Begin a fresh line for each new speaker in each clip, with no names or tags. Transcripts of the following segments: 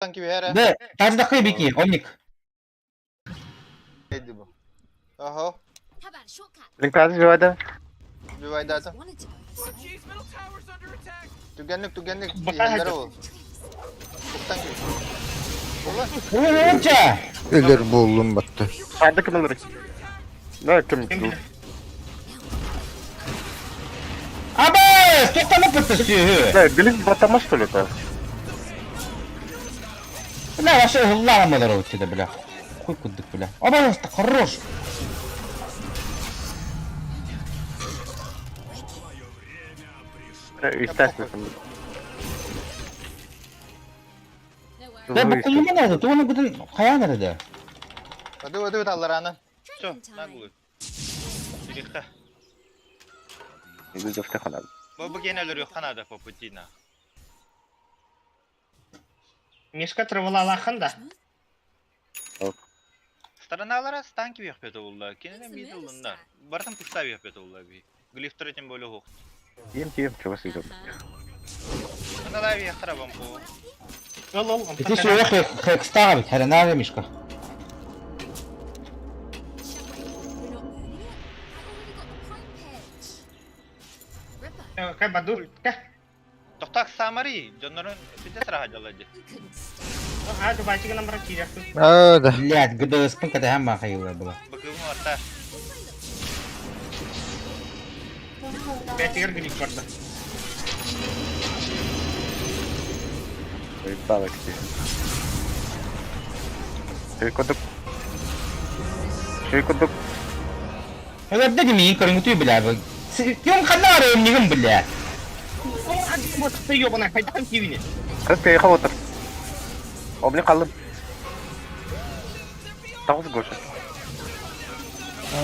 Sanki bir yere.
De, kaç dakika biki? Omnik.
Neydi bu? Oho.
Link pass Joy'da.
Bir vay daha. Tügenlik.
Bakar
Yerlere
hadi.
ol. Çoktan gibi. Ulan.
Vurunca.
Ölür buldum battı.
Sağda kılılır. Ne kim?
Kim bilir?
Абас! Кто там опытностью?
Да, Билик батамаш что ли это?
Бля, вообще лама дорога тебе, бля. Хуй кудык, бля. Абас, так хорош.
Естественно.
Да, bu kulüme nerede? Tuğunu gidin kaya nerede?
Hadi Allah'ın. Все, наглую. Ирихта.
Güzel de kanal.
Bu genel yok Kanada по пути на.
Мешка травала лаханда.
Стороналара станки yapıyordu ulla. Kendine bir yılında. Bardan pıstav yapıyordu ulla bir. Glifter için böyle hok.
Ем, чего сидел?
Ana da bir xarabam bu.
Ол.
Ты что, я хэк ставить, хрена мишка.
Кай баду. Кай.
Тохтак самари. Jonların bir de sıra hacaladı.
Hadi başka numara çiğnersin.
Aa da.
Блядь, ГДС-пен kada hem bakıyor bula.
Bakın orta.
Бәтигер грик vardı.
Поебало где. Чуй-кудук.
Это да не кормит ты, бля. Кем хана рым не гм, бля.
Hadi bu tıktı yobana kaydan kivini.
Kız kayığa otur. Obli kalın. Tavus goşa.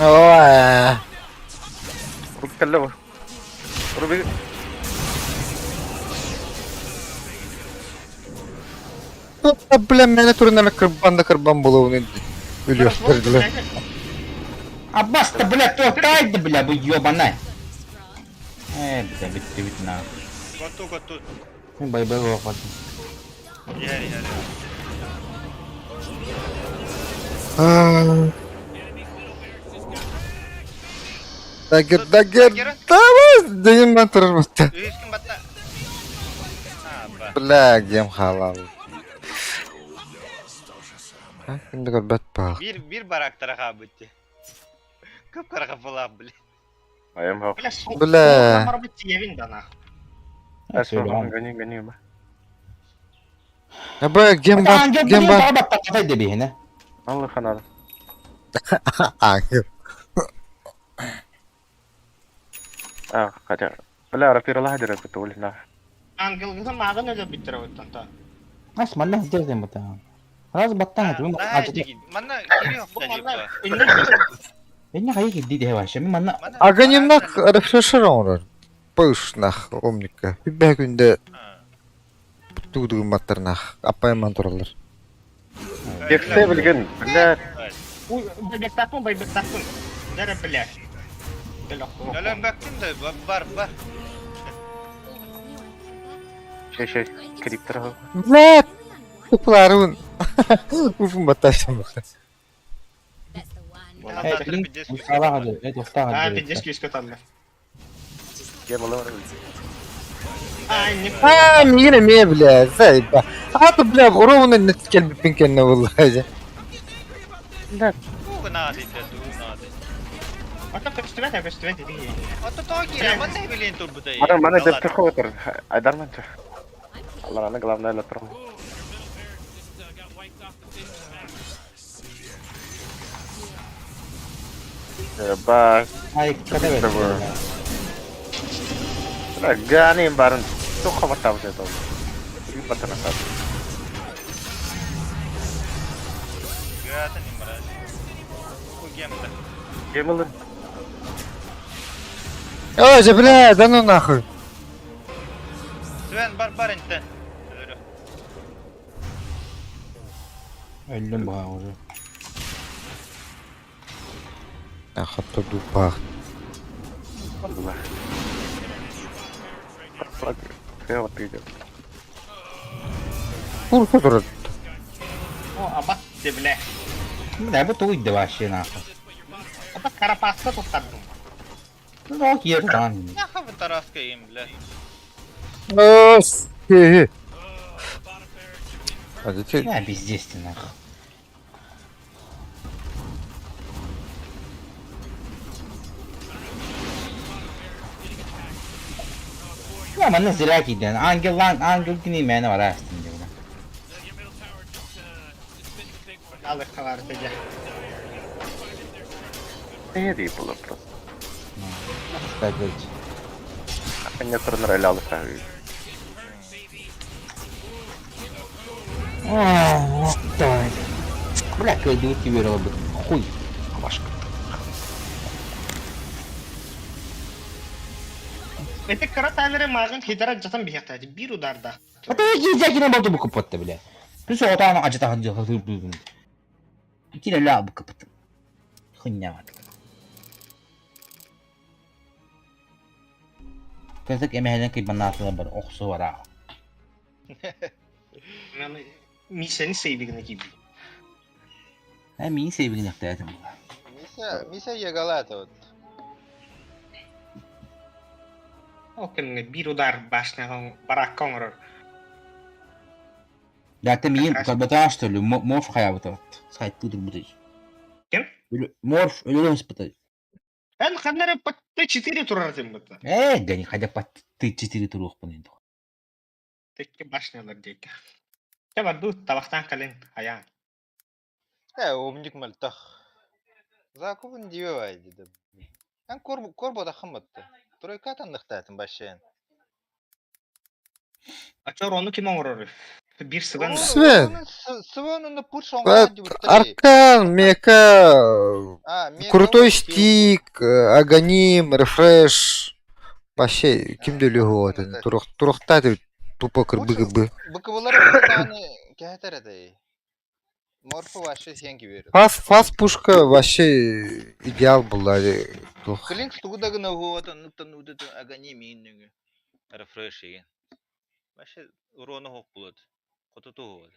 Ooo.
Rubi kalla bu. Rubi.
Bilen meni turundan kırban bulawını biliyorlar.
Аббас, да, бля, то тайды, бля, bu ёбаная. Бля, bitti на.
Gotu.
Ben bay bakmadım.
Yer.
Dagger. Tamam. Deyim ben turur battı.
Üyüsün batta. Ha bak.
Bla gem halal. Ha, şimdi kalbat bak.
Bir baraktara kabitti. Kapkara kafalı bile.
Ayam hak.
Бля.
Numara bu çiğevin dana.
Asma gani ba.
Ya böyle gem
Gem
bak.
bak kafaydı bir hene.
Allah kanal.
Akif.
Ah, kaca. Bela rapir Allah hadir betul nah.
Angıl kızım ağın öyle bitir o tanta.
Ась, манна сделаем это. Раз баттан это, мы
Acı. Manna geliyor
Bu
acaba.
valla ünlü
Я hayır gitti de var. Şimdi manna
Aganimnak refresher olur. Pışnak omnika. Bir günde tuğduğum matırnak. Apayım manturalar.
Bekle bilgin. Bela.
Baybek takın. Nere bile.
Öyle baktım da var.
Şey krip tarafı.
Vlad! Kuplarımın. Ufum bataşım bak.
bu sabah hadi. Evet, usta
Ha
hadi.
bir disk yüz katanlar.
Gel bala var.
Ay ne
Ha yine mi bile? Zayba. Hatta bile oranın netkel bir pinkenle vallahi.
Bu nadi.
Ata festival dedi.
Atı toki ya manna bilin tur budayı.
Mana defter kau otur. Adar man. Allah ana gelamda la terus. Ya bak.
Ay kada ver.
Gani bareng. Tuh kau tahu saya tahu. Ini patah nak.
Gata nimara. Bu gemde.
Gemelin.
Ya cebile dan nahı.
Sven bar inte.
Öldüm bu havuzda.
Ya hatta dupak.
Allah. Bak. Saya waktu itu.
Vur fotoğraf.
bitti bile.
Бля, bu туйды вообще нахуй.
Ата карапаста тоқтадым.
Ну, окей, там.
Яха вы тараска им, бля.
Ос. А дети...
На, пиздец ты нахуй. Ya ben nasıl merak ediyorum. Angel dinleymeyene var ha üstünde bile.
Alır kalar tece.
Не ди было просто.
Кстати,
Они тренеры алышты.
вот так. Бля, когда у тебя робот. Хуй.
Машка.
Эти каратайлары мағын хидара жatan бияқтайды. Bir udarda.
А ты езжай на боду капотта, бля. Ты что, вот она acıta hadi. Kira la bu kapattı. Хуйня вот. Kızık emeğinden ki bana atılan bir oksu var ha.
Yani miseni sevdiğine gibi.
Hem iyi sevgilin yaptı bu.
Миса егала-то вот.
O kendine bir udar başına barak konurur.
Да ты мне когда что ли морф хаябыта вот. Сайт пудр будет.
Kim?
Морф ölüyor испытать.
Ben kadar patte 4 turardım burada.
Гани, хотя по ты 4 турух понятно.
Tekke başnalar deyke. Tabi bu tabaktan kalın hayal.
Умник мальтах. Закупын дивай dedim. Ben korboda xammattı. Тройка tanıqtaydım başlayan.
Açar onu kim vurur? Bir sıvan.
Sven.
Свонуны пуш
Вот Аркан, Мека, крутой стик, Аганим, рефреш. Вообще, kimde öyle o da. Turukta da tupakır bıgı.
Быковалар бутаны кәтер эдей. Морфы вообще сенки берет.
Фас пушка вообще идеал была.
Клинк стугудагына гуатан нуттан удытын агани миннүгү. Рефреш еген. Вообще уроны хоқ булат. Кототу болады.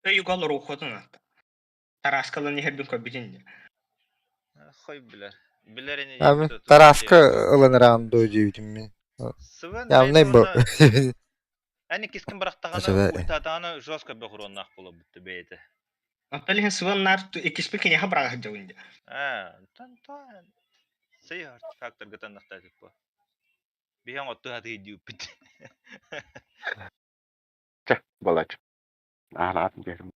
Yugal ruhudun hatta. Taraskalı nehirden köbüdün.
Хой билер. Билер эне.
Abi Taraska ılınıran dövdüydüm ben.
Свен.
Ya ne bu?
Әне кескін бірақтағаны
Acaba-
ұйтатағаны жосқа бі құроннақ болып бітті бейті.
Aptalın sıvanlar ekişpi kene bırakır cevinde.
Тан. Сый артефактор гытаннақта деп бұл. Бейен отты хаты едеу бітті.
Ча, балач. Атын берим.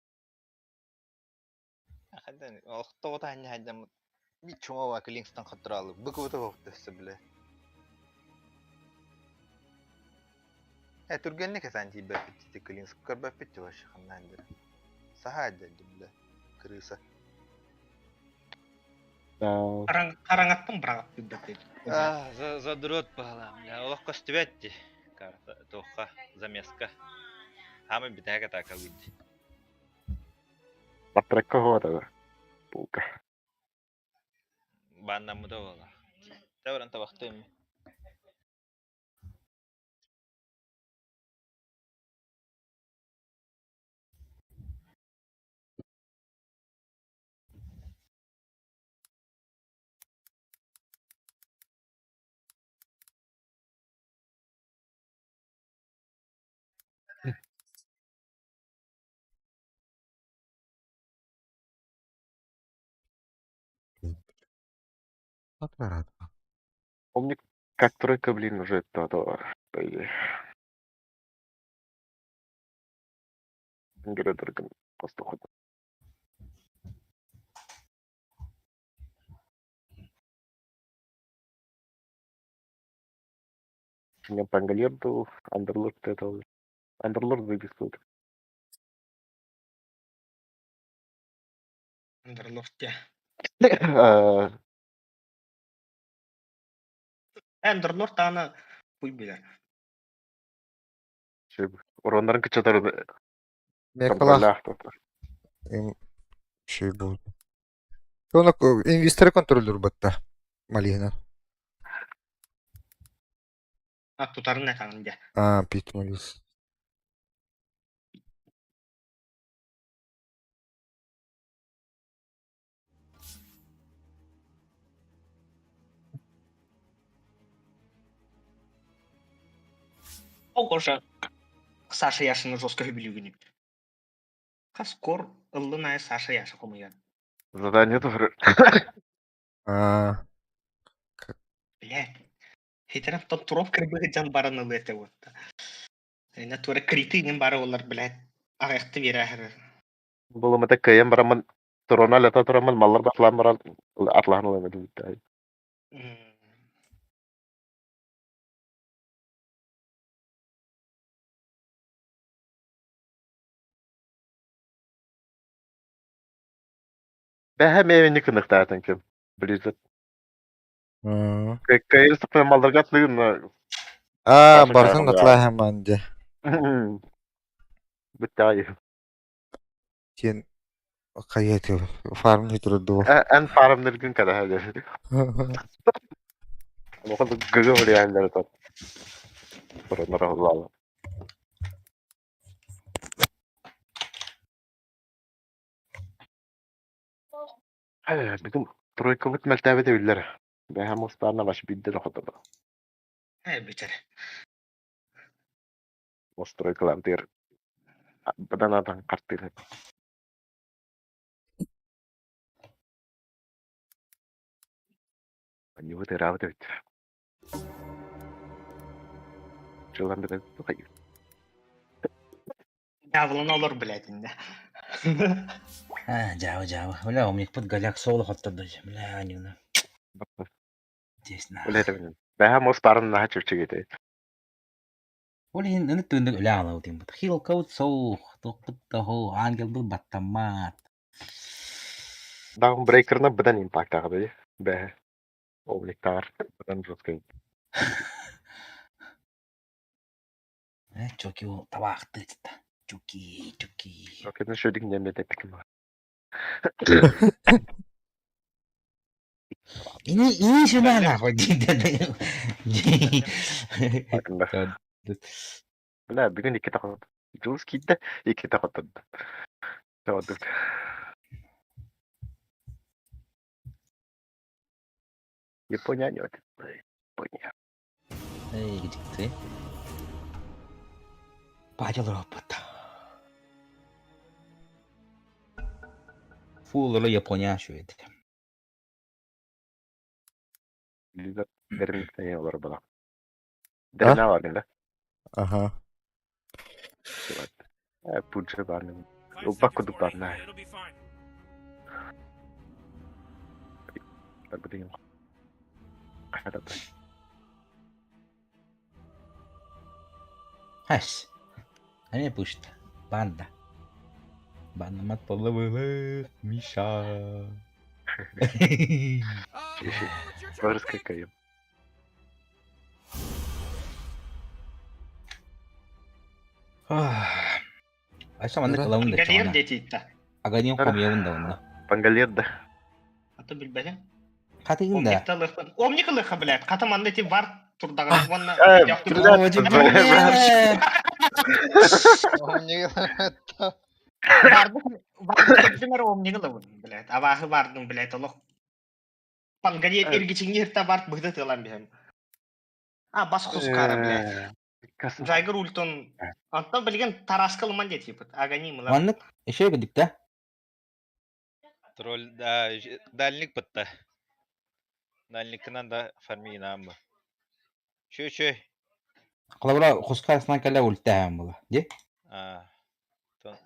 Қайдан, оқты ота әне әйдем. Bir çoğu vakı Links'tan kattıralı. Bıkı bıtı hoktası bile. Türgenlik efendi bitti Links. Kırba bitti başı kanlandı. Saha edildi bile. Kırısa.
Karangattın bırakıp güddet.
Задрот bağlam. Ya Allah kostüvetti. Karta tohka zameska. Hamı bir tane taka vidi.
Патрека года. Пулка.
Bana mı da ola. Devran tabaktayım.
Помню, как тройка, блин, уже то, по идее. Герой только просто ход. У меня Пангалер был, Андерлорд это. Андерлорд выписывает.
Underloft'ya.
Э,
Underlord tane kuy bilir.
Уронların kıçaları
Mekala
контролях.
şey bu. Onu investörü kontrolür batta. Malina.
Ha tutarın ne kanınca.
А, питмалис.
Ошо Саша яшыны жестко билигини. Хаскор ыллыная Саша яшы комуян.
Задание тоже.
А,
Блядь. Хитерап тот туров кырбыгы жан бараны лете вот. Эна тура критинин бары олар, блядь. Аяқты берәхір.
Бұл өмірде кайын барамын. Тұрона лета тұрамын. Маллар да атлан баран. Атлан оламады. Бәһә мейвенні кынықта атын кем. Близет.
м.
Кайын sıkma mallarga atlıyın.
Aa,
Başka
barsın
tarafı
atla
ya.
hemen de.
Bitti ayı.
Sen kayıt farm hitrodu.
En paramdır gün kadar hadi. O kadar gıgı var yani de. Sonra Allah. Bizim тройка вот мэлтәбе дә үлләр. Бәһә мостарна баш бидде хатта.
Битер.
Мост тройкалар дер. Баданадан картыр. Они вот и работают. Жылан да тухай.
Явылын olur, блядь, инде.
Жава. Бля, у меня под голяк соло хоттады. Бля, нюна. Здесь на.
Үләдә белән. Бәһә мостарын на чөчөг ите.
Олин, это ты гляну вот им. Хил каут соу, тоқта хо, ангел был баттамат.
Даун брейкерна бадан импакт агады. Бәһә. Обликтар бадан жөскән.
Чоки ол табақты это. Чуки.
Окей, шөдик немде текем.
И сюда нахуй.
Bakın. Buna bugün iki takım. Jules gitti. İki takım. Tamam. Япония нет. Япония.
Эй, где ты? Падел робот. Фул Япония şu это.
Liga derinlikten yine olur bana. Derine var ne?
Aha.
Pucci var ne? Bak kudu var ne? Bak bu değil. Hadi bak.
Хас. Они пушат. Банда мат половила. Миша.
Barış kakayım.
Айса манда калаун да
Галер
чана.
детейта.
Аганин комьявын да онда.
Бангалерда.
Аты билбелем.
Хатыгын да.
Омника лыха, блядь. Катаманда ти бар турдаган. Ванна. Бардым омника лывын, блядь. Абахы бардым, блядь, олох. Пангалер эргичиңер та барт быгды тылан бем. Бас хускара, блядь. Жайгыр ультон. Антон билген тараскалман де типа. Аганимлар.
Маннык эше гыдык да.
Тролль, да, дальник пытта. Дальникынан да фарминам бы. Чё.
Калабра хускасынан калла ультаам була. Де?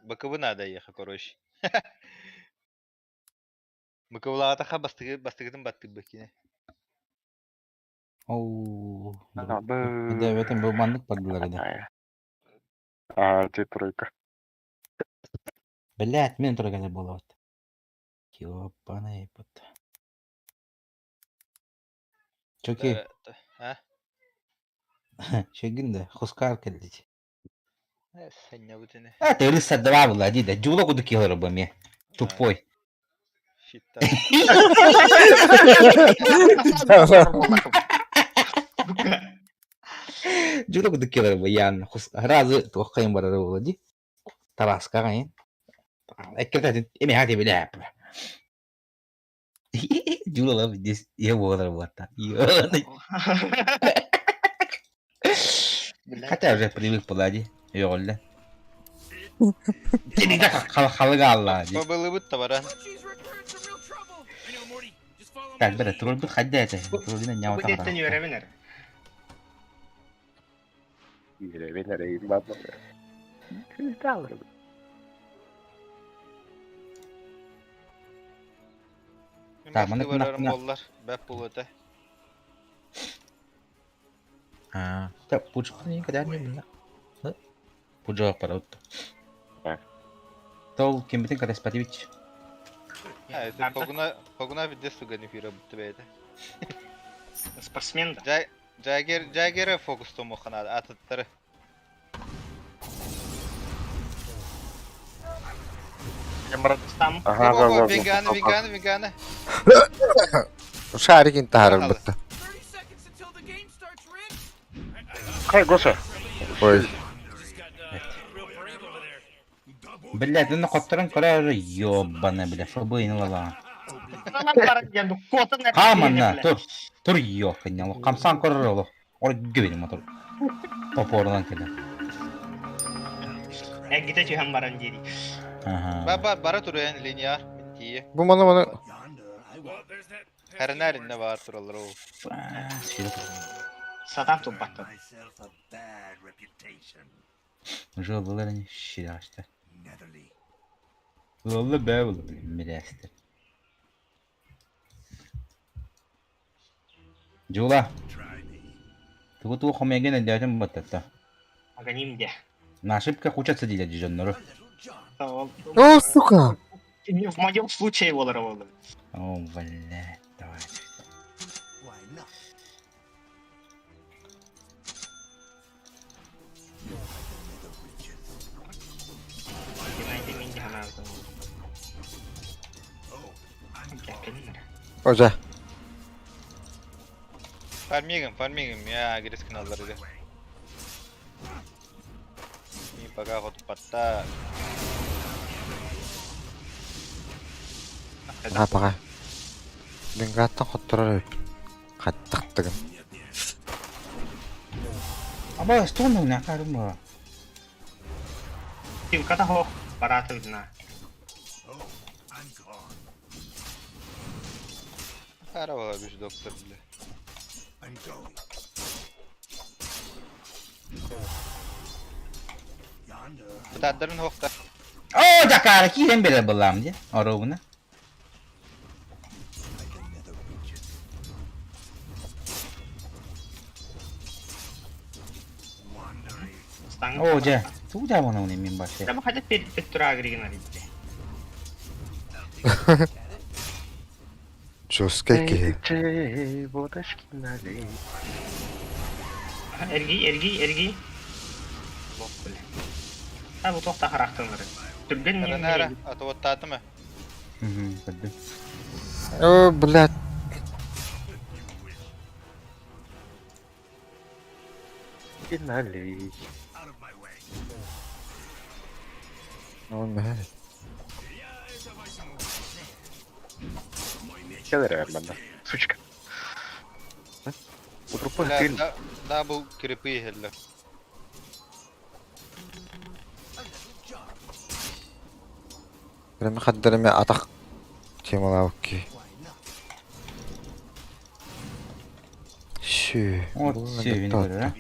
Бакыбы надо ехать, короче. Бакыбылата ха бастыгытын баттык бакине.
Оу.
Да,
Да, в этом был маннык подбылар да.
Те тройка.
Блять, мен турагада было вот. Ёпаный пот. Чоки, шегин да, хускар келдич.
Сенья бутыны.
Ты рыса два была, дида. Джула куда кило бами. Тупой.
Щита.
Джула куда кило бы ян. Разы тухаем бара влади. Тараска гань. Эккерта эми хати биля. Джула лав здесь я вот работа.
Блядь.
Хотя уже привык палади. Ёлля. Тебе как халыга аллади.
Бабылыбыт да баран.
Так, бля, тролль бы ходя это. Троллина не
Bu
вот
detten öğrenebilir.
Yine beni arayın babam. Krizi alırım.
Так,
Бәпті
мына
барарым
мына-
боллар. Бәп болуыта.
Так, пучка не когда не было. Пуджа параут.
Так.
Тол кембитин kada спативич.
Погуна видео гани фира бутты бәйді.
Спортсмен да.
Жагері фокусты мұқынады, атыттары.
Там.
Aha
Vegаны.
Şarik intihar
Bakalım.
bitti.
Kay Gosa.
Oy.
Блядь, ну котторон кора уже ёбана, бля, что бы не лала. Хамана, тур ёханя, ло, камсан корор ло. Ор гөвен мотор. Топордан келе.
Gide tühem baran diydi.
Ага.
Bara turuyan linear. Mintiye.
Bu bana
Her nerede var turalar o.
Satan topbattı.
Жолларын ширашты. Лолла бәвл мирәсте. Жула. Тугу хомяген әдәтем баттата.
Аганим де.
На ошибка учатся делать жоннору.
О, сука.
В моем случае волоровало.
О, блядь, давай.
Hoca.
Farmigim ya giriş kanalları da. İyi paga hot patta.
Апаға. Бенгаттан хоттырар. Қаттықтығым.
Аба, стуну на карма.
Тилката хох баратывна.
Kara var bir doktor bile. Butadların hokta.
О, Джакара, кирен бере булам ди. Оровна. О, же. Туда вона уни мин башы.
Ama hadi pettura agrigen araydı.
Жестко ки.
Водошкинали.
Ergi. Bok bile. Ha bu tohta karaktırları. Türben
Kara nara atı ottadı mı?
Мгм, подды.
О, блядь.
Кинали.
Olmaz.
Gel benden. Сучка. Утрупа стиль.
Da bu kirpi helle.
Прямо хаддарами атақ. Темалауки. Шү.
Вот, все, вин көрөр, а?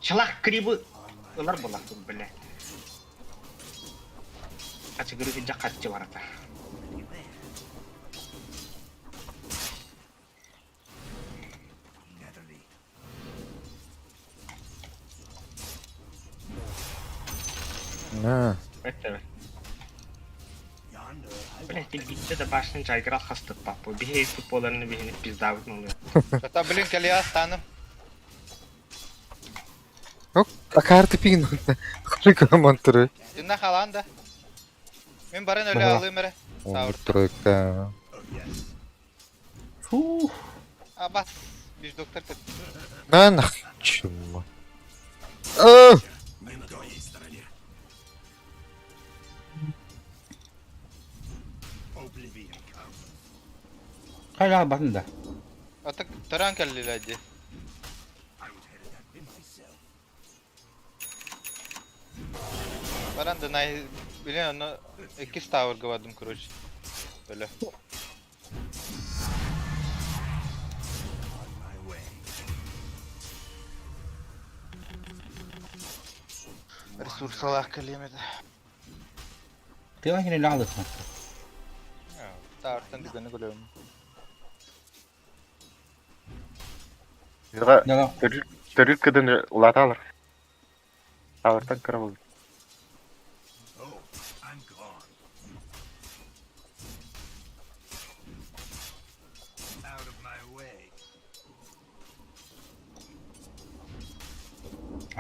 Çılak kribi ılar bulak bile. Kaçı gribi kaçı var ata.
Ha.
Evet. Bile gitti de başını caygıral hastık bak bu. Bir hey futbollarını bir henüz biz davet mi oluyor?
Hatta bilin kelias tanım.
Yok. Akartı pin. Kırık mantırı.
Dinle kalan da. Ben baran öyle
Baba.
alayım mere.
Olur troika.
Фух.
Bas. Biz doktor kız.
На нах. Чума. О!
Hala bakın da.
Tarан kellilerdi. Baran da nay biliyor onu 2 tower gavadım kuruş. Böyle. Resurs alak kelimedi.
Bir an yine alırsın.
Ya, tartan digini gülüyorum.
Yılga
Ne lan?
törük kıdını ulata alır. Tavırtan kıramaz.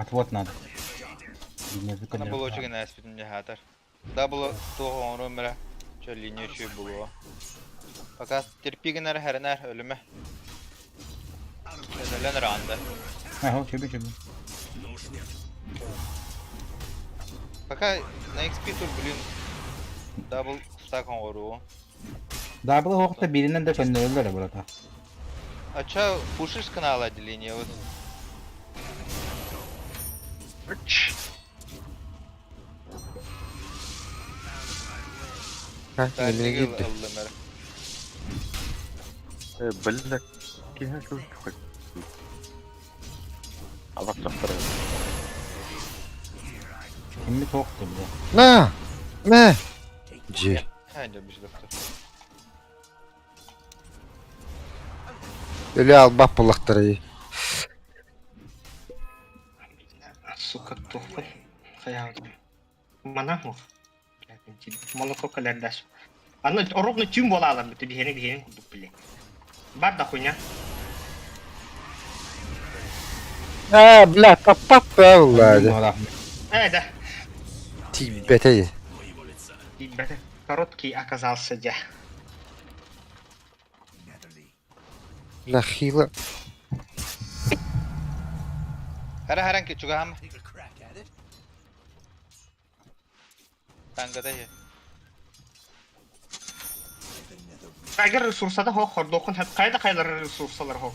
Отвод надо. Bilmezlik
Kana
kadar.
було чиген аспитин жахатар. Да було того онромера. Чо линия чүй було. Fakat terpiginler herner ölüme. Ölen randa.
Ha ho çöbe çöbe.
Fakat na XP tur bilin. Double stack on oru.
Double hawk'ta birinden de gönderirler burada.
Aça pushes kanala diliniyor.
Ha,
Ben
eline
de
gitti.
öldümer.
Belli. Kime kız çok. Allah çaktırır.
Kimli hawk'ta bile.
Ne? C.
Hangi bir şey doktor.
Öyle al bak bulakları.
Сука, тухай. Хаягда. Манахмов. Молоко калердаш. Аны ровно тюм болалар бит бигени кудуп биле. Бар да хуйня.
Ha, bля, kapat be vallahi.
Allah.
Да.
Тибете.
Ребята, короткий оказался, да.
La hila.
Her ki çuga ham. Tangada ya.
Agar resursada ho hordokun hep kayda resursalar ho.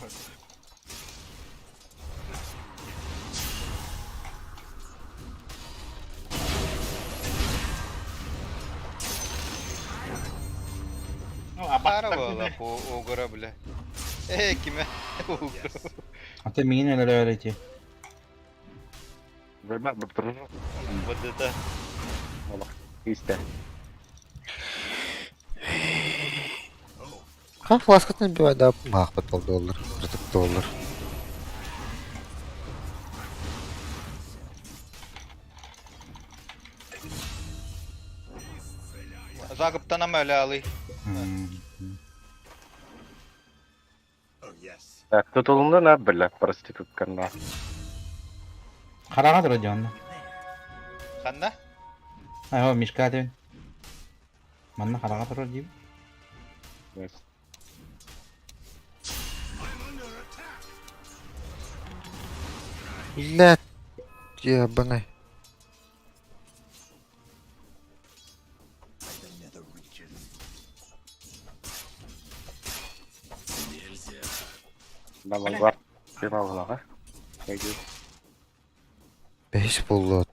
Para valla o gara bile. Kime? Ogura.
Hatta mini neler öğretiyor.
Ben bıktırırım.
Vada da.
Allah. İste.
Ha, flaskatın bir daha mahvet oldu olur. Kırtık da olur.
Zagıptan ama öyle alayım.
Tutulunda ne böyle prostitut kanına.
Karağa duracak onda.
Kanda?
Ha ho Mişka devin. Manna karağa durur gibi.
Evet.
Ля. Ебаный.
Double var. Bir double ha. Peki.
Baseball lot.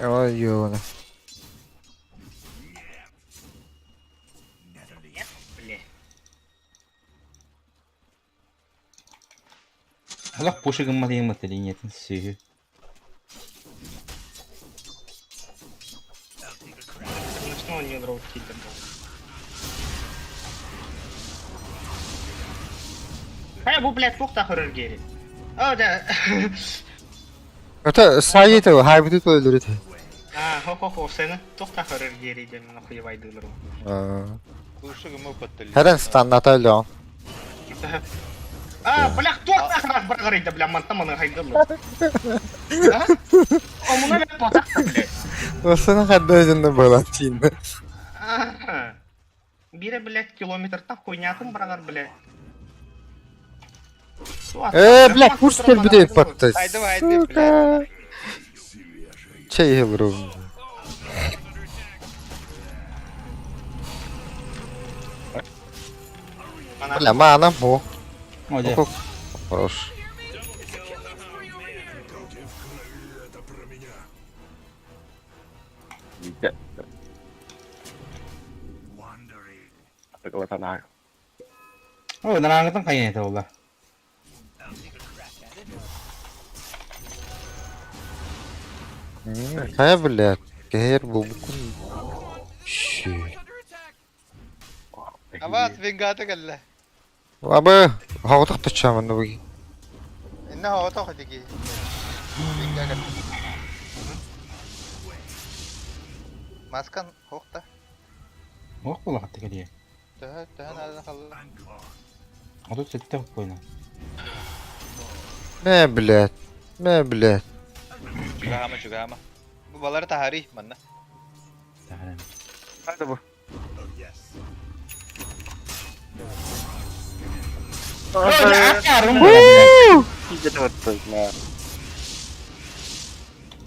Ой, ёна.
Бля.
Allah boşa gımma diyeyim mı dediğin yetin sihir.
Начну не дроут киллер. Hayır bu bled çok da horror geri. O da.
Это sayıydı o. Harbiden öldürdü.
Ho seni çok da horror geri demin okuyaydılar o.
Kuşu gımı patlalı.
Her standart öyle o.
Бля, кто нахрен говорит, да, бля, мантаманы хайдылы. Омуна бля потакта, блядь.
O sana kadar özünde bağlantıyım.
Бире, блядь, километр та хуйнятын барагар, блядь.
Блядь, курс келбиде патты.
Haydi haydi
Сука.
блядь.
Чей ровно. Бля, мана, о.
Молодец.
Ох, хорош.
Iya. Tapi kalau tanah
Oh, nanangatang kayo nito ba?
Кая, блядь, кер бубукун. Щи.
Avas vengata kalla.
Абы, хавтах тачаман нүги.
Inna hota khadigi. Vengata. Maskan hokta.
Ох, була хатта калия.
Tahan ala khalla.
А тут сетте койна.
Блядь, блядь.
Чугама. Bu baları tarih manna.
Tahran.
ada bu. Gitu betul. Nah.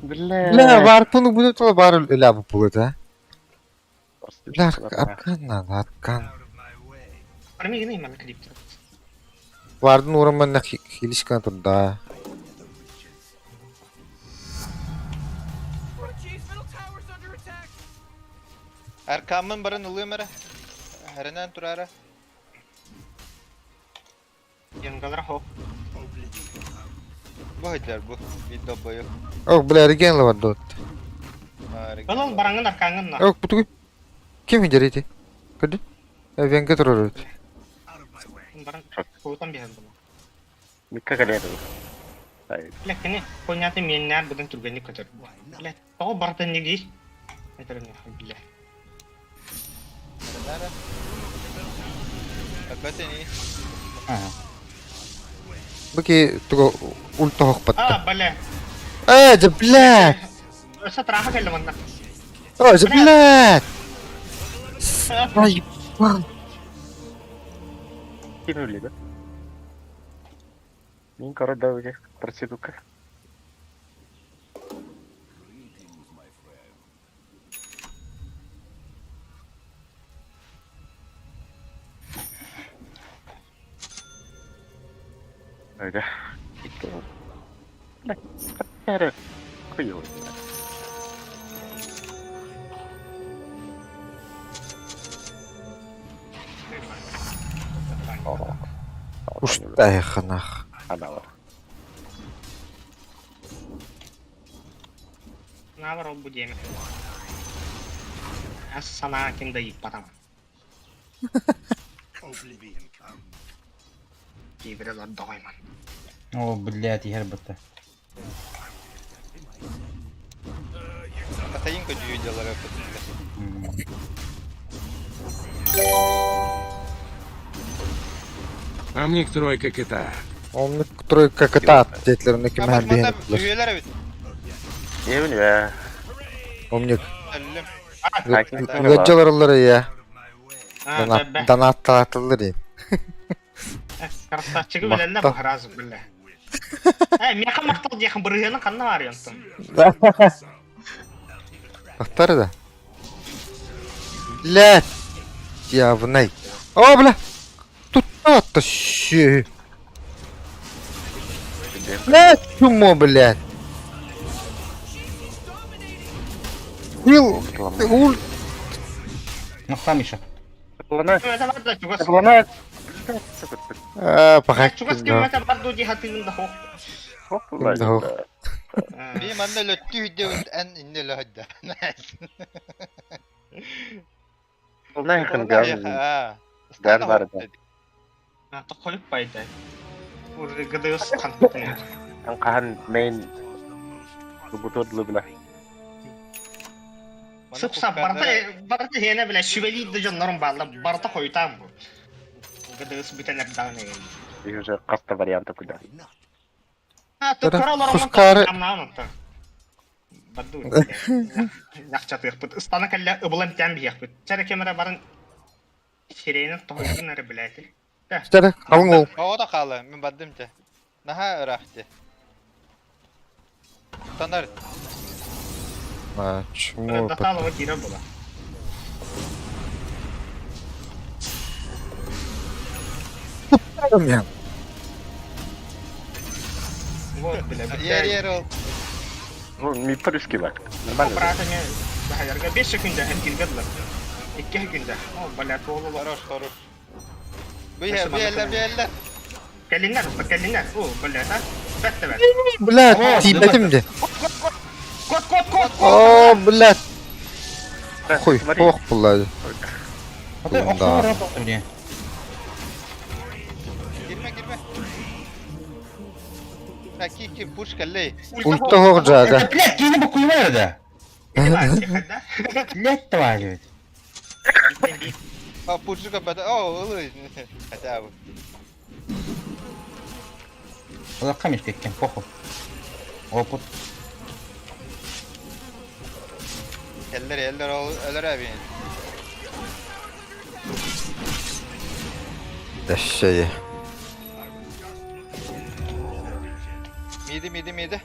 Бля, варпуну будет то бар лябу будет, а? Бля, аркан надо, аркан.
Арми гini mana klip tuh.
Вардын ураман хилишкан турда.
Arkamın barın ılıyor mera. Herinden turara.
Yangalar ho.
Bu hıcar bu. Video boyu.
Ох, бля, реген ла вардот.
Kalau barangan arkangan nah.
Ох, бутуги. Кем хиджарите? Кады? Венга турарут.
Barang hutan biasa tuh.
Mika kan itu. Saya
Lek ini punya tuh minyak bukan turgani kotor. Lek, tahu baratan nih itu nih, gila.
Nara. Agbatin ini.
Ah.
Баки туго ульта хохпатта.
Boleh.
Блядь!
Setelah apa kalau mana?
Блядь! Ай, бан.
кинули, да? Min короче, уже процедука. Udah. Itu. Nah, ada. Kuyu. Oh.
Уштай ханах.
Ada lah.
Nah, baru bujem. Asana kinda ipatama. Kibere lo doy man.
О, блядь, гербата.
Atayın ko videolara katıldı.
А мне тройка кита.
Он тройка кота детлерindeki
Ama
merdiven
bana
yaptılar.
üyeler evet.
Ne bileyim ya.
Omnik.
Ölüm.
Gaccalar onları ya.
Ah, bebe.
Donat atılır ya.
Красавчик bilen de bu haraz bile. Meka maktal diye bırığını kanına var yantım.
Baktar da. Блядь. Явный. О, бля. Тут что-то щи. Блядь, чумо, блядь. Ул.
Нахта, Миша.
Планет.
Это var da çugas.
Планет.
Пахать.
Çugas gibi mesela var da diye hatırında ho.
Да.
Bir manda löttü video en indi löhedde.
Планет kan gel.
Ha.
Gel var da.
Nah, to koyup bayda. Udah gede kan tutun.
Ang kahan main. Butuh dulu bilah.
Sıpsa barata hene bile şüveli de canlarım bağlı. Barata koyutam bu. Gede biten nereden ne?
Ini уже kasta varianta kuda.
Ha, tu karalar
Kuşkarı-
anlattı. Badu. Yakça tıyıkpıt. Istana kalla ıbılan tem bir yakpıt. Çare kamera barın şirenin tohuygun nere bileti.
İşte kalın ol.
O da kalı. Ben badım te. Naha ıraktı. Tanar.
А, чему?
Burada talıma girer bula.
Потом я.
Вот, бля,
Yer yer ol.
Ну, миппер üski bak. Нормально.
Братами, бахарга 5 секунда эркилгедler. 2 секунда. О, бля, толу.
Хорош хорош. Bu
Nasıl
yerler
bana-
bir yerler.
Келингер, келингер. О, бля, та. Бетте бет.
Блядь, типетим де.
Кот.
О, блядь. Хуй,
Смотри.
плохо блядь.
Ota
Oğlum
oksa
da.
var rahat oldu diye.
Girme. Ha ki push kalle.
Ульта hoğcaga.
Это, блядь, кинь бы хуйма это. Блядь, твою.
Ha push kapat. Oh olur. Hadi abi.
Ulan kamış ketken, pохуй. Опыт.
Eller ölür abi.
Да şey.
Midi.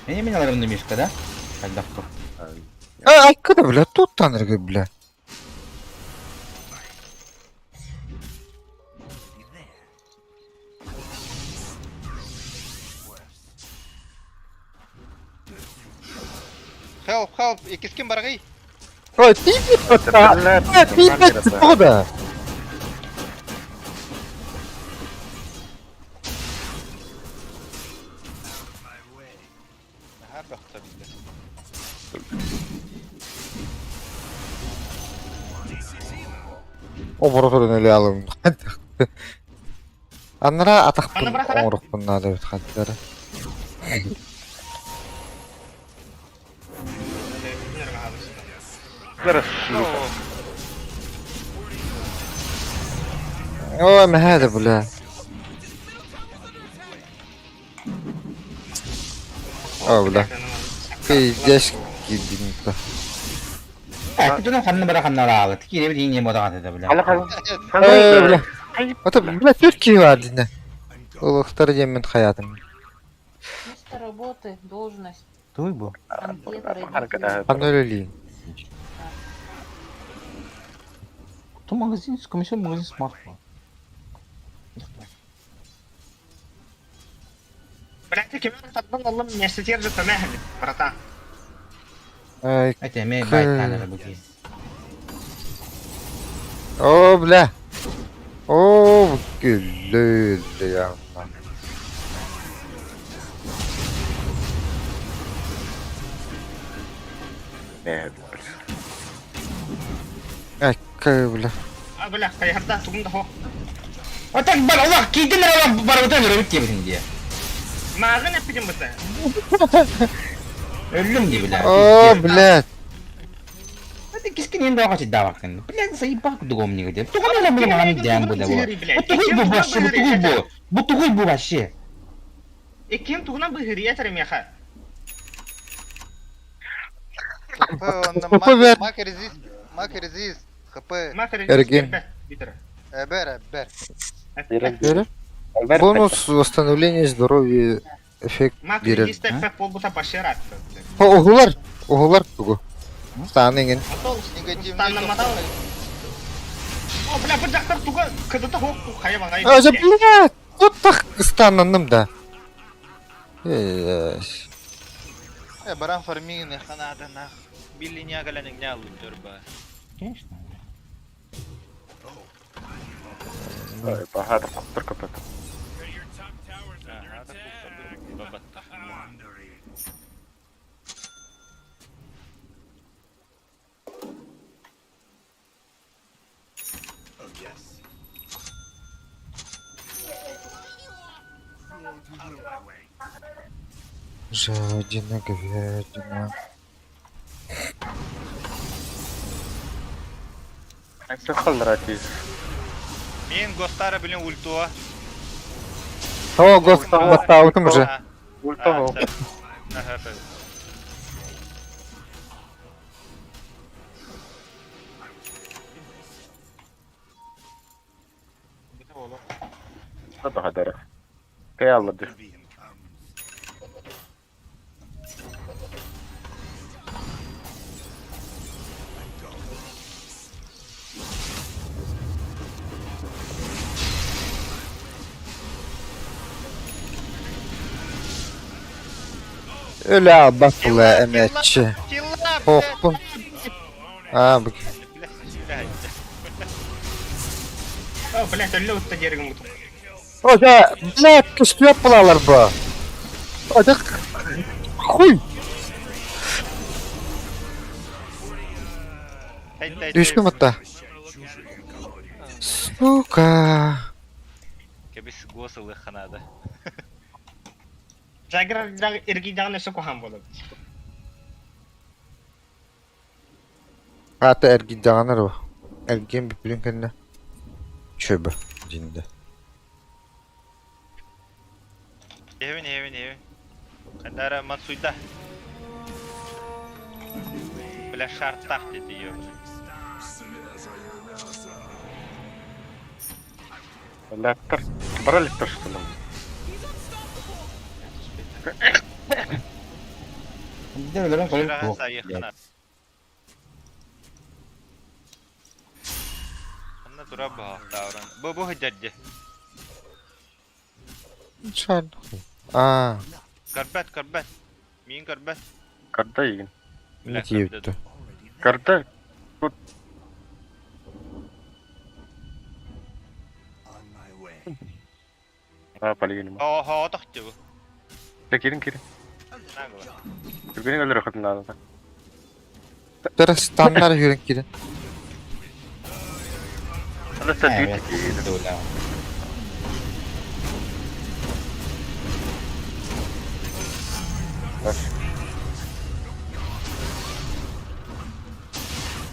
Benim minalarımda Мишка, да? Когда кто?
А, откуда, блядь, тут танрга, блядь.
Help. İkiz kim var gay?
Ой, пиздец,
Блядь,
пиздец, откуда?
Ha bakta bizde.
Оборотын эле алым. Анра
Аны
атакпын,
быrak ара.
оңрукпун надо бит хаттары.
Зараз.
Ой, ما هذا بلا. О, бля. Пиздец, гибнуто.
그때는 갔는 바라 갔나라. 특히 레벨이 이제 뭐다 같아, блядь.
Hala kal.
Ой, бля. Это, бля, Türkiye var dinle. Улуктар емен хаятым.
Место работы, должность,
Туй был.
анкета,
Hareket
родители.
Анолили.
То магазин, комиссион магазин смартфон.
Блядь, ты кем таддан аллам университет же томехли, брата.
Ай,
Это имеет байт на работе.
о, бля. О, гülü ya.
Ne?
Ай, кай, бля.
А, бля, кайхарда, тугумда хо.
А так, бар, Allah, кейден ала барабатан görüp diye diye.
Мағын әппеден бұта.
Ölüm gibi la.
О, блядь.
Это кискин енді оға чида бақын. Блядь, заебак дугом не где. Тугам на мне мам дям буде во. Тугуй бу вообще, bu тугуй бу вообще.
Екем тугынан бұғыр етірім яха.
Kapı ver.
Mak resist. Kapı.
Эрген.
Битер.
Ber.
Берем. Бонус восстановления здоровья. Эффект
Мак
берем.
резистер пек пол бұта пашер атты.
Оғылар тугу. Станыңын.
Станнамадау. О, бля, бір жақтар туға кыдыты хоқ қая бағай.
Ажа, блядь. Вот так стананым да. Эш.
Баран фармин ханада нах. Билли не агаляник не алып дөрба.
Конечно.
Bahar kaptır kapat.
Ага, так бабатта.
Жадина, говядина.
Neyse kaldır hadi.
Мен Гостара билен ультуа.
О, господи, батаутым уже.
Ulta ho.
Ага,
Битер олу.
Hadi hadi. Kıyalım.
Öyle abi bak ula emekçi.
Killa,
Korktum. Ha bu.
О, блядь, ölü utta jerigim butur.
Hoca ne kışkı yapılarlar bu. Hoca huy. Düşkün hatta. Сука.
Kebis gosılı kanadı.
Jagger irgi jagın ösü kohan bolup.
Hatta ergin dağınır o. Ergin bir bilin kendine. Çöbü. Cinde.
Evin. Kandara Matsuyda. Bile şartlar dedi yok.
Лектор. Бара лектор что ли?
Gider öyle böyle
Şuraha
bu.
sayı kınar. Anna dura bu davran. Bu hıcacı.
Çan. Aa.
Karbet. Min karbet.
Когда igen?
Ne yuttu?
Когда? Полигин.
Ha tahtı bu.
Kirin.
Nagla.
Türkiye'nin öyle rakatın lazım.
Biraz standart yürek gidin.
Hadi sen
Evet.
düğüt.
Öyle.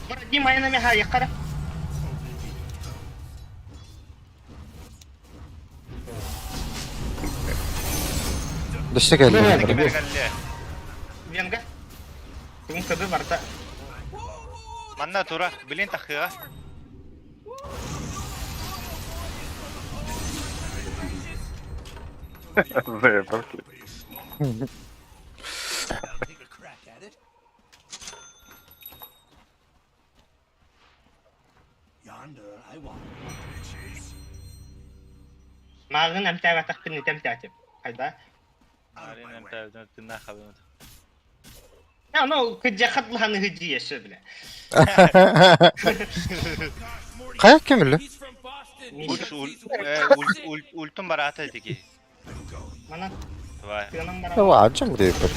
Bora di mayına ha yakara.
Dışta geldi.
Evet.
Peki mergalli.
Venga. Tüm kızı varsa.
Manna tura. Bilin takıya.
Zaten.
Mağın emtaya atak bir nitem tacip. Hayda.
Arin emtavdan tınna xabını.
Ya no kıcakat lahanı hıcı yeşil bile.
Kayak kimli?
Ultum barata teki.
Mana
Vay.
kıyanam bara.
Ya acım buraya yapar.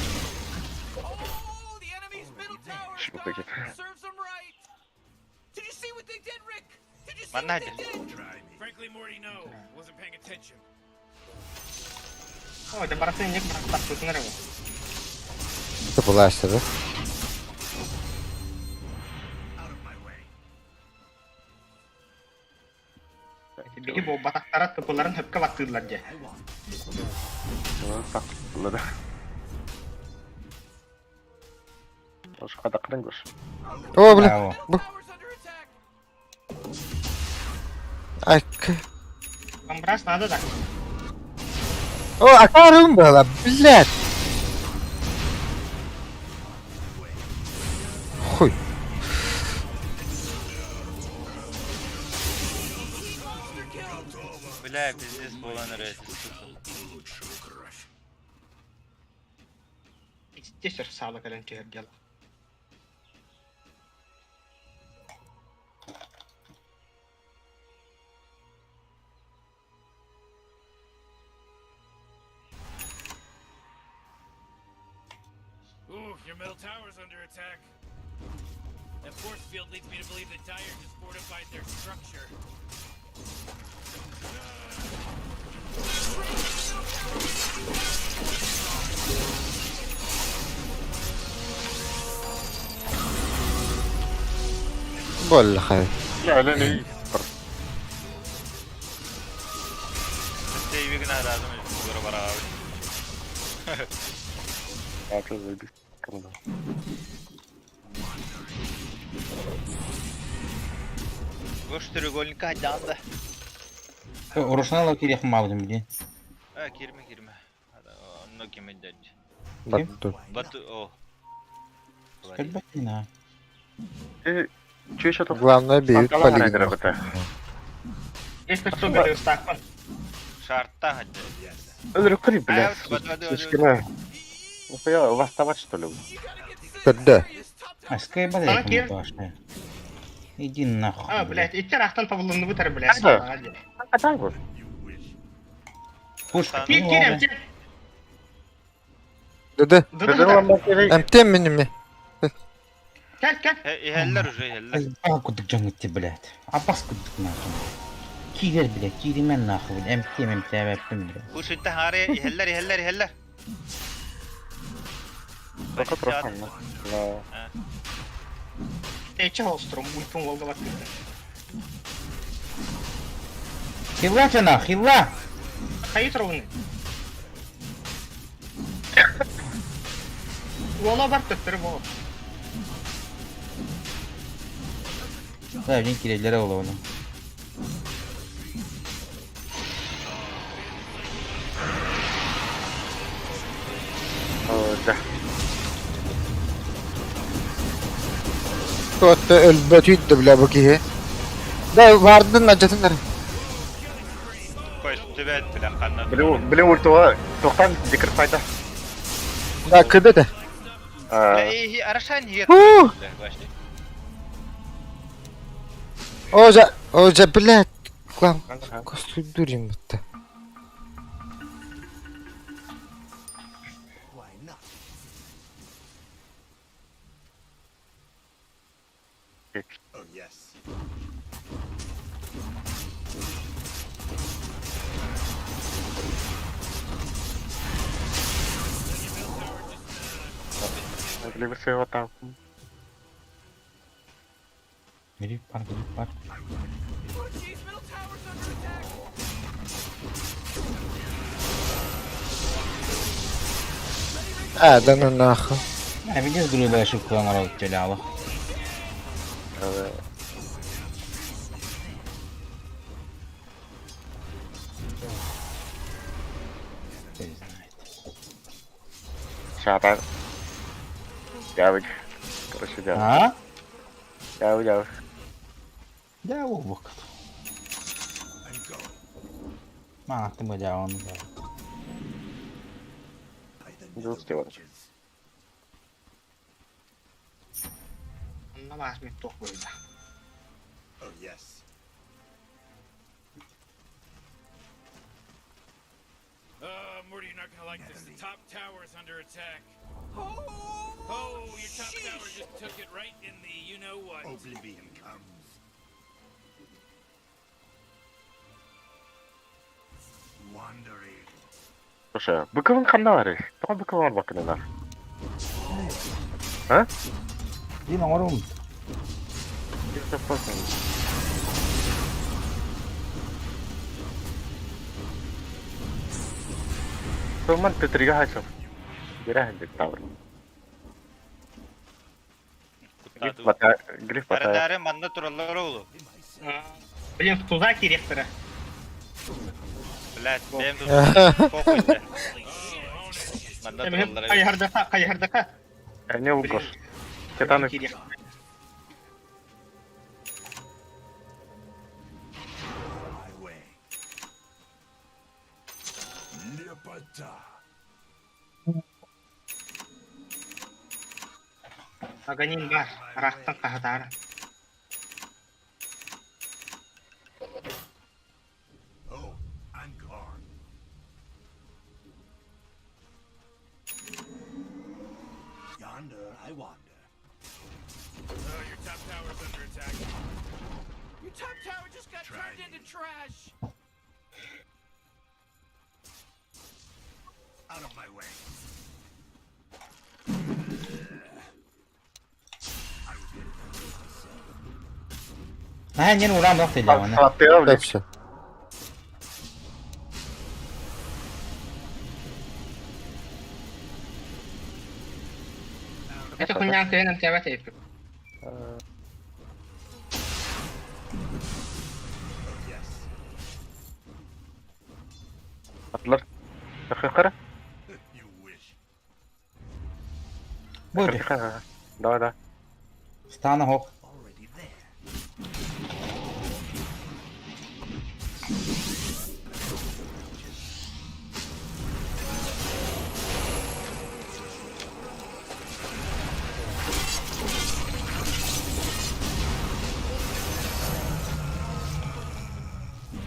Şimdi peki.
Manna hadi.
Frankly, Morty, no. Wasn't paying attention.
Oh, da barasa inyek barasa tak tutun araba.
Bu bulaştırdı.
Bigi bu bataklara tıpıların hıpka battırdılar diye.
Tak. Bunları. Hoş kadakların gör.
O bile.
Bravo.
Bu. Ay.
Kambras nada da.
O akarım böyle. Bilet. Huy.
Bile biznes bolanı red.
İçte sır sağlık elen çeher gel.
Ooh, your middle tower's under attack. That force field leads me to believe that Dyer just fortified their structure.
Bolla hayır.
Ya lan iyi.
Stevi gına lazım. Gora bara abi.
Artık öyle. Tamam.
Goş треугольника hadi anda.
Orasına la kirek mağdum bile.
Ha girme. Hadi onu kime dedi.
Battı.
Batı o.
Kalbak yine.
Чё еще тут?
Главное, бьют по
Панталон
линии.
это.
Если что, говорю, стакан.
Şartta hadi.
Рукри, блядь.
Hadi.
Кишкина. Нихуя, восставать что ли?
Куда?
А скайба
Sana
da
gir.
yapma. Иди нахуй.
Ha, блядь, itti raqtan tabulundu bu tar, блядь.
Hadi.
Hadi.
Какая бы?
Пушка.
Gel, gel, gel.
Dıdı.
Dıdı dıdı.
Эмтем миними.
Gel, gel.
Heller уже heller.
А куда джангти, блядь. А паскудик нахуй. Кирер, блядь, киримен нахуй. Эмтем yaptım, блядь.
Bu şimdi hare heller.
Только просто. Ну.
Тече остром, ультум волгова кырды.
Хилла чана, хилла!
Hayır ровны. Вола бар төттүр бол.
Да, один киреллere ola onu.
Да.
Кто-то эльбатит да бля баки. Да, вардın acatın nereye?
Koş tübet bile kanlar.
Блин, ультова. Тоқтан, декрет пайда.
Да, кыды да.
İyi araşan hiyet.
Фу! Оза, блядь. Глав, косу дурим это.
Либо своего там.
Grip var.
Да ну нахуй.
Я видишь, грубая ошибка народ теляла.
Шатан. Явык. Короче, явык.
А?
Явык.
Да, бок. Ма, ты бы он.
Anlamaz mı tok böyle.
Morty, you're not gonna like this. The top tower is under attack. Oh, your top tower just took it right in the you-know-what.
Oblivion comes. Wandering.
Слушай, Быковын қанда бар? Тоған Быковын бар бақынына. А?
Дина, орум.
Суман Петрига хачым. Берахин дек тавр. Гриф бата.
Aradare manda turallar oğlu.
Блин, туза директора.
Блядь, benim de kokuydu. Manda turallara.
Кайхардaka.
Не укош. Кетаны.
My way. Lepata.
Аганин бар. Рахтан кахатары.
Oh, Ankar. Yonder I wander.
Your top tower is under attack. Your top tower just got turned into trash.
Out of my way.
Ha, yine uğram yok teляла, ne?
Сатыра,
Да
блядь.
все.
Это хуйня антенна тебя тейпит.
Atlar. Yukarı.
You wish.
Буде.
Yukarı. Да.
Стана хок.
Already there.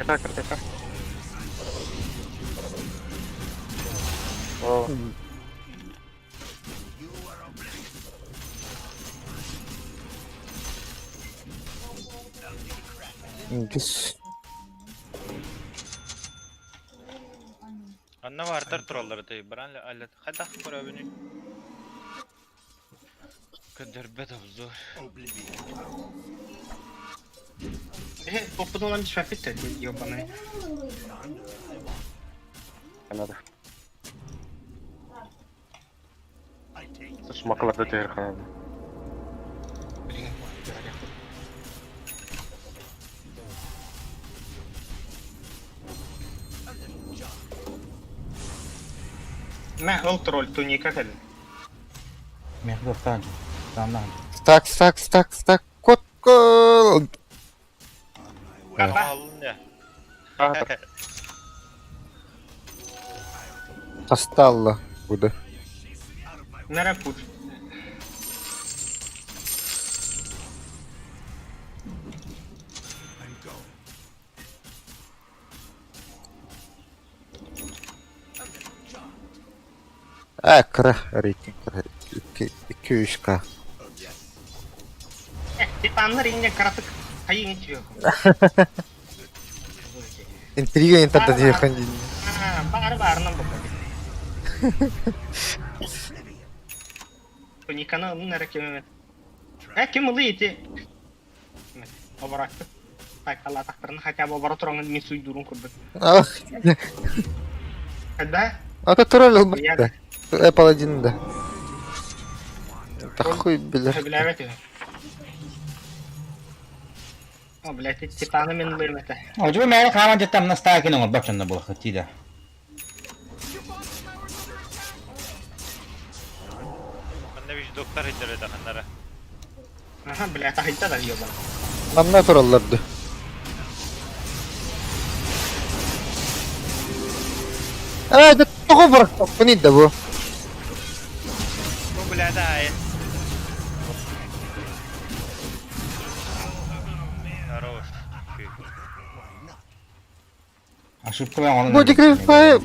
Yeter. Oo.
Düz.
Anna vardır trolları tabi. Bran alet. Hadi akbar abini. Kadar bedava zor.
Toplu olan bir şafet de yobanı.
Anladım.
I take
Sıçmakla tehir kanadı.
Mä ol troll tunika kadın.
Мехдо стан. Стандан.
Стак. Кот.
Kapa.
Alın ya.
Касталла буде.
Nere kur.
and go.
Кра. Рейтинг. 2-3K.
Titanlar ince karatık. Hayır geçiyor.
Интрига не так доехали.
Bağırından bakalım. Tunika'nı onun nere kemime. Kim ılı iti. O bıraktı. Allah takdirini hatta bu bara turanın min suyu durun kurduk. Hadi.
Это троллил,
Я-
блядь. Apple 1 да. Да хуй, блядь.
Bilemet ya. O bileti Titan'ı min ılırmete.
Acaba meğer kalan cidden nasıl takin olur bak canına bu hatıyla.
Anna bir doktor hiçbir de kanlara.
Aha bileti hayta da yiyor bana.
Нам на тролларды. ده تغبرك طفني دبو.
Bu bile daha iyi. Хорош.
Ошибка ben onu.
Bu dikri fay.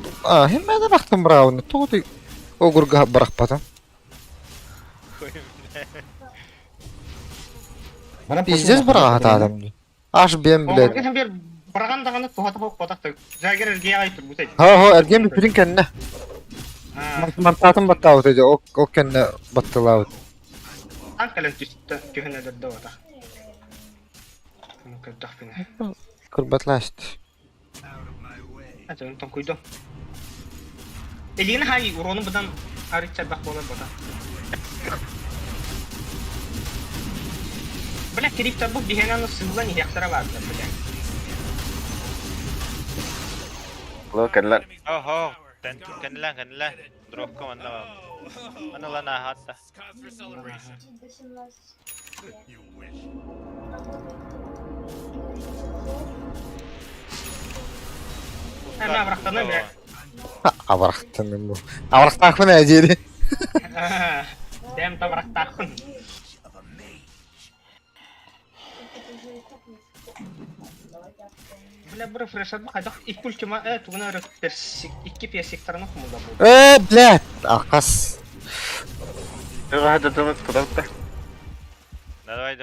Hem de baktım bravo. Tuğdu. O gurga bırakmadan. Пиздец браат адамды. Аш бем
O
билет.
geçen bir bırakan dağını tuhata hok kodak Jager ergeğe ayıp bu tek.
Ha ergen bir pirin kendine.
Ha.
Mantatım battı dedi. O kendine battılar.
Ankalen tüstü köhüne de o da. Bunu kadar fena.
Kurbatlaştı.
Hadi onu tam koydum. Elini hayır uronu buradan arıça bak bola bola. Bırak kirip tabu dihenanı sızlan ihyaktara vardı bile.
Lo kendiler.
Oho. Kanilan. Drop ko anna. Ano lan hatta.
It's cause for celebration.
You wish.
Hemen bıraktığını bile.
Avraktın bu. Avraktan mı ne diyedi?
Dem tam bıraktığın.
Of a mage.
Bile bu refresher bak hadi ilk ultima tuğuna persik iki persiktarını kumulda bu.
Блядь. Аркас.
Hadi tutalım.
Давай.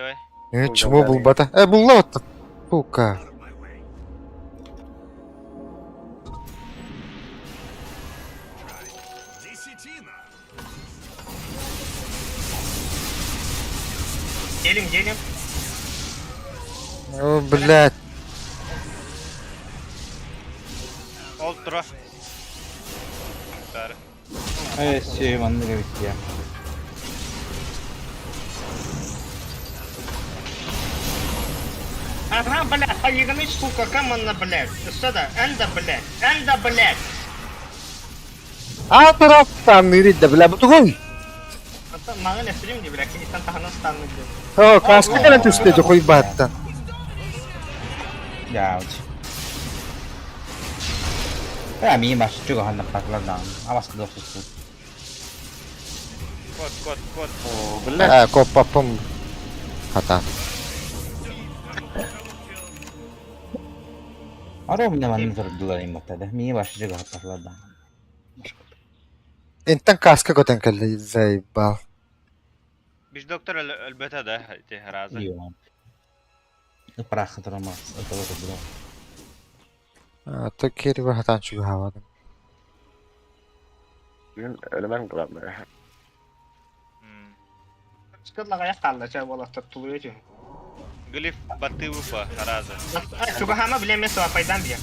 Чему был бата? Был лот. Сука.
Out of my way. Try. Десятина.
Gelin.
О, блядь.
Ultra. Dar.
Evet şey bana da bitti ya.
Ага, блядь, поиграй, сука, камон, блядь. Сюда, энда, блядь.
А taraftan niri de bile bu tuğuy.
Hatta mağın esrim diye bile ki insan tahana stanlı diyor.
Ha kaskı gene tüsteci koy bahattan.
Ya uç. Ya mi baş juga hanna patladan. Awas kedok susu.
Kod.
Oo, billah.
Ha kopapım. Hata.
Aro minna man nufurdular imata da. Mi baş juga patladan.
Intan kaskı goten kelli zay bal.
Biz doktor elbette de razı.
Iyo. Iprah duramaz. Ötölü duramaz.
Ha to keri bir hatan çünkü havadan.
Bugün ölümem kılam be.
Çıkıdla ayak kaldı çay bolakta tuluyor diyor.
Glif battı upa razı.
Çok hama bilemesi var faydan diye.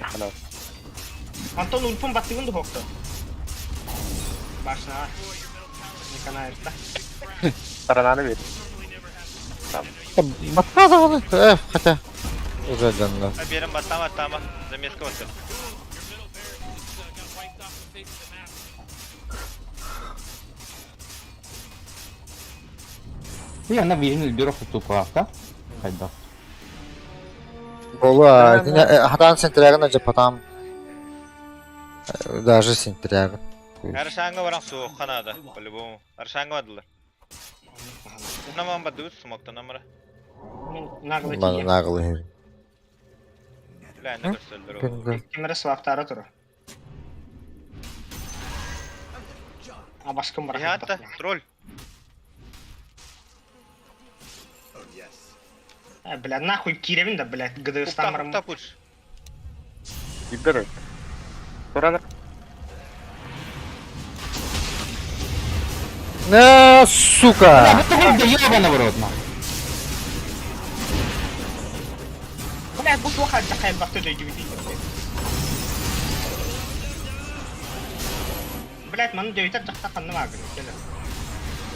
Hala.
Anton ulpun battığın da hoktu. Başına. Ne kana erta.
Parananı ver.
Batmaz onu. Hata. Güzel canlar.
Benim battama. Zameska battı.
Iya na vision biro kutu pakta. Kayda.
Bola. Hatan sentragın acı patam. Даже sentragın.
Arşanga varan soğuk kanada. По-любому. Arşanga vadılar. Namam battı smoke'tan amara.
Naglı
Bana
kiye.
nağılı her.
Lan ne gösterdiler o.
Güngör.
Kimere sıvaktara turu. А başkım bırak.
Hatta troll.
Блядь, нахуй киревин да, блядь, Гдыгыстан мырым.
Ukta push.
Giderim. Sonra
Ne сука.
Да ёбана в рот, нахуй.
Блядь, bu واحد دخل بختو دي جيبتي. Блядь, маны дөйтер жақта қанны мағын, келі.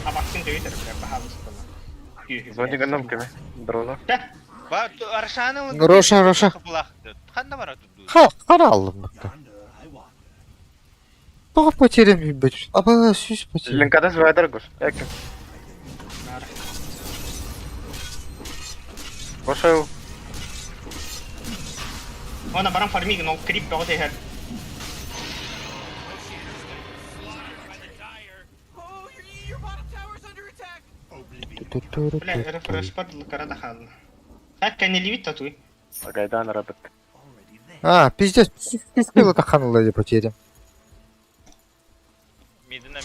Абақсын дөйтер, блядь, бағалы сұқтыны.
звони гандам кеме. Дрона.
Ba arşanı mı?
Роша.
Kanda var atı.
Ha, kara aldım bak. Bak потерям ебать. Aba süs потерям.
Linkada звайдар гос. Яким. Пошел.
Ona барам фармиген, ол крип бағы дейхер.
Oh, your bottom tower's under attack.
Блядь, рефреш падл кара дахалны. Так, кәне левит татуй.
Агайдан работ.
А, пиздец. Пиздец это ханла я потерям.
Midine.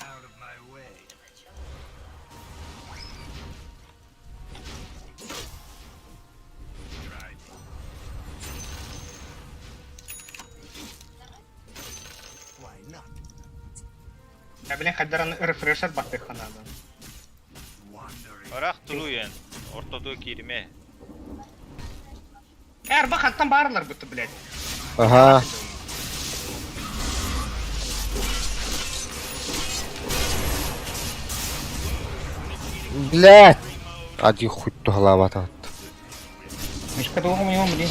Out of my way. Try me. Why not?
Ya bilen kaddaran refresher baktık kanalda.
Wandering.
Orak tuluyen. Ortada kirime.
Eğer bak hattan bağırırlar bütü, блядь.
Ага. Блядь. Один хуй то голова там.
Мишка долго мы его блин.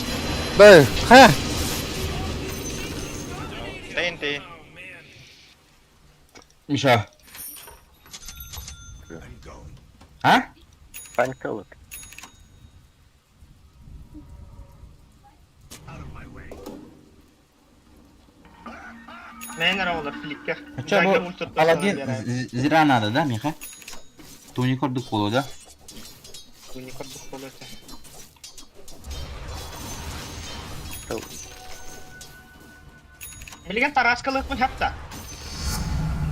Да, ха.
Teyin.
Миша.
I'm going.
А?
Панькалык.
Out of my way.
Neyin olur flicker.
Хотя бы Аладдин зря надо, да, Миха? Туникор дыхолу, да?
Bu ne kadar kolay. Bilgen taraskalık mı hatta?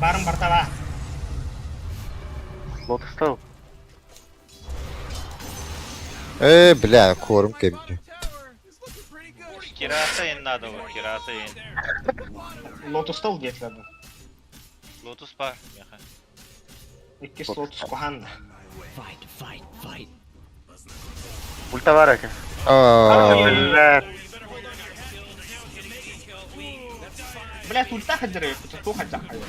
Barın bartava.
Лотостал.
Бля, корм кебди.
Tower is looking pretty good.
Kirasa yen надо bu. Kirasa yen.
Lotus'ta ol diyetlerdi.
Lotus par. Meha.
İki Lotus kohanda.
Ульта var Аким.
Aa,
Блядь.
Блять, ульта хаджиры, кто хаджа хайо.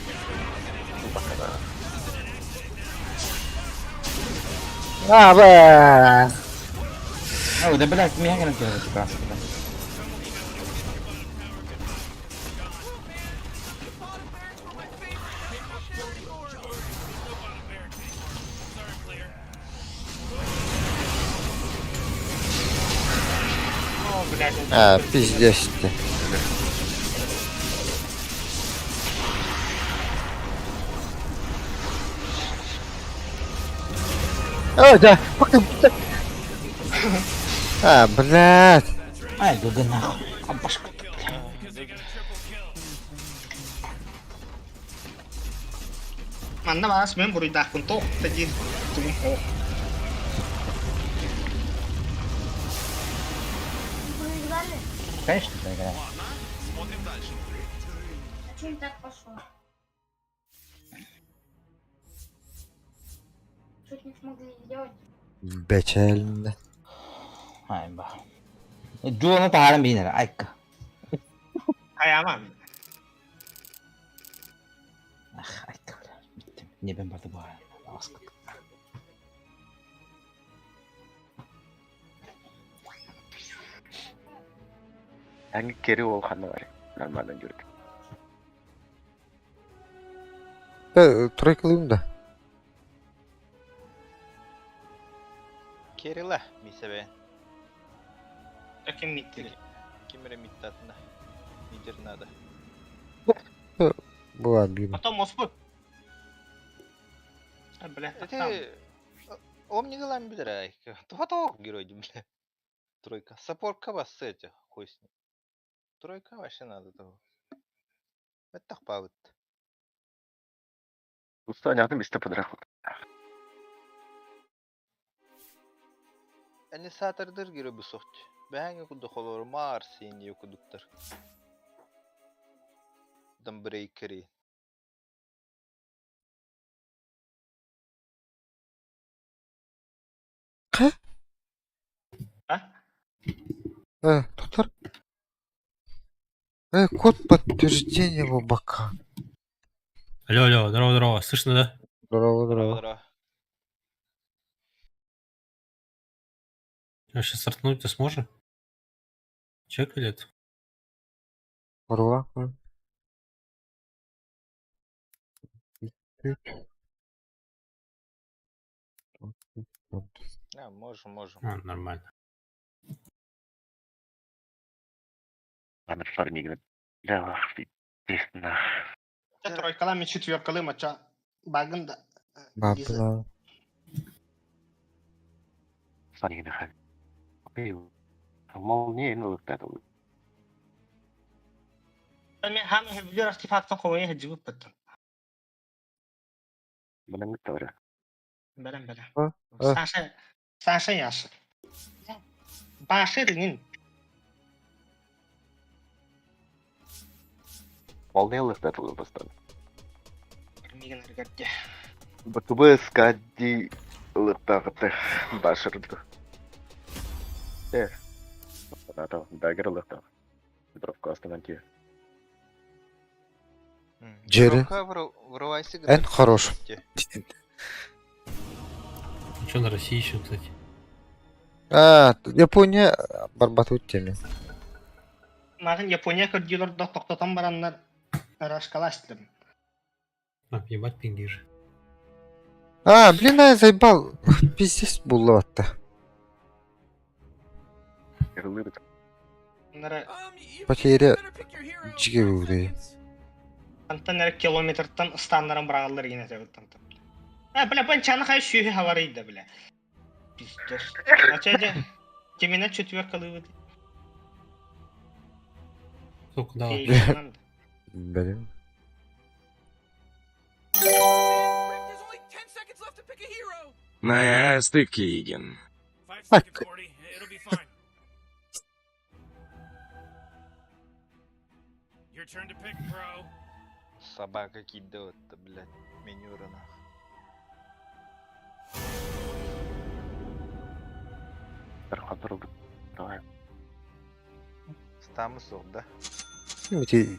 be.
Oh, udah belas, меня kan kira keras kita.
О, блядь.
А, пиздец ты. О, да, А, блядь.
Ай, ГГ нахуй. Обашка.
Манна бас мен буруйдах kun тох тади.
Конечно, да, игра.
Чем так пошло? Чуть не смогли сделать.
Печально.
Ай, ба. Джуна taharan binara, ayka.
Ayamam.
Ah, ayka. Bittim. Ne ben batı bu arada. Askı.
Hangi kere ol kanı var. Normalden gördük.
Тройкалıyım da.
Керила, мисебе.
Lakin mitti.
Kimire mittatında. Midir nada.
Bu abi.
Потом Москву. Блядь, там.
Эти... Омнигалам бидер айка. Тухато герой бля. Тройка. Саппорка бас эти. Хуй с ним. Тройка вообще надо того. Это так павыт.
Usta yardım iste подрахут.
Они сатырдыр герой bu сохт. Бәңе куды холор Марс сине кудуктар. Дам брейкери.
А?
Тутар. Код подтверждения в бока.
Алло, алло, здорово, здорово. Слышно, да?
Здорово, здорово.
Здорово.
Сейчас стартнуть-то сможем? Чек или это?
Здорово.
А, можем.
Нормально.
Ладно, фармигры. Да, естественно.
Я тройкалам и четверкалым ача багында.
Бабла.
Фармигры хай. Окей. Мол, не, ну, вот это вот.
Мен хам хевдер артефактын коюя хеджибип беттим.
Bana mı tavır?
Белем.
А? А?
Саша яшы. Башы ринин.
Волны алых это бастан.
Миген эргетке.
Бутубы скади лыктагыты башырды. Это дагер лыктаг. Дровка астынан те.
Джерри.
Врывайся.
Это хорош.
Что на России еще, кстати?
Япония барбатут теме.
Магын Япония көрдүлөр да токтотон бараннар рашкалаштым.
Ебать пинги же.
Блин, я заебал. Пиздец буллаватта.
Кырлырык.
Нара
Потеря жиге.
антеннер километртан стандаран брагалар гине тебеттен. Бля, панчаны хай шүйе хаварыйда, бля. Пиздец. Ачаja кемена четверкалый.
Сколько дала?
Блин.
Nice, ты Keegan.
5 seconds, Morty. It'll be fine. Your turn to pick, bro.
Собака кидает, блядь, менюра нах.
Тархадырды. Давай.
Стамысов, да?
Эти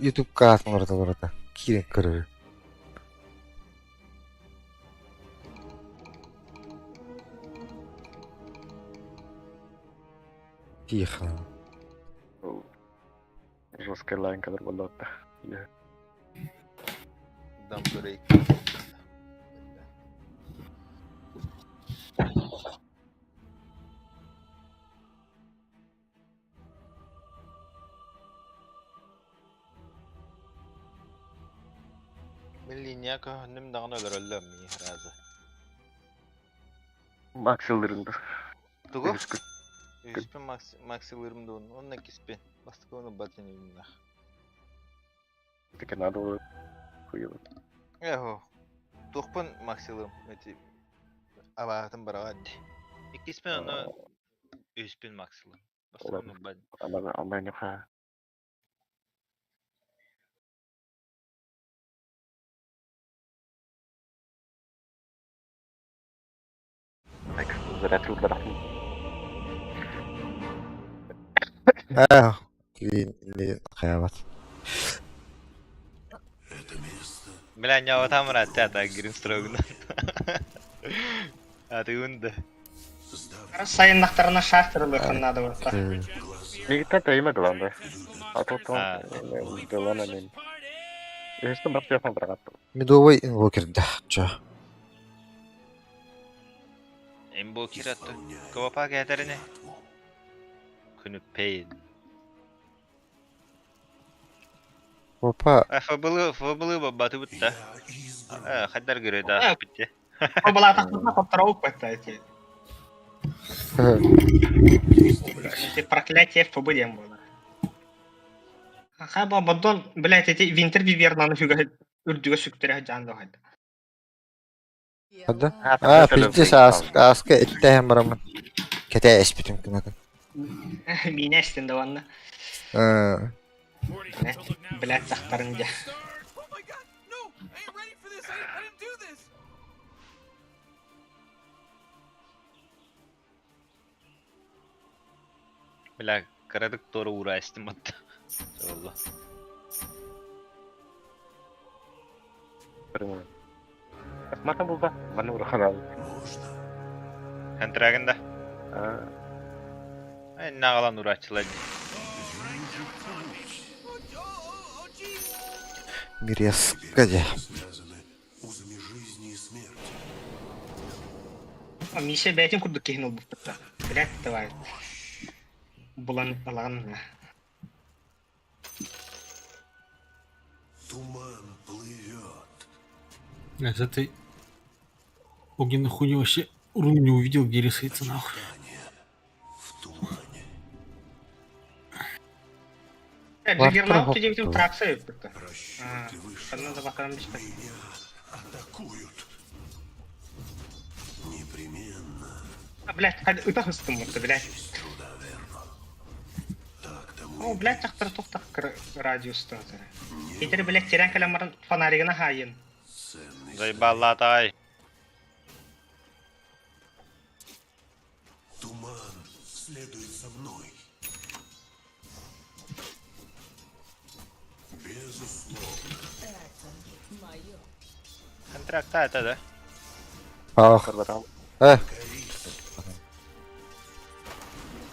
YouTube канал вроде. Кирин кыры. Тихо.
Жесткая лайн kadar болот та.
Дам Дрейк. Мен линияка ним даган өлөрөллөм ми разы.
Максилдырынды.
Тугу? Үспен максилырымды онна киспен. Бастыка оны батен үйіннах.
Таке надо было. Хуёво.
Эхо. Тухпын максилым. Эти абаатын бараға. Киспен оны үспен максилым. Бастыка оны батен.
Она не ха. Так, зарядку барахнем.
Или хаяват.
Бля, не вот там растята Гринстрогн. А ты унда.
Сайыннақтарына шартерлы надо вот.
Мигта тайма гланда. А то там делана не. Эстон баптяхан барагат.
Медовый инвокер да. Ча.
Эмбо киратту. Копа кетерине. Күнү пейн.
Опа.
Фабылы бабаты бутта. Хаддар гырыда битти.
О была тақпына қоптырауық бәтті әйте. Эти проклятия в побыдем было. Хаба бадон, блядь, эти винтер бивернаны фига үрдүгө сүктөрө жанды хайда.
Хадда? Пиздец аска иттәһәм барамын. Кәтә эспитем кенәдә.
Мине эстен да ванна. Блядь, тахтарынга.
Oh my god, no! I ain't ready for this! I didn't do this!
Бля, кырадык тору ура эстим атта. Солла.
Мата булда. Мана урахана.
Контрагында. Нагалан урачылады.
Мирескадя.
А Миша бәйтін күрдік кейін ол бұппытта. Блядь, давай. Бұлан алған.
Туман плывет.
Это ты... Огненный хуй вообще урну не увидел, где рисуется нахуй.
В тумане.
Джиггернаут тоді бітім тракция өппітті.
Расчеты выше.
Шанна да бақарам бішті.
Меня атакуют. Непременно.
Блядь, хadi ыта хыстым мұтты, блядь.
Труда верно. Так тому.
О, блядь, тақтары тоқтақ радиусты. Кетері, блядь, терен кәлемарын фонаригіна хайын.
Ценный
Заебалатай.
туман следует за мной. Безусловно.
Контракта это, да?
Ах.
Барбарам.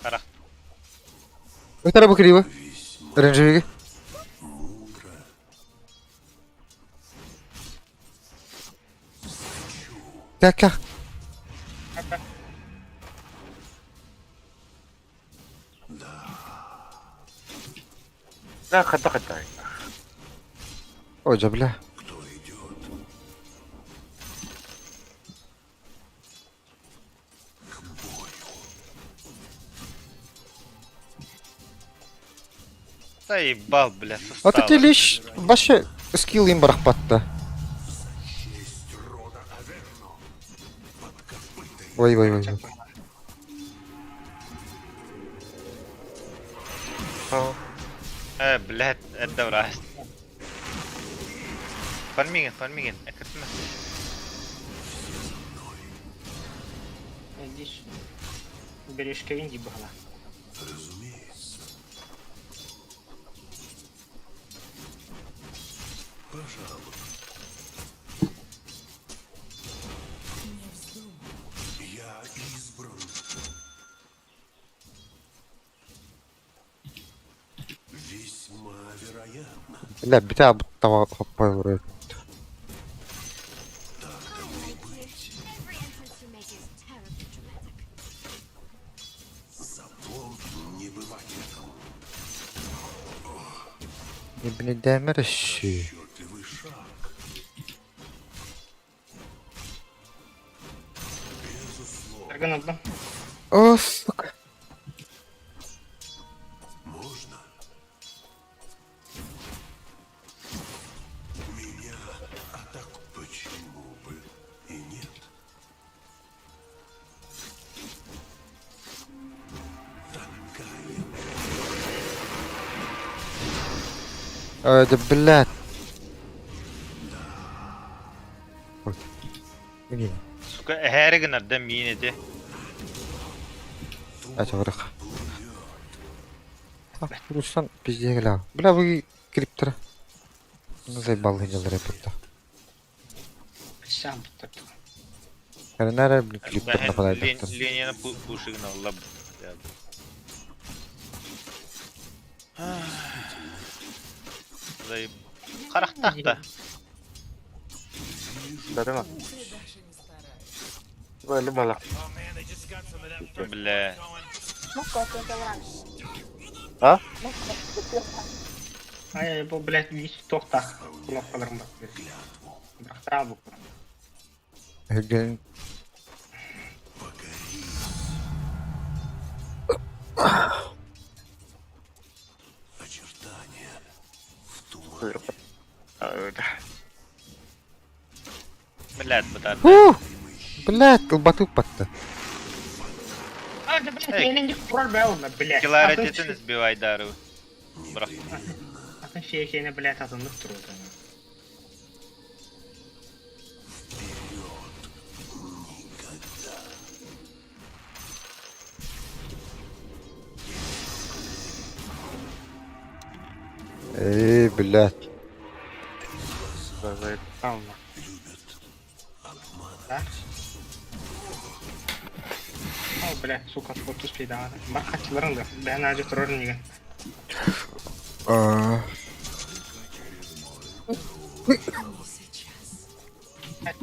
Карах.
Ой, тарабы криво. Ренжевиги.
Мудро.
Как?
Да, хата.
Ой, бля.
Кто идет? К бою.
Заебал, бля,
Вот эти лишь вообще скилл им барахпатта.
Честь рода Аверно. Под копытой.
Ой.
Блядь, это враз. Фармиген, экатма.
Здесь бережка инди была.
Разумеется. Пожалуй. Я избран. Вероятно,
Бля, битә буттава хоппай урый.
запомни, не бывать этому.
Ибни дәмер ищи.
Расчетливый шаг. Безусловно,
Драгон отдам.
О, сука.
можно. Меня атаку почему бы и нет?
Ой, да блядь. Ой. Блин,
Сука, herregud hade min idé.
это враг. Ах, Руслан, пизде гля. Бля, вы криптора. Ну, заебал генерал репорта.
Сам так.
Каренара, блин, криптор нападает.
Ленина пушигна лаб. Заеб. Харахтахта.
Да-да. Böyle bala.
Oh man, they just got some of that first
Бля.
Ha?
Ай, bu, блядь, весь тоқтақ. Кнопкаларым бар. Бірақ та бұл.
Ген...
Очертания в тумане.
Öyle.
Блядь, братан.
Фу! Блядь, колбату патта.
А, да, блядь, менен не құрал бәуіме, блядь.
Килар этетін сбивай дару. Бірақ.
Атын шекені, блядь, атындық тұрды.
Эй, блядь.
Заебал.
Да? О, блядь, сука, вот успейді ағады. Бар қатшыларыңды, бән ажы тұрар неге.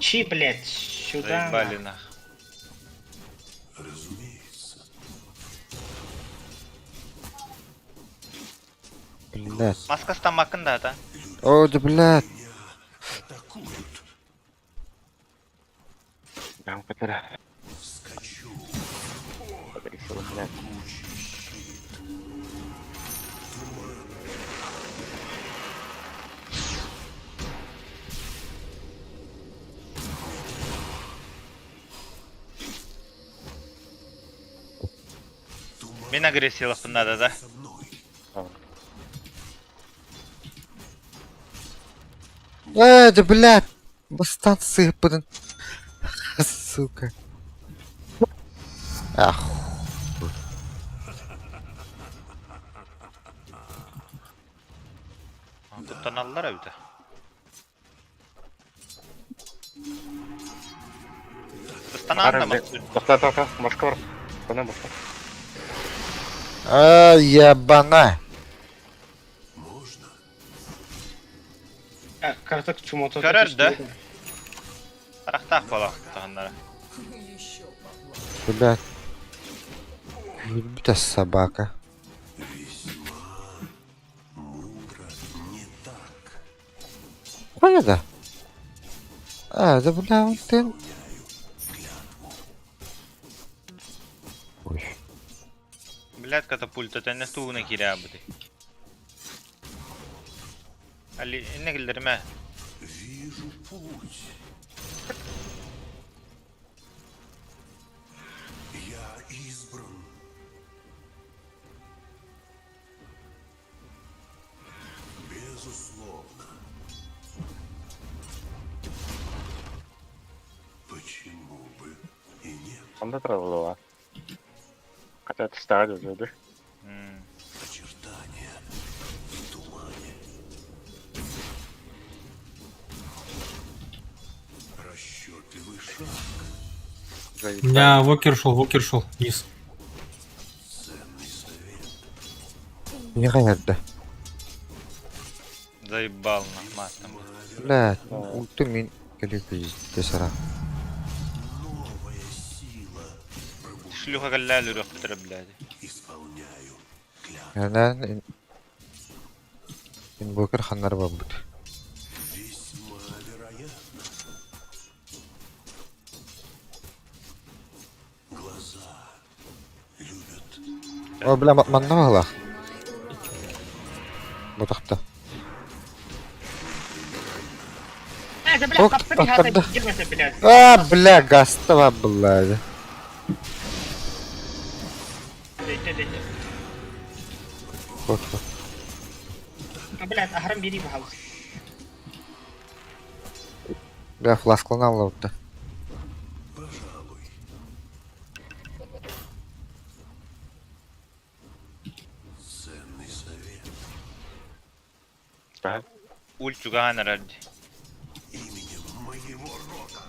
Чи, блядь, сюда.
Заебали нах.
Разумеется,
Блядь.
Маскасы там ақында да.
О, да блядь.
атакуют.
Ben kadar.
Скачу.
Подрисил, блядь.
Мен агрессиялықпын да.
Со мной.
Да блядь. Бастан сыпадан. Сука. Ах.
Туттан алылар әбіті. Тұстан алында мақсыр.
Баста, башка бар. Bana bak.
А, ебана.
Можно.
Карток чумоту.
Көрер да. Қарақтақ бала тұтағандары.
Блядь. Ебита собака.
Мудро не так.
Ой, да. А, да бля, он ты. Ой.
Блядь, катапульта тәне туғына кере әбіті. Али, не келдірме?
Вижу путь. Я избран. Безусловно. Почему бы и нет?
Onda троллова. Хотя это стадия уже, да?
Очертания в тумане. Расчетливый шаг.
Заебал.
У меня вокер шел вниз.
Ценный совет.
Не понятно.
Заебал нахматом.
Блядь, ульты мен келеки тесара.
Шлюха галлялю рёхтера, блядь.
Исполняю клятву.
Yani Invoker ханнар бабыт.
Весьма вероятно. Глаза любят.
О, бля, манна багала. Ботакта.
А, да, блядь,
Ох,
капсами
ах,
гада,
да.
где ты, блядь?
А, бля, гастава, блядь.
Дайте.
Вот.
А, блядь, аграм бери, пожалуйста.
Бля, фласклан алды.
Пожалуй. Ценный совет.
Так.
Ульчугана ради.
Именем моего рода.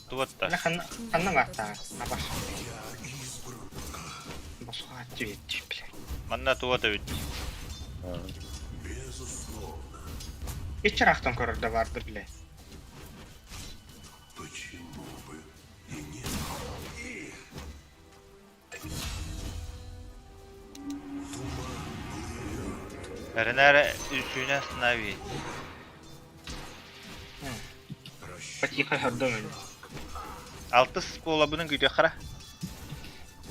Туотта.
Бля, ханна варта, на баш. Башка ответ, блядь.
Манна туота ведь.
Безусловно.
Ичрахтан корда варды, блядь.
Почему бы и нет?
Ренара üçüne sınavi.
Потихо хардон.
Altı spola bunun gücü kara.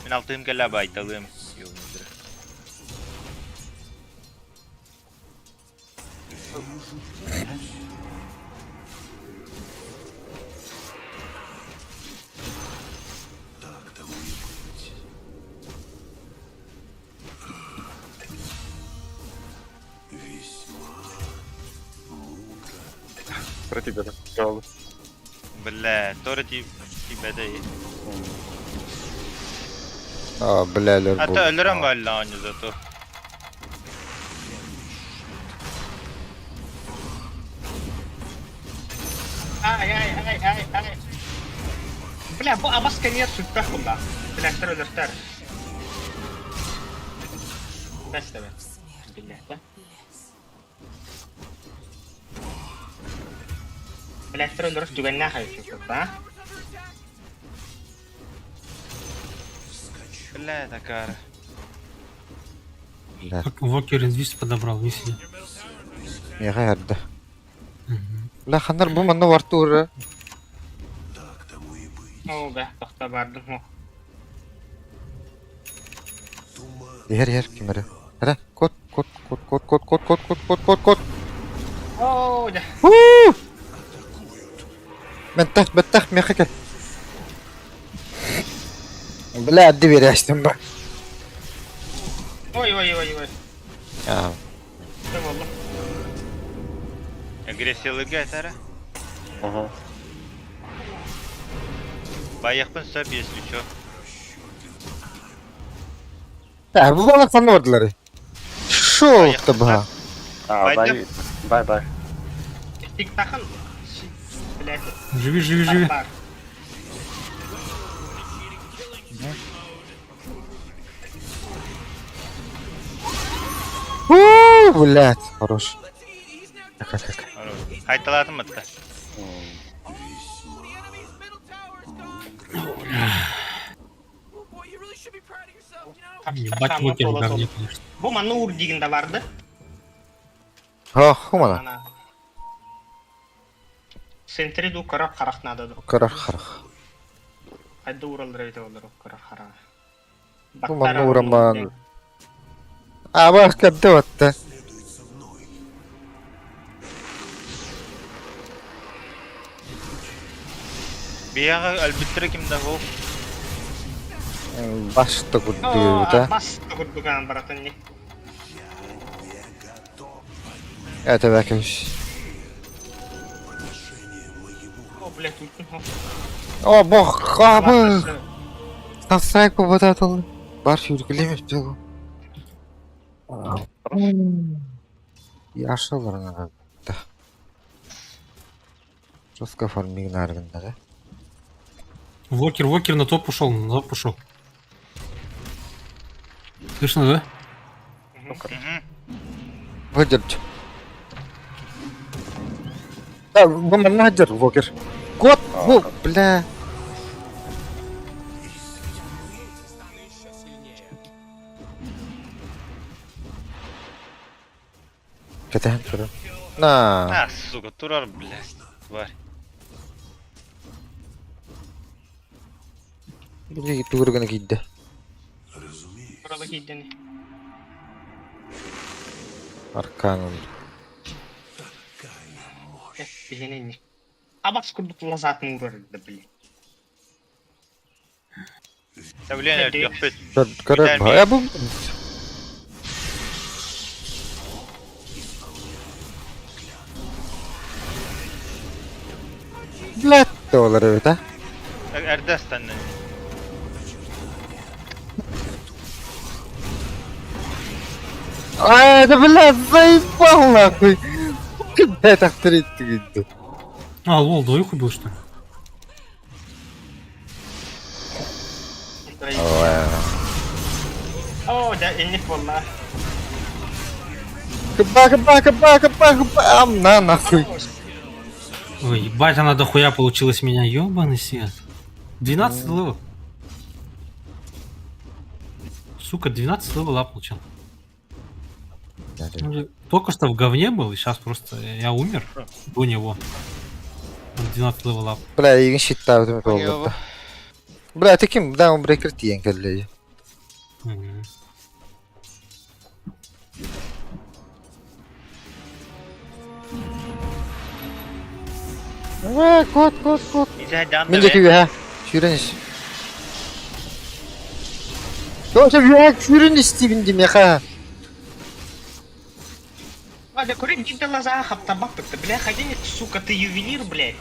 Ben altıyım gel baytalım. Yolundur.
Так тому и быть. Весьма мудро.
Про тебя так сказал.
Бля, тоже тебе de iyi.
А, бля, лер был.
Hatta ölürüm valla onu zato.
Ай. Бля, bu абас конец süper bunda. Bilekler ölürler. Beste be. Bilekler. Bilekler ölürüz güvenliğe kayıtlı. Ha?
Бля, такара.
Бля,
Как Вокер инвиз подобрал, не сиди.
мега ярда. Бля, ханнар bu манна варту ура.
Так тому и быть.
Oo be, tohta vardım o.
Yer kimere. Hadi kod.
Oo da.
Беттах, меха кел. Бля, addi bir açtım bak.
Oy.
Ya,
Eyvallah.
Agresiyonluğu etara.
Ага.
Bayakpın söp yesli çok.
ya bu bana sana vardılar. Şu tabi.
А,
Пойдем.
дай.
Tik-takın. Bilek.
Живи.
Var.
Блять, хорош. Как.
Haytaladın mı da?
Boy, you really should be proud of yourself, you know?
Ебать Вокер в говне, конечно.
Bu manna uğur diginde vardı.
Ha, humana.
Ana. Sentri du karak karaknadı.
Karar.
Haydi uğraldır evde olur o karak karak.
Bu manna uğraman. Aa bak kadde vatta.
Bir yağı elbittere kimde bu?
Başta
Oo,
kurdu da.
bas kurdu kan baratan ni.
Evet belki.
O blek uçun ha.
O bak abi. Nasıl bu kadar dolu? Var yürgülemiş dolu. Yaşlılar ne da. Жестко фарминг наргында да.
Вокер на топ ушел, Слышно, да?
Выдержь. Да, бомбарный хаджар, Вокер. Кот, ну, бля. Кетен туру. На.
А, сука, турар, блядь, тварь.
Бля, тургана кидде.
Burada giydin.
Арканун.
Беженен. Абакс курдук лазатын урарды, блядь.
Давление ёхпет.
Короче, я был. Блядь, доллары это.
Эрдестен.
А, да блядь, заебал нахуй. Когда так тридцать.
А, лол, двоих убил, что ли?
О, да, эльник валла.
Каба, на нахуй.
Ой, ебать, она дохуя получилась меня, ёбаный свет. 12 левел. Сука, 12 левела получил. Ну, только что в говне был, и сейчас просто я умер до него. Он 12 левела.
Бля, я считаю, это долго. Бля, таким даунбрейкер тиен келлеги. Кот. Мендеки веха. Шүрениш. Тоже веха, шүрениш Стивен Демеха.
Ладно, курим гидда лаза хаптабак быкты. Бля, ходинит, сука, ты ювелир, блядь.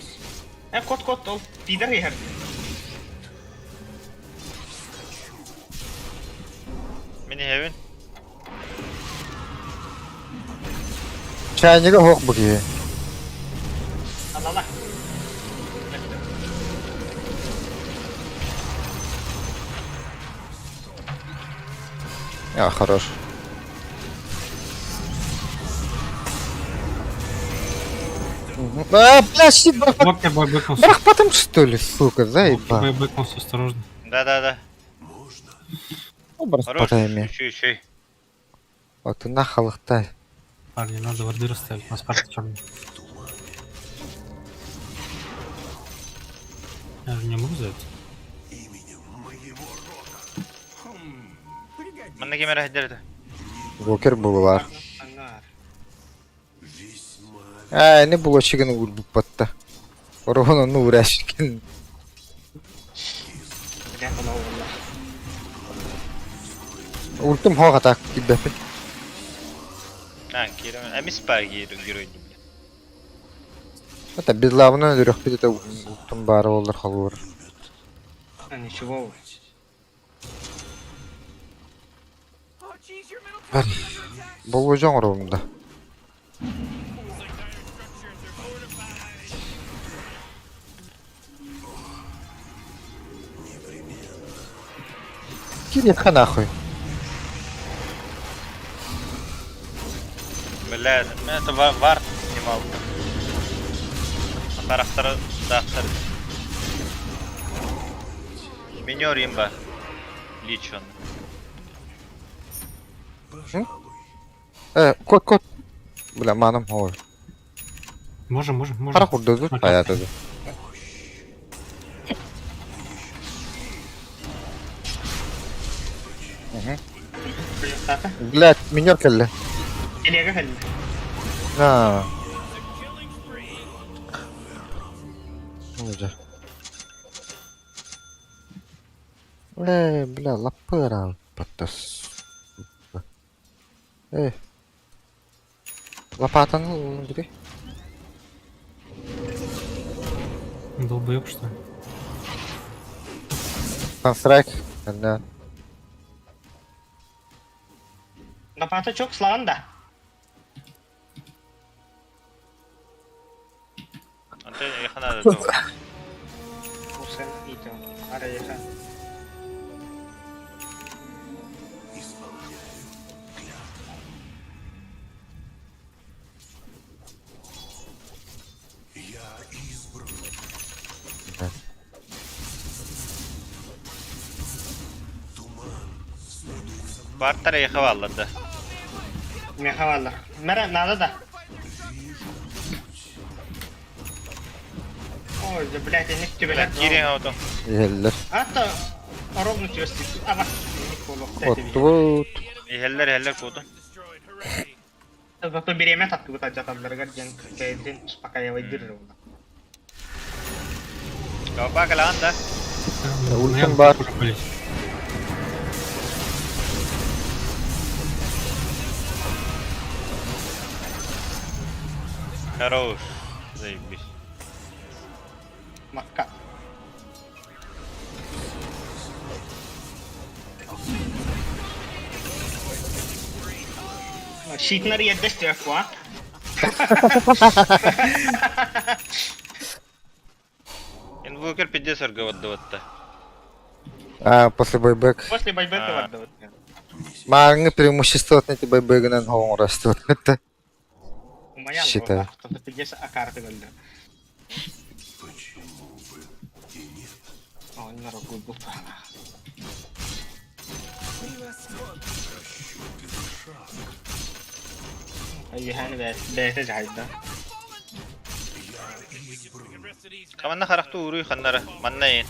Кот, ол пидор ехар.
Мені хевен.
Чайнига хок буги.
Алала.
А, хорош. А, бля, щит,
Вот я байбэкнулся.
брах потом что ли, сука, заебал.
Байбэкнулся, осторожно.
Да.
Ну, брах
Хорош,
потом.
еще.
Вот ты нахалыхтай.
Парни, надо варды расставить, у нас карта черная. Я же не могу за это.
Мене кемера хедерді.
Вокер булар. А, не було чиган ульбу патта. Ороно ну урашкен.
Бля, валла.
Ультум хога так кидбепи.
А, кирен. Эмис бар герой.
Это безлавно дөрөхпит это ультум бары олар халур.
А, ничего.
Болу жоңрумда. Кирет нахуй.
Блядь, это вард снимал. Характер дактор. Минер имба. Лич он.
Кот. Бля, маном ой.
Можем.
Пара хурдозу, аятозу. Блядь, минер келли.
Телега хәл.
На. Уже. Бля, лапыра. Потас. Лопатан где?
Долбоёб, что ли?
Санстрайк. Да.
Лопата çok sağın da.
Ante yakına da.
Bu sen iyi tamam. Araya yakın.
Bartar eka valladı.
Meha valla. Mera nada da. Ой, да, блядь, я не тебе
Girin oldu.
Yeller.
Hatta ровно через секунду. А,
Отут.
Heller kodu.
Destroyed. Hooray.
Зато беремя так вот аджатандар гаджен кайден успокаивать держу.
Kapa kalan da.
Ультим бар.
Хорош. Заебись.
Макка. Щитнер едде стряхва.
Invoker 50 отдаватта.
А, после байбек.
После байбека отдавать.
Маңы преимущество от эти байбегынан хоң растут. Это
Моя
считаю.
кто-то 50 карты гольда. О, не рогу будто. Ayhan ve bete jayda.
Kamanna karaktı uğruyu kanlara. Manna yin.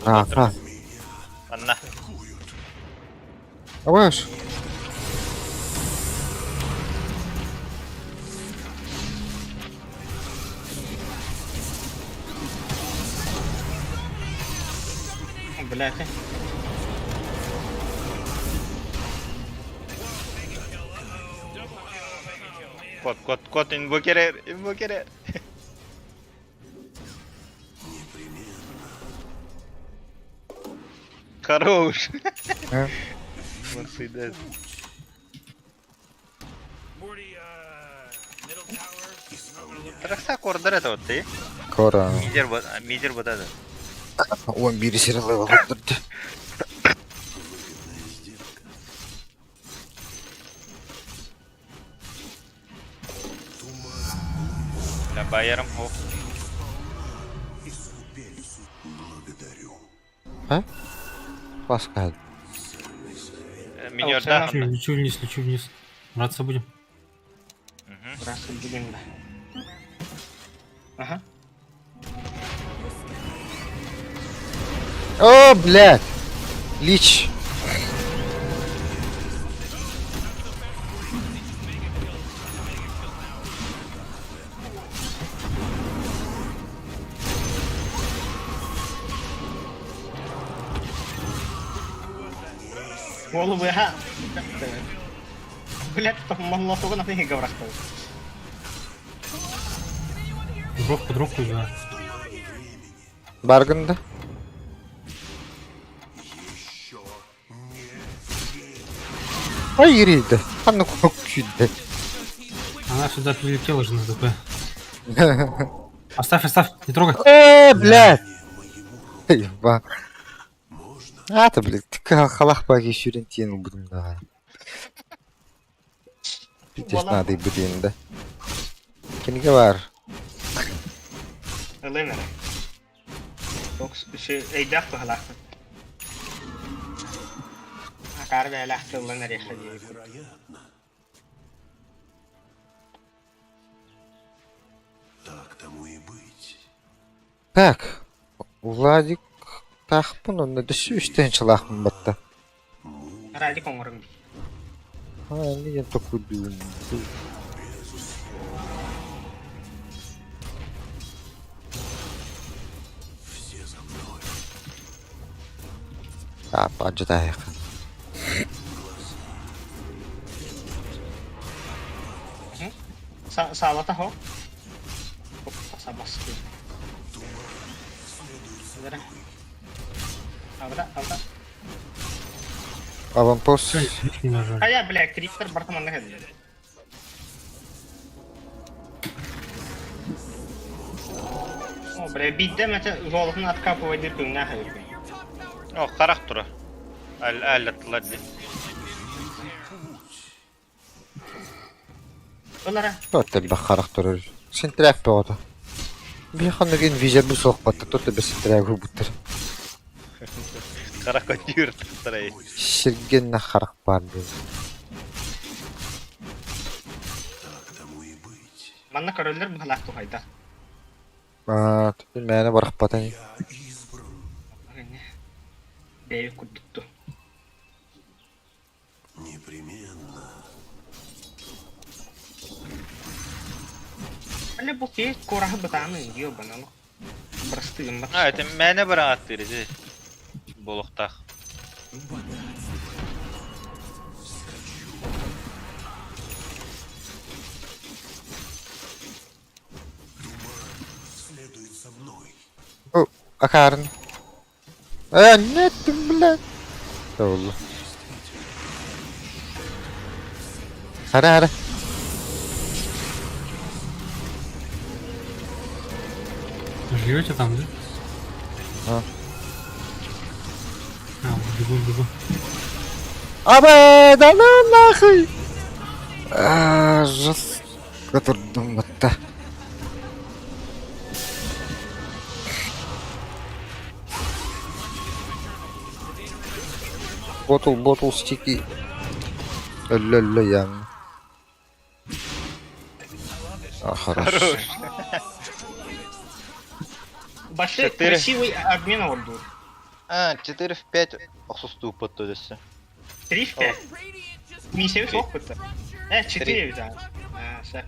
А,
Manna.
Аваш.
Блядь.
Kod invoker. Хорош.
А?
Мерседес.
Morty, middle tower. I'm gonna look
Тракса кордер это вот ты.
Кора.
Мидер вот это.
Он бири сериалы валдырды.
Я байером хоп.
Благодарю.
А? Паскаль.
Минер да.
Лечу вниз. Драться будем.
Раз будем. Ага.
О, блядь! Лич.
Голову я. Блядь, молотого на фиге говорахтал.
Дровку, да.
Барганда. Ай, Ирида. А ну как чуть-чуть.
Она сюда прилетела же на ДП. Оставь, не трогай.
Блядь! Еба. А, ты, блядь, ты халах баги шурентин будем, да. Здесь надо и будем, да. Кенге var.
Elena. Box şey eydah bu halakta. Akar ve halakta Elena reha diye.
Так тому и быть.
Так, Владик тахпын, он да şu üstten çalakmın batta.
Radik onurun.
Ha, ne yan tokudum. Ah, acı da yakın.
Salata ho. Sabas. Udah. Apa?
Аванпост.
Не нажали.
Kayak black creeper berteman kan. Oh, bre bidde mete jolun at kapı ve dir günah hayır.
O karakturu. Hallettiler diye.
Onlara
Вот тебе характер. Сентряк пеота. Би ханыг энэ вижер бус ох бат тот бес сентряк хөбүтер.
Каракот юрттырай.
Ширгенне харак бар dedi.
Так тому и быть.
Манна короллер бахалак тухайда.
Tüpün mene barak batan.
Я избран.
Бейви кудутту.
Непременно.
Алле бу фейс корахы бытаны ёбаналы. Просты ымбат.
Ha, это мәне бір аттырды. Болуқтақ.
Следует за мной.
Akarın. Ne ettim bile? Allah. Hadi.
Живете там, да?
А.
Бегу.
Абе, да ну нахуй. Жест. Которым это. Ботл стики. Ля ям. Хорошо.
Башы
Четыре.
красивый обмен oldu.
4 в 5 отсутствует под то есть.
3 в 5. Миссия çok kötü. 4 bir daha. Sen.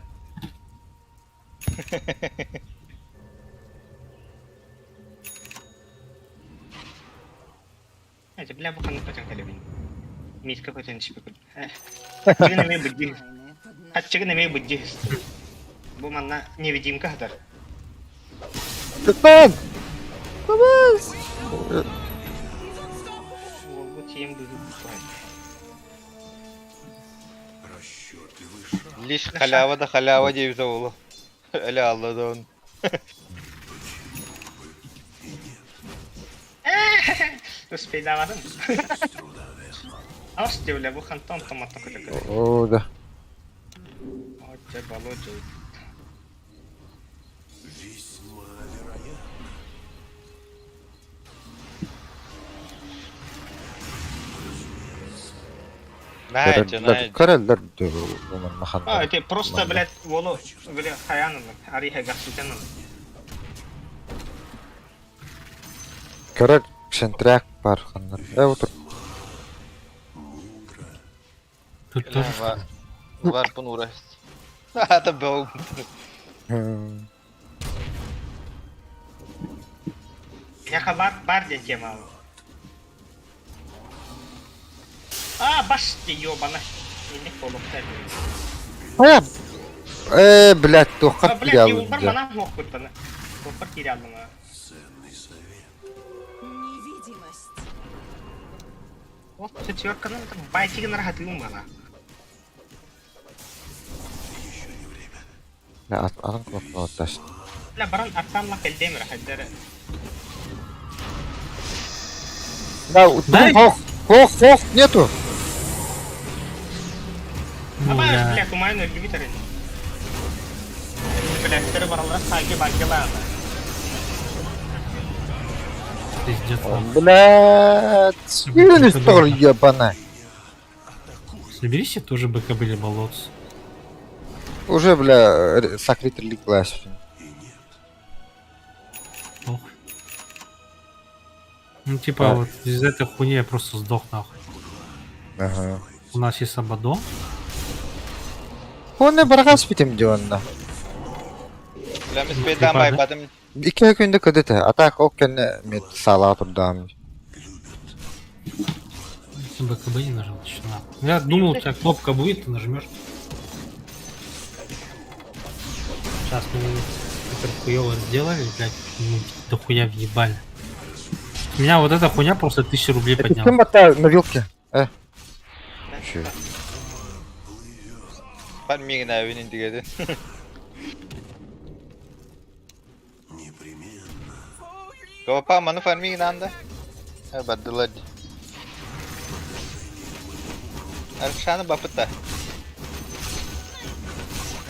Это бля буханы патен калебин. Миска патен шипекul. Чыгын эмей быджи. Чыгын эмей быджи. Bu manna невидимка хатар.
Lütfen.
Bu тем бызы.
Расчеты выше.
Лишь халява да халява deyip oğlu. Öyle Allah'da onu.
Успейдавадым. Аш девле bu хантон томатта көтөкө.
О, да.
Отче балоджи.
Весьма вероятно.
Найди.
Кореller bunun mahan.
Это просто, блядь, воло, блядь, хаяны, ариха гаситяны.
Король шентряк бар хандар. Otur.
Тут тоже
Var bunu uğraştı. Hadi be oğlum.
Яха бар ден тема. Баш ты ёбана. Не полуктай.
Блядь, тохар
Блядь,
кирял.
юлбар мана мох кыттаны. Тохар кирялдыма.
Ценный совет.
Невидимость.
Вот четвёрканы байтиген рахатыгым бана.
Еще не время.
Adam kulakla taş.
Бля, баран аттанла келдем рахаттары.
Да, хох, нету.
Бля, тумайны лимитары. Бля, тыры баралар саги баггела.
пиздец.
Блядь, не история ебаная.
Собери себе тоже БКБ или болотц.
Уже, бля, сокрыт реликлась.
Ох. Ну типа вот из этой хуйни я просто сдох нахуй.
Ага.
У нас есть Абадон.
O ne bırakas bitim diyorlar.
Bilemiz beyden baybadım.
2 günde kadete. Atak o kenne met sala oturduğum.
БКБ не нажал еще нахуй. Я думал, у тебя кнопка будет, ты нажмешь. Сейчас мы это хуёво сделали, блядь, ну, дохуя въебали. У меня вот эта хуйня просто 1000 рублей
Это
подняла.
кем это на вилке? Чё?
Farmingin evinin digedi.
Непременно.
Kapa manu farmingin anda. Baddılar. Arkadaşını bapıtta.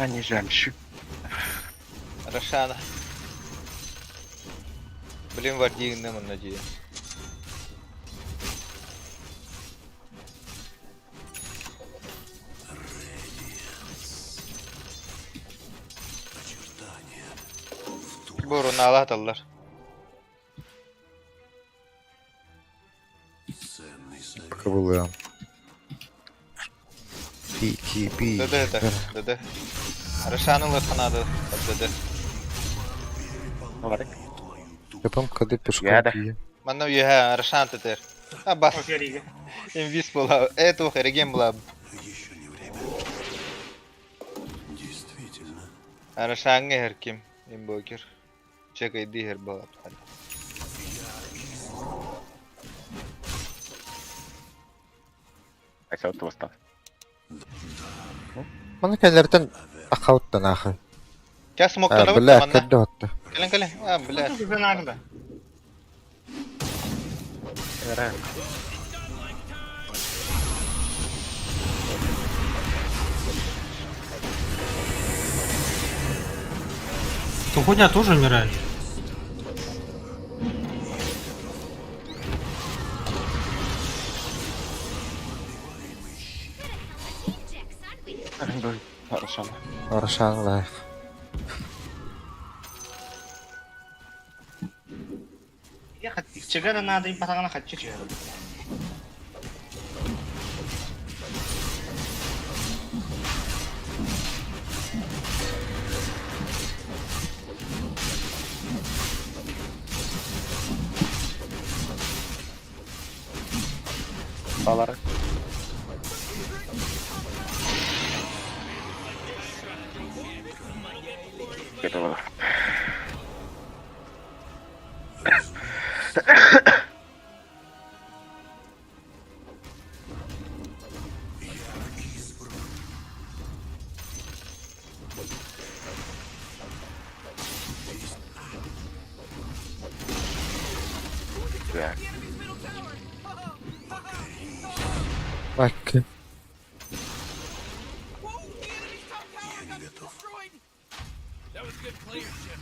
Они жемчуг.
Arkadaşını. Блин, var diyeyim ne bunun acıyı. Burun alatallar.
Кабылам. Пи.
Dede. Arşanılar kanadı. Dede.
Alaric.
Потом, когда пешком
Я, да.
пью.
Manna üye arşan teter. Ha bas.
Okey.
Invis bola. Это хереген bola. Arşan her kim? Imbokir. Çekay di her bola.
Айса вот выстав.
Mana kellerden akauttan ahı.
Kas smoktan avut
Bля,
manna.
kadda hatta.
Kalen. Ha bля.
Çok güzel ağırdı.
Реально.
То хуйня тоже умирает.
Хорошо.
Аршан лайх.
Я чигара надо им патагана хочу чигара.
Алaric. Gitu loh. Ya,
Bak.
That was good playership.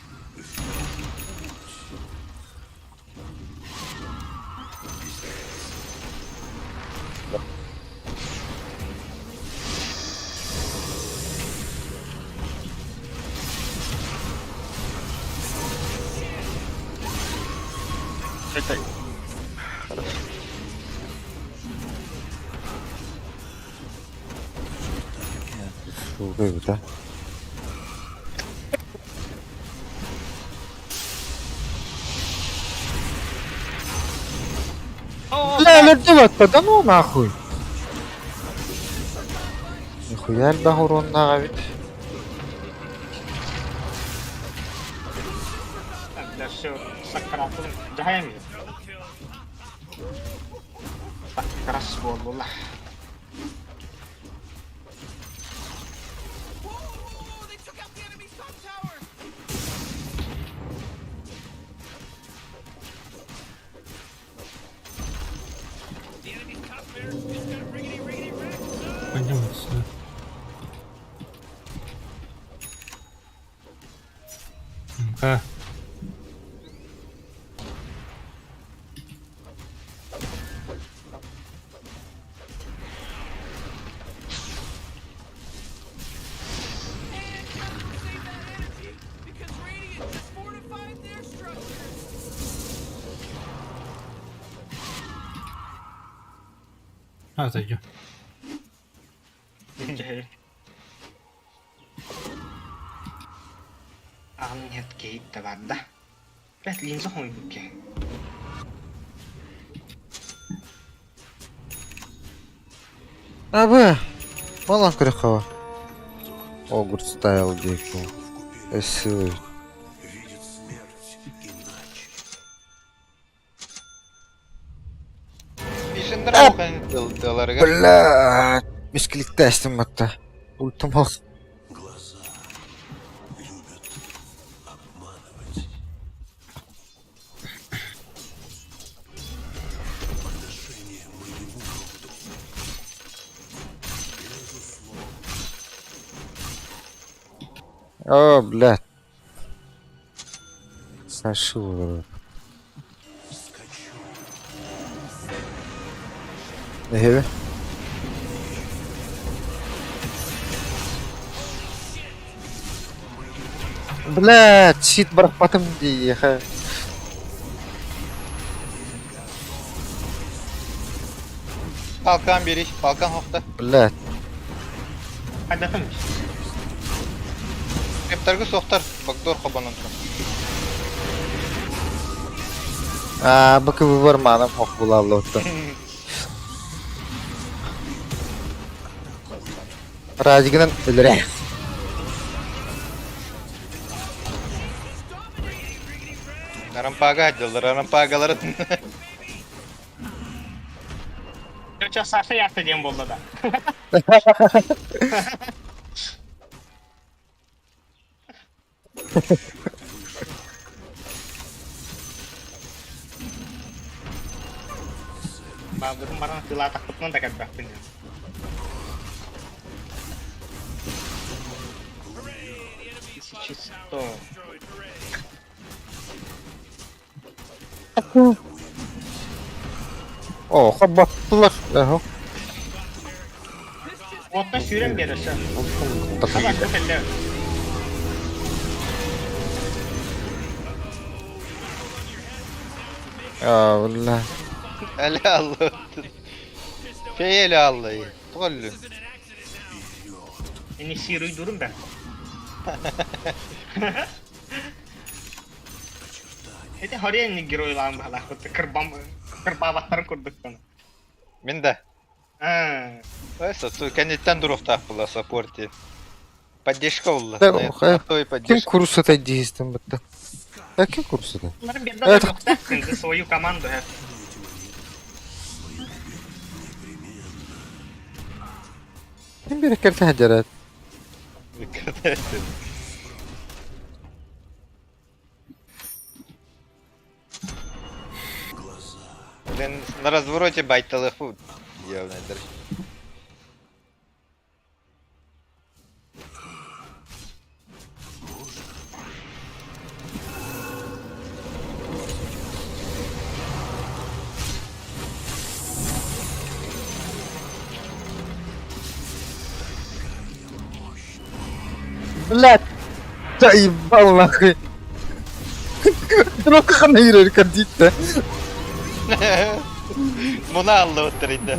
это...
Şurada bir de. Бля, летело-то, да ну нахуй. Нихуя альбах уроннага бит.
Да все, сакратым. Жахаям я. Так, раз болула.
They took out the enemy's top tower. The enemy's top barracks just got riggedy wrecked.
Пойдем отсюда. Ну-ка.
Because Radiant just fortified their structures.
Отойдем.
Ам нет кейтта бар да. Бәт линза хой бүкке.
Абы, малан крыхова. Огур стайл дейку. Эссы.
Бишендер аухан дыларга.
Бля, мискиликте астым атта. Ультам ал. О, блядь. Сошел. Эге. Блядь, щит барахпатым дие.
Kalkan biri. Kalkan hafta.
Блядь.
Hadatım.
Heptargı sohtar. Backdoor kabanan.
Bakı bu var manam hoq bulallı ottu. Rajiginin ölüre.
Rampaga hadiyorlar. Rampagaların.
Göçe sarsa yaptı diyeyim bolda da. Babırın bana tila takutman da kadar bakın. Чисто.
O, kabattılar. Eho.
Otla sürem verirsen.
Takım.
Bak bu telle.
Ya vallahi.
Ele Allah. Fey ele Allah'ı. Trollü.
En iyisi durum ben. Hadi haraya ne giroylan bala. Kırbavatları kurduk bana.
Ben de.
Ha.
Oysa tu kendinden duruf takpıla supporti. Поддержка oldu.
Да,
Той
Kim
поддержка.
kurs ata diyistim bitti. Ya kim kurs ata?
Bunların bir de
Evet.
yok da kendi свою команду hep.
Kim bir kere hacarat.
Dikkat et. Блин, на развороте байталыфу явно держит.
Блядь. Заебал нахуй. Ну как она играет кандидата?
Bunu anlattırdı.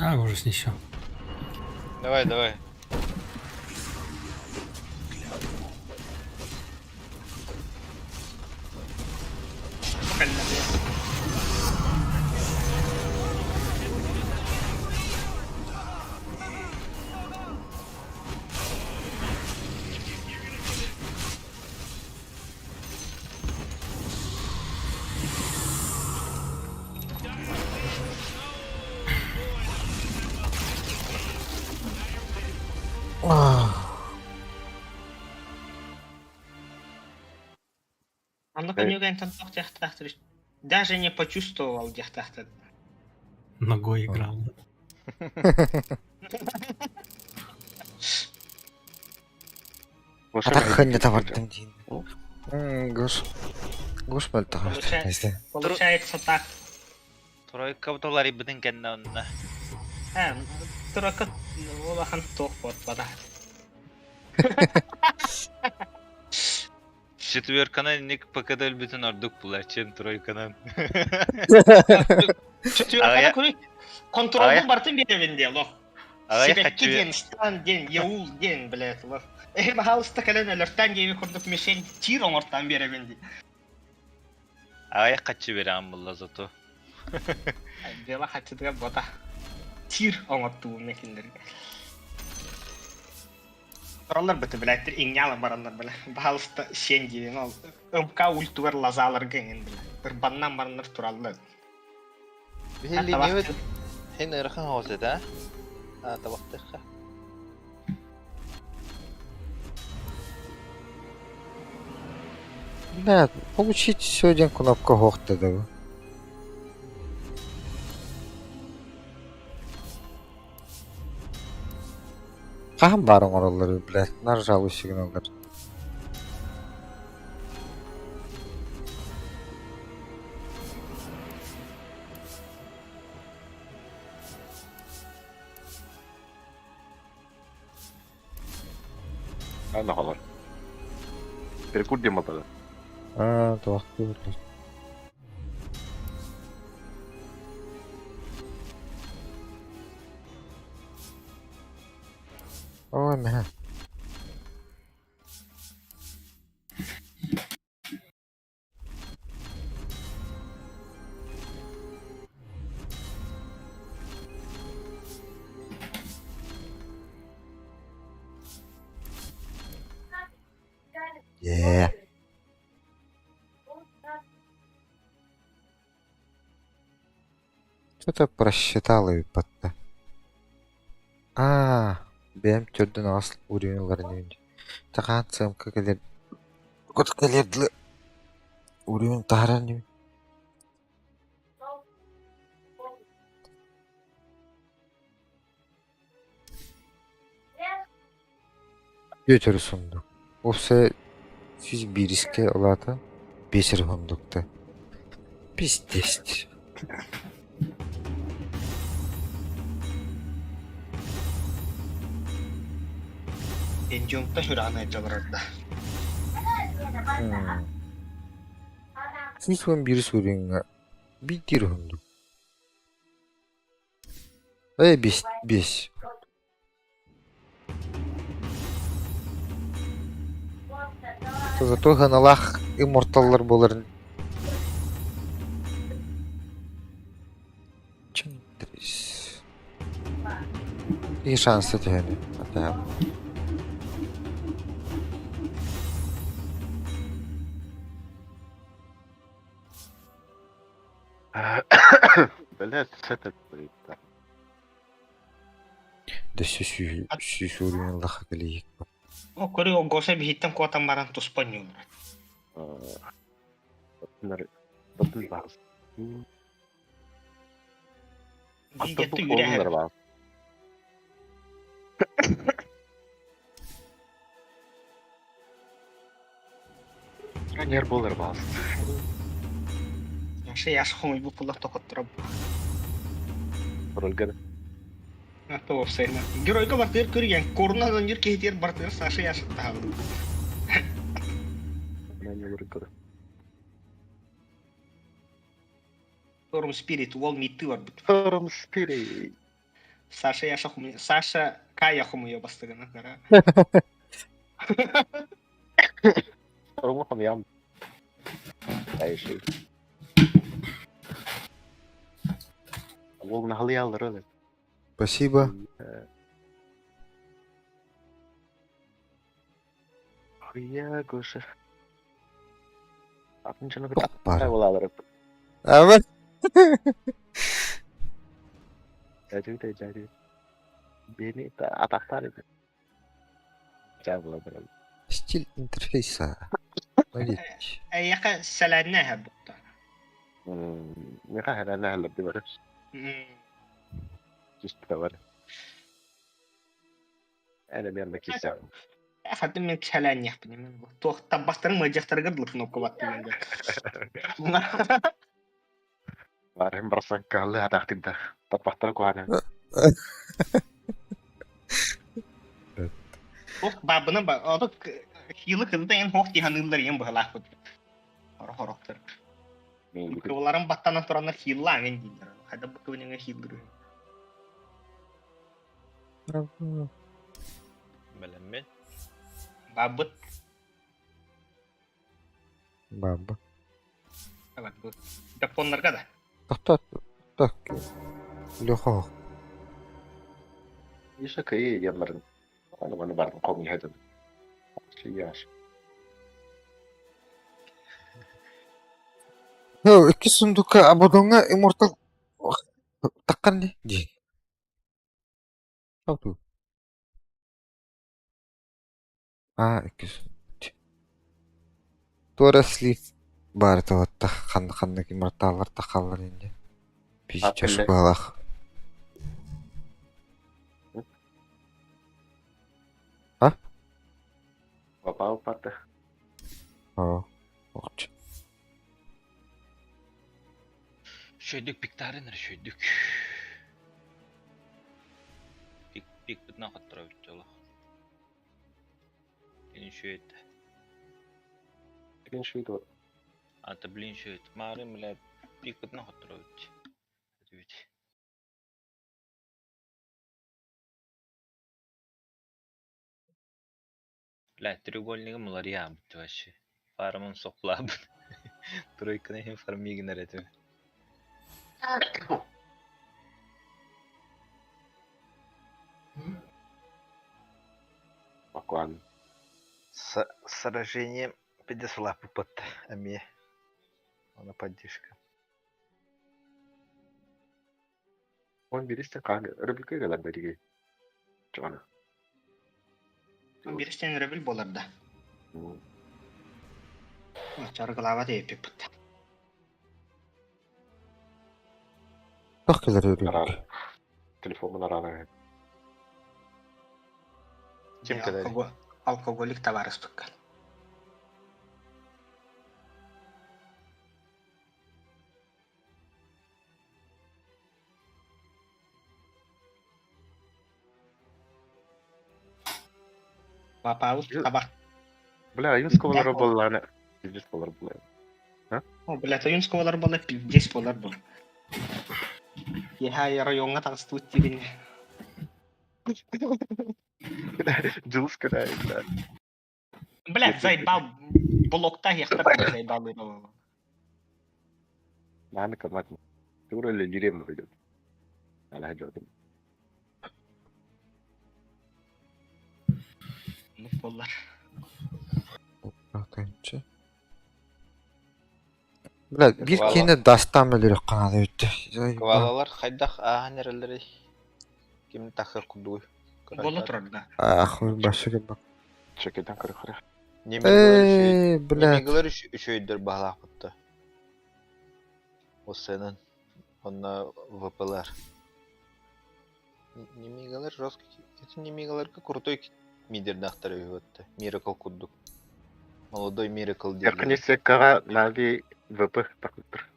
А, уже снесем.
Давай, давай.
А ну-ка, не угадай, там тахтахтер. Даже не почувствовал дяхтахтер.
Ногой играл.
А так ханья тавардым дейін. Гош. Гош бәл тағаш.
Получается так.
Тройка доллары будем кенне онна.
Тройка олахан тоқ бот бада.
Четверкана ник покадал bütün orduk bular. Çen trойканан.
Четверкана көрек. Контролдың бартын беревенде, лох.
Ағай
Себекки
хачу.
ден, стан ден, яул ден, блядь, лох. Халыста кәлен әлірттен дейі көрдік мешен тир оңырттан беревенде.
Ағай хачу берем бұлла зато.
Дела хачыдыға бота. Тир оңыртту мекендерге. Баралар біті біләттір, еңнялы баралар білә. Халыста шен дейін ол. Ömka ультуар лазаларға еңін білә. Bir баннан баранлар тураллар.
Бихилли невет. Хин ырхан хозет, а? Табақтыққа.
Блядь, получить сегодня кнопку хохта да. Kahan barın oraları blät. Nar jalı signallar.
Ben de halar. Bir kur diyeyim
Aa, doğaklı olur. O ne? Yeah. Что-то просчитал и подта. Benim türden asıl uğrayanların önce. Takan sımkı gelir. Kut gelirdi. Uğrayan taharan gibi. Götürü sundu. Olsa siz bir riske olata beşir hundukta. Biz test.
Enjong'da hürana ecalırdı.
Siz son bir sorun bir tir hunduk. Beş. Зато ханалах имморталлар болар. Чындрис. И шансы тәне. Ата.
Блядь, это будет.
Да сü урын лаха келейик.
O kori o gosa bihittem kuatan baran tuspanyon.
Bunlar bazı.
Bigetti
Bunlar
yüreğe.
bazı. Yer bollar bazı.
Şey yaşamı bu pula tokotturab.
Rölgede.
Ata ofsayna. Геройга бартыр көрген корунадан жер кетер бартыр Саша яшып тагы.
Ben de rölgede.
Storm Spirit wall mitти бар бит.
Storm Spirit.
Саша яшахмы. Саша кая хумуя бастыгына кара.
Storm ham yam. Ay şey. Wall nahli alır öyle.
Спасибо.
Ya Goşa. Atınca bir
Topar.
wall alır.
Evet.
Jadi. Beni de ataklar idi. Cevap alır.
Стиль интерфейса. Молитесь.
Яка сәләннәһә бутта.
Ne kadar ne halde var. Just da var. Ana bir anda kisa.
Хатта мен сәлән япын мен. Тоқта бастырың мәҗәхтәргә дилер кнопка баттым инде.
Var hem barasan kallı ataktinda. Tapahtar kuana.
Ох, бабына ба, ады хилы кызды ен хох диһанылар ен бахалах бут. Хорохтар. Кыларым баттанан тураннар хилла мен дилер. Хада бу көнеңе хилдер.
Bilinmez.
Бабыт.
Баба.
Evet bu. Japonlarga da.
Так. Лёха.
Yaşa kayı yanların. Bana vardım komi hedin. Şey yaş.
Yo, iki sunduka abodonga immortal. Tekan nih. Ji. Tahu tuh. İki sunduk. Torasli. Bari tuh kandak immortalar takallar ince. Bizi çocuk balak.
Попал паты.
О. Окчу.
Şöydük piktarinler şöydük. Pik bitna kattıra bitti ola. Bilin şöyd.
Блин, что это?
Anta bilin şöyd. Mağarım bile pik bitna kattıra bitti. Hadi bitti. La треугольнигim ular ya bitti başı. Farmın soklabı. Тройканы hem farmigin eretim.
Баклан.
Сражение Педеслапы под Ами. Она поддержка.
Он берется как рубика когда береги. Чё?
Biristen rebel bolardı. Çargılava da yapıp.
Как келер өрөк?
Рано. Телефонна рано.
Kim kadar?
Alkogolik tavares tukkan. Папаус табак.
Бля, юнского была она. Пиздец была.
О, блядь, юнского была пиздец был. Я районга так стутирин.
Джилс когда, да.
Блядь, заебал блокта яхта заебал его.
Надо копать. Ты вроде деревню пойдет. Она идет.
Ну, болар.
Bakınca. Bля, bir
Valla.
kene dastan ölürük kanadı öttü.
Kavalalar haydaq ağa nereleri? Kim takır kudu?
Боло турда.
Ah, başı gibi bak.
Çekeden kırık kırık.
Bля.
Nemigler üçüydür bağlaq bitti. O senin. Onunla VP'ler. Немигалар жестко. Эти немигаларга крутой мидер нахтарıyor bitti. Miracle kudu. Молодой Miracle değil.
Яркость секара нави ВП такутыр.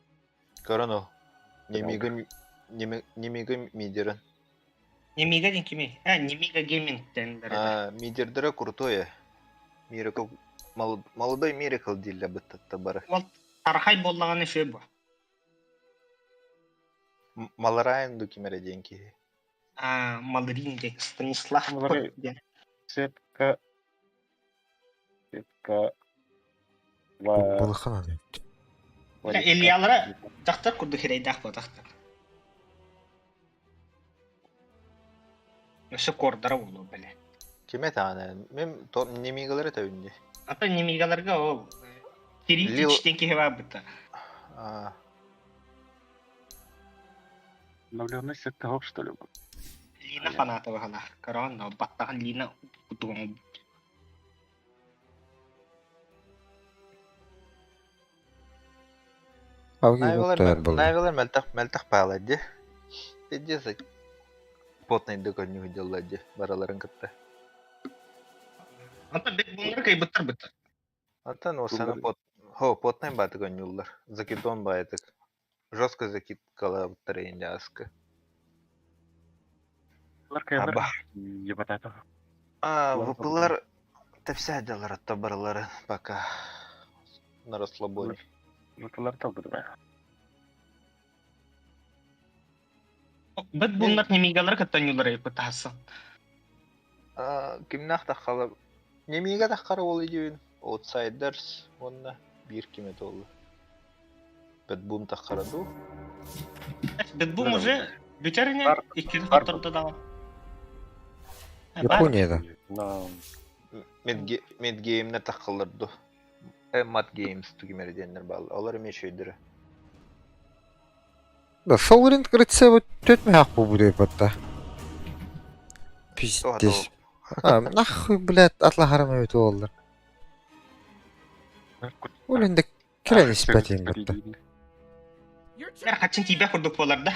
Корона. Немига мидерин.
Немига ден кими? Немига гейминг дендер.
Мидердера крутое. Miracle молодой Miracle değil bitti бары.
Ол тархай боллаганы şey bu.
Маларайын докимере деньги.
Малринге Станислав.
Сепка.
Balı kanadı öttü.
Элиялара тахтар курду хирейдах ба тахтар. Нөсө кордара болу беле.
Kime tane? Mem nemigaları tövündü.
Ата немигаларга ол критичтен кева быта.
Наверное, секта хоп что ли?
Лина фаната бахала. Корона баттаган Лина утуган.
Avgi götür balı.
Найвелер мелтах bağladı. Dediyse potnay dökönü videoladı. Baraların kıttı.
Ата бек bunları kay bıtır bıtır.
Atan o sana
Bunları-
potnay batı gönüller. Закидон baytık. Жестко закидкала батарейінде аскы.
Ларка ебать это.
VP'lar тәпсәділер табарлары пока на расслабоне.
Ларка табы да.
Бет bunlar немигалар каттанюлар бытасы.
Кимнах таққалы немеге таққары ол идеуін Outsiders онна бір кемет олы. Бет бум таққары ду.
Бет бум уже бүтеріне ikili
Бар.
қатырды да.
Японияда.
На
Medgame'ler taqqılır ду. Mad Games түгімері денлер балы. Олар еме шөйдірі.
Да, сол ринг кірітсе вот төтме ақ бұл бұдай бәтті. Пиздец. Нахуй, блядь, атла харама өті олдар. Ол енді кірен іспәт ең бәтті.
Бер қачын тибе құрдық боларда.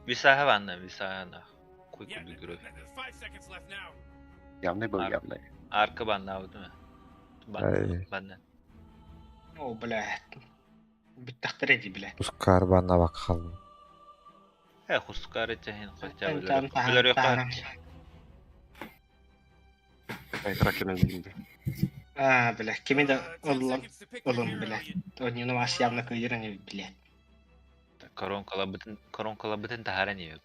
Висаға ванна, висаға на. Қой
Yeah,
күді көрі.
there's 5 seconds left now.
Явный был, явный.
Arka banna oldu mu?
Ay.
Bandan.
О, блядь. Биттахтар эди, блядь.
Ускар банна бакалым.
Хускар etehen хотя бы.
Тан
Bilir yok.
тан.
Айтрак келмейді.
Блядь, кеме да улым, блядь. Однину вас явно кыйраны, блядь.
Koron biten tahara ne yok.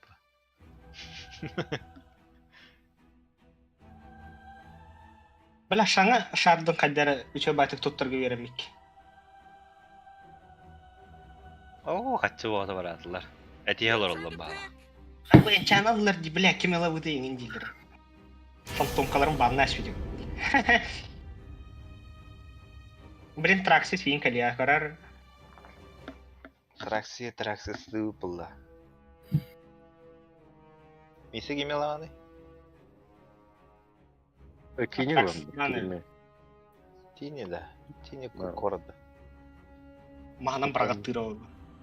Бля, шаңа шардың қайдары үші байтық тұттырғы беремек.
Oo, kaççı boğda var adılar. Etiye olur oğlum bağla.
Абы энчаны алылар ди, бля, кеме ла выды еңін дейлер. Фантомкаларым банна әшведем. Блин, траксис фейін кәлия қарар.
Траксия сыпылла. Мисе гемеланы?
Кини был.
Тини да. Тини корода.
Мағанам бірағаттыр ол.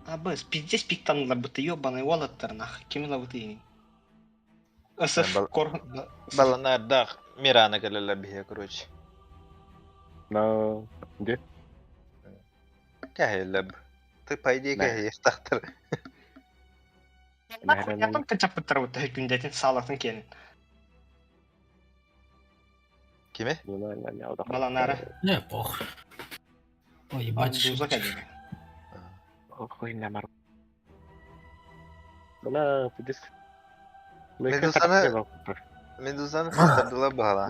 Абы, пиздес пиктанылар бұты ебаный уалаттар нах. Кеме ла выды еңін. Осыф кор...
Баланардақ Мирана келелер бихе, короче.
На... Где?
Кәхелләб. Ты по идее кәхе естақтыр.
Ятын кінчап бұттар бұты хүкіндетін салатын кенін.
Кеме?
Баланары.
Не, пох. Ой, ебать.
Дуза кәдері.
Ой, намар. Бля, пидис.
Медузаны сақтардыла бағала.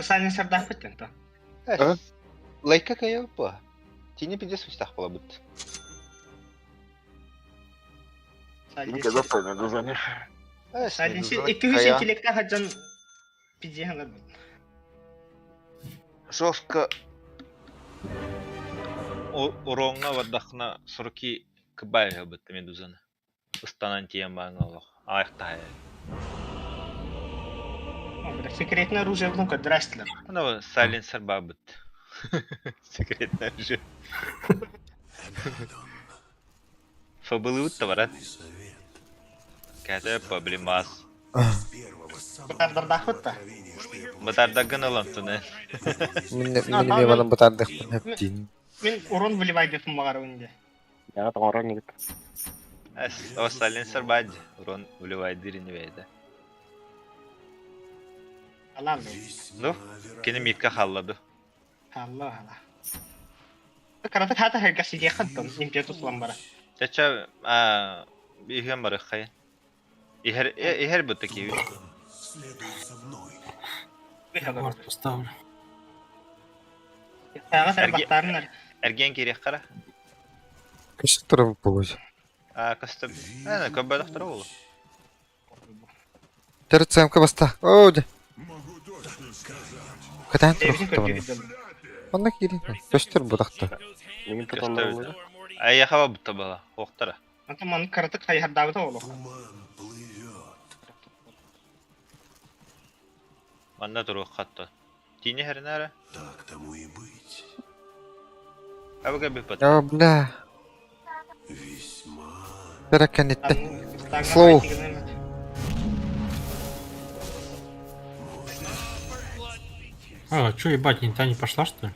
Сайын сырдақ біттен, то.
Лайка кәйел ба? Тини пидес ұстақ бола бұд.
Сайын 200 интеллекті хаджан пидзеғанар бұд.
Жорстко уронға ваддақына сұрки кыбайға бұдды медузаны. Ұстанан тиен бағын олық. Аяқта хая.
Секретное оружие в нука, здрасте.
Ну, сайленсер ба бұд. Секретное оружие. Фабылы бұдды барат. Кәті проблемас.
Бұтардардақ бұдды?
Бұтардағын олам тұны.
Мен балам бұтардық бұн әптейін.
Мен урон выливай бетім мағар өңде.
Я там урон не бит.
О, сайленсер баді. Урон выливай дырыны бәйді.
Алам бе.
Ну, кені митка қаллады.
Алла. Караты хата хайка сиде қаттым, импетуслан бара.
Чача, бейген бары қайын. Ихер бұтты кейі.
Март поставлю.
Тағы сәрбақтарынар.
Әрген керек қара?
Кіші тұрып болуыз.
Костюм. Көббәдіқ тұры олы.
Тәрі цәмкі баста. Оуды. Кәтән тұрықты бұны. Онда кейден. Көштір бұдақты.
Менің тұтанды олайды.
Аяқаба бұтты бала. Оқтара.
Антаман караты қайхардабыда олу.
Манда тұру қатты. Тине хәрін әрі?
Так тому и быть.
Әбіға біп бұт.
О, бля.
Весьма.
Бәрәкән етті. Слоу.
Чё, ебать, та не пошла, что ли?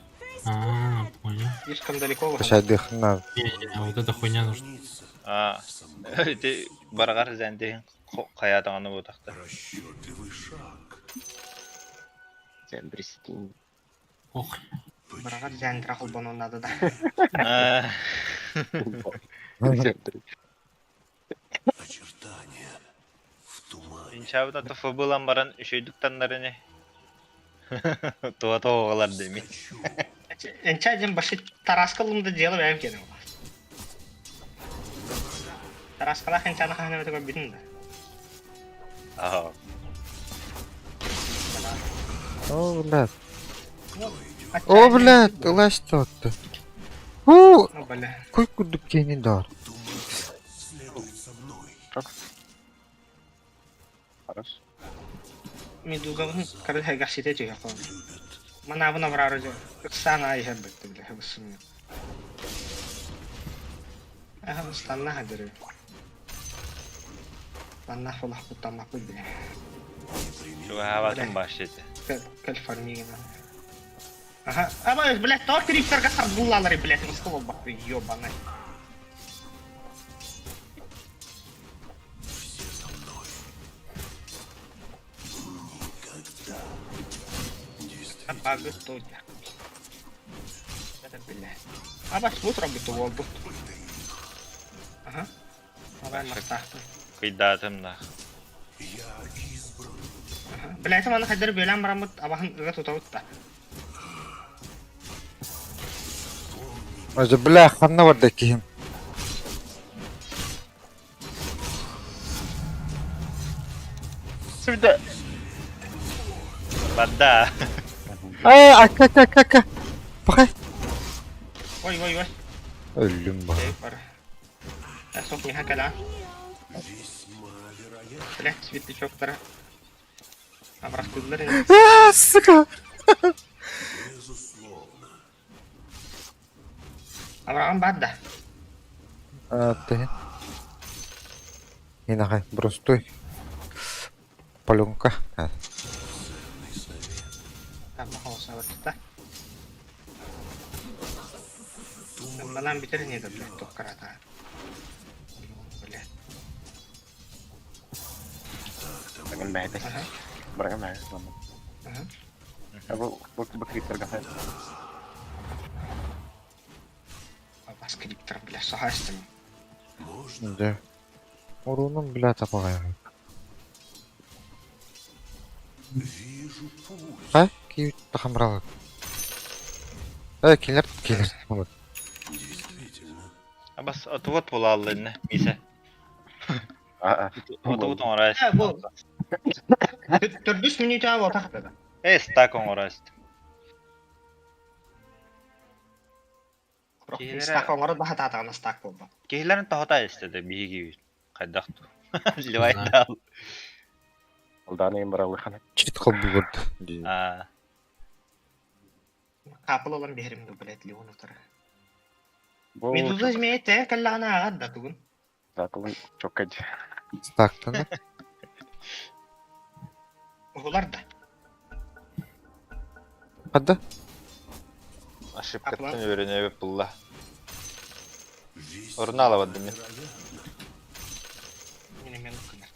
Понял.
Слишком далеко.
Кіші дыхна.
Не, вот эта хуйня нужна.
Барғар зәндеген қаядығаны бұтақты.
Расчетливый шаг.
Сен присекинь.
Ох.
Барағар зәндір ақыл бұны ұнады да.
Очертания в тумане.
Иншабыда тұфы бұлан баран үшейдік таңдары не? Туа тоғалар демей.
Энчаден башы тараскалымды делы бәйім кені. Тараскала хенчаны қағына өтігі бітін да.
Ага.
О, блядь. О, блядь, ылаш тұтты. О, көй күдік кені дар.
Следует со мной.
Хорошо.
Медузаны кары хайгақ сете жеге қоны. Мана бұна бұрары жо. Үксана айхер бітті біле, хүбісіммен. Әхім ұстанна хадыры. Банна фолақ бұттанмақ бұл біле.
Şu havasın başladı.
Калифорния. Ага. А, блядь, то Криптор гасар буллалары, блядь, на стол бахты, ёбаный. Абагы тут. Это, блядь. Абаш вот работу волбут. Ага. Давай мастахты.
Кыйдатым нах.
Блядь, мана хадыр белям барамыт, абахан ыга тутабытта.
Özü bля, xanna var da kim?
Сюда.
Бада.
Aka. Bakay.
Ой.
Öldüm bak.
Пара. Я сок не хакала. Блядь, светлячок-то. Абраскудları.
Сука.
Абрагам бадда.
Ты. Не нахай, бростой. Паленка.
Там хаоса вот это. Балам битер не да, блядь, топ карата. Блядь.
Bagam bete.
Ага.
Bagam bete.
Ага.
Aku Криптор гасар.
Абас криптор, блядь, сахастым.
Да. Урунum bля tapagay. Ha? Ki takamralı. Келер. Вот.
Абас отвод булаллы инне. Мисе. Отвод оңрайс.
Bu. Türdüs minütü abi otak dedi.
Стак оңрайс.
Стак оңыры daha tatağına stak buldu.
Кейлерин тохота истеди биги. Кайдакту. Ливайдал.
Uldana imbarалы xana.
Чит кылбы көрдү.
Kapıl olan bir herimdi blядь, Leon otarı.
Bu
Meduza zmeyete kallağına ağad da tugun.
Zakılın çok acı.
Stактан.
Oğular da.
Hadi.
Ошибкаттан öğrenebip bullah. Orunu alamadım ben.
Benim yanım kılar.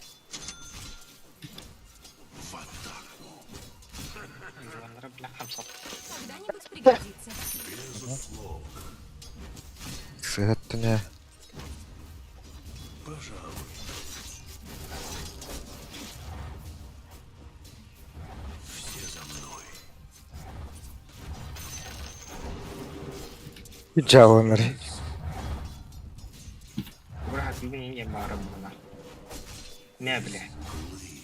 Hayvanlara bile hamsat.
Когда-нибудь пригодится.
Сыгатты не. Jawabları.
Bırak bir yiyeyim bari bunlar. Ne bile.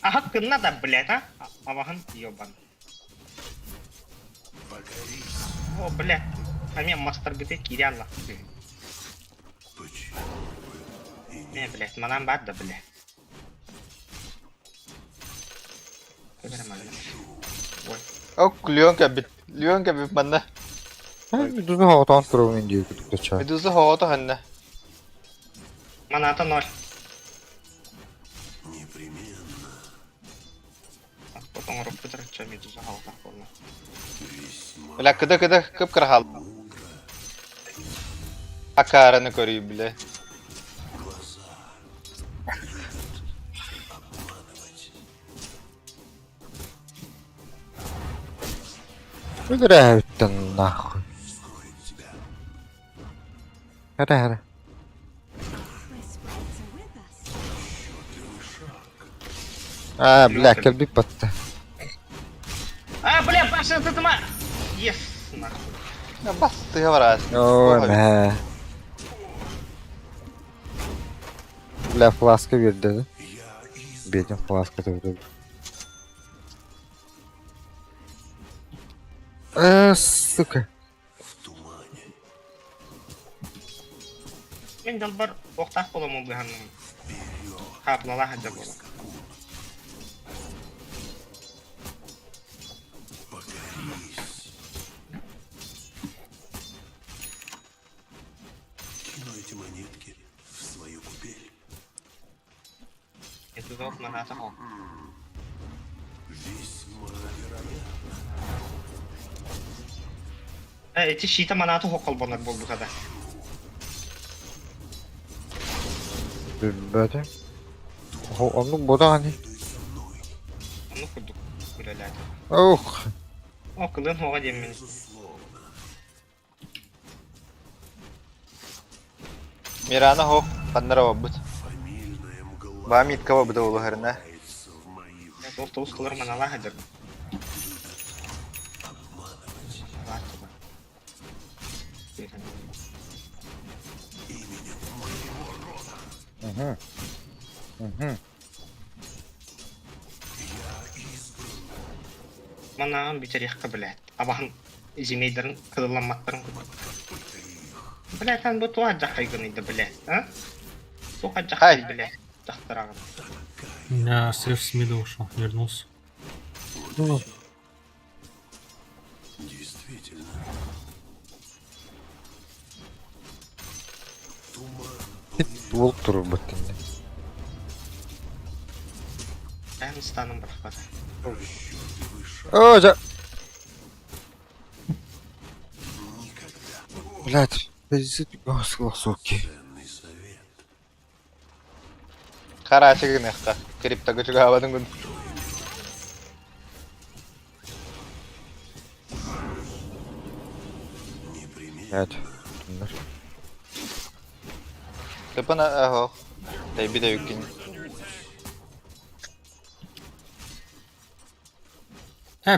Hakkında da blядь, ha? Avahın yoban. О, блядь. А меня мастер бите кирялла. Не, блядь, манам бад да, блядь. Ой.
Ok, Leon kabit man na.
Медуза хаватан кровын диyor күтүктө чаа.
Медуза хавата ханна.
Маната 0. Потом рук потрача медуза халта полна.
Бля, кыда кып кырхал. Акараны көрүй биле.
Играют ты нахуй. Хара. Бля, келбик батты.
А, бля, Паша, ты тама! Ес, нахуй.
Бас ты враз.
Ой, мэ. Бля, фласка верди. Беден фласка верди. Сука.
Мен далбар оқтақ боламын бұғанның. Қаплала хадда болам. Это золото на хата хол. Эти щита манаты хокол бонар болду када.
Bilmedi. Onun bu da hani.
Аны курдук күләләр.
Oh.
О, кылын хога деммен.
Мирана хо, паннара бут. Бамит кого буда улгарна.
Тос кылыр манала хадыр.
Hı. Hı.
Манаган битерихка билет. Абахан изимейдерин кылылматтарын. Билет ан бу туа жакайгын иде билет, а? Туа жакай билет. Жактырагын.
У меня срыв с мида ушел, вернулся.
Действительно.
Волк тұрып бөттінде.
Эн станым бұрқпады.
О, жа... Блядь, пиздец, соки.
Кара чигин экка. Криптого чуга абадын күн.
Блядь, bunlar.
Тыпына ахо. Дай биде юкин.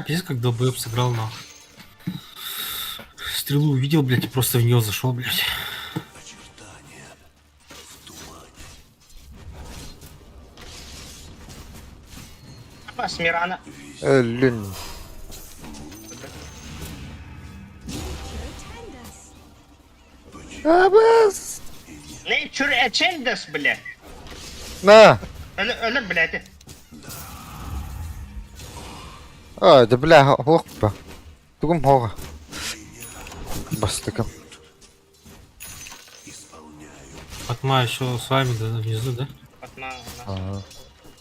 Пиздец, как долбоёб сыграл на. Стрелу увидел, блядь, и просто в нее зашел, блядь.
Смирана.
Ölün. Абас.
Nature Agendas, блядь.
На.
Ölür, блядь.
А, да бля, хлопа. Тугум хога. Бастыком.
Фатма еще с вами да, внизу, да?
Fatma.
Ага.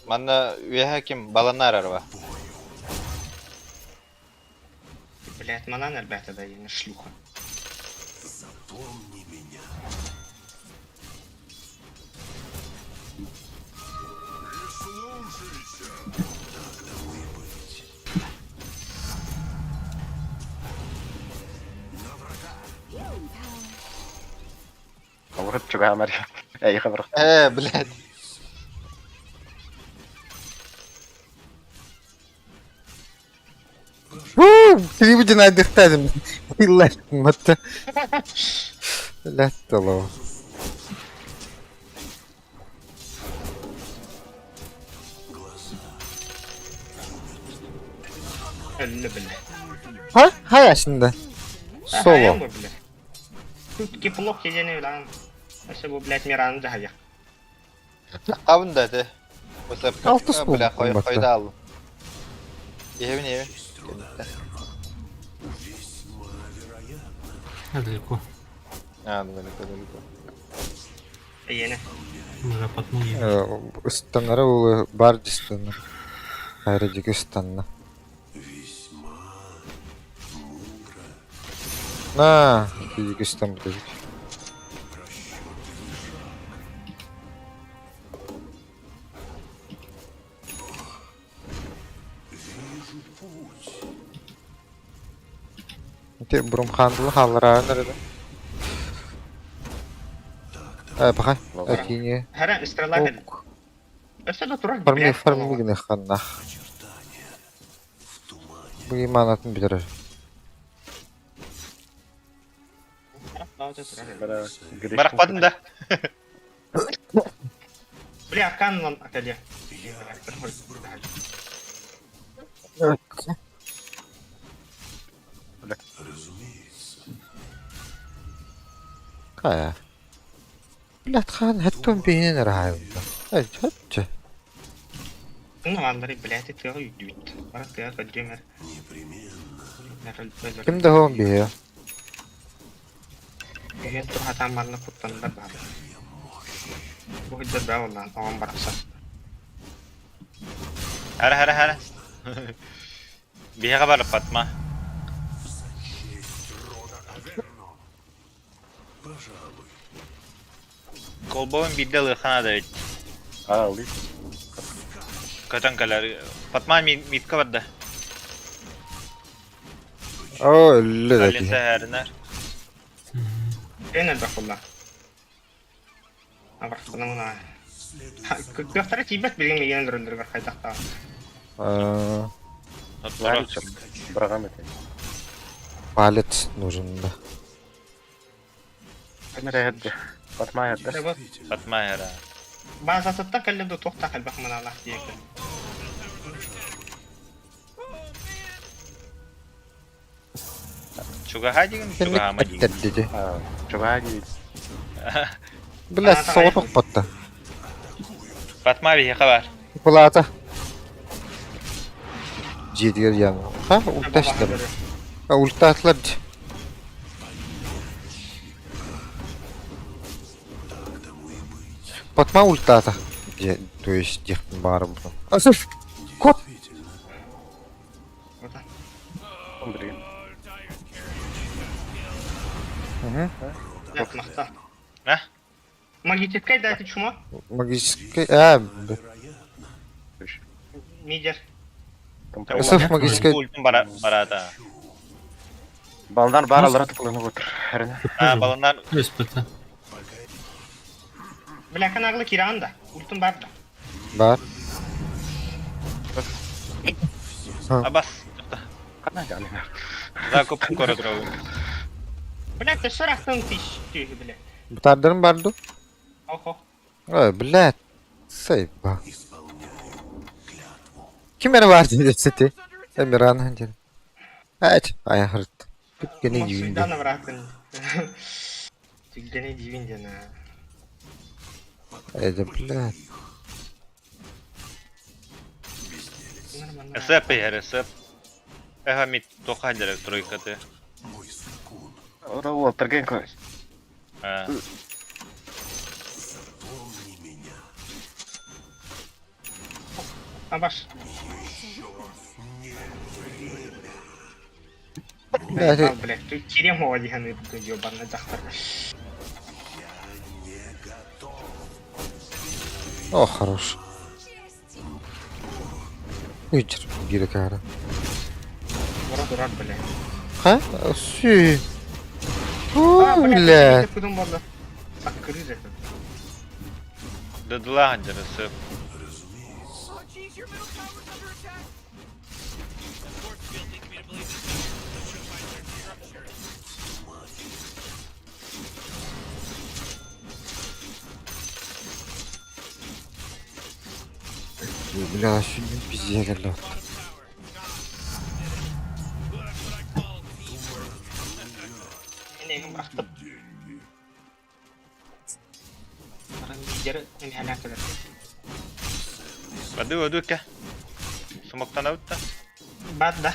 Манна веха ким баланар арва.
Блядь, манан, ребята, да, я не шлюха.
Каврат чуга Мария. Эй, каврат.
Блядь.
Три буде надихтати. Блядь, мата. Блядь, толо.
Ölü, блядь.
Ha? Ha yaşında. Solo.
Блядь. Тут киплок едене, да. Если бы, блядь, Мирану жахая.
Кабында те. Осы
Алты спул
бля,
болмапты.
койда ал. Евне.
Далеко.
Далеко.
Yeni.
Уже потнул.
Станнары улы бар дистаны. Хайрыдыгы станна. На, дидыгы стан будет. Те Брумхандлы халлара нерде? Пахай, акине.
Her istiyorlar dedi. Öyle durar.
Форми гіне ханнах. Bu imanatın bilir.
Баракпадын да.
Бля, канон акадия.
Kaya. Блядь, хан хаттон бейнен районда. Хатча.
Ну, андары, блядь, это уйдут. Барак я кадример.
Kimde hon beye?
Я тут хатам марна куттандар бар. Bu hiddet ben ondan, ağam baraksa.
Hara. Bihe var Fatma. Kolbovun bir de lıhana da etti.
Alayım.
Kaçankalar. Fatma mitka vardı.
Oo öyle de
Kalesi
değil.
heriner.
Ener bakulla. Abak bana bana. Göktara tibet bilgin meyen öldürür kaydakta.
Aa,
Doğru.
Bırakam eteyim.
palet нужен da.
Nereye hadi? Batmaya hadi.
Evet.
Fatma heriner.
Bazı atıtta kallemde tokta kalbak mana Allah diye.
Çuga hacıgın, çuga hamacıgın.
Bitter dedi.
Ha, çok hadi.
Блядь, соғып батты.
Fatma bihe var.
Плата. Жетігер яны. Ха, ульта işler. Ha, ульта atlar. Потма ульта ата. То есть, дехтін бары бұны. Асыф! Кот!
Блин.
Yapmakta.
Ne?
Magnetikay da çuma.
Магическая...
Midyar.
Asaf магическая...
Ultum barata.
Baldan bağırlara tıklanı götür. Herine.
Ha balonlar
Өспіті.
Bilakın ağlı kirağın da. Ultun var da.
Бар.
abas.
Kana canım.
Zakop koridor.
Bilak da soraktın tiş tüyü bile.
Бұтардырым барды?
Oho.
Ой, блядь. Сейба. Кемері бар дейді сети? Эмиран деді. Әч, аяқырды. Бүткені
Ama
дүйінде.
suydan da bıraktın. Tüygene divin cana.
Әді, блядь.
Сеп her sep. Mit toka direkt troikatı.
Ora oturgen koy.
Ha.
Ha baş.
Блядь,
Al bile. Kirem hava dihanı diyor bana zaktar.
о, хорош. Үйтір, гері кәрі.
Murat durar bile.
Ха? Сүй.
Ha
О,
bile.
блядь.
Kudum valla. Sakırı zaten.
Dıdıla hancırı sep.
Oh, jeez, your middle tower's under attack. Sports field leads me to believe this is show by their structure.
Бля, сүйін пизде келді.
Neyim bıraktım. Bana midyarı en helak eder.
Ödü ke. Sumoktan avut da.
Bad da.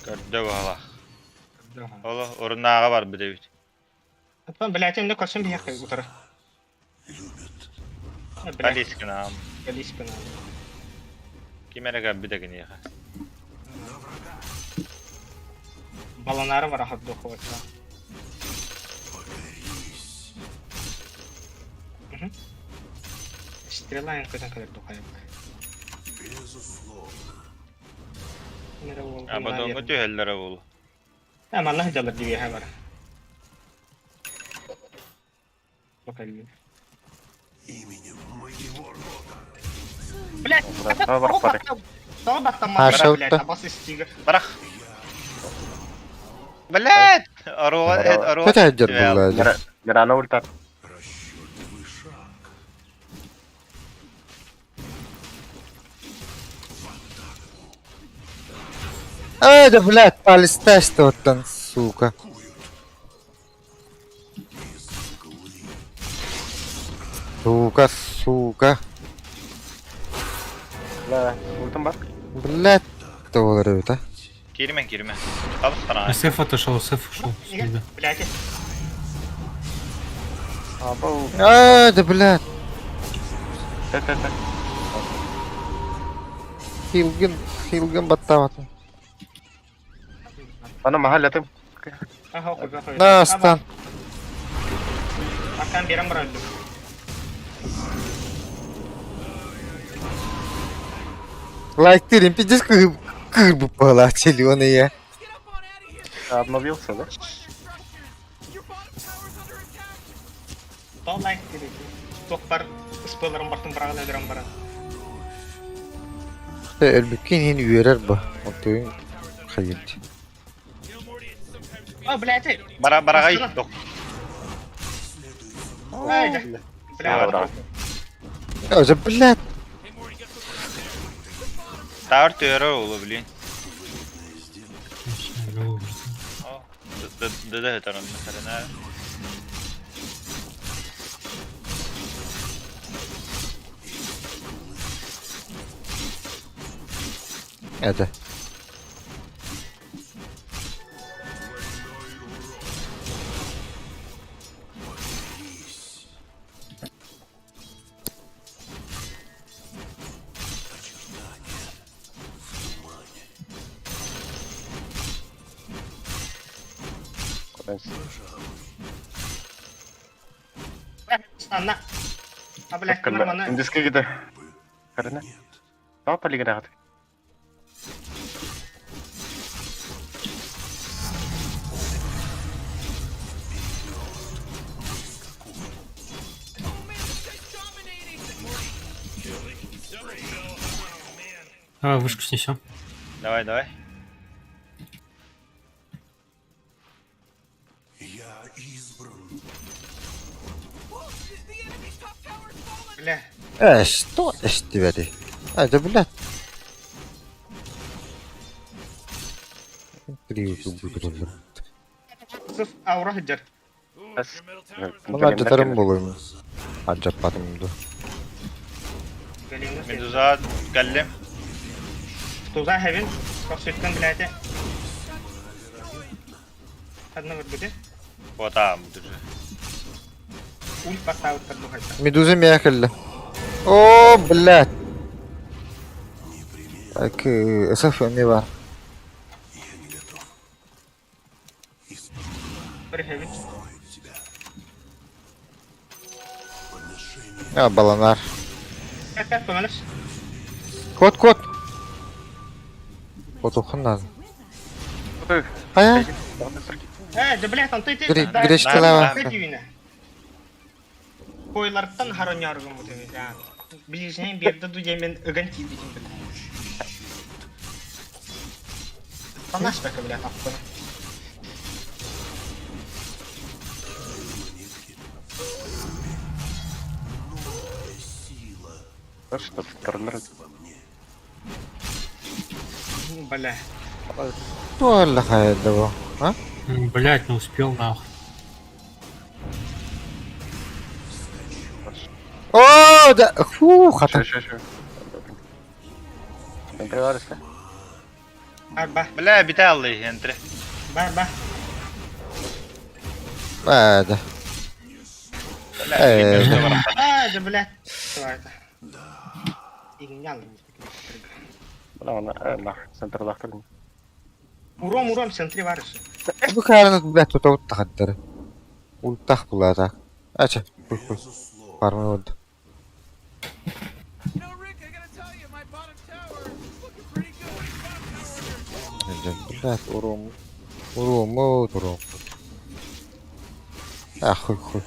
Gördü valla. Ola orunnağa var bir de.
Atman bilatim de koşun bir yakayı utarı.
Hadi iskin ağam.
Galis bana.
Kimere gel bir de gini yaka.
Balonları var ahad dokuvatsa. Стрела им куда kadar dokayım. Nere oldu?
Ama dongu tühellere bulu.
Ama Allah jalır diye ha var. Bakalım. Блядь,
Burada var para.
Daha baktan
Ha,
madara
şavutta.
блядь, abası istiyor.
Bırak. Блядь! Arova et arova.
Kötü hacır bu.
Mirana ultat.
Ай, да, блядь, полистаешь-то вот там, сука. Сука, сука.
La ultim bak.
Блядь, кто говорит, а?
Girme. Kalış sana.
Сеф отошел, Сеф ушел. Сюда.
Блядь.
Aba.
Ай, да, блядь.
Tek.
Хилген баттаватын.
Ана махал ятым.
Ага, окуй.
На, стан.
Аркан берем брат.
Лайк тырым, пиздец, кыр бы полатели он и я.
Обновился, да?
Тол лайк керек. Ток бар, спойлерым бартын брагына берем брат.
Ölmükken yeni üyeler bu. Otoyun hayırlı.
О, блядь.
Барагай. Док.
Ай, бля.
Ya hocam блядь.
Тавр тӧрө улы, блин.
Ну,
Да это он нахрена.
Это.
Ана. А, блядь, нормально.
Индиске гиде. Карина. Тау полигон агат.
Давай вышку снесем.
Давай.
Я избран.
Бля.
Что эштивери? Это, блядь. Приюту будет.
Сыф аура хыджар.
Bunu acıtarım bulayım. Acapatım da.
Медуза галлем.
Туза хевин. Косветкан, блядь. Одна вот будет.
Вот там даже.
Уль поставит под бухать.
Медуза мягкая. О, блядь. Так, эсэф не var.
Прихевин.
Ya balanar.
Как помнишь?
Kod. Kod okun lazım. Aya.
Да, блядь, там ты.
Гречка лава.
Койлардан хароняргым бу теме. Билишен берди дуя мен ыган кийди. Танаш бака, блядь, аппын.
Что ты
Бля.
Валля хайдavo. А?
Блять, не успел нахуй.
О, да. Фу, хата.
Что? Энтри.
Арба.
Бля, битал их энтри.
Барба.
Да.
Да, блядь. Что это? Игнял.
Она центр лахтер.
Уром, в центре варишь.
Bu karanlık блядь тут вот tahaddırı. Ultah bulacak. Aça. Koy. Parmağı oldu.
No, Rick, I gotta tell you, my bottom tower is looking pretty good.
Блядь, уром. А, хуй.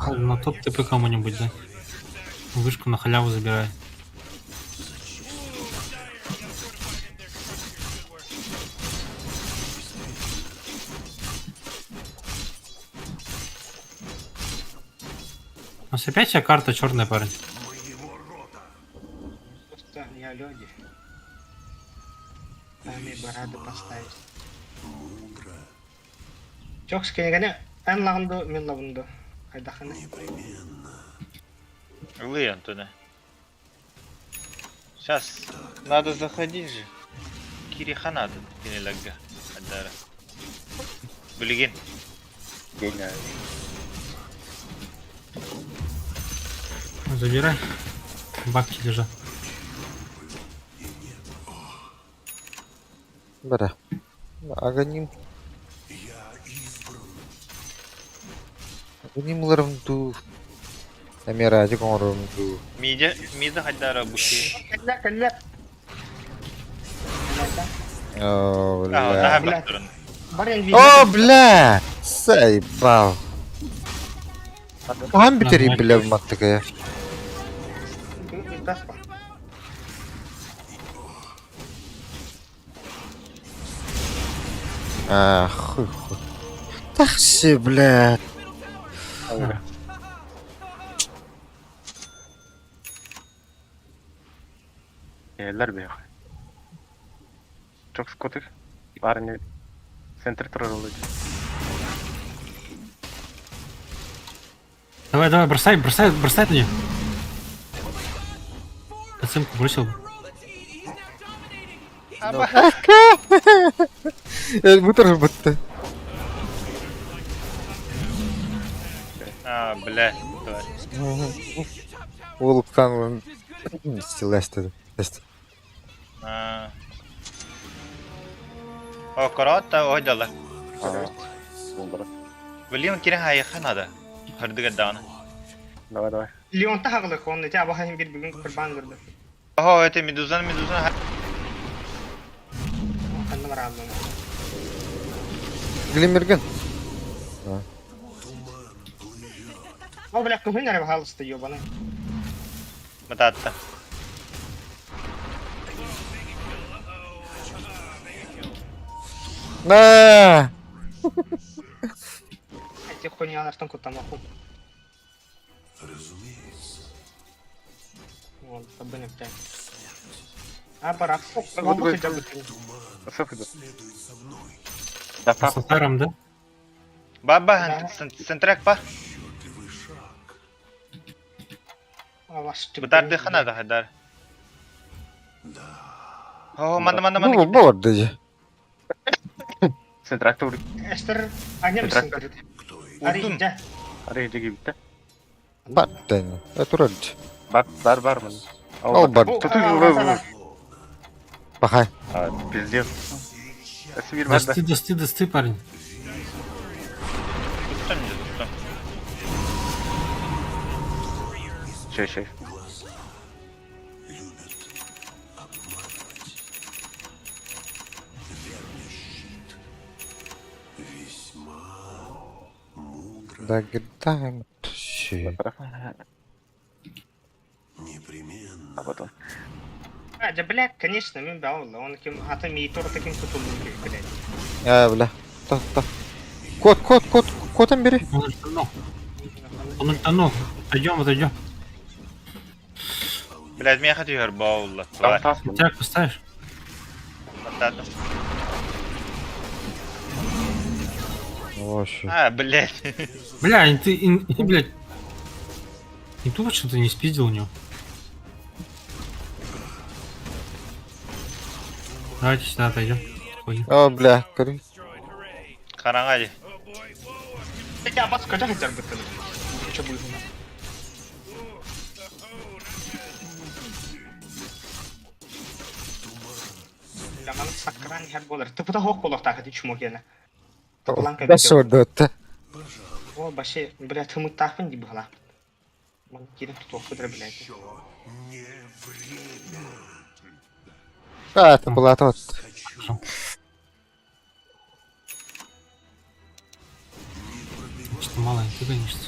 На топ ТП кому-нибудь, да? Вышку на халяву забирай. У нас опять вся карта черная, парень.
Просто я люди. Сами барады поставить. Çok скенегане. Эн лагынды, мен лагынды. Кайдаханы.
Лы, Антоне. Сейчас надо заходить же. Кириха надо. Пенелага. Адара. Блин.
Забирай. Бабки лежат.
Бара. Аганим. Аганимларымду. Амираji коңрымду.
Миді хайдара буши.
Келле.
О,
Daha
бля.
bir durun.
Бар енді
О, бля! Заебал. Кам битери, бля, в маттыка. Хуй. Тахси, бля.
Eller bir. Çok скотых. Парни. Центр троллит.
Давай, бросай на нее. Оценку бросил бы.
Bu taraf bitti.
Бля.
Улыбкан стилестеді.
О, коротта ойдалар.
Булдыр.
William kirin hayıkan adı. Hırdık adamı.
Давай.
Леонта хагылык, оны те абахайын bir бүгін құрбан көрді.
Oho, öte Meduza'nın.
Қанды бар абылың.
Глимерген.
О, бля, күхін әрі бағалысты, ебаны.
Matatta.
На!
Әте хуйнялардан құттама құп. Ол, табын өпті. Бірақ, ол бұқы жабы.
Саф идет. Да,
С Сатаром, да?
Baba, sentrek pa. Butardı xana da hadar. Oh, manda.
Ну, бордыжы.
Центрактор.
Әстір, агнем сін көрді. Ари, жа.
Арейді кебітті.
Баттен. Этурадж.
Бар мын.
О, бар.
Тұты
Пахай.
Пиздец. Әсібір бәрді.
Досты, парень.
Tuttum.
Şey.
Дагердаем. Щи.
А потом.
Жа, бля, конечно, мен бә олы. Оны кем, аты мейтор таким тұтылуы керек, блядь.
Бля. Та. Котом бери.
Он ультанул. Отойдем.
Блядь, меня хотел баула.
Там тас мын.
Тяг поставишь?
Matatta.
Вообще.
Блядь.
Бля, блядь. Не тупо, что ты не спиздил у него. Давайте сюда отойдем.
О, бля. Кори.
Karan hadi.
Ya bas kaça kaçar bıkkını. Çok uygun. Lamаны sakran her bolar. Tıpıda hoq bolaq takıdı çumok yana.
Да что да-то.
О, баше, блядь, хымык тахпын дейбі ғала. Мұны керім тұтуқ күдірі, блядь.
Это была тот.
Что мало, ты конечно.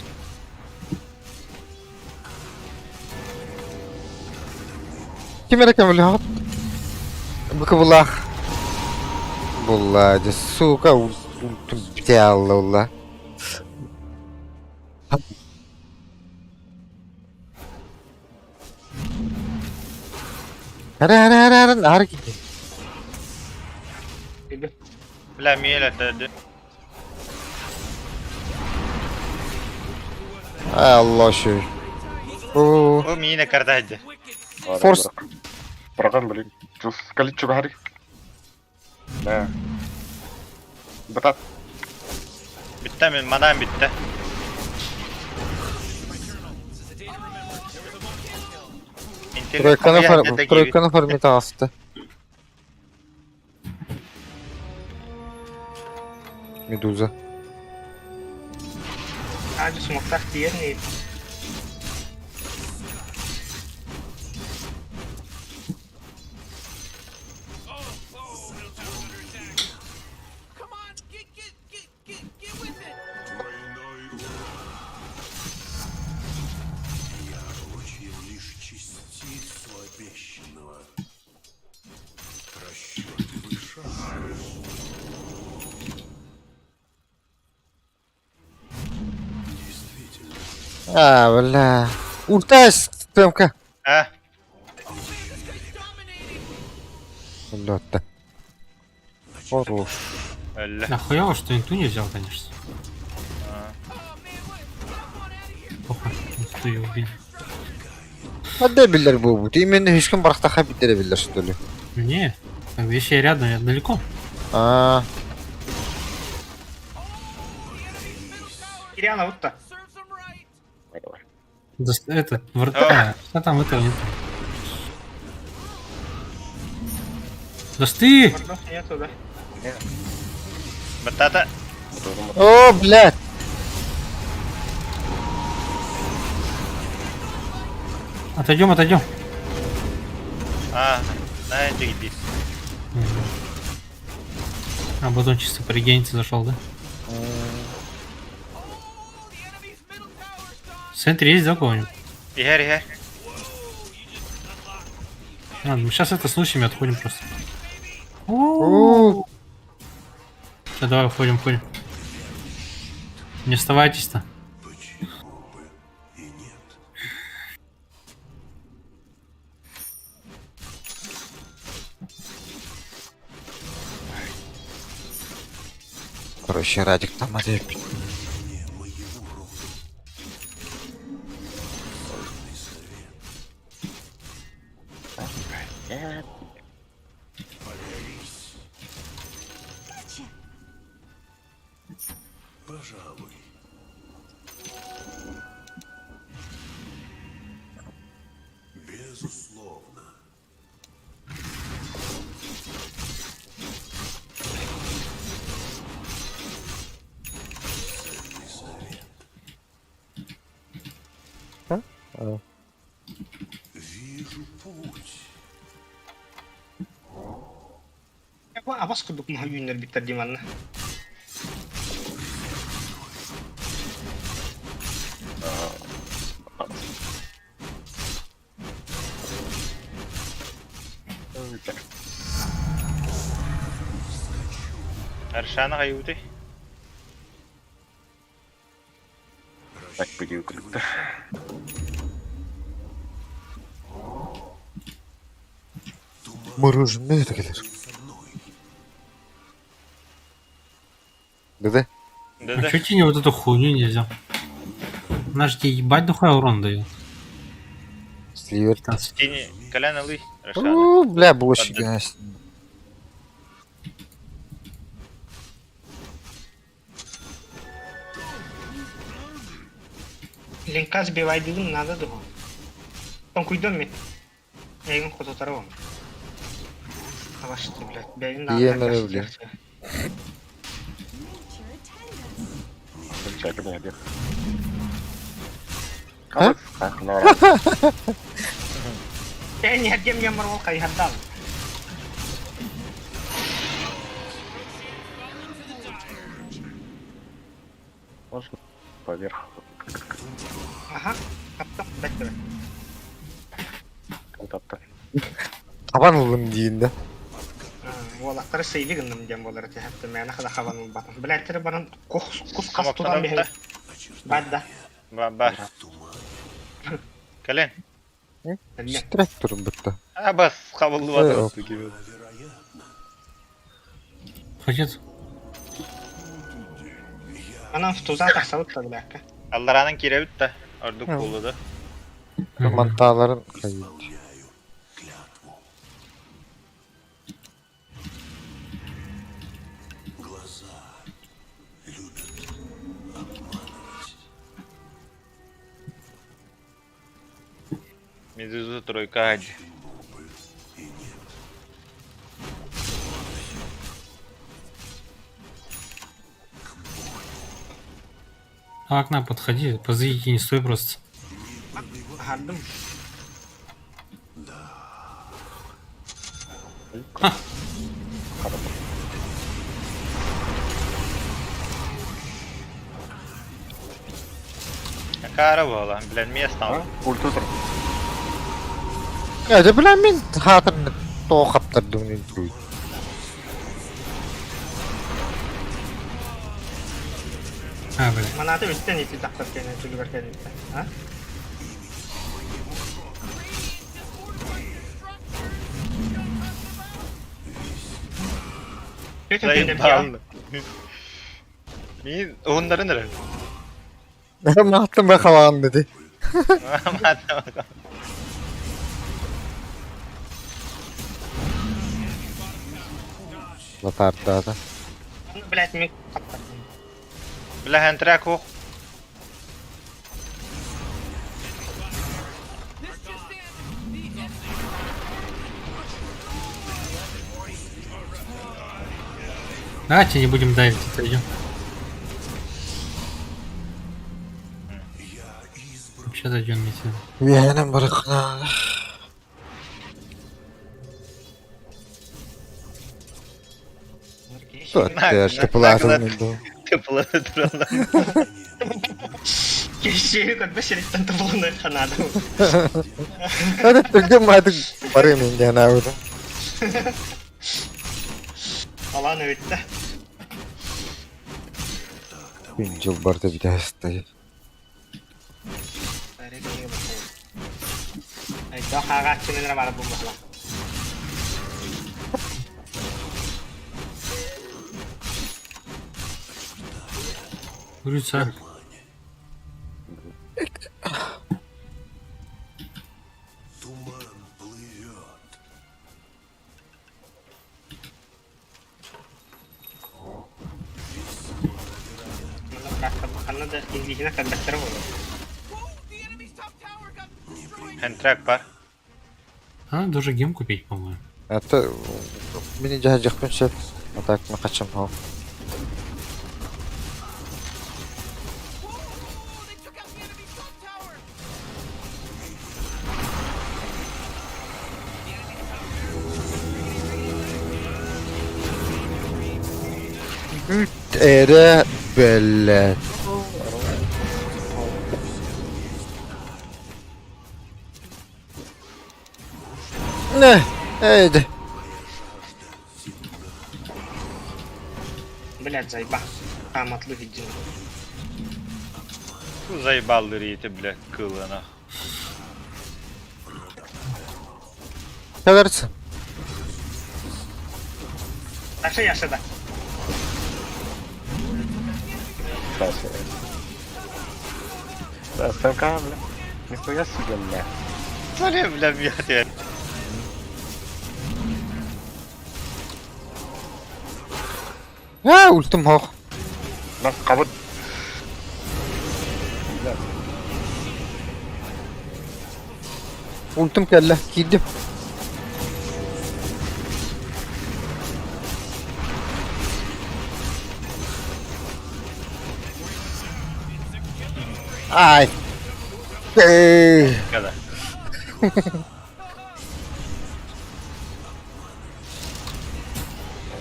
Кемера кемлят. Быкабулах. Буллади, сука, бтяла, ула. Ара gitti.
Bebe.
Bля, miyel dedi.
Allah şükür. Oo.
O miyine kardaydı.
Force.
Братан, блин. Чё, скалить чё говори? Да. Брат.
Bitti mi? Manam bitti.
Тройканы формита асты. Медуза.
Hadi smoke'lar diğer neydi?
Come on, get with it.
Двойной удар. Я получил лишь частицу обещанного. Расчеты выше. Действительно.
Бля. Ультай с ПМК.
А,
Лёта. Хорош.
öyle.
Да хуёво, что инту не взял, конечно. Похуй, инту я убил.
Hadi biller bu. Именно hiç kim barakta habitleri что ли?
Не, как бы если я рядом, я далеко.
Кириана вот так.
Да, этот, врата, что там этого нет. Досты!
Вардов нету, да?
Батата.
О, блядь.
Отойдем, отойдем.
А, заебись.
А потом чисто порегениться зашел, да? В центре есть, да, кого-нибудь?
Игорь.
Ладно, мы сейчас это случаем и отходим просто. Все, давай, уходим. Не оставайтесь-то.
Почему бы и нет?
Короче, Радик там один.
Не моего рода. Сложный совет. Поверись. Пожалуй. Безусловно. Ценный совет. Вижу путь.
Apa awas kuduk mah winner bitter di mana?
Аршана каюты.
Так будет круто.
Мороженое это келер. Да?
А
Да.
чё тебе вот эту хуйню не взял? Она же тебе ебать дохуя урон дает.
Сливер.
15.
Тени, колян алый. Аршана.
О, бля, больше
Ладно.
газ.
Линка сбивай дым надо думал. Там куйдем ми. Я ему хуто тарова. А ваш ты, блядь, бейн надо.
Я на блядь.
Чак, блядь.
А?
Я не хотел мне морвал кай хаддал.
Может, поверх.
Ага, каптап, бәттірі.
Калтапта.
Табан улым дейін да.
Олақтары сейлі гынным дем болар тәхәтті мәні қыда қабан ұлбатын. Біләттірі барын құс қас
Тамақ
тудан бейі.
тамақта.
Бәдді.
Бар. Колян.
Штрек тұрым бітті.
А бас кабылды
Ой,
батыр.
Хватит.
Анан в туза тақсабыт та біләккі.
Алларанын киребит да. Ордук болду да.
Манталарын қайын.
Глаза любят обманывать.
Медузу тройка ади.
А окна подходи, позади не стой просто.
Hardım.
Kara bu lan. Bilen mi
Ha?
yastan?
Ulti otur.
Ya da bilen men hatırını toğa kaptırdım ne duruyor.
А, бля.
Mana tuh üstten isi takut kayaknya tuh berkaitan itu. Hah? Dia cuma
Zayıf
dia
bağlı. İyi, onların nerede?
Ben attım be kalan dedi.
Hadi bakalım.
La tartta da.
Блять, ми каттар.
Bilen trek o.
Давайте не будем давить, отойдем. Вообще зайдем вместе.
Yeğenim bırakın. Tutte stipulato nel
Tıpıları duralım.
Kişi kan beşerikten tabulunu kanadı.
Ada tuh mati parem yang dia udah.
Alan öğütte.
Pinjol berarti bisa stay.
Ay, ito kakatsin na naman ang bumala.
Крыса.
Туман плывет.
Karena ada Inggrisnya conductor mulu.
Hentrek var.
А, надо уже гем купить, по-моему.
Это beni cahacak şey. Atak mı kaçım ha. Era belle. Ne? Haydi.
Блять, заебал. Amatlı hicim.
Uzay balları yeti bile kılığına.
Seversin.
Taşı yaşadı.
Оставка, бля. Нихуя себе, бля.
Söyle bile bir yat yani.
Ha ultim hoch.
Lan kabut.
Ultim kelle. Giydim. Ay.
Bu kadar.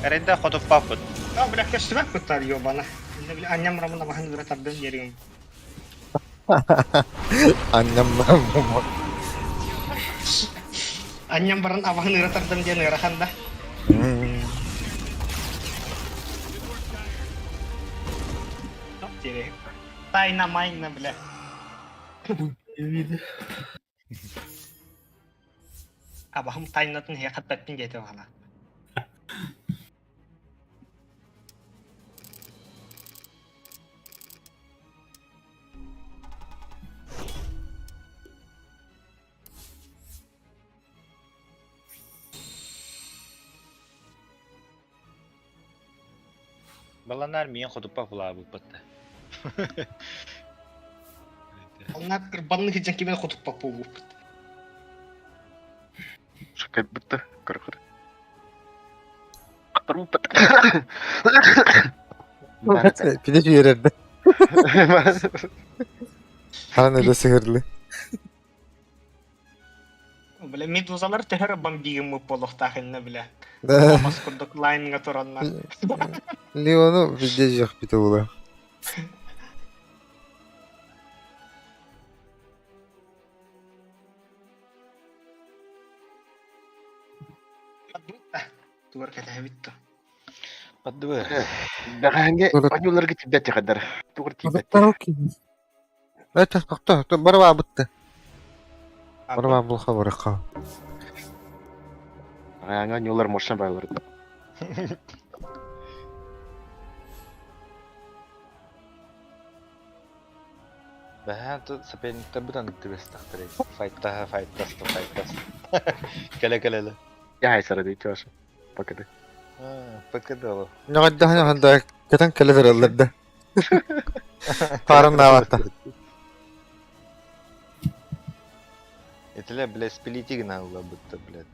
Karenda kutup paput.
Ya bırak ya sübek kurtarıyor bana. Ne bileyim annem ramında bakın böyle tabii geliyorum.
Annem
Annem barın abahın ıratardım diye nırakan da. Yok jadi. Tay namain na bile. Abahım taynatın hekat bettin geti valla.
Balanlar miyen kutup papula bu pıttı.
Onlar kırbanlı hicen kime kutup papu bu.
Как будто. Кыр-кыр. Кыр-кыр.
Пидеш үйерерді. Хан öyle sihirli.
Бля, медузалар тәһәр бомбиген мып болохтахынна бля.
Да.
Маскурдук лайнга тораннар.
Леону bizde жоқ бите була.
Тугар кәтә битте.
Поддывы.
Дағанге
Тугар-
ойнуларға тибет тиғадар. Тугар тибет.
Это кто? Барва бутты. Барва булха барақа.
Аңа ойнулар мошна байлар.
Бәһән тут соперниктер бүтән тибес тахтыры. Файттас. Кәле.
Я айсара дейді жошы. Покады.
ПКД ол.
Нағадда ханда кетен келедер алларда. Парым наватта.
Етіле, бля, спилитиген алла бұтты, бля.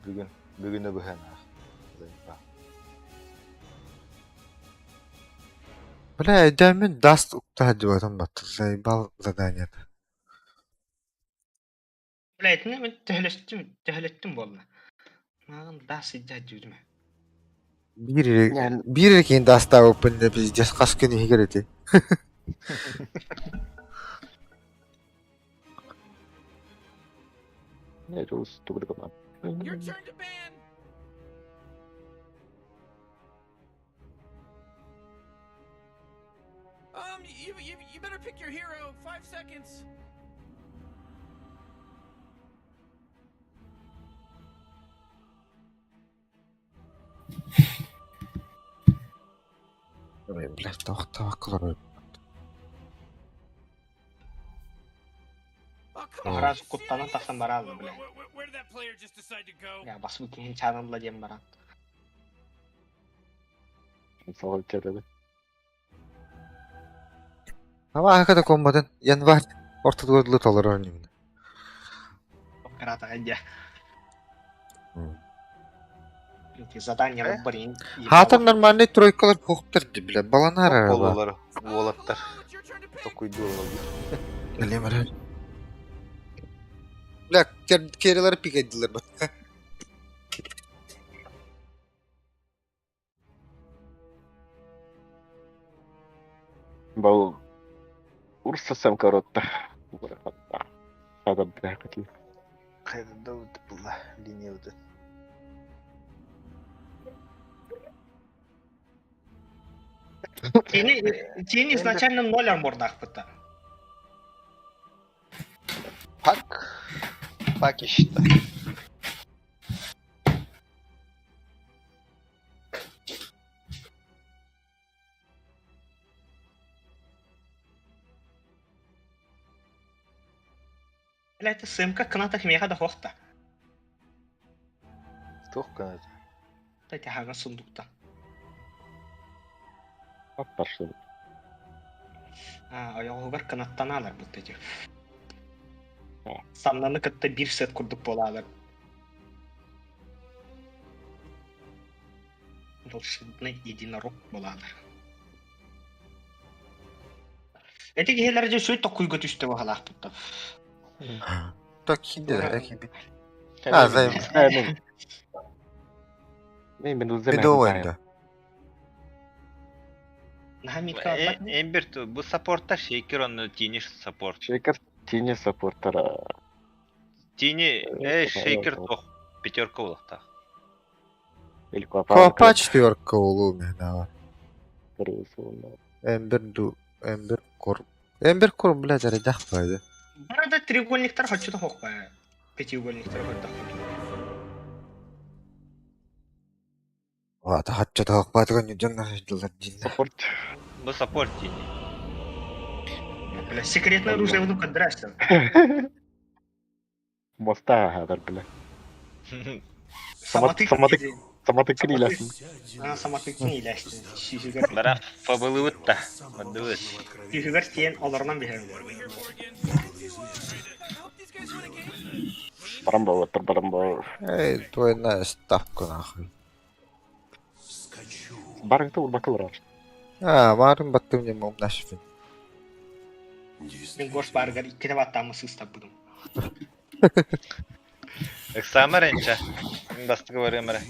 Бүгін өбіген ақ.
Бля, дәмен даст уктаға дебатым баттı. Заебал задание.
Бля, этне мен төһөлөттүм болду. Маған да сыйда жүзме.
Bir кейін даста өпінде пиздец қас күні егер еті.
Не, жоғыз тугар кабан.
Your turn to ban. You better pick your hero. 5 seconds.
Блядь, таваққылар.
Oh, come on.
Раз куттаны тасан барады, бля.
Where did that player just decide to go?
Я басып кейін чанымла дем барат.
Мысалы кетеді.
Ama hakikaten kombadan yanvar ortada gördüğü tolar oynayayım.
Карата гайда.
Hmm.
Задание блин.
Hatır normalde troykalar kokturdu bile. Balanar araba.
Олалар, олаттар.
Oh, it's your turn to ban.
Такой дурак.
Bileyim herhalde. Bля, kerileri pik ettiler bak.
Бұл ұрсасам коротта. Адам бір әкетілі.
Қайда өтіп бұла, линия өтіп.
Тени изначально 0 армордах пыта.
Пак işte.
Блядь, сымка кната меха да хохта.
Тух kanat.
Тати хага сундукта.
Аттаршы.
Аяғы бар канаттан алар бұл тәте. Самнаны кытта бір сет күрдік болалар. Волшебный единорог болалар. Эти гейлер же шөй тоқуй көтүшті бағалақ бұтты.
Так şimdi de ekibi. Ha zayıf.
Мен
Bir de o oyunda.
Эмбер, bu support'ta Shaker onu Tinish support.
Шейкер тине саппорттара.
Tini, Shaker тоқ. Пятерка олақта.
Kopa четверка улу мехна var. Ember Kor. Ember Kor блядь арадах baydı.
Барада треугольниктар хочу да хоқ бая. Пятиугольниктар хочу да хоқ.
Vata hatça da hak baydı gönü canlar ждылар jinna.
Саппорт.
Bu support Tini.
Бля, секретное оружие буду кадрашты.
Моста хәдер біле.
Самотык.
Саматык кириләсін.
Самотык не иләшті. Шишігер.
Бірақ фабылы өтті. Мадды өт.
Шишігер тиен оларынан бейер.
I hope these guys win a game.
Барамбал, барамбал.
Эй, двойная ставка нахуй.
Барынгты урбакыл раш.
Барын баттым не мом нашфин.
Мен гош баргар 2 ваттамы сыстап будым.
Эксамер энче. Басты говорим ре.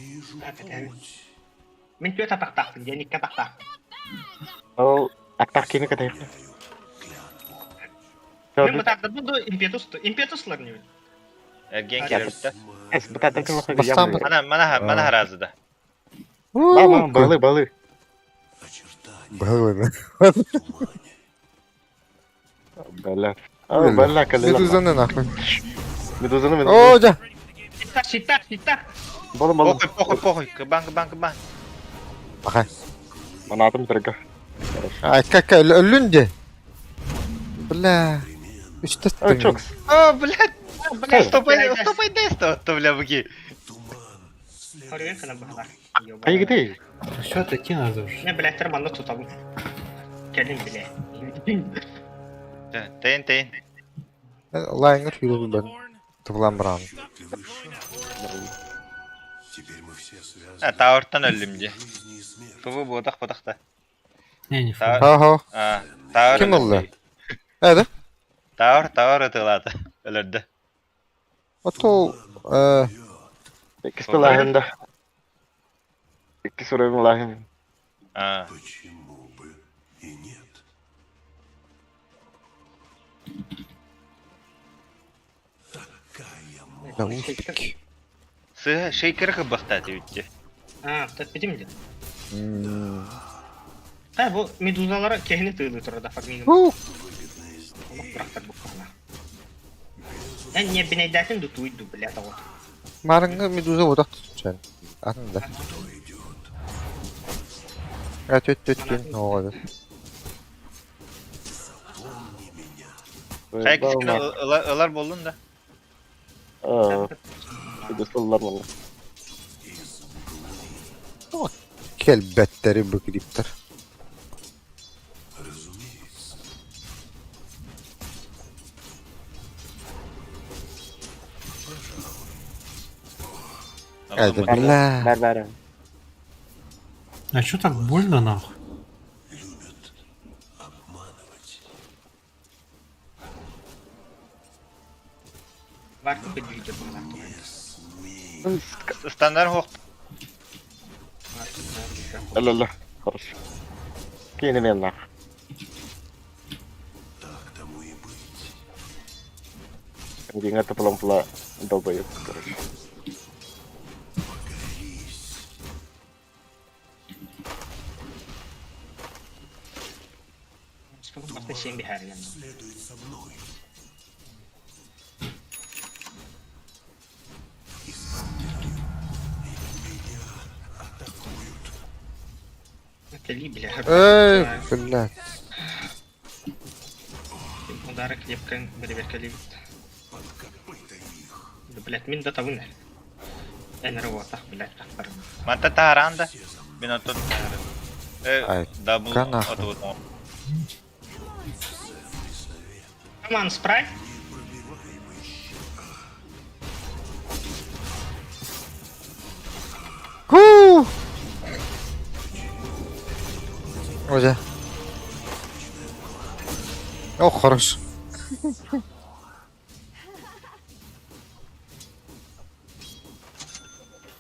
Мен 4 атактакпын, я 2 атактакпын.
Ол актар кені кадайық.
Мен бутакта буду импетуслар не.
Эрген керепті.
Эс, бутатан кім лақы
Бастан
ямы.
Mana harazıda.
Балы.
Было.
Бәлі. Бәлі кәлі.
Медузаны нахуй.
Медузаны.
О, да.
Шиттак.
Болым.
Похуй. Кыбан.
Ага.
Мана атым түргі.
Ай, как ölünce. Бля. Üçte
Ой, чокс.
О, блядь. Стопай десто, то бля буги.
Хорген кана бахла.
Ай, гидей.
Что идти надо уже?
Мен блядь терманны тутабым. Келин биле.
Тейн.
Лайнер yürüdü ben. Tıvlan buran.
Теперь мы все связаны.
Тауырттан өлімде. Тубы бодақ-бодақта.
Не
Тауыр.
Ha.
Тауыр.
Kim oldu? Hadi.
Тауыр ытылады. Өлірді.
Ото
İkisi de lahinde. İkisi oraya lahinde.
Почему бы и нет?
da ufik.
Сы шейкер қыбықта дейітте.
Таппедим де. Бу медузалары кехини тыйлы турда фагмин. Брахтар бу кана. Не бинейдатин ду туйду, блядь, вот.
Marınga meduza odak tutacaksın. Anında. Evet, ne oldu?
Қай кішкене ылар болдың да.
Bir de sorular bana.
Kelbetleri bu klipler. Hadi billah.
Ver.
А что так больно нахуй?
Варто бедвидер бана.
Стандар хоқ.
لا хорошо. Кинь меня нах.
Так тому и быть.
Anjing atau pelan-pelan долбоёб, короче.
Просто всем бихарен.
Следует со мной.
Кали, бля.
Эй, блядь.
Удары клепкан, беребер кали. Да, блядь, мин да тавын. Энервотах, блядь, как
Манта тааранда. Мен отут.
Ай,
Дабл
канаху.
отут.
Команд спрайт.
Ху! Оля. О, хорош.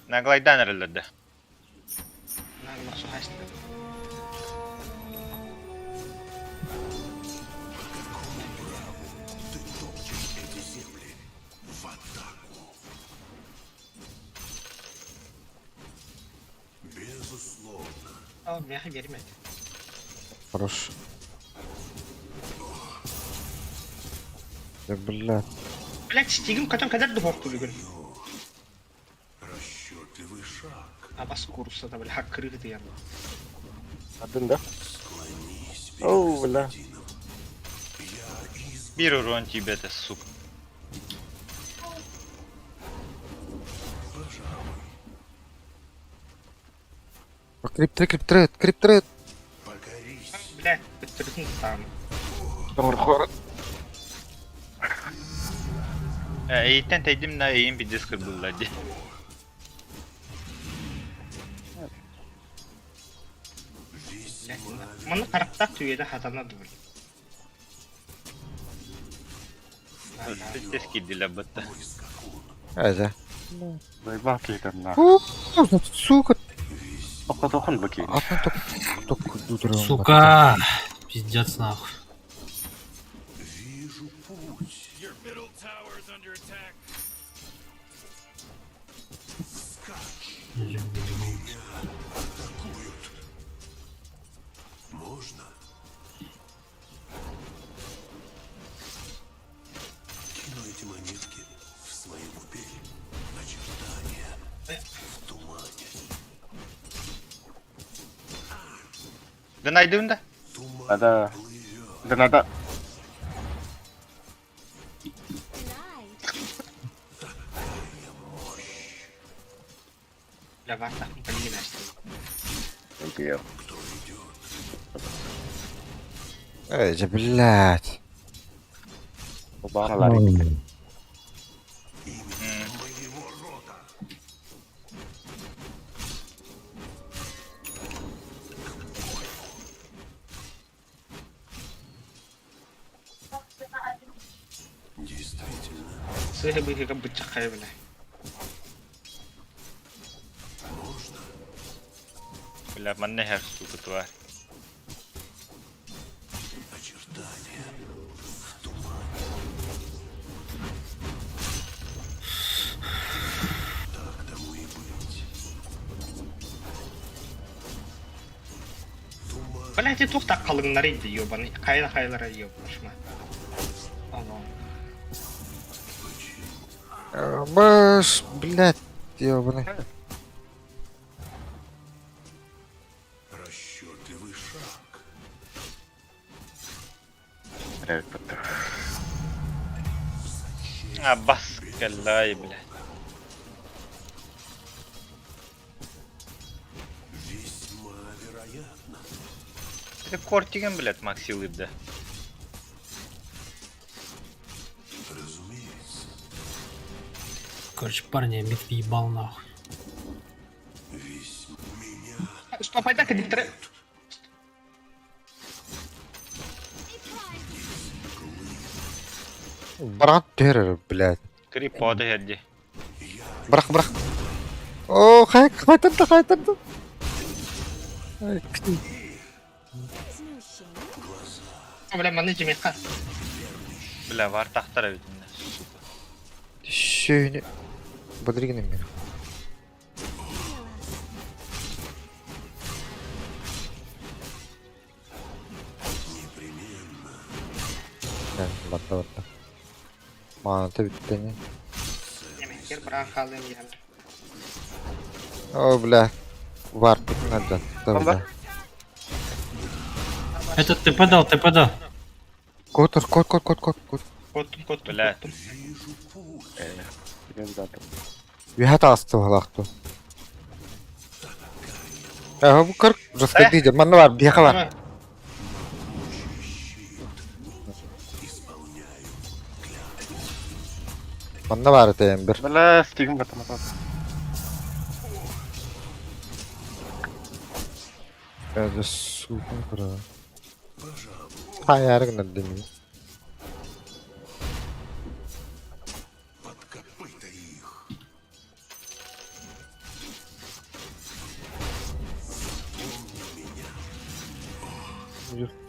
Наглайдан ірілді.
Нагло сухасти.
Безусловно.
О, мяхи верим.
Хорош. Да, блядь.
Блядь, стигим, котом когда духовку любим.
Расчетливый шаг.
А бас курса, да, блядь, крыты я.
Adın da?
Склонись
Oo, bля.
Bir урон тебе, ты сука.
Криптрет.
Блядь, подтряхнул там.
Tamam, хор.
Eğitten teydim na eğim bir disk kırdılar.
Мұны қарақта түйеді хатанады бұл.
Ses girdiler batta.
Hadi.
Заебал кейтер на.
Сука.
Тоқын баки.
Атан ток дудырым.
Сука! Пиздец нахуй.
Your middle tower is under attack.
Можно? Кину эти монетки в свои пупели. Очертания в тумане.
Ben aydığında.
Туман
Ada.
плывет.
Dan ada.
Бля, варта, блин,
Окей.
Кто идет?
Hadi блядь.
Bara lari.
Моего рода. Действительно.
Сыгы быгы как быть чахай, бля.
Можно?
Bile manne her su var.
Очертания в тумане. Так тому и быть. Туман.
Бля, эти тух так қалыңнары иди, ёбаный. Қайлары ёбашма.
Баш, блядь, ёбаный.
Расчетливый шаг.
Evet bitti.
Ha bas kellay bile.
Весьма вероятно.
Bir de kortigen bilet maksilibde.
Разумеется.
Короче, парни, я мид въебал нахуй.
Весьма меня.
Стоп, айда, кредиторы.
Брат террор, блядь.
Крip adı herdi.
Брақ. О, қайтарды. Ай, күтін.
Бля, маны жемекқа.
Bile var tahtara bütünde.
Шөйне. Бодригінің мен. Батта. Манаты біттені.
Жемектер бірақ қалдым ем.
О, бля. Var тут надо.
Бомба?
Этот ТП дал.
Котор.
Коттум.
Бля.
Bien zaten.
Вихата асты балақты. Bu 40 розходите. Манна бар, бияқа бар. Манна бар етейін бір.
Bela stigim batamadı.
Әді суқын күрі. Тайярығын әддемей.
Под копыта их.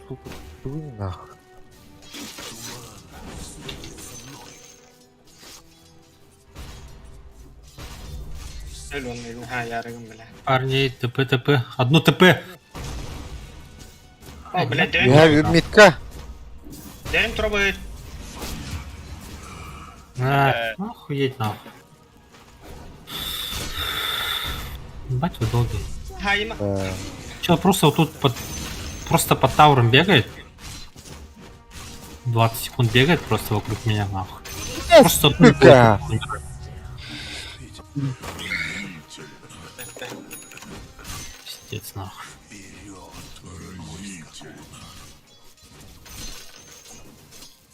Сука, дуй нахуй.
Ölüyorum, ha yarım bile.
Парни, ТП. Одно ТП.
О, бля,
Я митка.
дэн пробует.
Охуеть нахуй. Ебать вы долгие.
Хайма.
Чел просто вот тут просто под тауром бегает. 20 секунд бегает просто вокруг меня нахуй. Просто тут
сука.
Пиздец нахуй.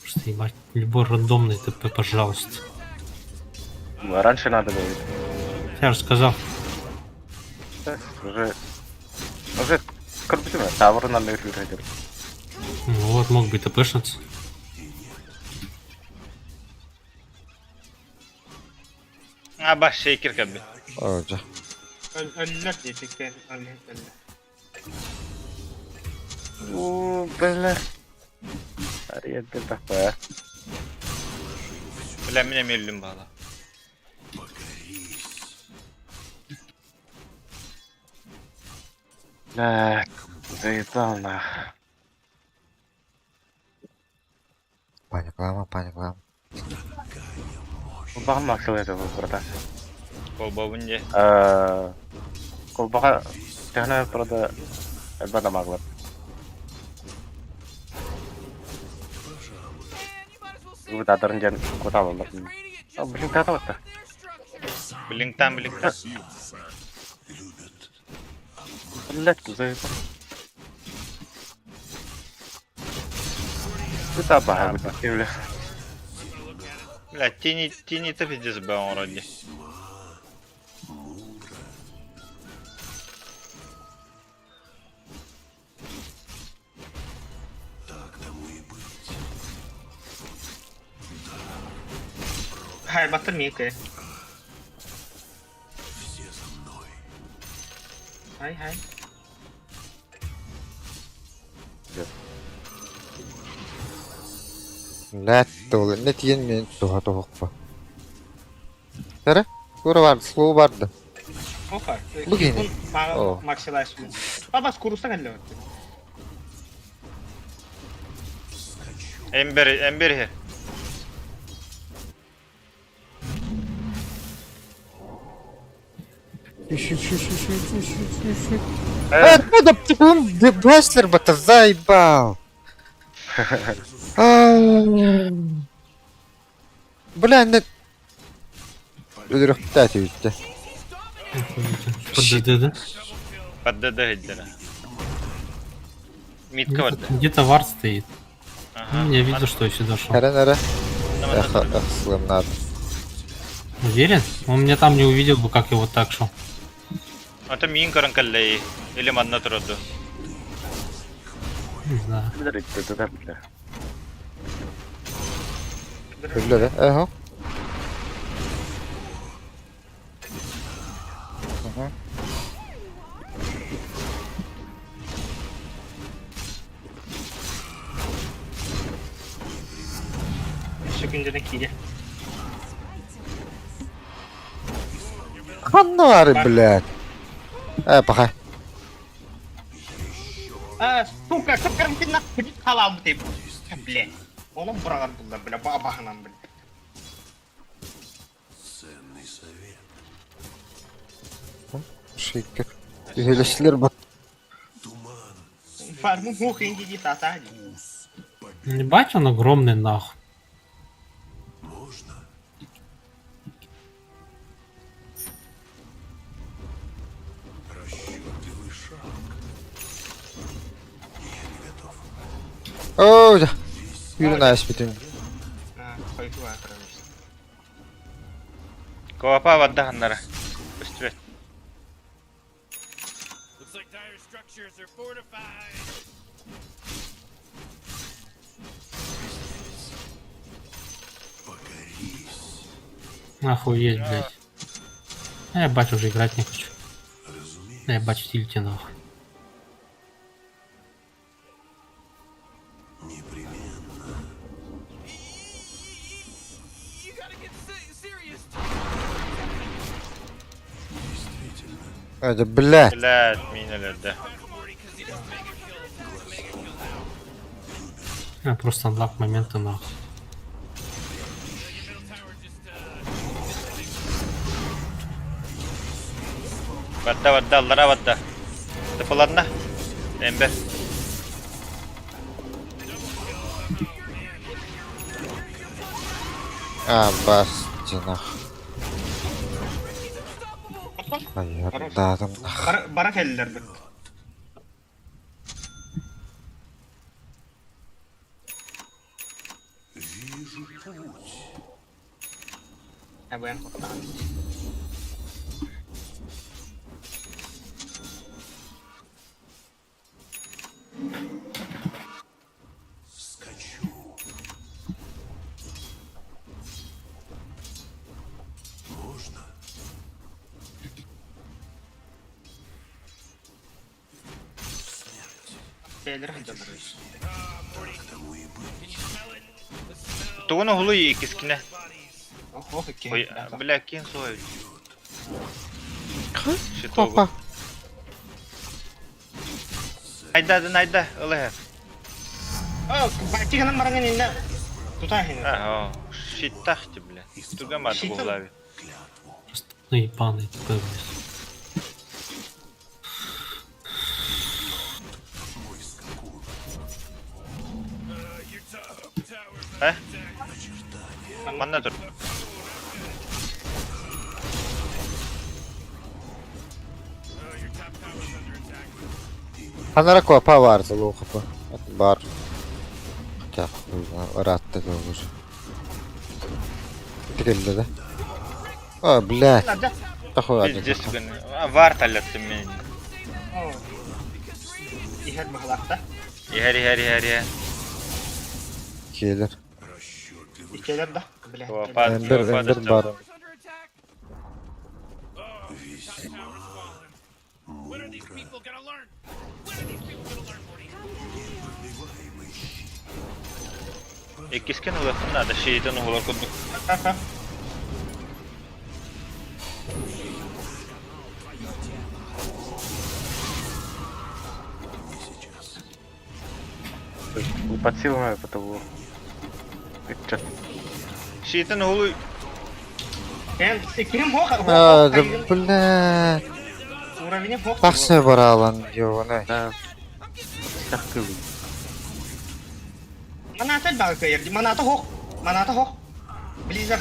Просто ебать, любой рандомный ТП, пожалуйста.
Раньше надо было.
Я же сказал.
Уже корпусивно. Тавр надо играть.
Ну вот, мог бы и тпшнуться.
Баш шейкер кабы.
Öldü.
Ölüler diyecek ben. Öyle.
Бля. Ария, ты такая.
Бля, меня миллион бала.
Да, заебал нах.
Паниклама, паниклама.
Кулбаға максил этого брата.
Колбабын же.
Кулбаға техно прода әлбәттә маглар. Вы тадарын жан коталы бар. Блин, тата вот.
Блинктан.
Блять, заебал. Ты табаха, бля.
Бля, тени-то пиздец бы он вроде.
Hay batır mı ki? Hay.
Lät dolu. Ne diyen men tuha tuhukpa. Tere? Kura vardı, slow vardı.
Opa.
Bu gene.
Bana maksilaşma. Baba kurusa geldi.
Ember here.
Откуда он Баслер-то заебал? Бля, не... Рехтать ведь.
Под ДД.
Под ДД гидера. Митка варда.
Где-то вард стоит.
Ага.
Я видел, что еще дошел.
Нere. Эх, слым надо.
Уверен? Он меня там не увидел бы, как я вот так шел.
Это мин каранкаллей. Или мадна троду.
Не знаю.
Блядь, ты бля.
Öyle de. Eho.
Şu güncene kiri.
Ханары, блядь. Пока.
Сука, что карантин нахуй халал ты, бля. Oğlum buralar bunlar böyle babahla böyle.
Ценный совет.
Шейкер. Güzelleştiler bak.
Farmı muh ingi git ata.
Ебать, он огромный нахуй.
Можно? Расчетливый шаг. Я не готов.
Ooo. Yürü nice bütün.
Ha, koydu var kardeş.
Коапа варда ханнара. Быстрее.
Looks like dire structures are fortified.
Покорись.
Охуеть, блядь. Я бать уже играть не хочу.
Разумеется.
Я бать в тильте нахуй.
Непременно.
You gotta get serious.
Действительно.
Hadi блядь.
Блядь, миналерде.
Я просто анлак моменты нахуй.
Варда, аллара варда. Тыпыланна. Эмбер.
Басти нахуй. Ayarladım.
Barak eller bir.
Вижу путь.
АБМ куртан.
Скачу. Можно?
Кейлер хидабрыш.
Тому и быть.
Тугуну гулу и кискине.
Ох, окей.
Ой, бля, кин свой.
Опа.
Найда, ылы.
Тиганан баранган инна. Тута хин.
О, шиттахти, бля. Туга мат в
Щиттах?
главе.
Ну ебаный такой, блядь.
Манна тур.
Ханарако павар залухапа. Это бар. Хотя, рад такой уже. Трелли, да? О, блядь.
Да.
Такой один.
Здесь вар талятты мен.
Ихер бахлахта.
Игари.
Келер.
Кейлер да. Бля.
Эндер бар.
When are these people gonna learn? When are these people gonna learn, Morty?
Кискен ылы надо шейтен угулар кудду.
Ха-ха.
Не под силами, потому... Чё?
Шейтен угулу.
Кем хох?
А, да блядь.
Уровень хох.
Таксы баралан, ёбаный.
Да. Как ты?
Маната да кейлер. Маната хох. Близер.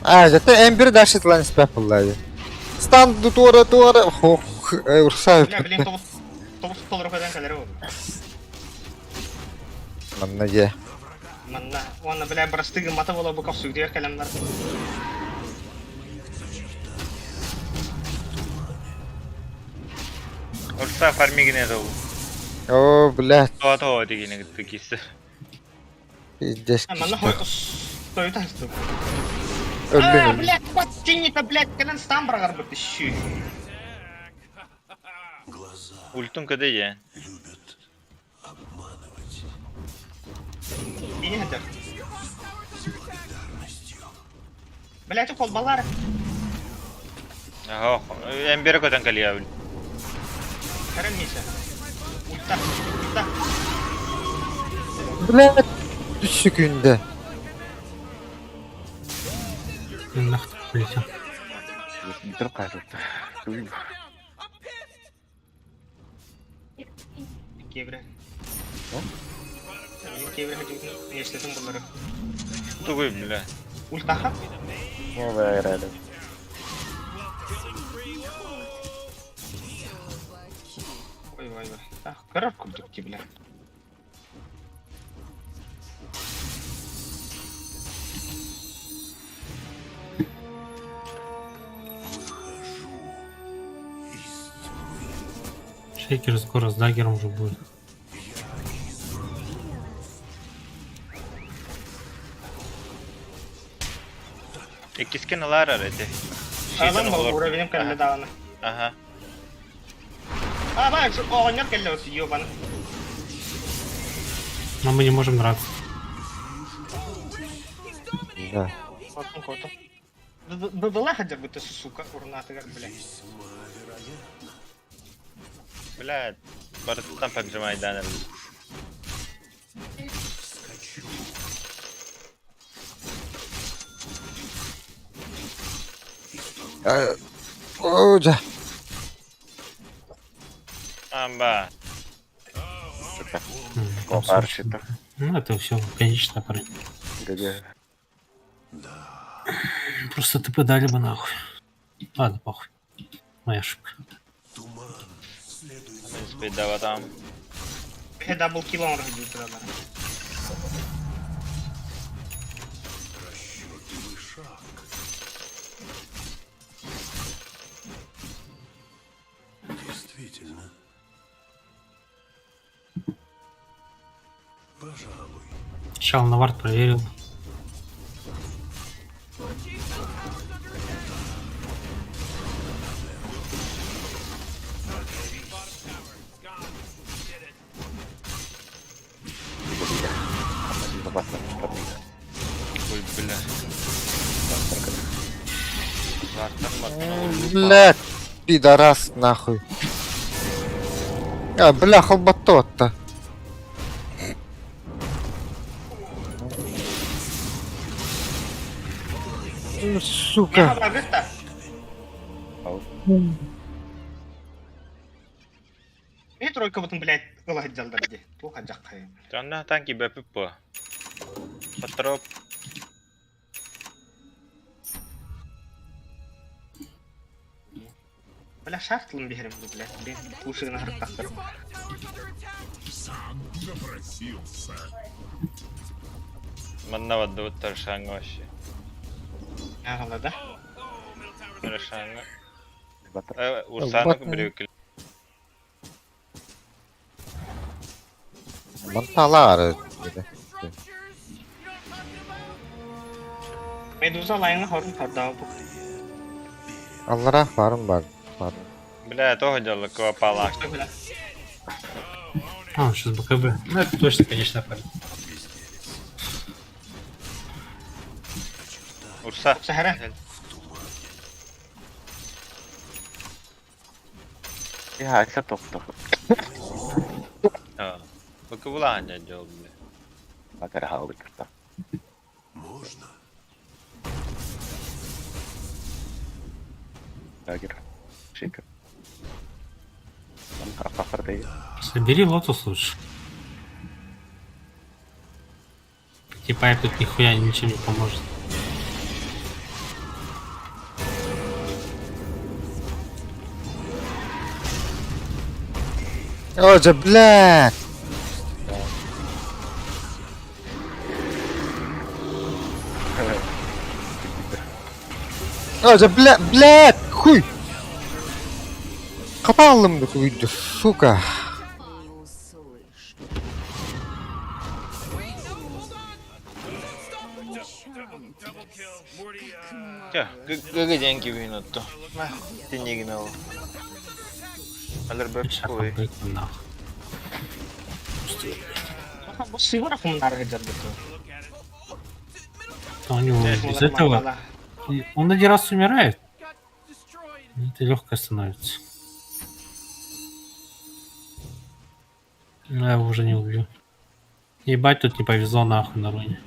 Зато Эмбер дашит лайн спепл. Стан тура. Хох. Урсаю.
Бля, блин, тобус полруфадан калер.
Маннаге.
Манна. Ванна бля брастыгы мата бола бу капсук дияр каламдар.
Урса фармигине дол.
О, блядь.
То дегене киссе.
Пиздец.
Манна хойкус. Той тасту.
Ölüm.
Блядь, почти-то, блядь, кален стамбрагар бы пищи.
Ультун каде я.
Любят обманывать.
Бини хадер. Блядь, колбалар.
Ага, эмбере котан калия.
Карен миша. Ульта.
Блядь. Düşü günde.
Нахуй полетел.
Не трогай тут.
Кебре. Кебре хадер. Нештесин булары.
Тугуй, бля.
Ультаха.
Ну, вы играли.
Ой. Так, коробку дукти, бля.
Шейкер скоро с даггером уже будет.
Кискен лара эти.
Алан был уровнем калле давана.
Ага.
Бак, огонер калле вот ёбан.
Но мы не можем драться.
Да.
Кото. Была хадер бы ты, сука, урната как, бля.
Блядь. Барытан поджимай данер.
О, да.
Амба.
Там
Арчи-то.
Ну это все, конечно, парень.
Где?
Просто ты подали бы нахуй. Ладно, похуй. Моя ошибка.
Спидава там.
Дабл килл он родил тогда.
Действительно. Пожалуй.
Сначала на вард проверил.
Ой, бля. Зартан мотнул.
Блядь, пидорас нахуй. А, бля, холботот-то. Ну,
Я
сука.
багыста. И тройка вот, блядь, ылах жалдар ди. Туха жаққа.
Жанна танки бәпіп бұ. Патроп.
Бля, шахтлым бихерем, блядь. Блин, ушыгына хырттақтыр.
Манна вадды бұттар шаңы вообще.
Ағылда да.
Бір шаңы.
Батыр.
Урсаны біреу кіл.
Манталары.
Медуза лайыңа хорын хордағы бұл.
Аллара барым бар.
Бля, того дела квапала.
Что, бля?
А, сейчас БКБ. Ну, это точно, конечно, парень.
Урса.
Сахара.
Я айса тоқтық.
Бөкі бұла аңа жол, бля.
Батыр хауды кірті.
Можно.
Дагер. Шикер. Афахар değil.
Собери лотос лучше. Типа тут нихуя ничем не поможет.
Оже, блядь. Оже, блядь, хуй. Капалымды хуйды, сука.
Не услышь.
Гыгы деньги винутты. Деньги ол. Алар бөп
Сейчас
қой.
обрыкну нахуй.
Бұл сыйвар ақымдарға жарды.
У него из этого... Он один раз умирает. Это легко становится. Но я его уже не убью. Ебать, тут не повезло нахуй на руне.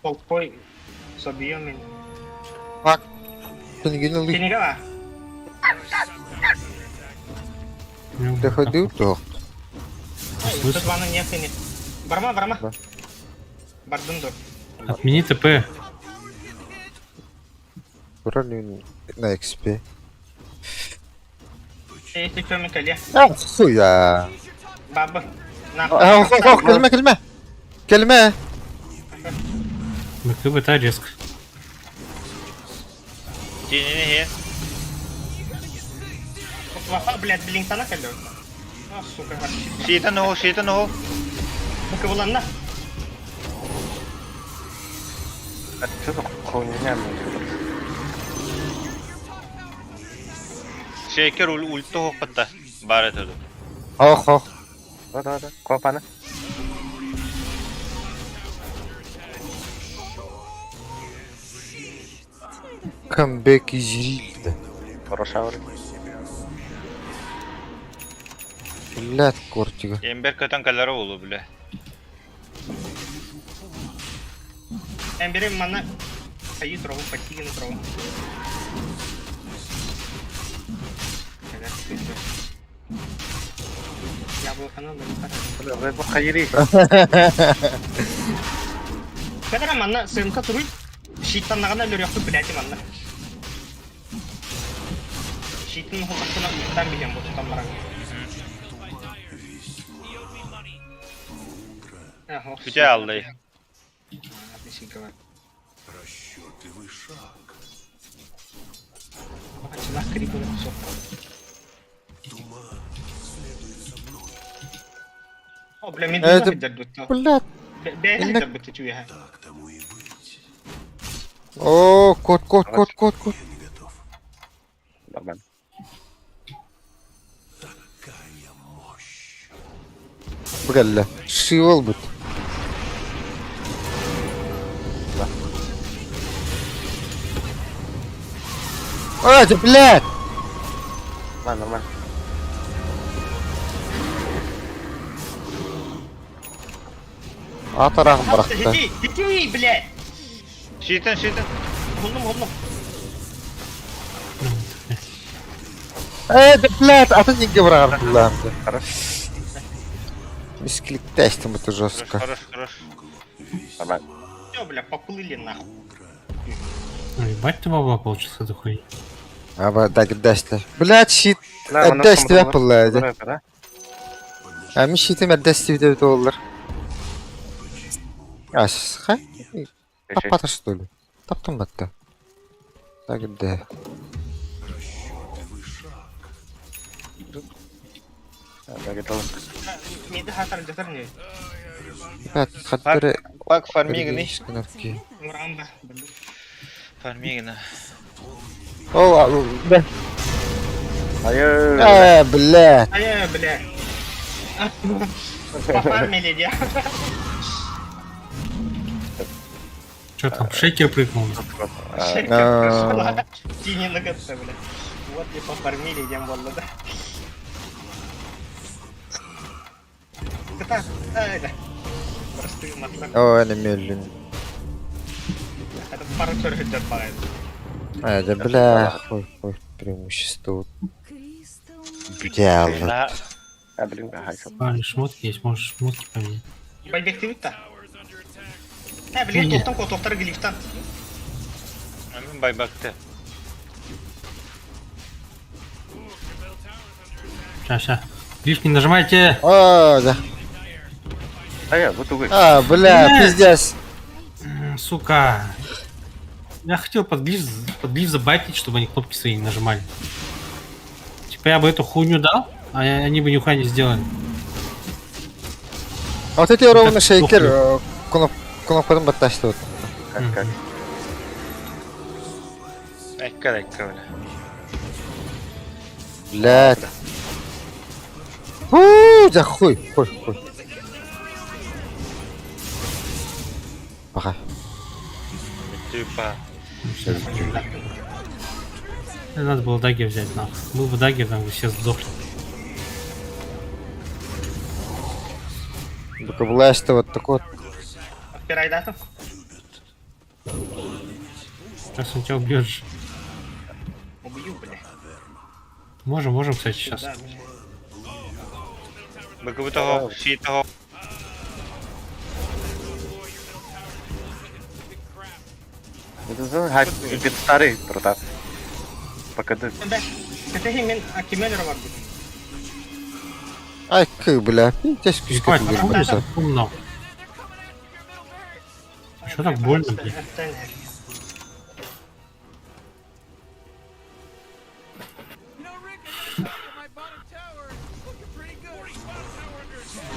Полкой собьем меня.
Ты не генил,
Ты не гава?
ты ходил, то.
Тут ванна не финит. Барма.
Да.
Бардунду.
Отмени ТП.
Брали на XP.
Если что, Микале.
А, хуя.
Баба.
Kelime.
БКБ та резко.
Денini хе.
Ваха, блядь, блинкана калю. А, сука,
Шейтан ол.
Бака буланна.
Отсюда хуйня не
Шейкер ульты хоқытта. Бар етеді.
Ох.
Да. Копаны.
Камбэк изрилді.
Хорошавры.
Блядь, кортига.
Ембер көтен калары олу, бля.
Я берем мана. Пойди траву, подтяни на траву. Яблоко надо,
Бля, bu hayri.
Kadar manna sığımka turuy. Şiitten nağına ölür yoktu bileti manna. Şiitten hukukuna ben biliyorum bu tutamlara.
Күте алды.
Расчетливый шаг.
Начала крикнуть все. Бля, мен
Это,
дүйі хыджар дүтті.
Блядь.
Бәйін хыджар дүтті чуя.
Так тому и быть.
О, кот.
Не готов.
Нормально.
Какая мощь.
Бля, шивал бы. А, ты, блядь!
Нормально.
Атарағым бырақты.
Детей, блядь.
Шейтан.
Ғылым.
Да, блядь, а ты не говоришь, блядь.
Хорошо.
Мискли тестим это жестко.
Хорош.
Нормально.
Все, бля, поплыли нахуй.
Ну, ебать ты бабла получился этой хуйни.
Аба, дасти. Блядь, щит.
لا، ما
Дасти
نفهم
вепл, блядь.
да?
А ми щитами дасти $9. А, хай? Тапата что ли? Таптым это. Так, да.
Да, готово.
Мейді хатар жатар не?
Блядь, хаттыры...
Пак фармиганы.
Кнопки.
Мұранда.
Фармиганы.
О, да.
Ай,
Блядь.
Ай, бля. Пофармили, де.
Что там, шейкер прыгнул?
Тини нагатса, бля. Вот и пофармили, дем болды, да. Кыта, да. Простые матлар.
О, это медленно.
Это пару чорхет жат бағайды.
А, да, бля. Ой, преимущество. Бля,
А, блин, ага, всё.
А, шмотки есть, можешь шмотки поменять.
Байбекті бітті. Блин, тоқтар глифтан.
Мен байбакты.
Ща. Лифт не нажимайте.
О, да.
Вот увы.
А, бля, пиздец.
Сука. Я хотел под глиф забайтить, чтобы они кнопки свои не нажимали. Типа я бы эту хуйню дал, а они бы нихуя не сделали.
А вот эти ровно
Так,
шейкер, кнопкадан батташты вот.
Как?
Айка, бля.
Блядь. Да хуй. Пока.
Типа.
Надо было даги взять, нахуй. Был бы даги, там бы все сдохли.
Только власть-то вот такой вот.
Пирайдатов.
Сейчас он тебя убьет же.
Убью, бля.
Можем, кстати, сейчас.
Да.
Быковы того, щит того.
Это за хайп, это старый протас. Пока ты...
Да. Кәтәхи мен акименер бар бит.
Ай, бля. Пиздец, кишка
Ебать, нахуй
тут
так умно. Что так больно, блядь?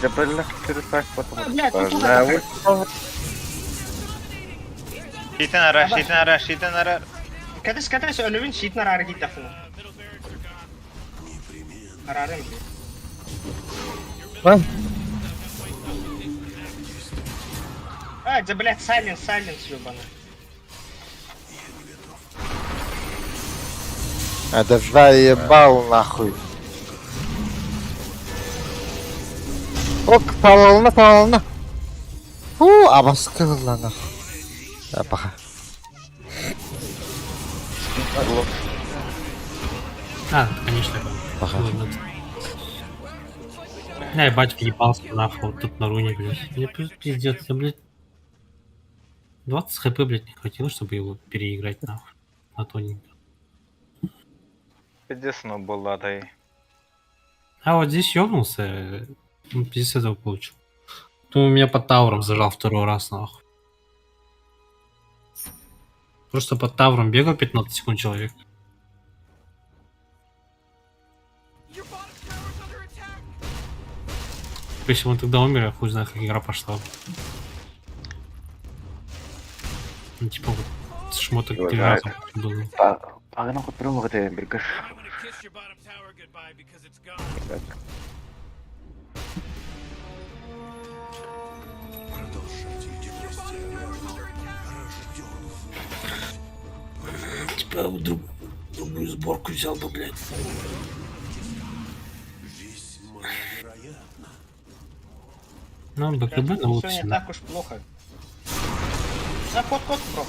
Да, блин, перестань потом.
Бля, тут
Да,
туда
вот.
Щитан ара.
Кәтәш өлөвін шитнар ары кит дафын. Арарым. Да, блядь, сайленс, ёбана.
А давай ебал нахуй. Ок, повална. Обоскала нахуй. Да, пока.
А, конечно.
Пока.
Я ебать въебался нахуй вот тут на руне, блядь. Мне пиздец, я, блядь. 20 хп, блядь, не хватило, чтобы его переиграть нахуй. На тоненько.
Чудесно было, да и.
А вот здесь ёбнулся, пиздец этого получил. Потом меня под тауром зажал второй раз нахуй. Просто под тауром бегал 15 секунд человек. Типа, если бы он тогда умер, я хуй знает, как игра пошла. Ну, типа, вот шмоток
Его
3
знает.
раза был.
Пагана кутырым ваде биргаш.
I'm gonna kiss your bottom tower goodbye because it's gone.
Продолжайте династия. Рожден
Типа, другую сборку взял бы, блядь.
весьма вероятно.
Ну, БКБ на
Все
лучше,
не
да.
так уж плохо. За кот, бро.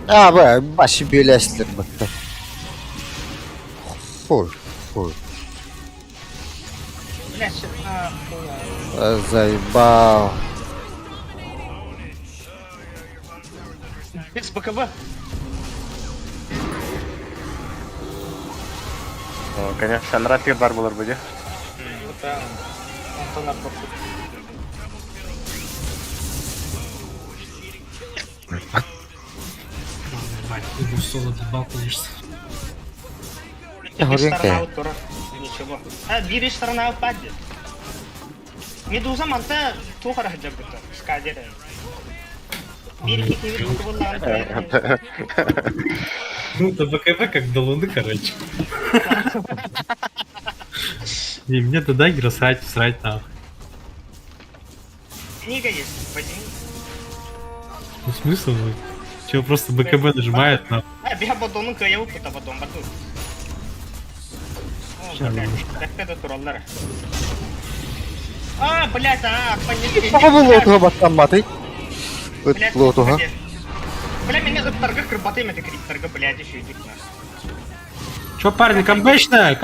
Be başı birleştir bak. Хуй.
Блядь, shit, хуя.
Заебал.
Без БКБ.
Конечно, нарратив бар булар буде.
Это Антон Арбаков.
Мать, ты бы соло добал, конечно.
Тебе
Горенькая.
сторона аутора. Ничего. Бири сторона упадет. Медуза манта тухара хаджабыта. Скадера. Бири кикивит кубулан.
Ну, это БКБ как до луны, короче. И мне до дагера срать нахуй.
Книга есть. Возьми.
Ну, смысл? Чего просто БКБ нажимает на...
Биха батонун кая упута батон батон.
Ща,
Блядь,
ловушка.
как это тураллар? Блядь, понятно.
Baba bu lotuğa batlanmadı.
Блядь,
Lotuğa.
Бля, меня за торга крыбатами это крит торга, блядь, еще идет нас.
Чё, парни, камбэчная!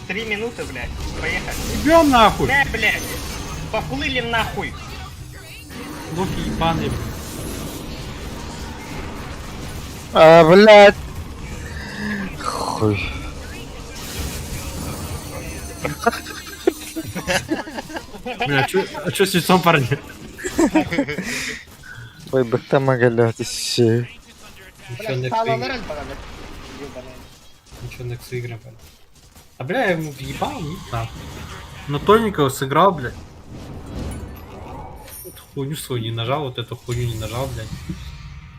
3 минуты, блядь. Поехали.
Идем нахуй!
Блядь. Поплыли нахуй.
Лохи ебаные.
Блядь. Хуй.
Бля, чё с лицом, парни?
Ой, быктама geldi şey.
Блядь, стало рен погадать. Ёбаный.
Ничего, Некс играем, парни. А, бля, я ему въебал, не нахуй. Но тоненького сыграл, блядь. Эту хуйню свою не нажал, вот эту хуйню не нажал, блядь.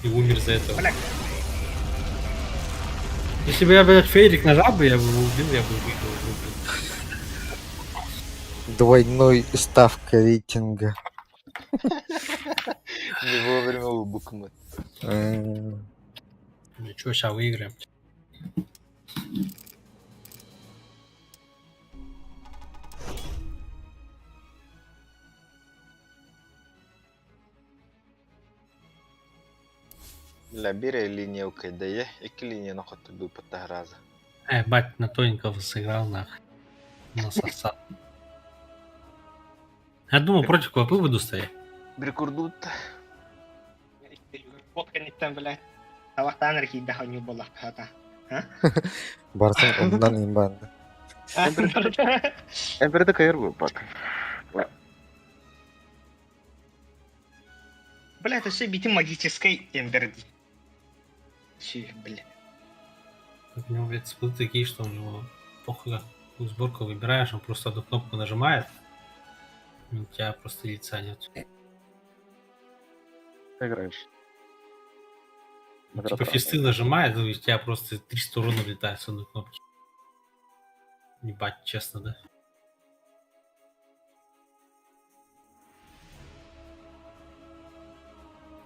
И умер за это.
Блядь.
Если бы я, блядь, фейрик нажал бы, я бы его убил, я бы выиграл.
Двойной ставка рейтинга.
Не вовремя убукнуть.
Ну чё, сейчас выиграем.
Бля, бери линию КДЕ, и линию нахуй бы раза.
Бать, на тоненького сыграл, нахуй. Насосал. Я думал, против кого буду стоять.
Брикурдут.
Водка не там, блядь. Тавахтан рахи даха не было.
Барсын ondan imbandı.
Эмперде кайыр bu bak.
Бля, это все бити магической эмберди. Чи, бля.
У него, блядь, скиллы такие, что у него похуй какую сборку выбираешь, он просто одну кнопку нажимает. И у тебя просто лица нет.
Играешь.
Типа фисты нажимает, и у тебя просто 300 урона влетает с одной кнопки. Ебать, честно, да?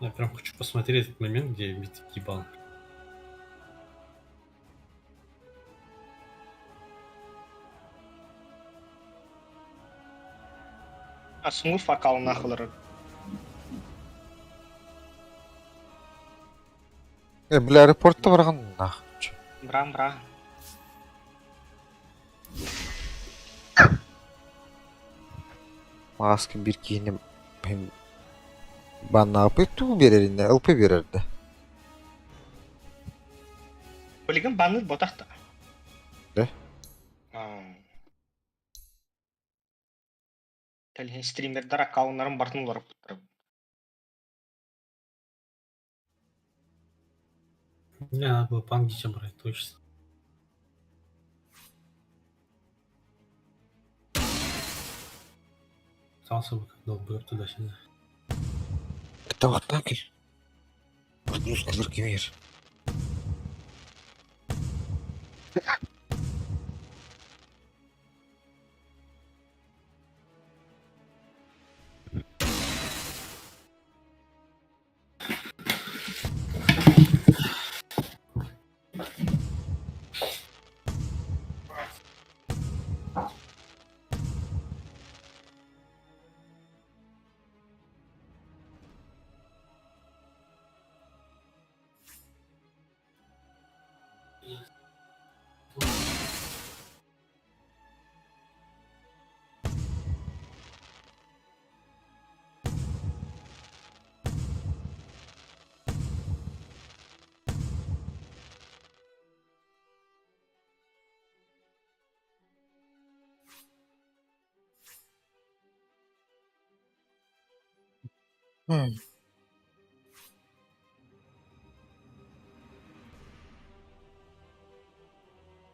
Я прям хочу посмотреть этот момент, где бит ебал.
Смув факал нахуй.
Бля, аэропортта барған нахуй.
Бра.
Маска bir kiyinip hem bana yapıp veririnde, ылпы verirdi.
Полигон банный ботахта.
Да?
Тәлген стримердер аккаунтларын бартнулар.
Мне надо было пангича брать, точно. Пытался бы как долбоёб туда-сюда.
Это вот так и. Ну, сколько мир.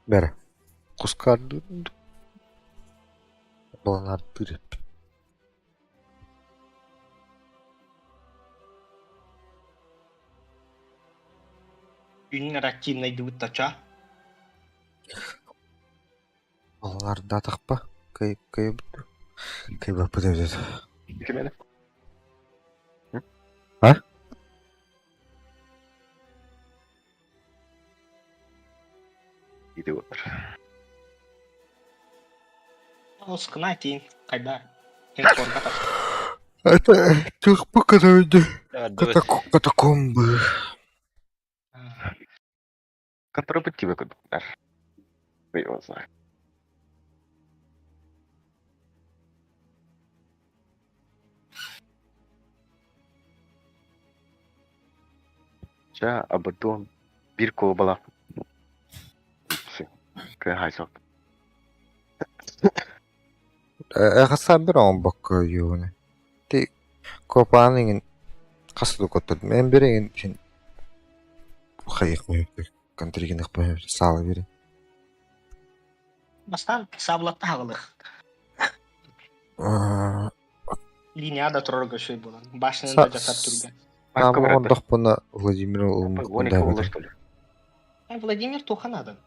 Бәрі. Құскарды. Балаларды түреп.
Günün ративной дыбыт тача.
Балаларды атақ па? Кай бапы деп деді.
Кім еді? Иди отыр.
Осқына тейін қайда? Хендфорға таш.
Это тюрьма, когда
Давай.
катакомбы.
Который бы тебе куда-то. Ты его знаешь. Жа абырдуан bir kolu bala. Кай хайсок.
Қасан бір оң баққа үйуіне. Ти копаныңын қасыды көттірді. Мен берейін сен қайық мөйікті. Контригін ұқпай салы берейін.
Бастан саблатта хағылық. Линияда тұрар көшөй болан. Башынында жатар түрген.
Нам ондық бұны Владимир ұлымық бұндай бәді.
Владимир Туханадан.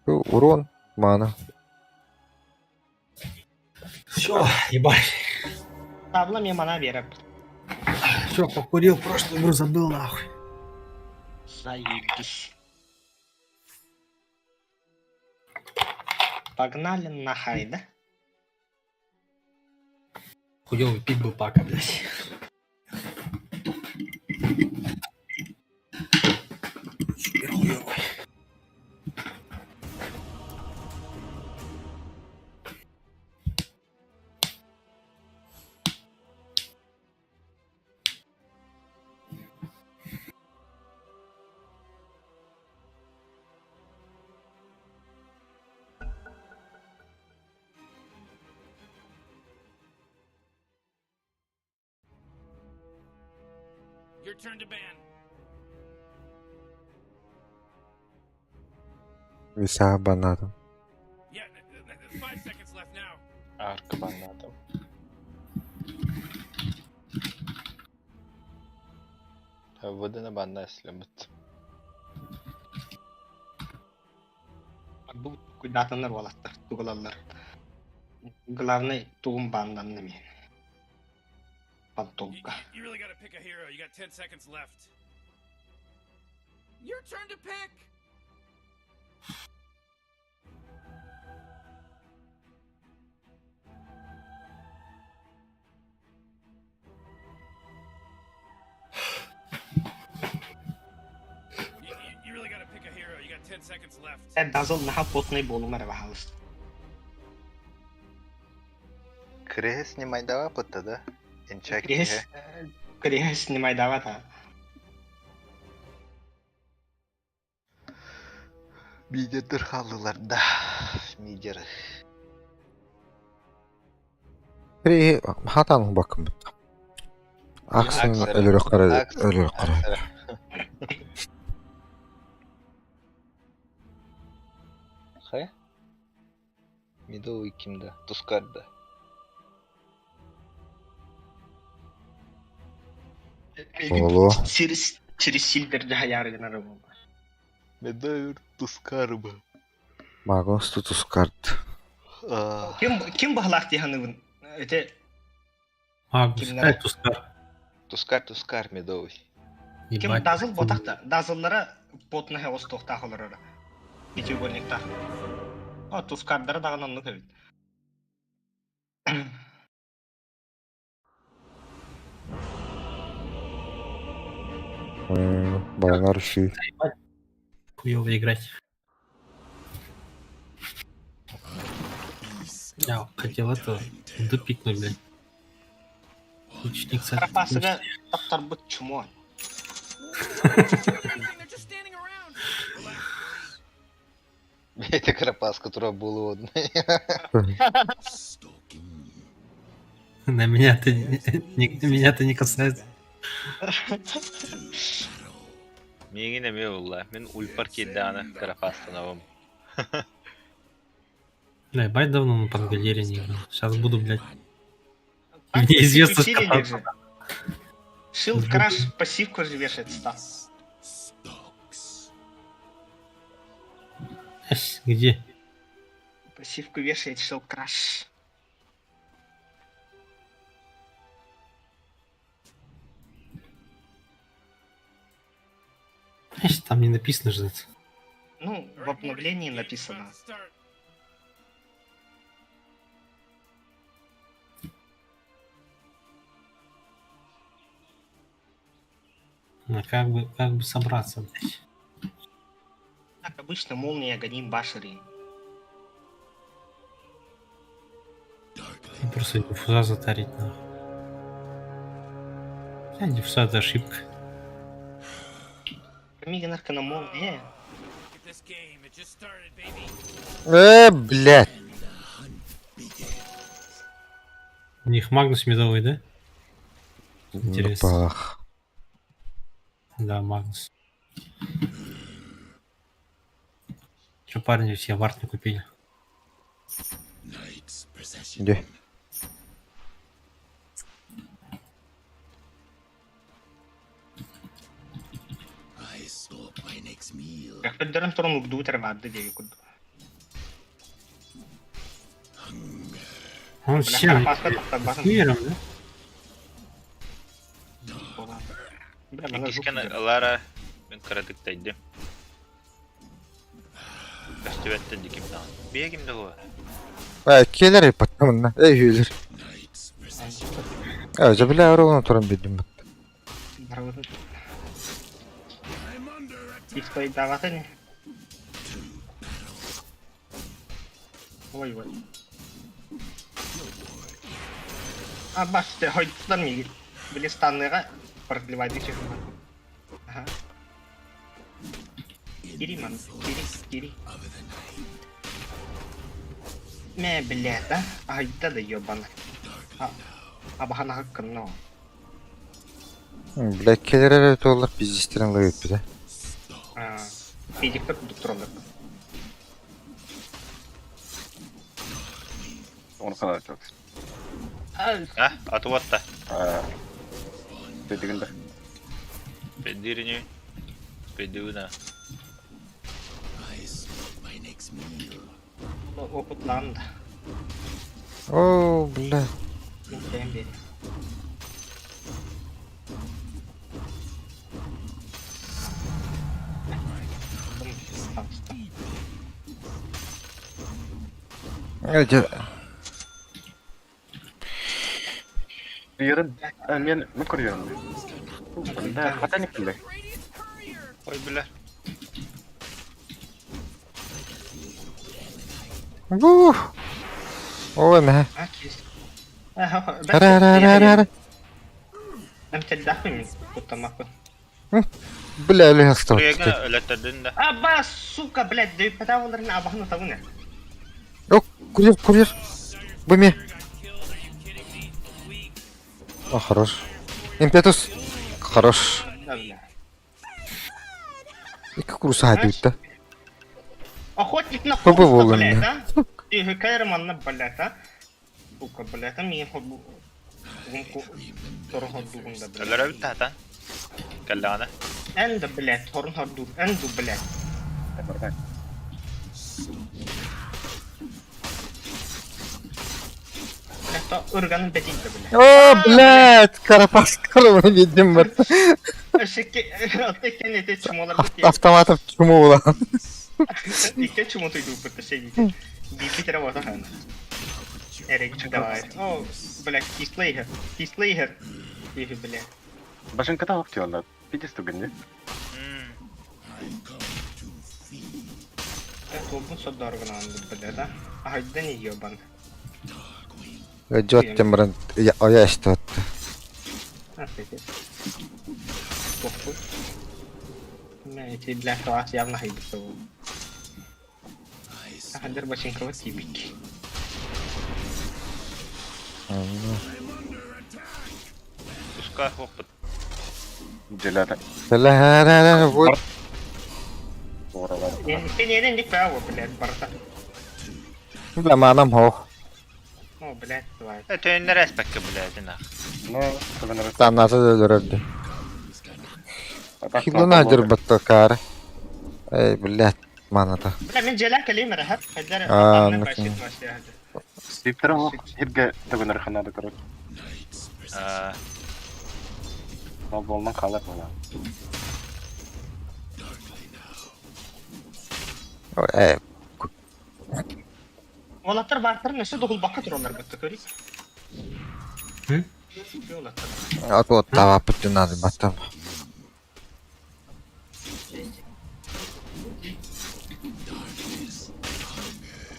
Урон, мана.
Все, ебать.
Сабла мне мана верап.
Все, покурил, прошлую игру забыл нахуй.
Заебись. Погнали на хай, да?
Хуёвый пик был пока, блядь. Супер хуёвый.
Your turn to ban.
Виса банатом.
Yeah, 5 seconds left now.
Arka banladım. Водына банна слемет.
Бұл күйдатыныр олаттар, туғылалар. Главный туғым бандан неме. Пантолка.
You really gotta pick a hero. You got 10 seconds left. Your turn to pick. You really gotta pick a hero. You got 10 seconds left.
Дазыл наха потный болумар вахалыс.
Креhe снимай давай пытта, да? Энчак
Крес снимай давата.
Мидердер халыларда. Мидер.
При хатаның бақым бітті. Аксын өлірі қарады. Өлірі қарады.
Хай? Медовый кимда? Тускарда.
Olo.
Через Сильвер Джахаяр генерал.
Медайр Тускарба.
Магнус Тутускарт.
Ким бахлах тиханывын? Это
Магнус,
Кимнара?
Тускар.
Тускар медовый.
ким
Ебать.
дазыл ботақта? Дазыллары потны хавос тоқта холырары. Битюгольникта. О, тускардары дағынан нүк әбит.
Баланар ши.
Хуёво играть. Я хотел это допикнуть, блядь. Ученик, кстати.
Карапасыға тақтар бұт чумо.
They're just standing around.
Это Карапас, которого был одный.
На меня-то меня-то не касается.
Мегине меулла. Мен ульпар кеддана Карапастановым.
Да, ебать давно на Пангалере не играл. Сейчас буду, блядь. Мне известно, что...
Шилд краш пассивку же вешает став.
Где?
Пассивку вешает шилд краш.
Там не написано же это.
Ну, в обновлении написано.
Ну, как бы собраться, блядь.
Как обычно, молния гоним башери.
И просто диффуза затарить нахуй. Диффуза это ошибка.
Мигенарка на молнии.
Look at this game. It just started, baby.
Блядь.
У них Магнус медовый, да? Интересно.
Пах.
Да, Магнус. Че, парни, все вард не купили?
Где?
Как поддержим сторону в дутер варды девику.
Он все хуером, да?
Кишкен Лара мен карадыктайды. Кастебетте дикимдан. Бегим да о.
Келер ипаттамын. Үйлер. Забіля ровно тұрын бедім бұд.
Икспой даваты не? Ой. А бас, ты хоть туда не были станныға продлевать еще. Ага. Кири, ман, кири. Мэ, блядь, да? Ай, да ёбана. Абахана хаккан, но.
Блядь, келер толық бизнестерін лайып біді.
Физик как доктором.
Onu kadar çok.
Атып атта.
Dediğinde.
Педирини. Педуна.
Опытланды.
О, блядь.
Yarın ben ne kuruyorum? Ben hata ne kıldı?
Ой, бля.
Ой, мэ.
Амтельдахми, кутамаку.
Бля, өлі астау.
Курьега өлөттөрдүн да.
Аба, сука, блядь, да и подаваларын абахну табуна.
О, курьер. Буми. О, хорош. Импетус. Хорош.
Да, бля.
И как русайдут-то?
Охотник на
Побывал
холста,
он,
блядь,
да.
а? Ты Кайрман на, блядь, а? Сука, блядь, а мне хоть гумку торгот дугунда, блядь.
Өлөрө бүт тата. Каллана.
Энди, блядь, хорн хордур. Энду, блядь. Это ырганын бетинде, блядь.
О, блядь, Карапаскарова видим вот.
Шеке, отекен ете чумолар
Автоматов чему уlan.
İkke çumutuydu bu şey. Bir tane var ha. Эрик, давай. О, блядь, кислейхер. Кислейхер. Беги, блядь.
Башын ката актуалда. Питис тугенде.
Это он содорган анды, блядь, да? Ага, да не ёбан.
Жот темрен оя что.
Офигеть. Похуй. Эти, блядь, класс явно хайбится. Хандер башинкова типики.
Пускай опыт.
Желата.
Ла вот.
Ты не право, блядь, барта.
Да манам хох.
О, блядь, давай.
Это не респект, блядь, нах.
Ну, особенно
Там надо дөрөдө. Хилона дөрбөттө кар. Эй, блядь, маната.
Бля, мен желак элемер, ха? Хадер.
Анladım.
Стиптером хирге тугенер ханады короче. Но болман калар бала.
Эй,
Олаттар бартыр неше догул бакка туралар бытты көрик.
Hı?
Олаттар.
от вот тава путю надо батам.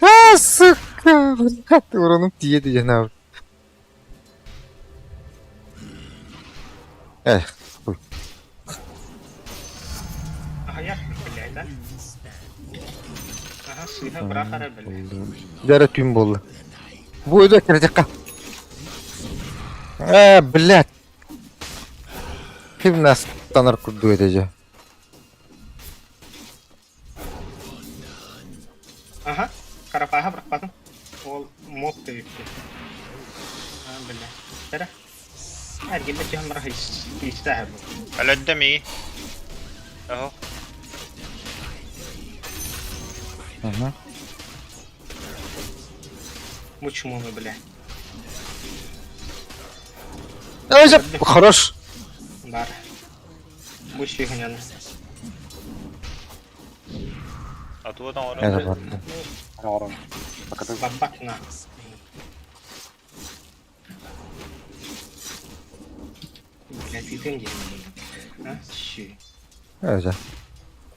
А, сука, блядь, уронуп тиеді жанау. Хуй.
Ага, я, блядь, да? Ага, сыйга бырахара, блядь.
Дәрі түйін болды. Бойда кердекка. Блядь. Кім нас таныр күрді өтеже.
Ага, карапаға бырақпадым. Ол мод түйіпті. А, блядь. Тәрі. Әргелді жан бырақ истәһі бұл.
على الدمي اهو.
Мучмуны, блядь.
Хорош.
Бар. Буш фигняны.
Отводом
Это
оружие.
ладно.
Орон. Покаты.
Бабак на. Блядь, и деньги. А, щи.
Öyle.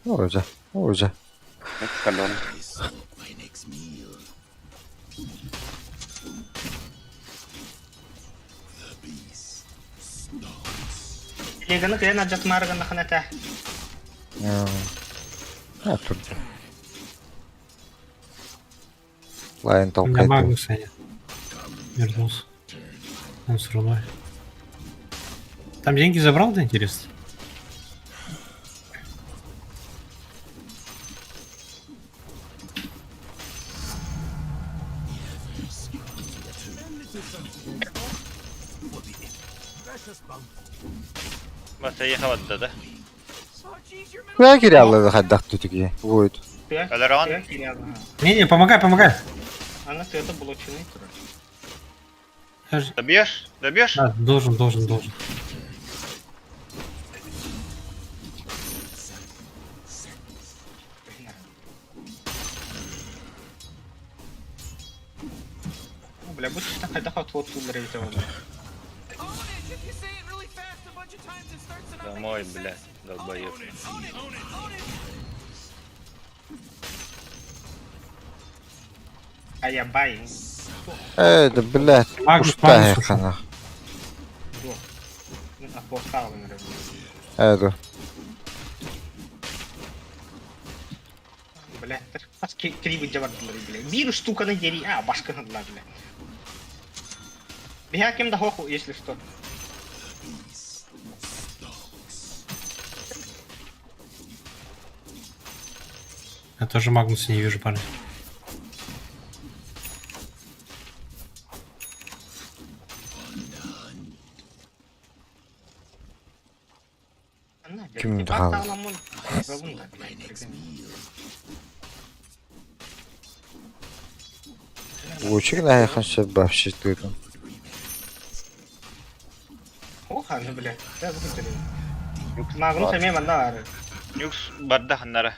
Öyle. Öyle.
Калон.
Леганы кыян аджатмарыгын наханата.
Тут. Лайн
У меня
толкает.
Магнуса нет. Вернулся. Он с руной. Там деньги забрал, да, интересно?
بس هي خود ده.
Куда киряллы хаддах тутики? Будет.
Алерон.
Не, помогай, помогай.
Она ты это блоченный, короче.
Я же-
Добьешь? Добьешь?
Да, должен.
Бля, будешь там хотя бы вот тут рейдовал.
Домой, блядь, долбоёб.
А я бай.
Да, блядь.
Магнус,
Пустая
Магнус ушел.
хана.
А плохо, наверное.
Это.
Бля, tas кривый жабардылар, бля. Бир штука на дери, а башка надла, бля. Бия кем да хоху, если что.
Я тоже Магнуса не вижу, парень.
Kim kaldı? Учик на яханша вообще тырым.
О, ханы, блядь. Я забыл. Магнум сәме манда бар.
Нюкс барда ханнара.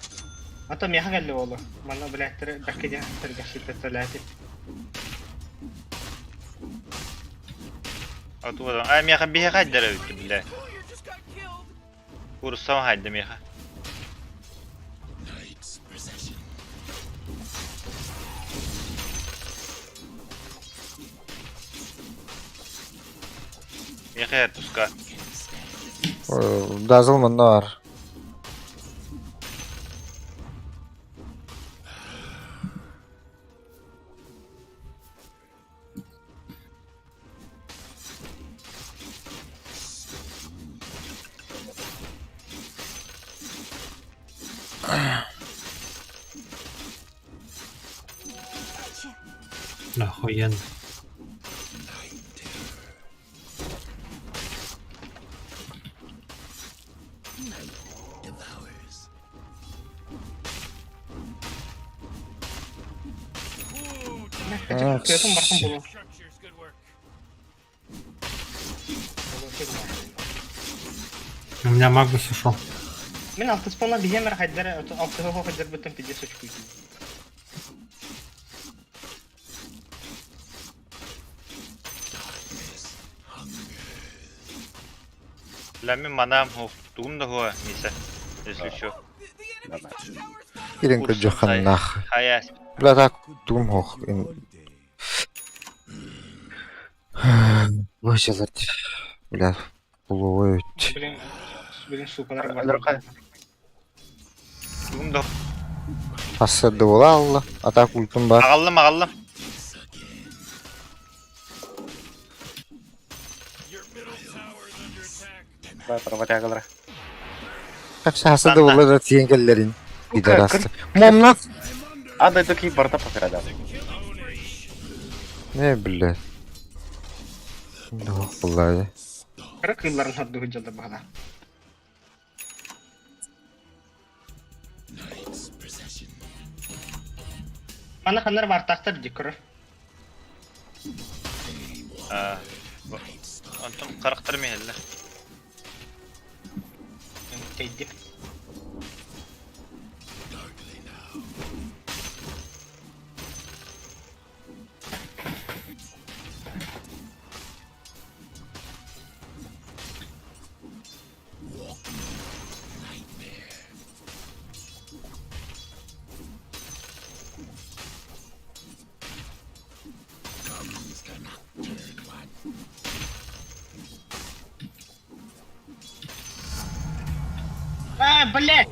Ата меха geldi oğlu. Manda bilekleri dakika tırgaşıp tırladı.
Атуадан. А меха беха хайдара өтті біле. Урсау хайды меха. Меха я туска.
Дазыл мында бар.
Охуенно.
Kıyasın barsın bunu.
Structures, good work.
У меня Магнус ушел.
Мен altı spawn'a bir yemer haydara altı hoho haydar bütün pide suç koydu.
Ләмен манам хук. Тугум да хуа, миса. Если что.
Ирен кыджахан нах.
Хаяс.
Бля так дум хох. Вышелат. Бля. Пуловой.
Bilin supalar var.
Тугум да.
Асады бола алла. Атак ультум бар.
Ағаллым, ағаллым.
Your middle tower's under attack.
Бар, проводягалар.
Какша асады бола да тиенгеллерин. Пидорасты. Момнак.
Ада это киборда покрада.
Не, бля. Да, бля.
Kırık yılların haddi hüccada bağla. Bana kanlar var taktır dikörü.
Антон қарақтыр мейлі.
Teydi. Блядь!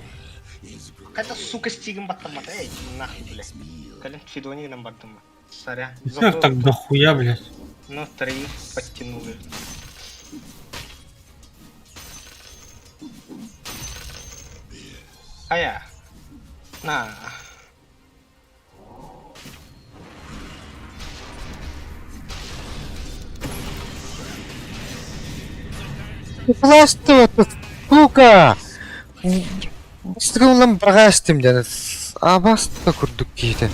Какая-то сука стигом баттамата. Эй, нахуй, блядь. Калин Фидони нам баттама. Соря.
Как так дохуя, блядь?
Ну, 3 подтянули. Ая. На.
Просто сука. Быстро багастым жана. Абаста курдук кейте.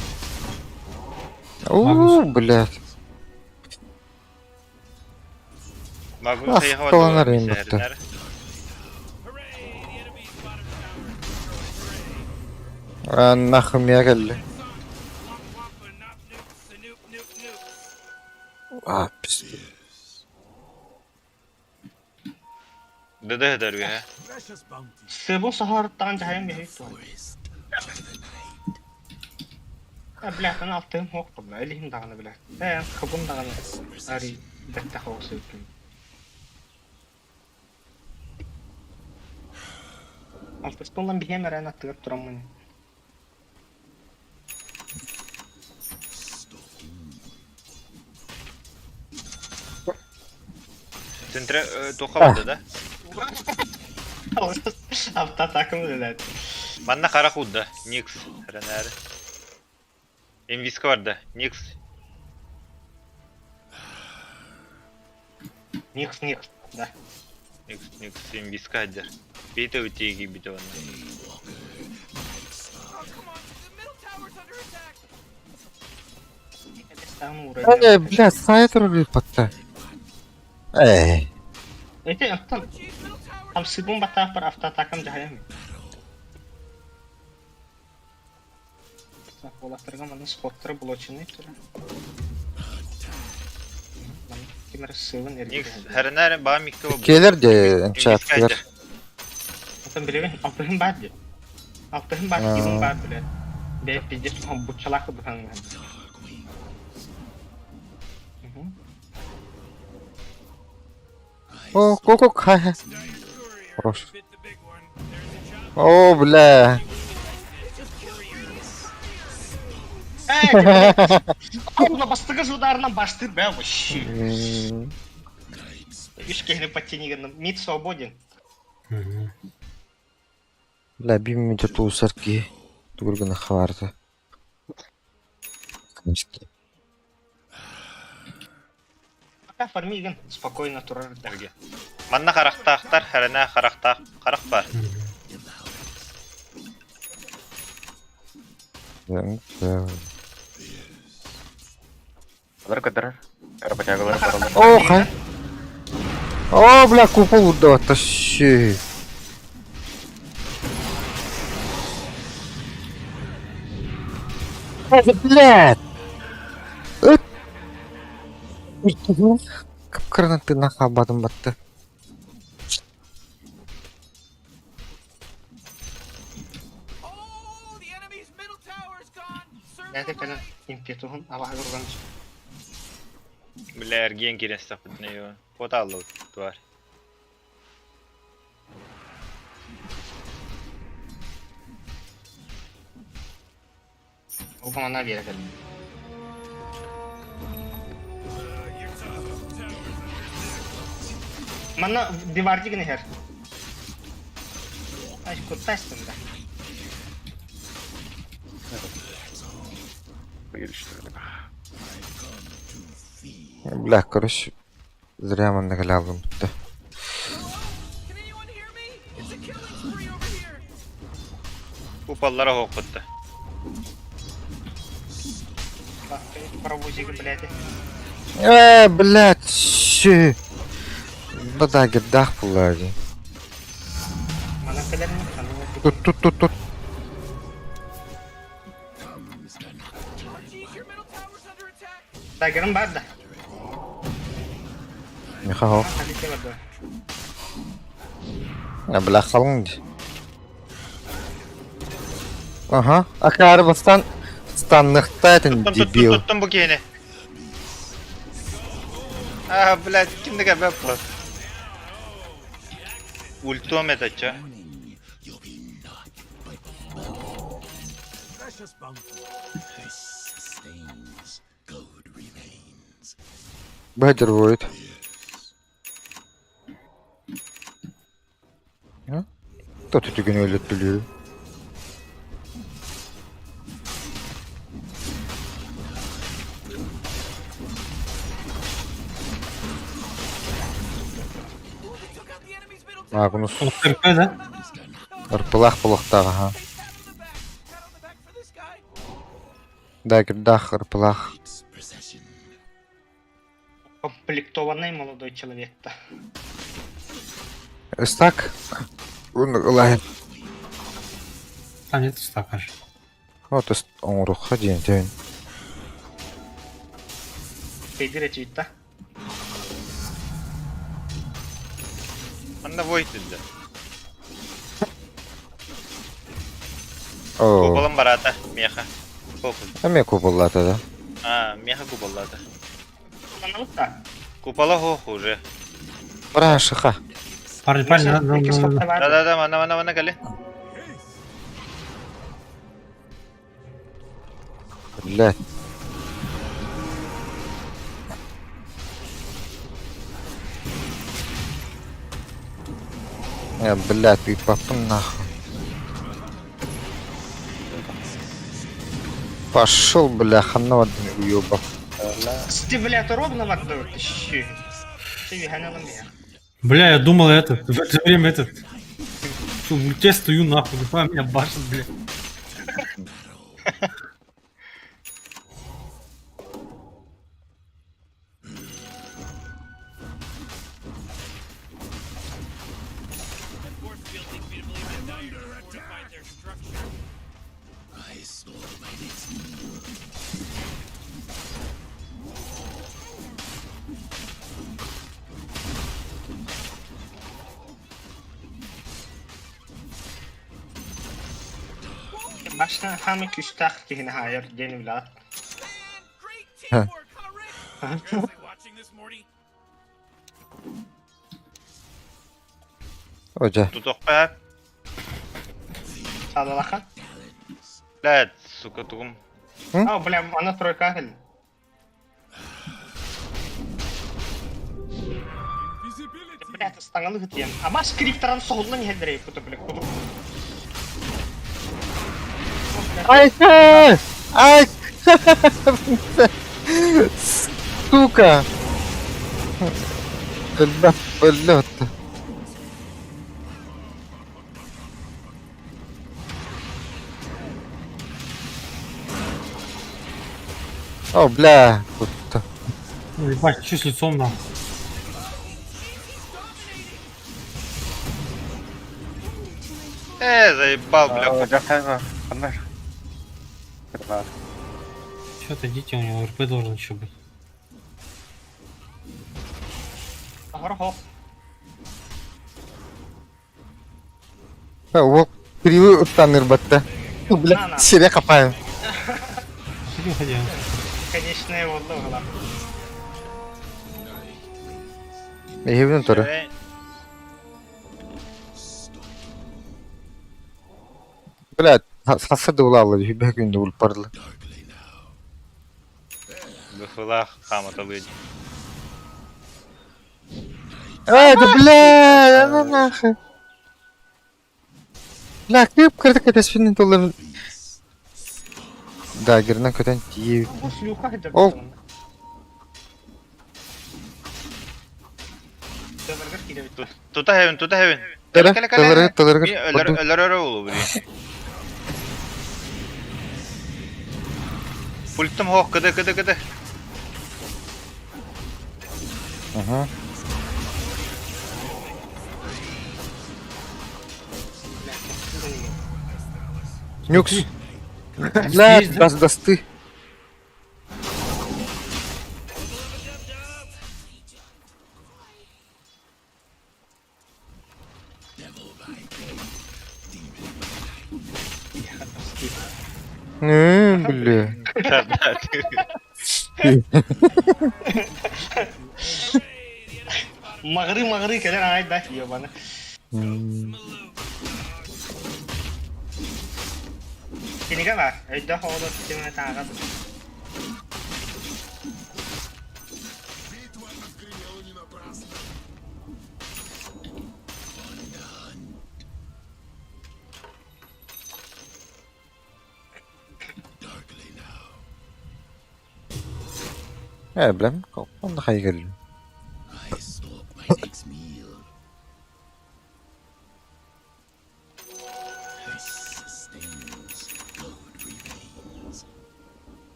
О, блядь.
Магнус аяға
Қаланар
барды.
енді бұқты. Нахуй меня geldi. А, пиздец.
Дөді өдір бе.
Себу сахарыттан жайым бейт. Блядь, ана алтын хоқ бұрда. Әлейін дағаны, блядь. Қыбын дағаны. Ари, бәтті қауысы өткен. Алты спонлан бейем әрән аттығып тұрам мұны.
Центре тоқа барды да?
Апта такым өләді.
Манна қара қудда. Никс. Әрін әрі. Инвиска барды. Никс.
Никс, да.
Никсим вискадер. Бейте утеги битваны.
Oh, come on. The middle tower's under attack.
Там
Блядь, сайт рулит подта. Эй.
Это антон.
Jeez, middle tower.
Там сыбым батаах бар автоатакам жахаям. Так, олақтырға мана споттары блочыны түрі. Кемер сывын
Никс
эргеге.
хәрнәр ба микте бу.
Келер де чаткер.
Антон билеген алтыхын бар де. Алтыхын бар, кемін бар біле. Бе пиздец тұған бұтчалақы бұхан.
О, кокок, ха-ха. Хорош.
Bit the big one. There's a chop.
О, бля.
Ауна бастығы жылдарынан бастыр бә вообще. Иш кехне подтяниган. Мид свободен.
Бля, бимите тулсарки. Тургана хварта. Книжки.
Пока фармиган. Спокойно турар.
Эрге. Манна характактар хәрнә характак карак бар.
Кадар. Работягалар баралар.
О, хай. О, бля, купол да, тащи. Блядь. Капкарна ты нахуй бадым батты.
Oh, the enemy's middle tower's gone. Serve
Näde
them
kana
right.
импетухун алаға урган.
Бля, эрген кирес тапытны ё. Поталлы твар.
Оба мана берген. Мана диварди гіне хер. Ай, көттәстім да.
Бля, короче, зря мы наглядом.
Can anyone hear me? It's a killing spree over here.
Купаллара хокпытты.
Паровозигі, блядь.
Блядь, щи. Бадаги дах пулади.
Мана кәлерін қаны.
Тут.
Oh, jeez, your middle tower's under attack.
Дагерім бар да.
Михаил.
Қалите бар да.
Бля, халынды. Ага, акарбастан станнықтайтын дебил.
Туттум бу кени. А, блядь, кимдеге беп bu? Ультом etача.
Бадер воет. Кто тут тюгені өлет біледі?
Took out the enemy's middle tower.
Магнус.
Он ТРП, да?
Ырпылах пылықтағы, ага.
Pat on the back for this guy.
Дагер дах, ырпылах.
Комплектованный молодой человек-то.
Истак. Лайын.
Там нет стака же.
Вот оңырыққа дейін тәуін.
Пейдер етуітті.
Анда войтылды.
О,
Купалым барата, меха. Купал.
әме купыллаты да.
А, меха купаллады.
Аналык та.
Купала хох уже.
Бұран шыға.
Парни,
Да-да-да, мана кали.
Блядь. Блядь, ты попал нахуй. Пошел, бляха, на один уёбок.
Стивляты ровно в отдают, щи. Ты виганяла меня.
Бля, я думал этот, в это время этот... Что, в мульте стою нахуй, она меня башит, бля.
The force field leads me to believe that Dire fortified their structure.
Başta hamı küstah ki hayır yeni vlad.
Great teamwork already. Seriously watching this, Morty?
Hoca.
Tutok be.
Sağdalakan.
Блядь, сука, тугum.
Aa bля ana тройка hel. Бля станgalı hıtıyım. Ama skriptaran solundan yedireyip kutu bля kutu.
Ай! Ай! Сука! Да, полет. О, бля, тут-то.
Ну, ебать, что с лицом нахуй?
Заебал, бля.
Джахайга, понимаешь? Это
Что-то дите, у него РП должен еще быть.
Ahora ho.
О, кривый уттан ырбатта. Бля, серия копаю.
Иди уходи.
Конечно, oldu oğlan.
Егевин тоже. Блядь, сасады улалы, юбегүндө ул парлы.
Быхылах, хаматалыд.
Да бля, ну нахуй. Бля, кып кырдык это спинный доллар. Да, герна көтен тиіп.
Bu suyuka hıdır.
Ol.
Döverger kirebit.
Тута хевен, тута хевен.
Таларга.
Ölür oğlu buraya. Pultum hoq, kıdı.
Ага. Нюкс. Блядь, досты. Бля.
Mağrı keler ay da yiyor bana. Sini ka ba? Ay da ho do sini na taka.
Блин, он нахайгал.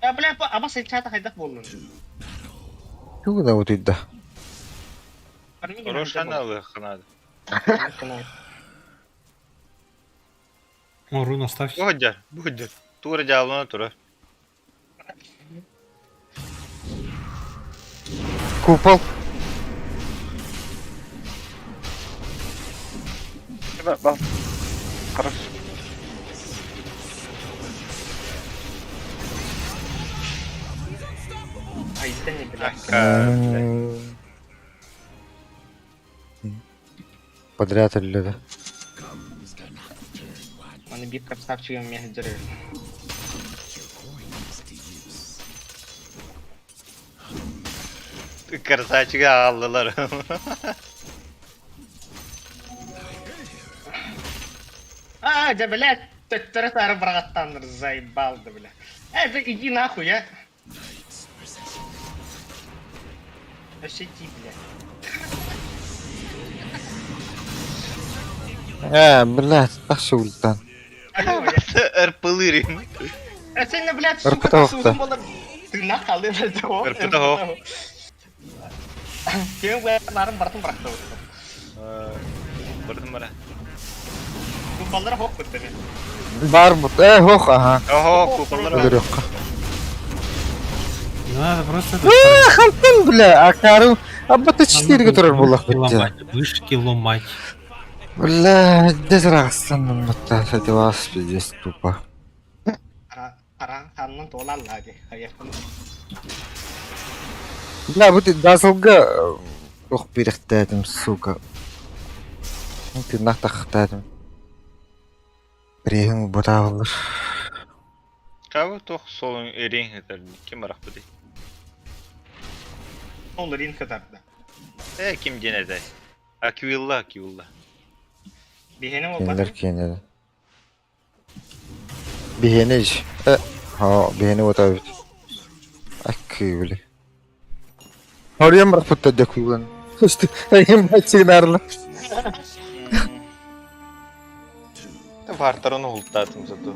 Ya bля, ama sen çata haydak boldun.
Куда вот это?
Рошаналых надо.
О, рун оставься.
Будь. Тура диалона тура.
Купол.
Бал. Хорош.
Ay sen ne bля.
Подряд или да?
Bana bir krasavçıyım mehdir.
Красавчика aldılar.
А, да бля, töttürü tarı bırakattandır zayıf baldı bля. Evet, иди нахуй, я. Осети, блядь.
Блядь, тахшы ультан.
Алло, я...
РПЛырин.
Сен, блядь,
РП
сука,
тауықта.
сузым болар. Тына қалды, блядь, о.
РП тауық.
Сен, блядь, нарын бартын бырақты.
Бардым бара.
Балдары хоқ көттені.
Бар бұт, хоқ, аха.
Ого, купалар.
Өлір жоққа.
Ну, надо просто... это
Халтын, бля, акару. Аббаты 4-ге тұрар болақ бітті.
ломать, вышки ломать.
Бля, дезір ағыстан бұтта, сәті вас пиздец тупо.
Қара, қанның тола аллады. Аяқын.
Бля, бұты дазылға оқ беріқтәдім, сука. Ты нақтақтадым. Бірегің бұта болыр.
Кавы тоқ солың ерен етер. Кем арақ бұдай?
Ол рин катарды.
Кем денеді? Аквилла.
Бихені ол
Кенелер
баты.
кенелер. Бiheni iş. Biheni otağı bit. Akı öyle. Oraya mı rapıtta döküyor lan? İşte ayım başçılarla.
Вартараны ұлттатым зато.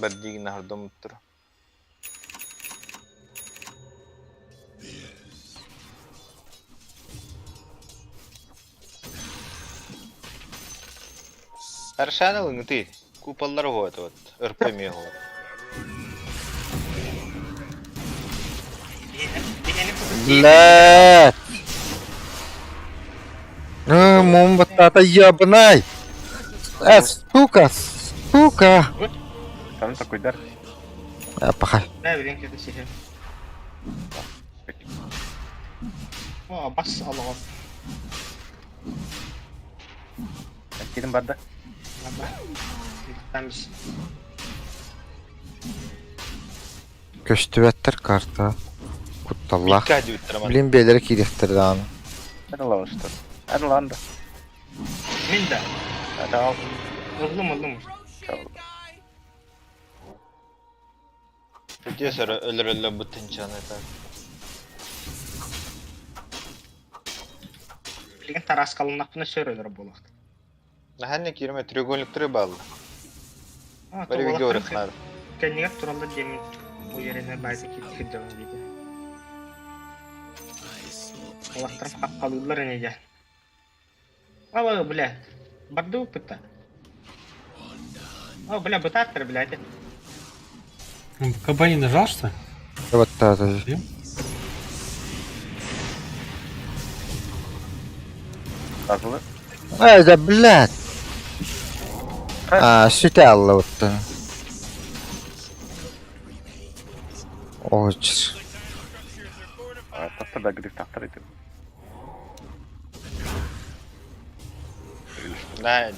Бірдеген ардым ұттыр. Аршаны лыңты. Купаллар ғой вот. РПМ ғой.
Блядь. Момбаттата ябнай. Сука.
Там такой дар.
Пахай.
Да, рин кеді сехем. О, бас алған.
Келin barda.
Тамыз.
Köştüvetter karta. Kuttallah.
Дикка деп тұрман.
Bilin beyleri kiriktirdi anı.
Hadi la usta. Hadi lan da.
Мен да.
Hadi al.
Ұлым.
Өте сұры өлір бұттын чаны етар.
Білген тарас қалынақпына сөрелер болады.
Наханне кереме треугольниктері балы. Бір видео рықнады.
Кәнегер туралы демін ойеріне байды кеткендігін дейді. Олақтырым қап қалудылар неге. Ау, бля, барды өпітті. Ау, бля, бұтаттыр, блядь.
Кабани нажал, что ли?
Вот так.
Azılı.
Да, блядь. Sütelli вот. Очень.
Tahta da grif tahtar edin.
Да.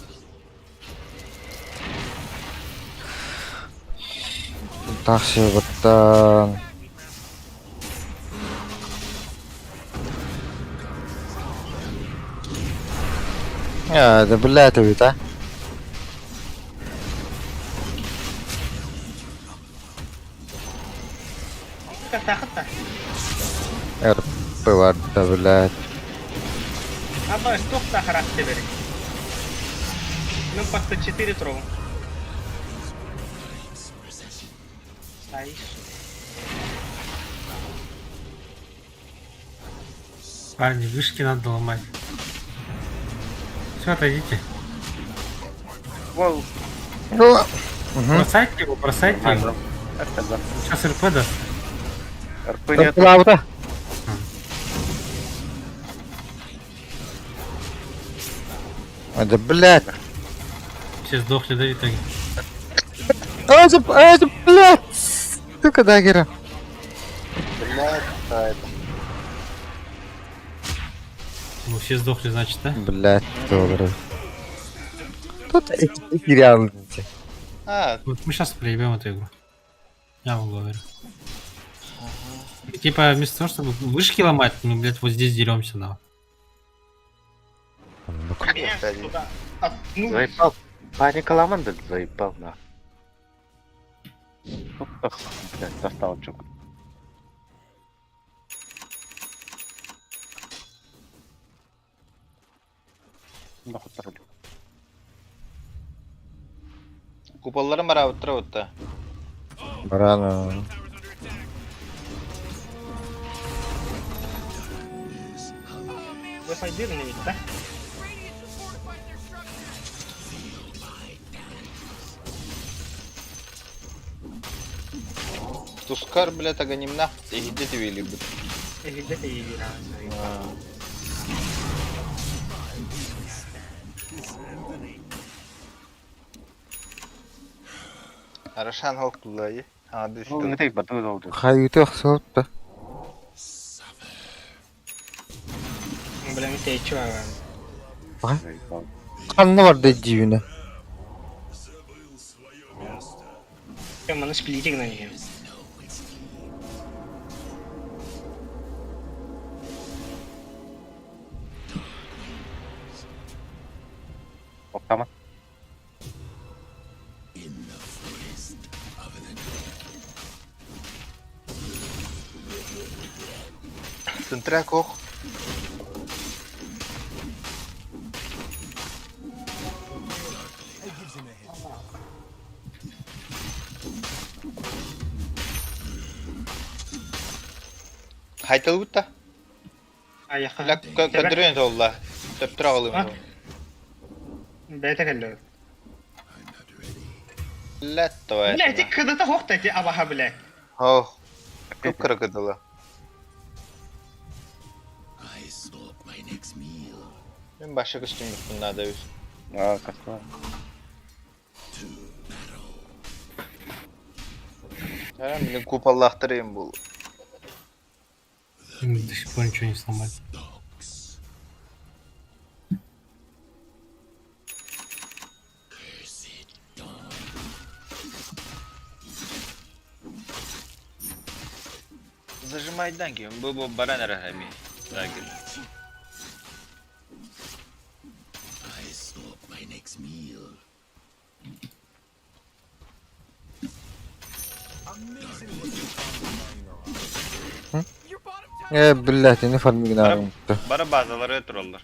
Такси вот. Да, блядь, это, а?
Тақытта.
РП var da, блядь.
Аба, тоқта характе берек. Ну, паста 4 троу. Стоишь.
Парни, вышки надо ломать. Все, отойдите.
Wow.
Бросайте его.
Herkes.
Сейчас РП даст.
RP нет.
Плавта. Да, блядь.
Все сдохли, да, в итоге.
Блядь. Сука, дагера.
Ну, все сдохли, значит, да?
Блядь, добрый. Тут эти реально.
Вот мы сейчас проебем эту игру. Я вам говорю. И, типа, вместо того, чтобы вышки ломать, мы, блядь, вот здесь деремся, на.
Меня туда отпнул.
Заебал. Паникаламан да заебал на. Блядь, достал чук. Нахуй.
Куполларым бар абыттыра отта.
Барана.
Вы пойдете на да?
Тускар, блядь, аганимна. Егиде твили, блядь.
Где-то и
Арашан хоктулай. Ады
Ну,
что?
это и батут oldu.
Hayıtı aksalıp da.
Блин, ты чё?
Kanlı var da civine.
Мы на сплитик на нее.
Tamam.
Центра кох. Хайтал бутта.
А я
Лак кадрен толла. Төптүрө алым.
Бета каллы.
Ла товай.
Бля, ты когда-то хохта эти абаха, бля.
О. Көп крокодила. Мен башка костюм надо үз.
А, костюм.
Я блин куполлахтырым бул.
До сих пор ничего не сломали.
Зажимайдан ки, бу баран рахами. Лагер.
Блядь, я не фармик нарым.
Бара базалары тураллар.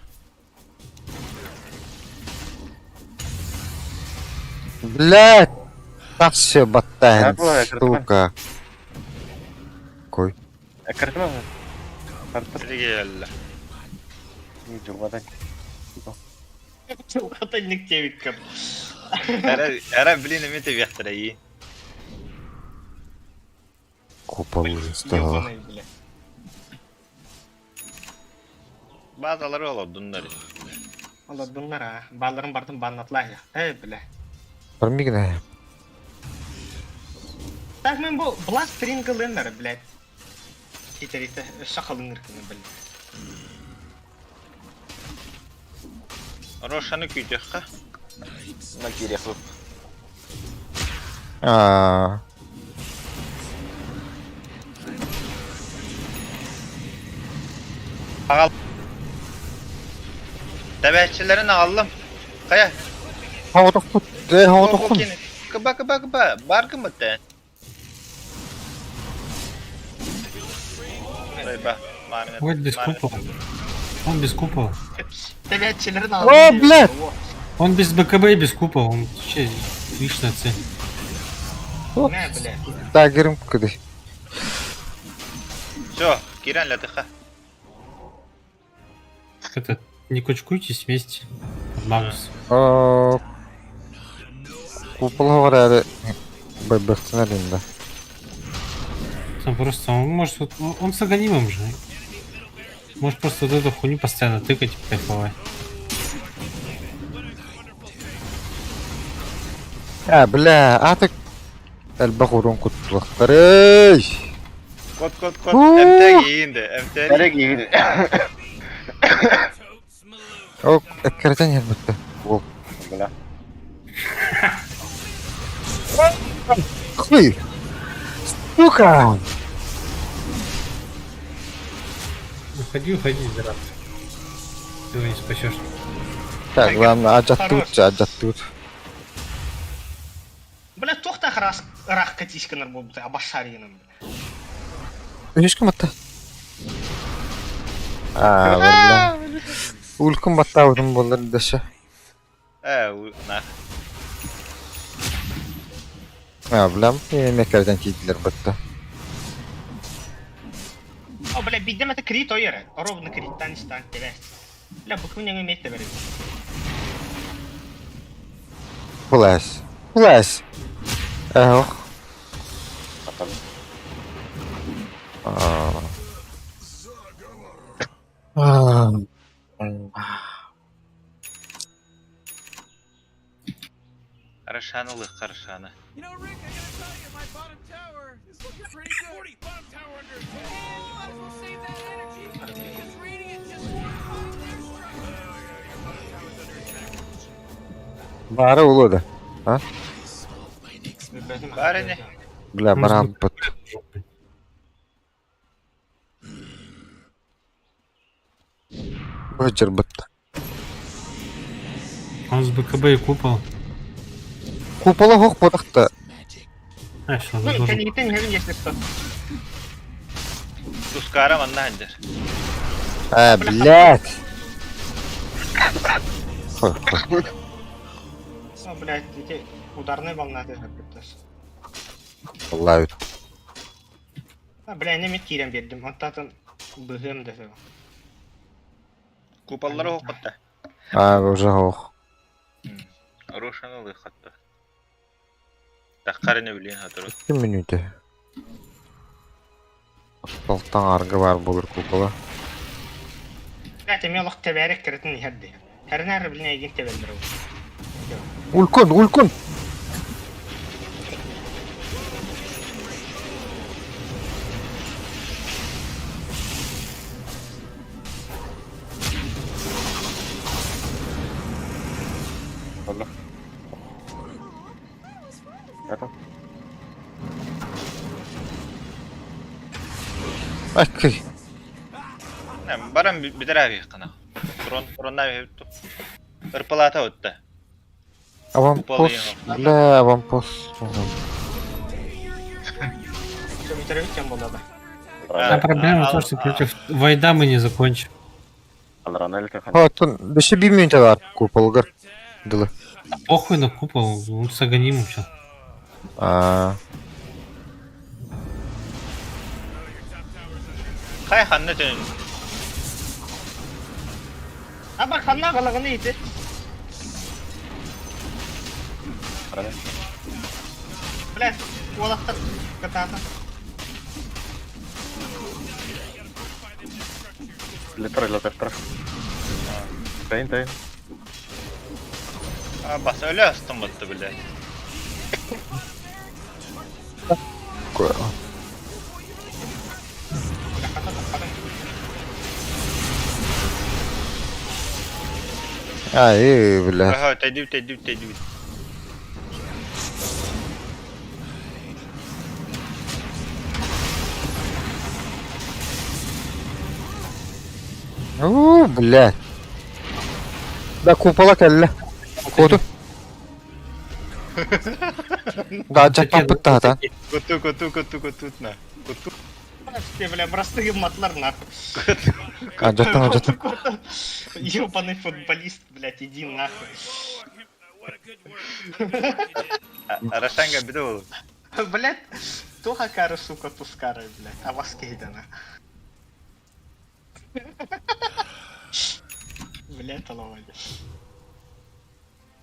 Блядь! Так все баттайн,
Какое,
сука. Кой?
Картина.
Ригелла.
Не журбадан.
Это не тевик.
Ара блин мете вяхтраи.
Купол уже стала.
Базалары олар дундар.
Алла дуннара, балларын бардым баннатлай. Бля.
Фармик на.
Так мен бу бласт трингленер, блядь. Итерите шакалын иркене, блядь.
Рошаны күйдекка. На керек кылып. Агал. Təbəkçilərin ağallım. Qaya.
Havada kut. Havada kut.
Kıba. Barkı mı da? Рыба,
Вот без купола. Он без купола.
Тебячилерин
О, блядь!
Он без БКБ и без купола. Он вообще личная цель.
Не, блядь.
Daha girim kıdı.
Все, Киран латыха.
Это не кучкуйтесь вместе. Магнус.
Kupol var yani. Bıktın elinde.
Там просто он может он с аганимом же. Может просто вот эту хуйню постоянно тыкать и кайфовать.
Bля, artık elbağurun kutluqları.
Kod. MT giyindi. MT.
Nereye giydin?
O ekkerden elbette. O.
Bula.
Хуй. Сука.
Уходи, Зерат. Ты его не спасешь.
Так, ладно, аджат тут.
Блядь, тохта рах катишканар болду, абашаринам.
Ешкім атты? Валла. Ulkum battağıdım bunları dışı.
Nah.
Ya bilem, yemeklerden kiydiler battı.
О, бля, бидем это крит ойер. Ровно крит, тань стань, тебе. Бля, буквы не умеет тебе.
Flash. Oh.
Atalım.
Karışanılık karışanı.
You know, Rick, I gotta tell you, my bottom tower is looking pretty good. 40, bottom tower under attack. Oh, might as well save that energy. Because Radiant just fortified their structure. Oh, yeah, your bottom tower's under attack.
Bari ulu da. Ha?
Bari ne?
Bля, баран пот. Бочер бот.
Он с БКБ и купол.
Купола хох потахта.
А, что,
Ну,
должен...
канитин, если что.
Тускара манна хандер.
Блядь.
О, блядь, эти ударные волны ты
Vallahi.
Бля, не меткирем бердим. Оттатын быгым да.
Kupalları hokatta.
Уже хох.
Ruşanılık hatta. Takkarını bilin hatırı.
2 minüte. Асталтан аргы бар булыр купола.
Бля, ты мелох теберек кретин хадди. Хернер блин еген тебелдер.
Улькун.
Allah. Это?
Акай.
Барам bitir abi kana. Turondan bir tuttu. Irpalata öttü.
Аванпост. Бля, аванпост.
Все, метеорит тем было, да.
А проблема в том, что против Вайда мы не закончим.
Алранель как
Хатун, dışı 1 minüte var kupolga. Dılı.
Похуй на купол, ну сагоним все.
Kay hanna dön.
А бак ханна галаганы ити. Блядь, волахтар катата.
Летер. Тейн.
Bas öyle astım battı bile.
Ай, бля.
Ага, тайдив.
Блядь. Да купола кәлле. Коду. Да, жаппан бытта та.
Куту на. Куту.
Те, бля, простые матлар нахуй.
Жаттан.
Ёбаный футболист, блядь, иди нахуй.
Арашанга bir de olur.
Блядь, туха кара, сука, тускара, блядь, а вас кейдана. Блядь, талавали.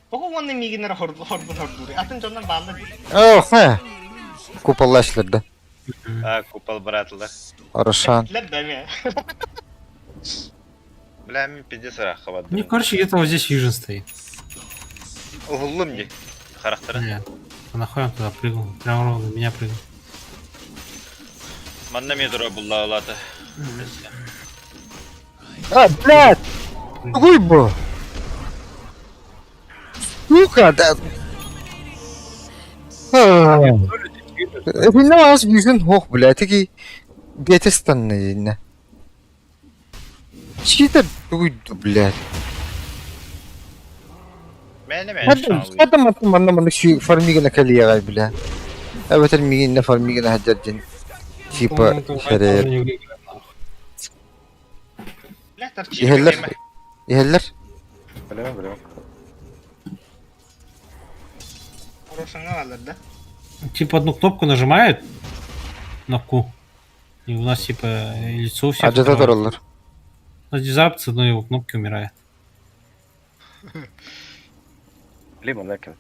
Ого, ванны мигинер хордури. Атын жондан балды.
Ох, Куполлашларды.
Kupal bıraktılar.
Арашан.
Лядами.
Бля, мен пиздец рахқа бады.
Ну, короче, где-то вот здесь Вижен стоит.
Углым не. Характера.
Нет. А нахуй он туда прыгнул? Прям ровно на меня прыгнул.
Манна медура булла олады.
Блядь! Какой был? Сука, да... Это нас Вижен хох, блядь, такие... Бетестанные, не? Читер дуйду, блядь. Хадам манна ши фармигана калиягай, бля. Evet migin farmigana hajarjin. Типа хере.
Бля, торчит.
Ехелер. Yeller.
Bilemem.
Хорошая kalır da.
Типа одну кнопку нажимает на Q. И у нас типа лицо у всех
Acıda
открывается.
dururlar.
У нас дизапт с одной его кнопки умирает.
Bileyim lakin.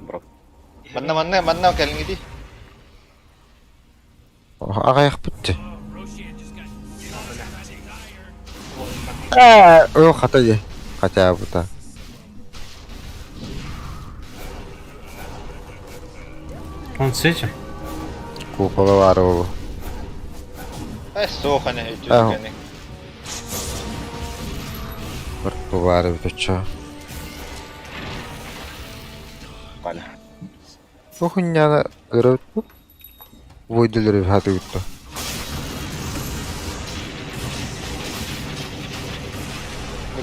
Bro.
Manna kelin gidi.
Ağayak bitti. Yok hata ye. Hata bu da.
Он с этим.
Kupalı var o.
Soğuk hani
اه.
yani.
Kupa var bir de çağ.
Vale.
Bu hunyana ırıp Voyduları hadi gitti.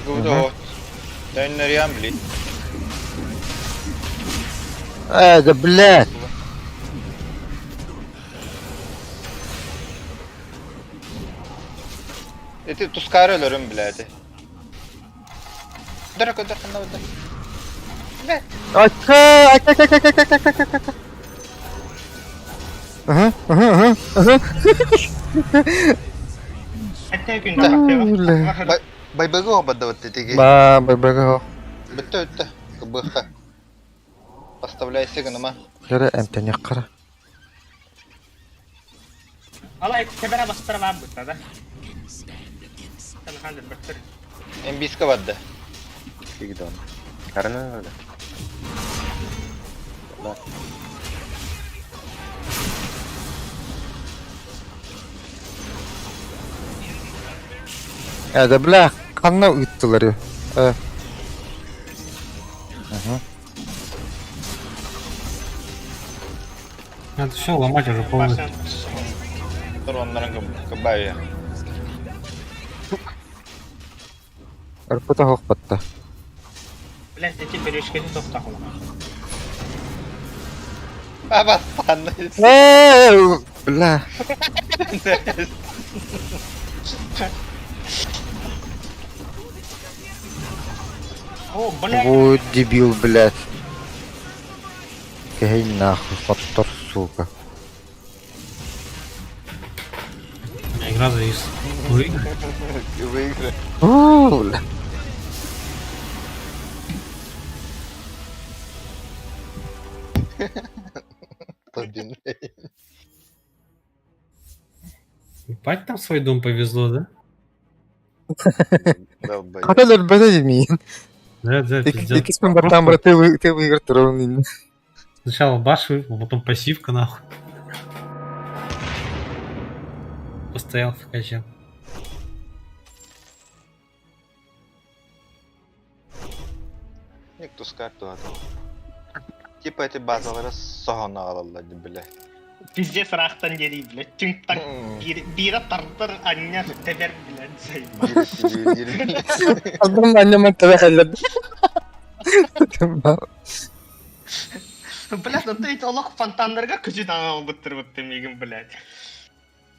Gıvda Dönler yan bili.
Да блядь.
Eti tuskar ölürüm bile hadi. Dur. Ne?
Aka. Aha.
Hatta günde bakıyor.
Bay bagı o badda battı teki.
Баба.
Bitti. Gıbıha. Поставляй сигнама.
Kere enteni kara.
Alay kebera bastıra var bu da. Sen handır bakır.
Embiska badda.
İyi gidiyorum. Karına öyle. Lan.
Да бля, kanına gittiler ya.
Надо все ломать уже полностью.
Dur onların kıbaya.
Arpata hok batta.
Bilen seçim bir işkeni topta kula.
Bas pandı.
Bля.
О, блядь.
Вот дебил, блядь. Кей нахуй, фактор, сука.
Игра зависла. Выиграй.
Выиграй.
Бля.
Один.
Ебать там свой дом повезло, да?
Долбай.
Kadar böyle demeyin.
Да, пиздец.
İkisinin batağımda te выиграть.
Сначала баш выпал, потом пассивка нахуй. Постоял в каче.
Ник tuskar tuhatı. Типа эти базалары соғана алалады біле.
Пиздец рахтан geri bile. Çünkü tak bira tartar anne teber bilen say.
Adam anneme tevekkül.
Блядь, ну ты олох фонтандарга күчү таңа быттыр бытты мегин, блядь.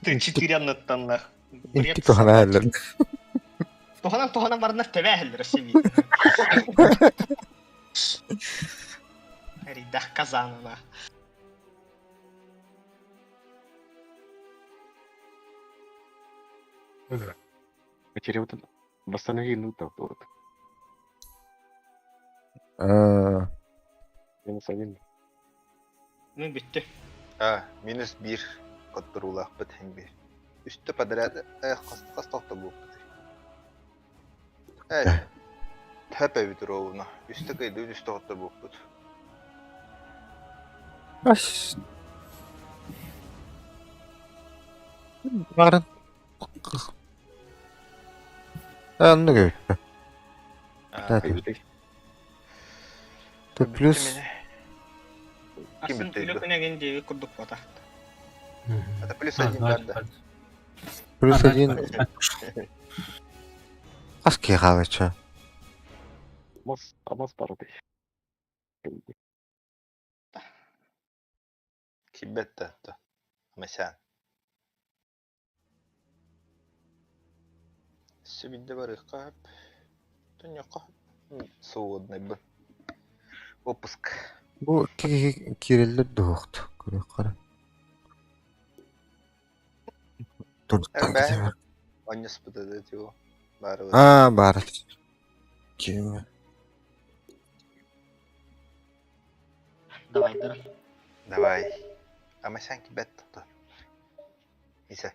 Ты 4 аннаттан нах.
İntik ohana halledim.
Тухана барнар тебе Россия. Ридах казанана.
Потерял вот восстанови нута вот. Минус 1.
Ну bitti.
Ha, minus 1 kottırulaq bit hengi. Üstü padrad qas toqta bu. Evet. Tepe bitir oğluna. Üstü kaydı üstü toqta bu.
Baş. Varın. Anlı gördü. Плюс
Aslında lüküne gelince kurduk foto.
Это плюс 1 банда.
плюс 1. Аски қалыча.
Алмаз барды.
Kibette attı. Mesela. Sübinde var hep. Төньякка свободный бы. Отпуск.
Bu Kiriller doğuktu. Kara. Turluktan
Ben
gidiyor.
Аннес подойдет его. Бары.
Бар. Kim?
Давайдыр.
Давай. Ama sanki bet tuttu. Neyse.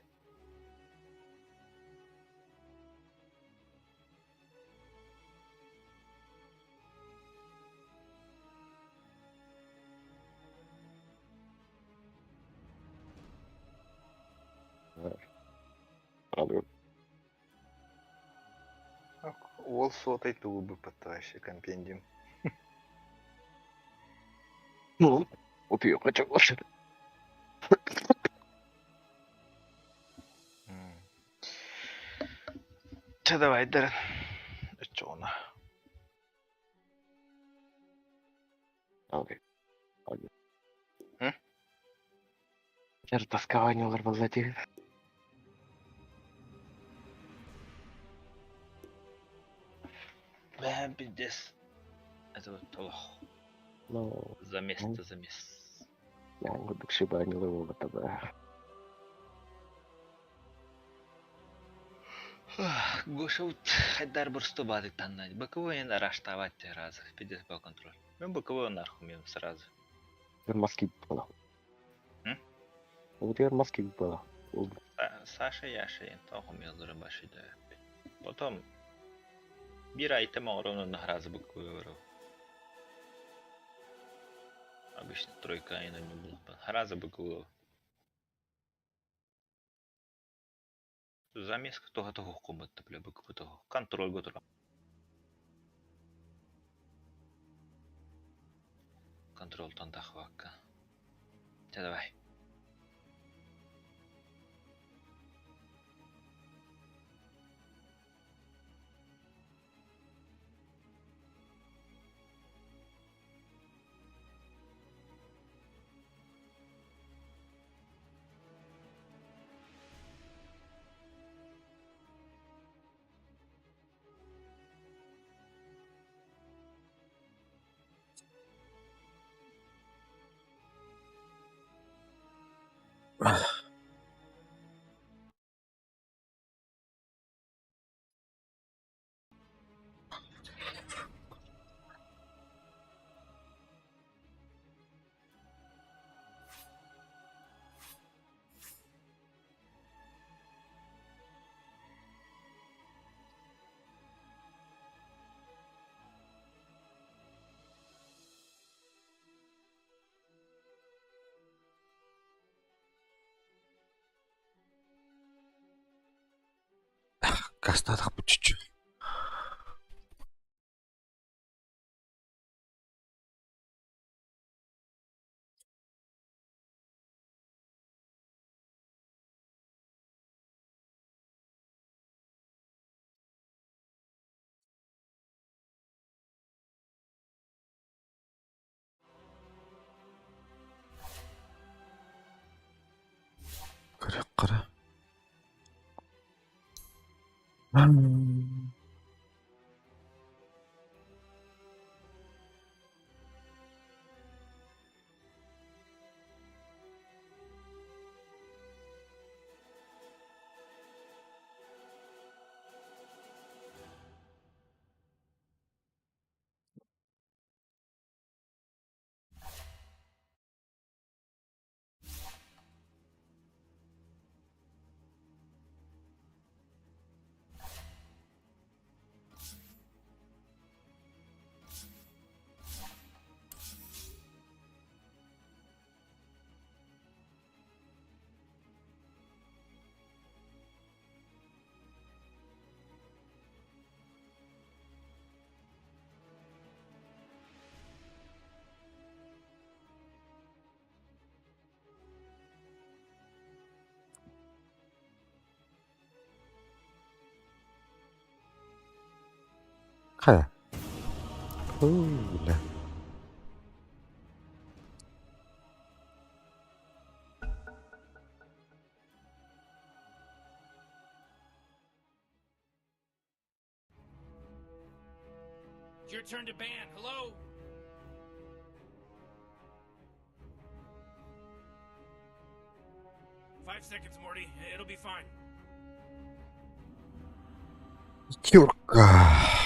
Alıyorum.
Ол сотой тулубы вообще компендиум.
Ну, убью, хочу лошадь.
Че давай, Дэрен. Че она?
Окей.
М?
Даже тоскование улар болзати.
Бәм пиздец. Это вот плохо.
Ну,
За место, за место.
я не буду шибанил его в ТБ.
Гоша вот хайдар бурсто бады таннать. Боковой не раштавать те разы. Пиздец по контроль. Мен боковой нахуй мем сразу.
Теперь маски было.
М?
Вот теперь маски было.
Саша Яша тоху мелдыры башы да. Потом bir айтем ровно на разы боковой вырыл. Обычно тройка и на не было. Разы боковой. Замес кто того комнаты бля боковой того. Контроль готов. Контроль тандахвака. Давай.
Gastadık bu çocuk. Kara. Kaya. Öyle.
It's your turn to ban. Hello? Five seconds, Morty. It'll be fine.
Юрка.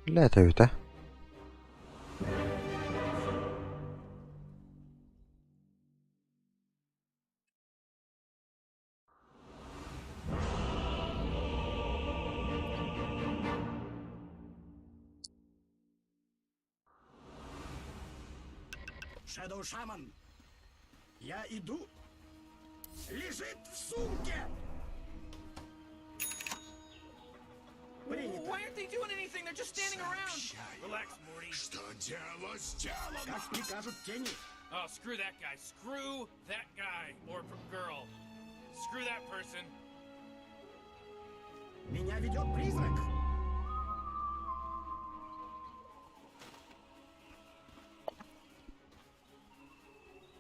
لا تويتا.
Shadow Shaman, я иду. Лежит в сумке. Принято.
Why aren't they doing anything? They're just standing around. Relax, Morty.
Что делать сделано.
Как прикажут тени.
Oh, screw that guy. Screw that guy. Or girl. Screw that person.
Меня ведет призрак.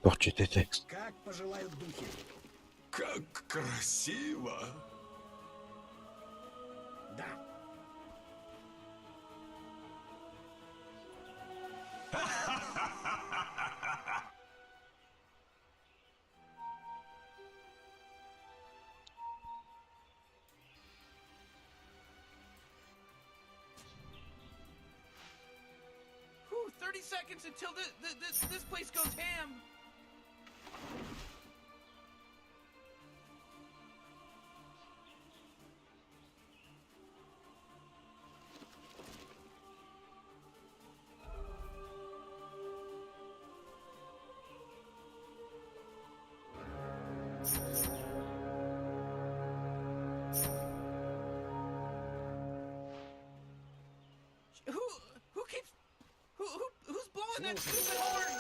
Прочитай текст.
Как пожелают духи.
Как красиво.
Да.
Whew, 30 seconds until this place goes ham. Who's blowing that stupid horn?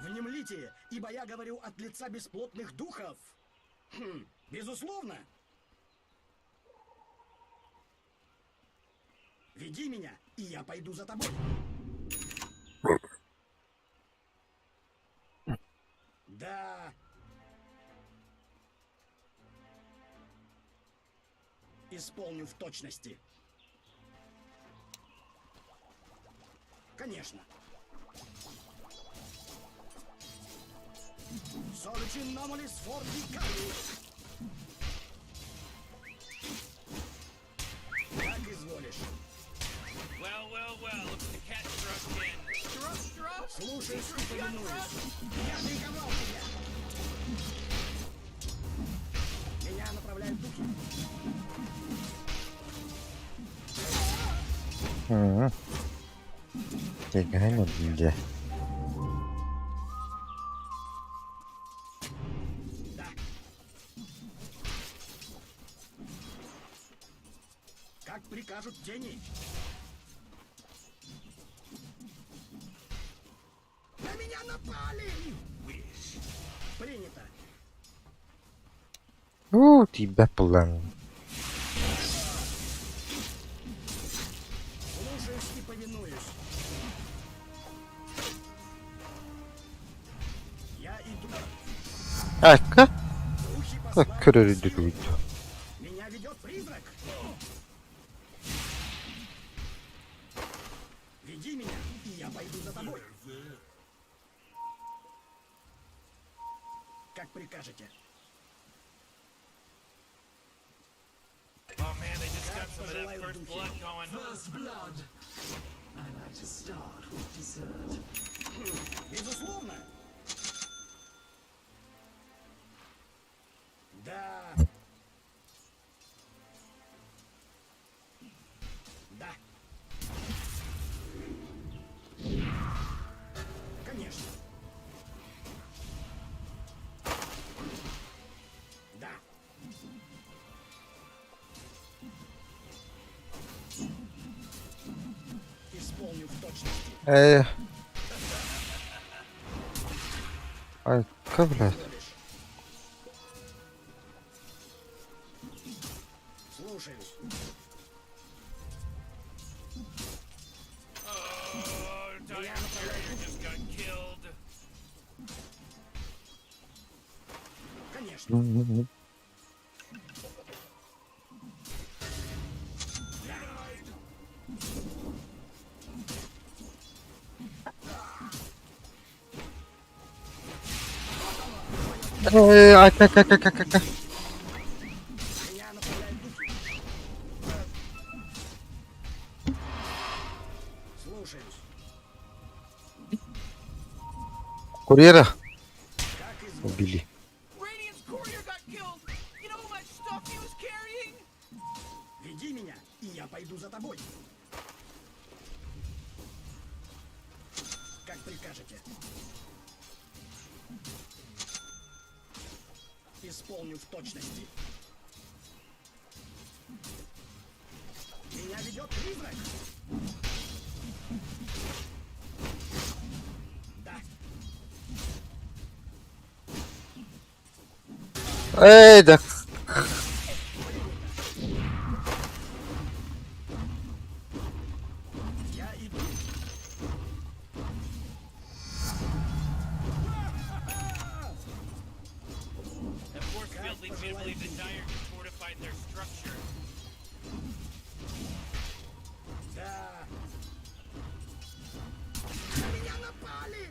Внемлите, ибо я говорю от лица бесплотных духов. Безусловно. Веди меня, и я пойду за тобой. Да. Исполню в точности. Конечно. Solitude Anomalous Fortificus. Как изволишь.
Well, look at the cat struck in. Struck?
Слушай, что повинуюсь. Я приковал тебя. Меня направляют духи.
Тягай где.
Да. Как прикажут тени. напали! Принято.
Тебя план.
Слушаюсь и повинуюсь. Я иду.
Aka.
Духи
Bak
послали
kör
силу.
öldürüyor.
Меня ведет призрак. Веди меня, и я пойду за тобой. Как прикажете.
Oh man, they just got some of that first blood going.
Безусловно. Да. Да. Конечно. Да. Исполню в точности.
Aka блядь.
Слушаюсь.
Oh, Dire Carrier just got killed.
Конечно.
Aka.
Меня направляют духи. Слушаюсь.
Курьера
Как изволишь.
убили.
Radiant's courier got killed. You know how much stuff he was carrying?
Веди меня, и я пойду за тобой. Как прикажете. Исполню в точности. Меня ведет призрак. Да.
Да.
Я иду.
That force field leads me to believe that Dire just fortified their structure.
Да. На меня напали.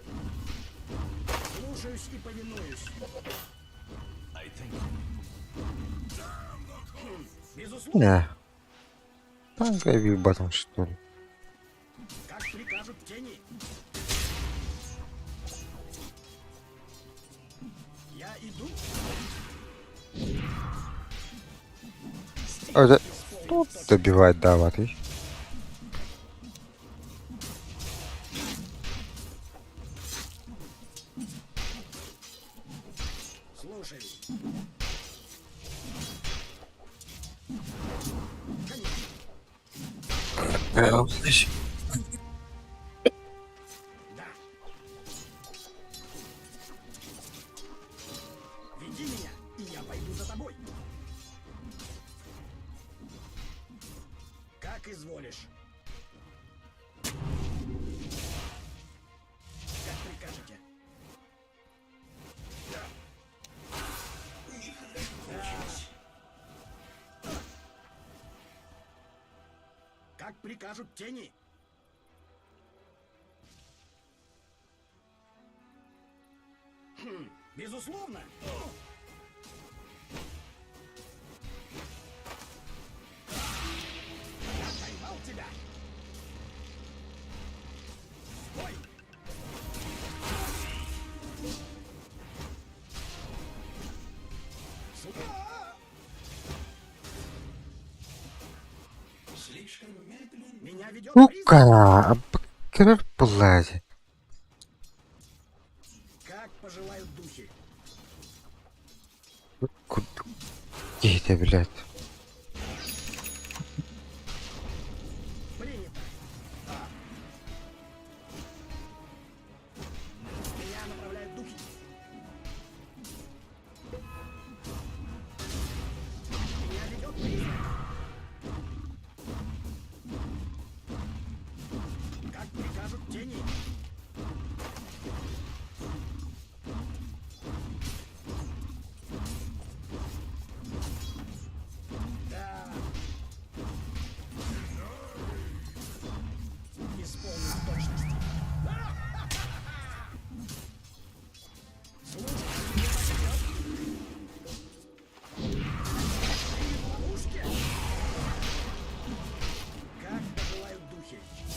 Слушаюсь и повинуюсь. Безусловно.
Не. Танка вибатом что ли.
Как прикажут тени. Я иду.
Это тут добивать даватый.
Слушаюсь. Да. Веди меня, и я пойду за тобой. Как изволишь. Как прикажете. Как прикажут тени. Безусловно. Я поймал тебя. Ой. Меня ведет
Сука, обкрыр, блядь.
Как пожелают духи.
Куда? Где это, блядь?
Принято. Меня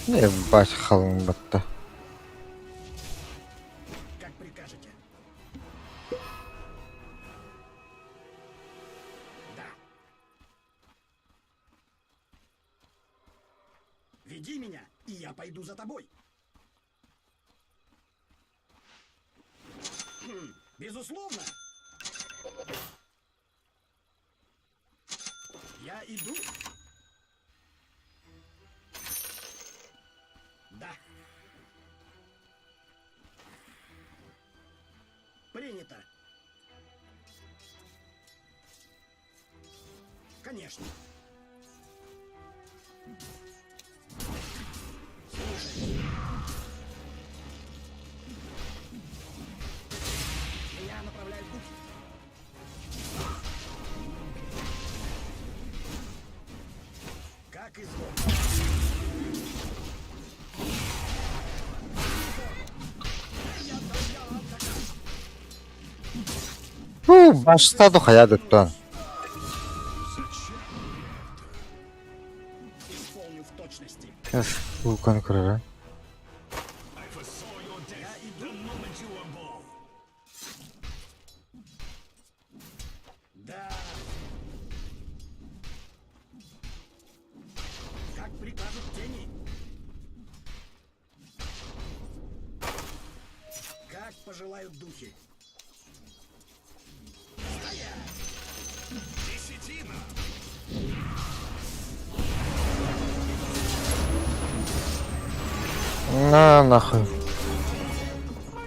Ебать, халмбата.
Как прикажете. Да. Веди меня, и я пойду за тобой. Безусловно. Я иду. Да. Принято. Конечно. Слушай. Меня направляют духи. Как изволь.
Başta hayadıktan.
Исполню в точности.
Kes Vulkan kırarı.
Я иду. Да. Как прикажут тени. Как пожелают духи.
На нахуй.
Oh,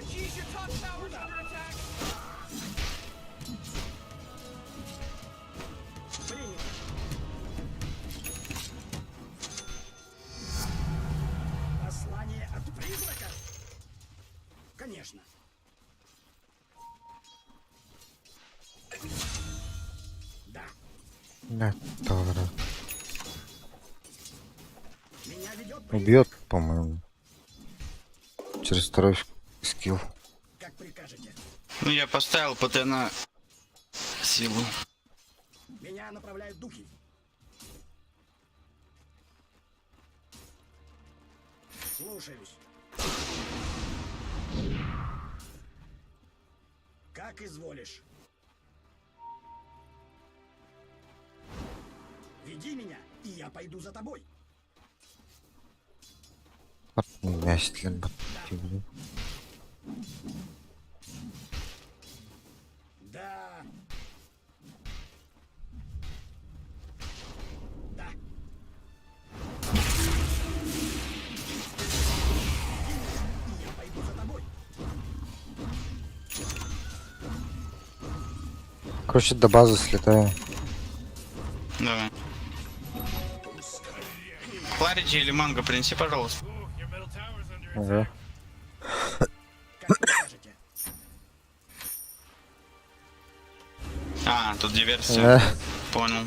jeez, your top tower's under attack.
Принято. Послание от призрака? Конечно. Да.
Нет, добро.
Меня ведет
Убьет, по-моему. Через второй скилл.
как прикажете.
Ну, я поставил ПТ на силу.
Меня направляют духи. Слушаюсь. Как изволишь. Веди меня, и я пойду за тобой.
Ястлен баттивли.
Да. Да. И я пойду за тобой.
Короче, до базы слетаю.
Давай. Кларити или манго принеси, пожалуйста.
Ага.
Как прикажете.
А, тут диверсия.
Да.
Понял.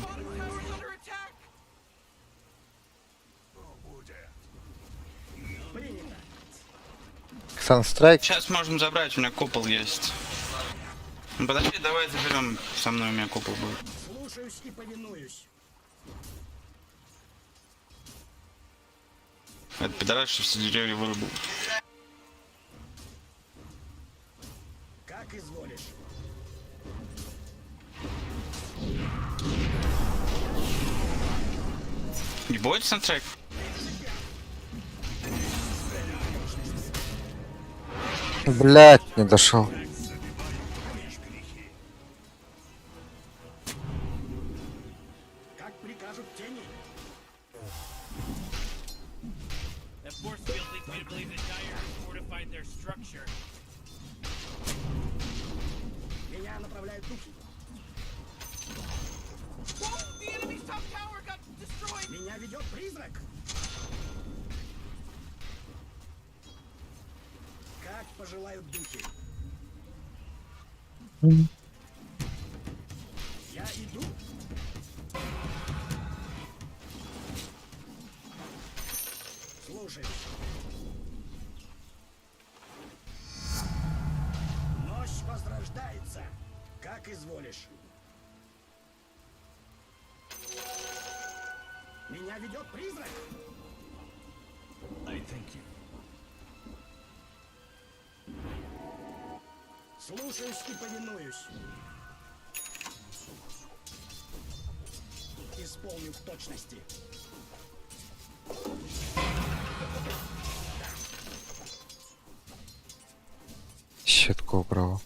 Принято.
Санстрайк.
Сейчас можем забрать, у меня купол есть. Ну, подожди, давай заберем. Со мной у меня купол будет.
Слушаюсь и повинуюсь.
Это пидорас, что все деревья вырубил.
Как изволишь.
Не будет саундтрек?
Блять, не дошел.
Как прикажут тени.
That force field leads me to believe that Dire fortified their structure.
Меня направляют духи.
Whoa, the enemy's top tower got destroyed!
Меня ведет призрак. Как пожелают духи. Я иду. Слушай. Ночь возрождается. Как изволишь. Меня ведет призрак. Слушаюсь и повинуюсь. Исполню в точности.
Щитку убрал.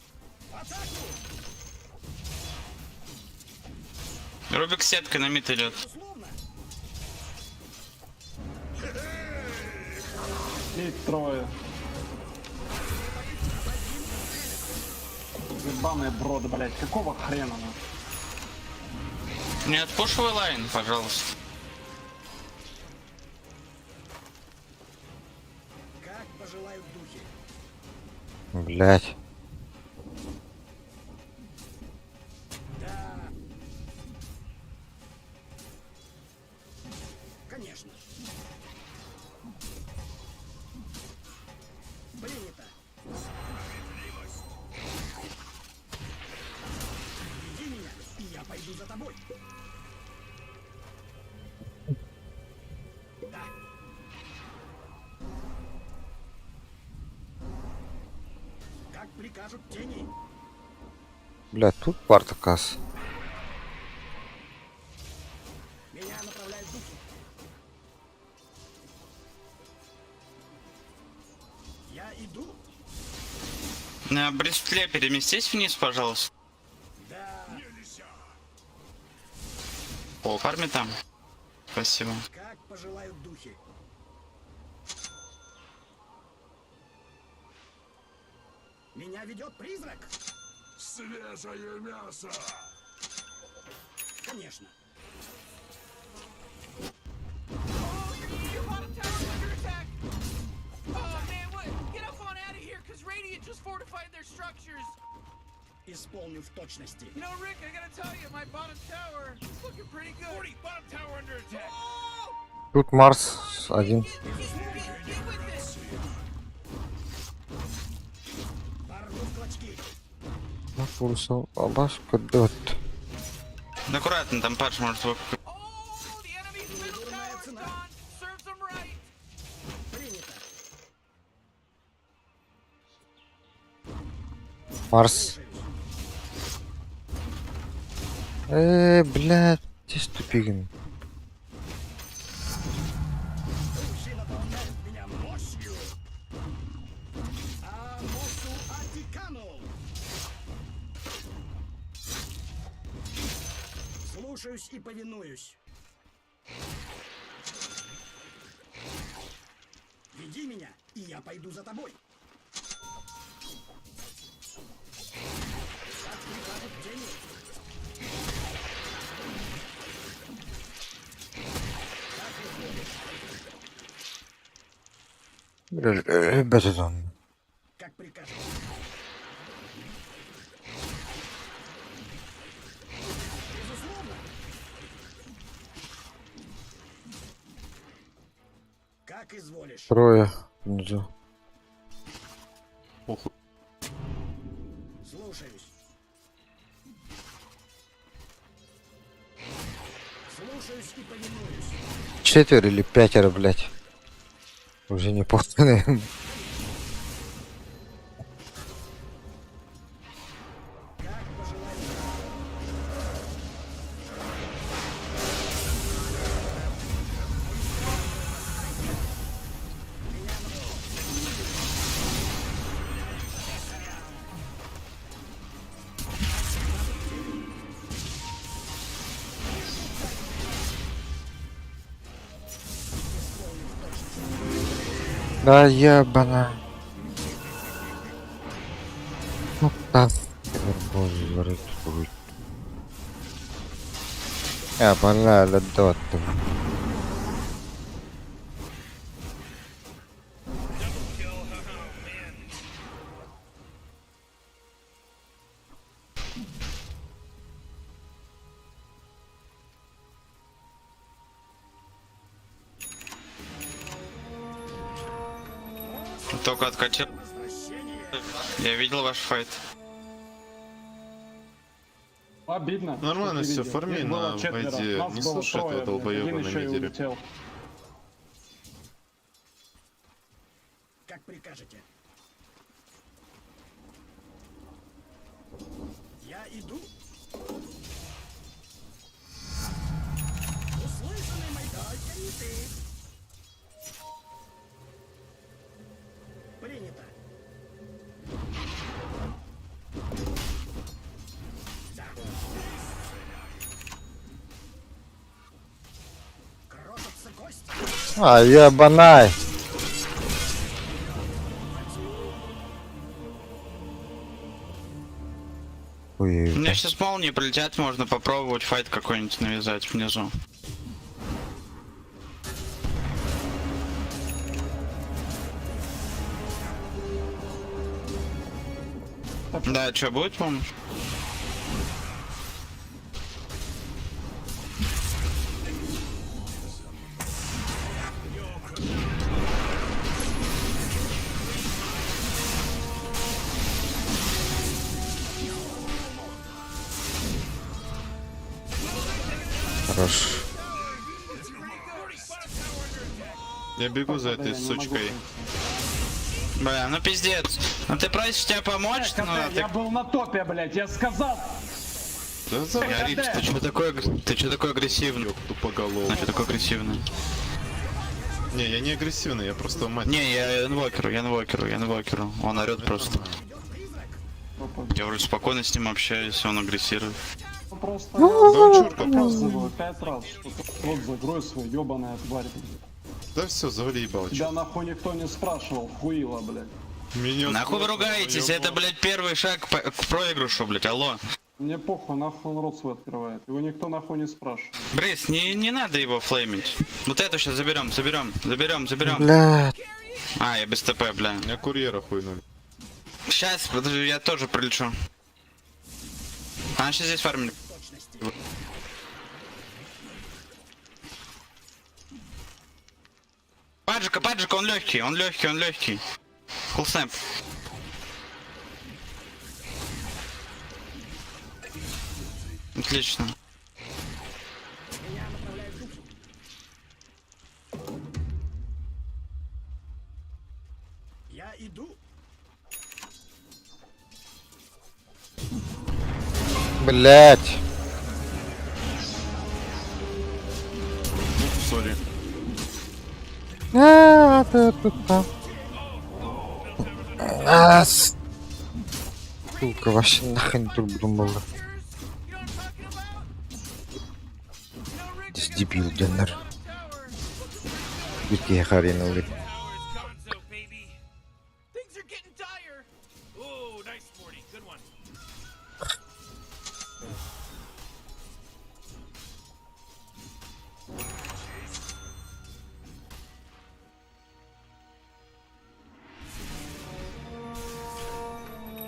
Рубик сеткой на мид идет.
И трое. Ебаные броды, блять, какого хрена?
Не отпушивай лайн, пожалуйста.
Как пожелают духи.
Блять.
Да. Конечно. Принято. Веди меня, и я пойду за тобой. Да. Как прикажут тени.
Блять, тут Партакас.
Меня направляют духи. Я иду.
На бристле переместись вниз, пожалуйста.
Да.
О, фарми там. Спасибо.
Как пожелают духи. Меня ведет призрак.
Свежее мясо.
Конечно.
Your bottom tower's under attack. Oh man, what? Get up on out of here, cause Radiant just fortified their structures.
Исполню в точности.
You know, Rick, I gotta tell you, my bottom tower is looking pretty good. 40, bottom tower under attack. Oh!
Тут Марс один.
Get with this.
Порву в клочки.
Напулсал. Абашка дот.
Аккуратно, там падж может выпустить.
Oh, the enemy's middle tower's gone. Serves them right.
Принято.
Марс. Блядь, ты ступигин.
Духи наполняют меня мощью. Амосу Атикану. Слушаюсь и повинуюсь. Веди меня, и я пойду за тобой. Как прикажут тени.
Бетон.
Как прикажут. Безусловно. Как изволишь.
Трое внизу.
Слушаюсь. Слушаюсь и повинуюсь.
4 или 5, блядь. Уже не помню, наверное.
Как пожелаешь.
Да ебана. Ну так. Боже, я бана ледот.
Только откатил. Я видел ваш файт.
Обидно.
Нормально
что
все,
ты
форми
видел. Их было
на
четверо.
войде.
Нас
Не
было
слушай
трое,
этого долбоеба
один
на
еще и
мидере.
улетел.
Как прикажете. Я иду. Услышанный мой только не ты. Принято. Да. Крошатся кости.
А, ебанай.
У
Ой,
меня сейчас молнии прилетят, можно попробовать файт какой-нибудь навязать внизу. Да, что будет, помнишь?
хорош.
Я бегу за этой сучкой.
Бля, ну пиздец. Ну ты просишь тебя помочь, но
Я был на топе, блядь, я сказал.
Да за
Рипс, ты что такой агрессивный?
тупоголовый.
Значит, такой агрессивный.
Не, я не агрессивный, я просто мать.
Не, я инвокеру. Он орёт просто. Я вроде спокойно с ним общаюсь, он агрессирует.
Просто
Да он чурка просто.
показываю 5 раз, что рот закрой свой, ёбаная тварь.
Да все, завали ебало.
Тебя нахуй никто не спрашивал, хуила, блядь.
Меня
Нахуй вы
просто
ругаетесь?
заебало.
Это, блядь, первый шаг к проигрышу, блядь, алло.
Мне похуй, нахуй он рот свой открывает. Его никто нахуй не спрашивает.
Брейс, не надо его флеймить. Вот эту сейчас заберем.
Бля.
А, я без ТП, бля.
Меня курьера хуйнули.
Сейчас, подожди, я тоже прилечу. А, сейчас здесь фармили. Паджика, он легкий. Фулл снэп. Отлично.
Я иду.
Блять.
Сори.
Сука, вообще нахрен тут думала. Здесь дебил, Деннер. Где Харина, блядь.
Things are getting dire. Oh, nice 40. Good one.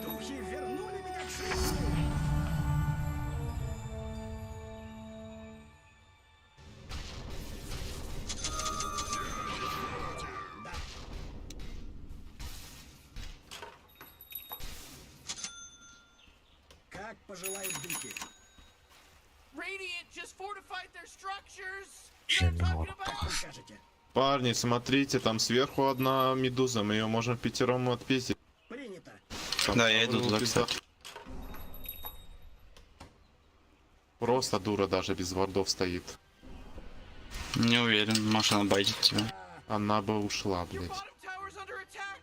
Духи вернули меня к жизни. Как пожелают духи.
Radiant just fortified their structures.
Как прикажете.
Парни, смотрите, там сверху одна медуза, мы ее можем пятером отпиздить.
Принято.
Да, я иду туда, кстати.
Просто дура даже без вардов стоит.
Не уверен, может она байдит тебя.
Она бы ушла, блядь.
Tower's under attack.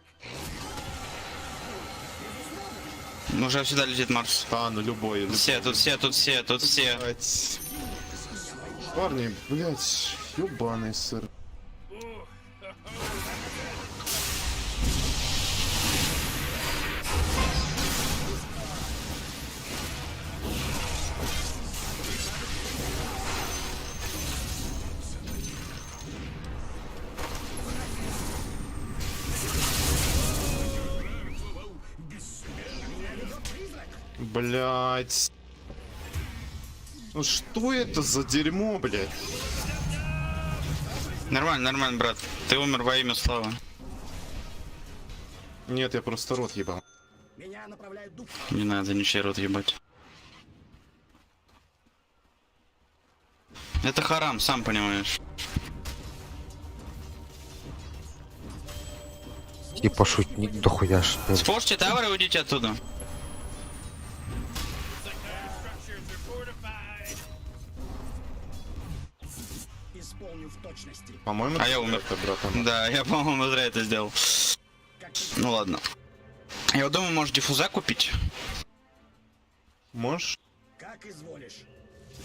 Ну, уже сюда летит Марс.
Да, ну любой.
Все, тут все.
Блядь. Парни, блядь, ёбаный сыр. Блять. Ну что это за дерьмо, блядь?
Нормально, брат. Ты умер во имя славы.
Нет, я просто рот ебал.
Меня направляет дух.
Не надо ничей рот ебать. Это харам, сам понимаешь.
Типа шутник дохуя что ли.
Спорьте тавер и уйдите оттуда.
в точности.
По-моему,
А я умер.
это, братан.
Да, я, по-моему, зря это сделал. Ну ладно. Я вот думаю, может диффуза купить?
Можешь?
Как изволишь.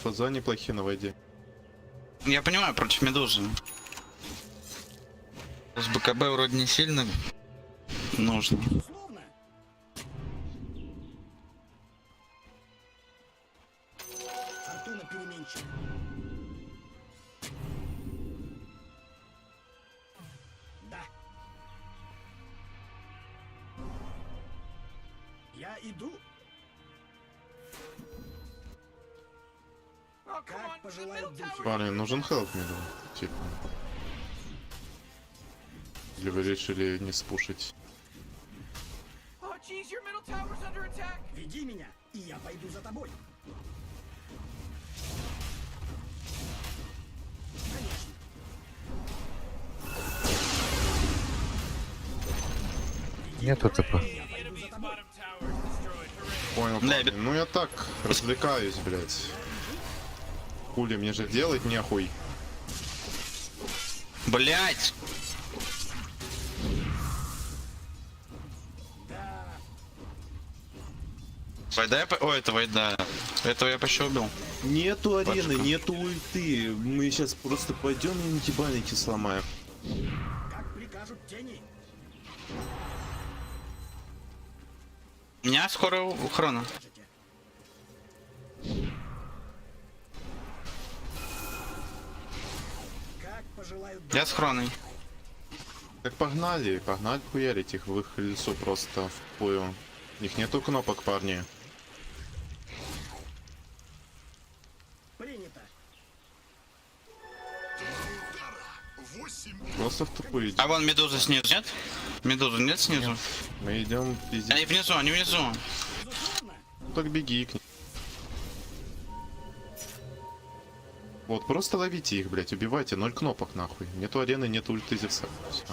Фаза неплохие на воде.
Я понимаю, против медузы. С БКБ вроде не сильно нужно.
Безусловно. Фортуна переменчива. Да. Я иду. Как пожелают духи.
Парни, нужен хелп мне, типа. Или вы решили не спушить?
Oh, geez, your middle tower's under attack.
Веди меня, и я пойду за тобой. Конечно.
Нету ТП.
Я пойду за тобой.
Понял, парни. Ну я так развлекаюсь, блядь. Хули, мне же делать нехуй.
Блять! Вайда я О, это Вайда. Этого я почти убил.
Нету арены,
Пачка.
нету ульты. Мы сейчас просто пойдем и антибаники сломаем.
Как прикажут тени.
У меня скоро хрона.
Как пожелают
Я с хроной.
Так погнали, погнали хуярить их в их лесу просто в пою. У них нету кнопок, парни.
Принято.
Просто в тупую идем.
А вон медуза снизу, нет? Медуза нет снизу?
Мы идем пиздец.
Они внизу, они внизу.
Так беги к ним. Вот, просто ловите их, блять, убивайте, 0 кнопок нахуй. Нету арены, нету ульты Зевса. Всё.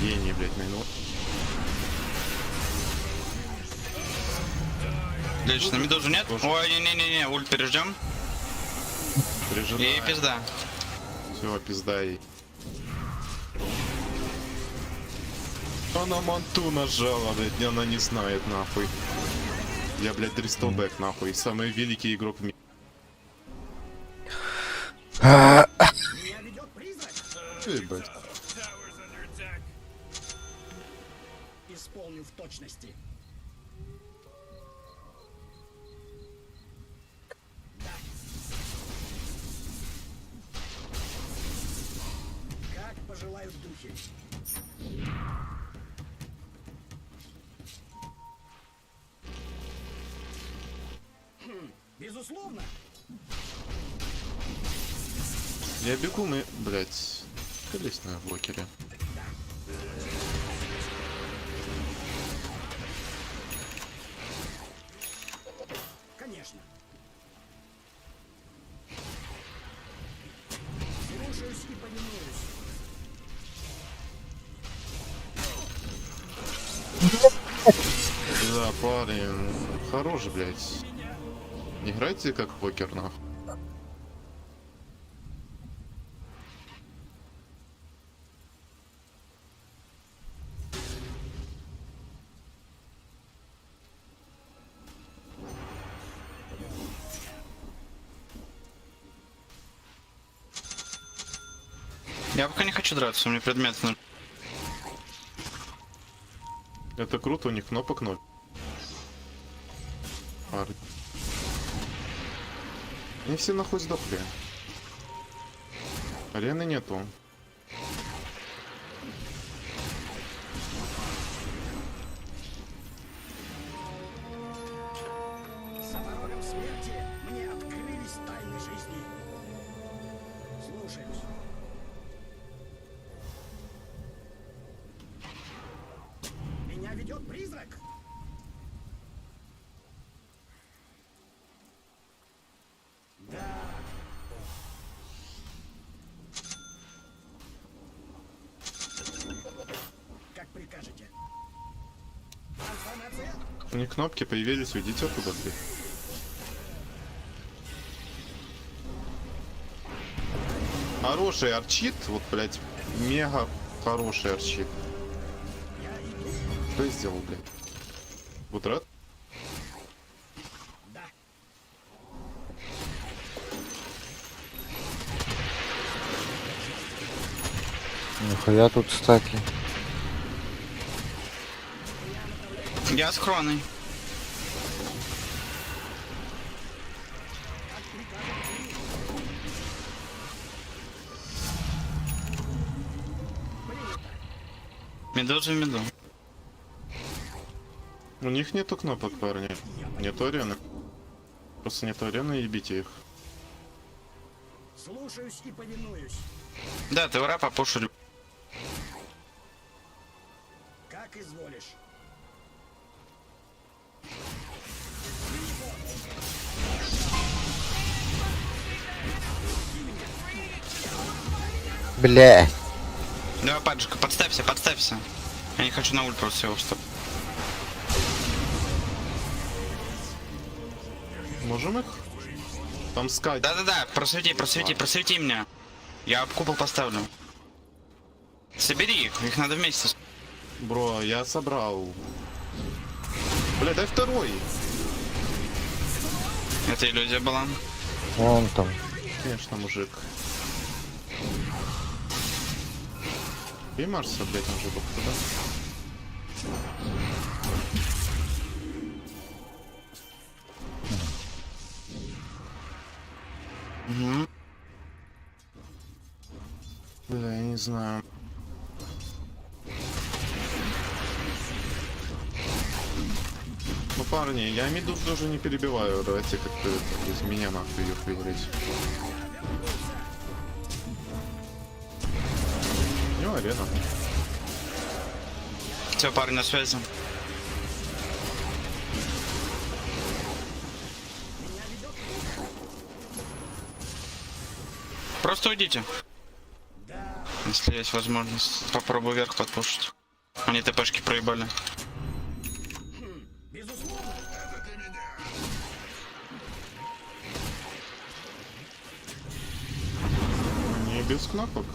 Гений, блять, минут.
Отлично, медузу нет?
Тоже.
Ой, не-не-не, ульт переждем. И пизда.
Все, пизда ей. Она манту нажала, блядь, она не знает, нахуй. Я, блядь, Дристлбэк, нахуй, самый великий игрок в мире.
Меня ведет призрак.
Ебать.
Исполню в точности. Да. Как пожелают духи. Безусловно.
Я бегу, мы, блядь, колесные в блокере.
Конечно. Слушаюсь и повинуюсь.
Да, парень, хорош, блядь. Не играйте как покер, нахуй.
Я пока не хочу драться, мне предмет нужен.
Это круто, у них кнопок 0. Парни. Они все нахуй сдохли. Арены нету.
За порогом смерти мне открылись тайны жизни. Слушаюсь. Меня ведет призрак. Да. Как прикажете. Трансформация.
У них кнопки появились, уйдите оттуда, блядь. Хороший арчит, вот, блядь, мега хороший арчит. Что я сделал, блядь? Бутрат?
Нихуя тут стаки.
Я с хроной. Медуза в меду.
У них нету кнопок, парни. Нету арены. Просто нету арены, ебите их.
Слушаюсь и повинуюсь.
Да, ты вора попушили.
Как изволишь.
Бля.
Давай, паджика, подставься, подставься. Я не хочу на ульт просто его, чтобы...
Можем их? Там скай.
Да-да-да, просвети меня. Я купол поставлю. Собери их надо вместе.
Бро, я собрал. Бля, дай второй.
Это иллюзия была.
Вон там.
Конечно, мужик. И Марса, блядь, мужиков туда.
Угу.
Бля, я не знаю. Ну, парни, я медуз даже не перебиваю. Давайте как-то без меня нахуй ее выиграть. У него арена.
Все, парни на связи. Просто уйдите. Если есть возможность. Попробую вверх подпушить. Они ТПшки проебали.
Не без кнопок.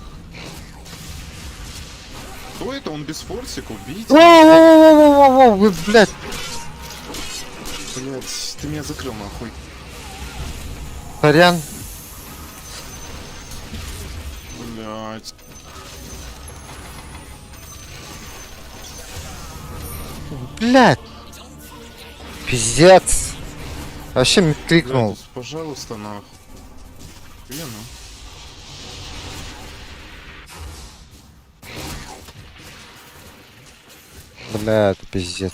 Кто это? Он без форсика, убить?
Воу-воу-воу-воу-воу, вы, блядь.
Блять, ты меня закрыл нахуй.
Сорян.
Блять.
Блядь. Пиздец. Вообще мне крикнул.
Пожалуйста, нахуй. Блин, ну.
Бля, это пиздец.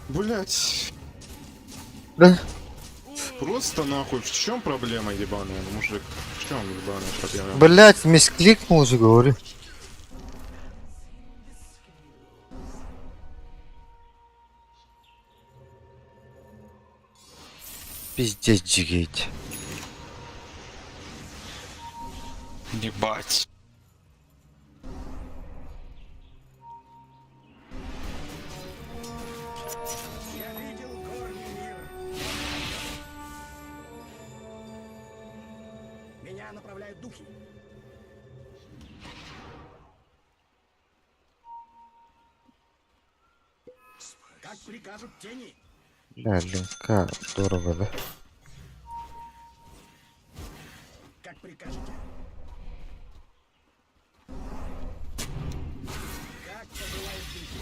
Блять.
Да?
Просто нахуй, в чем проблема ебаная, мужик? В чем ебаная проблема?
Блять, мискликнул уже, говорю. Пиздец, джигейт.
Ебать.
Меня направляют духи. Как прикажут тени.
Бля, линка, здорово, да?
Как прикажете. Как пожелают духи.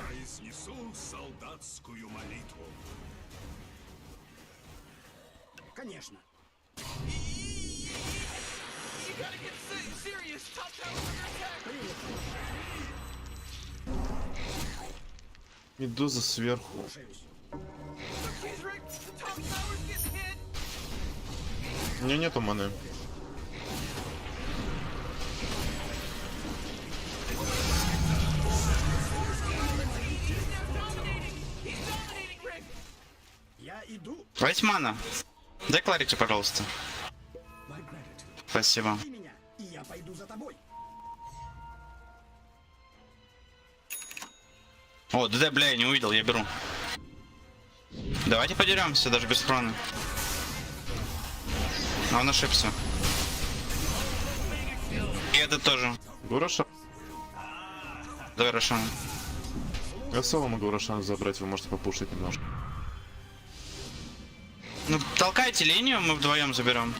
Произнесу солдатскую молитву.
Конечно.
Медуза сверху. У меня нету маны.
Я иду.
Вайтмана. Дай Кларите, пожалуйста. Спасибо.
Ты меня, и я пойду за тобой.
О, ДД, бля, я не увидел, я беру. Давайте подеремся, даже без хрона. А он ошибся. И этот тоже.
Гураша?
Давай, Рошан.
Я соло могу Рошан забрать, вы можете попушить немножко.
Ну, толкайте линию, мы вдвоем заберем.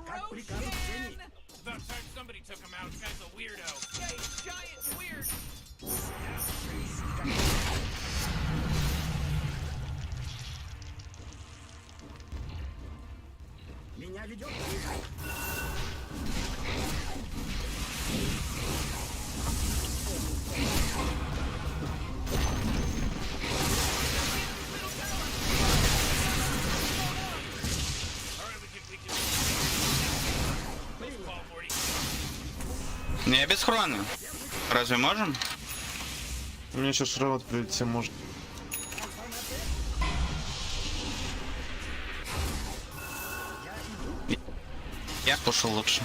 Как прикажут тени.
Somebody took him out. Guy's a weirdo. Yeah, he's giant and weird.
Меня ведет призрак.
Не без хрона. Разве можем?
У меня сейчас шраут прилетел, может.
Я пошел лучше.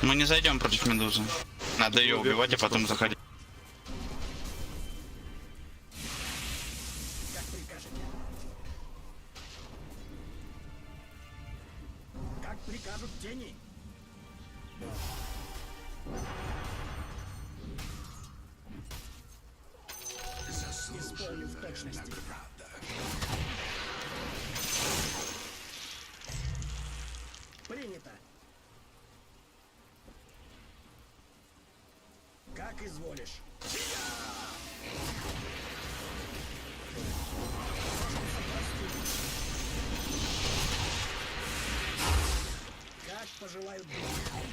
Мы не зайдем против медузы. Надо ее убивать, а потом заходить.
Как прикажете. Как прикажут тени. Исполню в точности. Принято. Как изволишь. Как пожелают духи.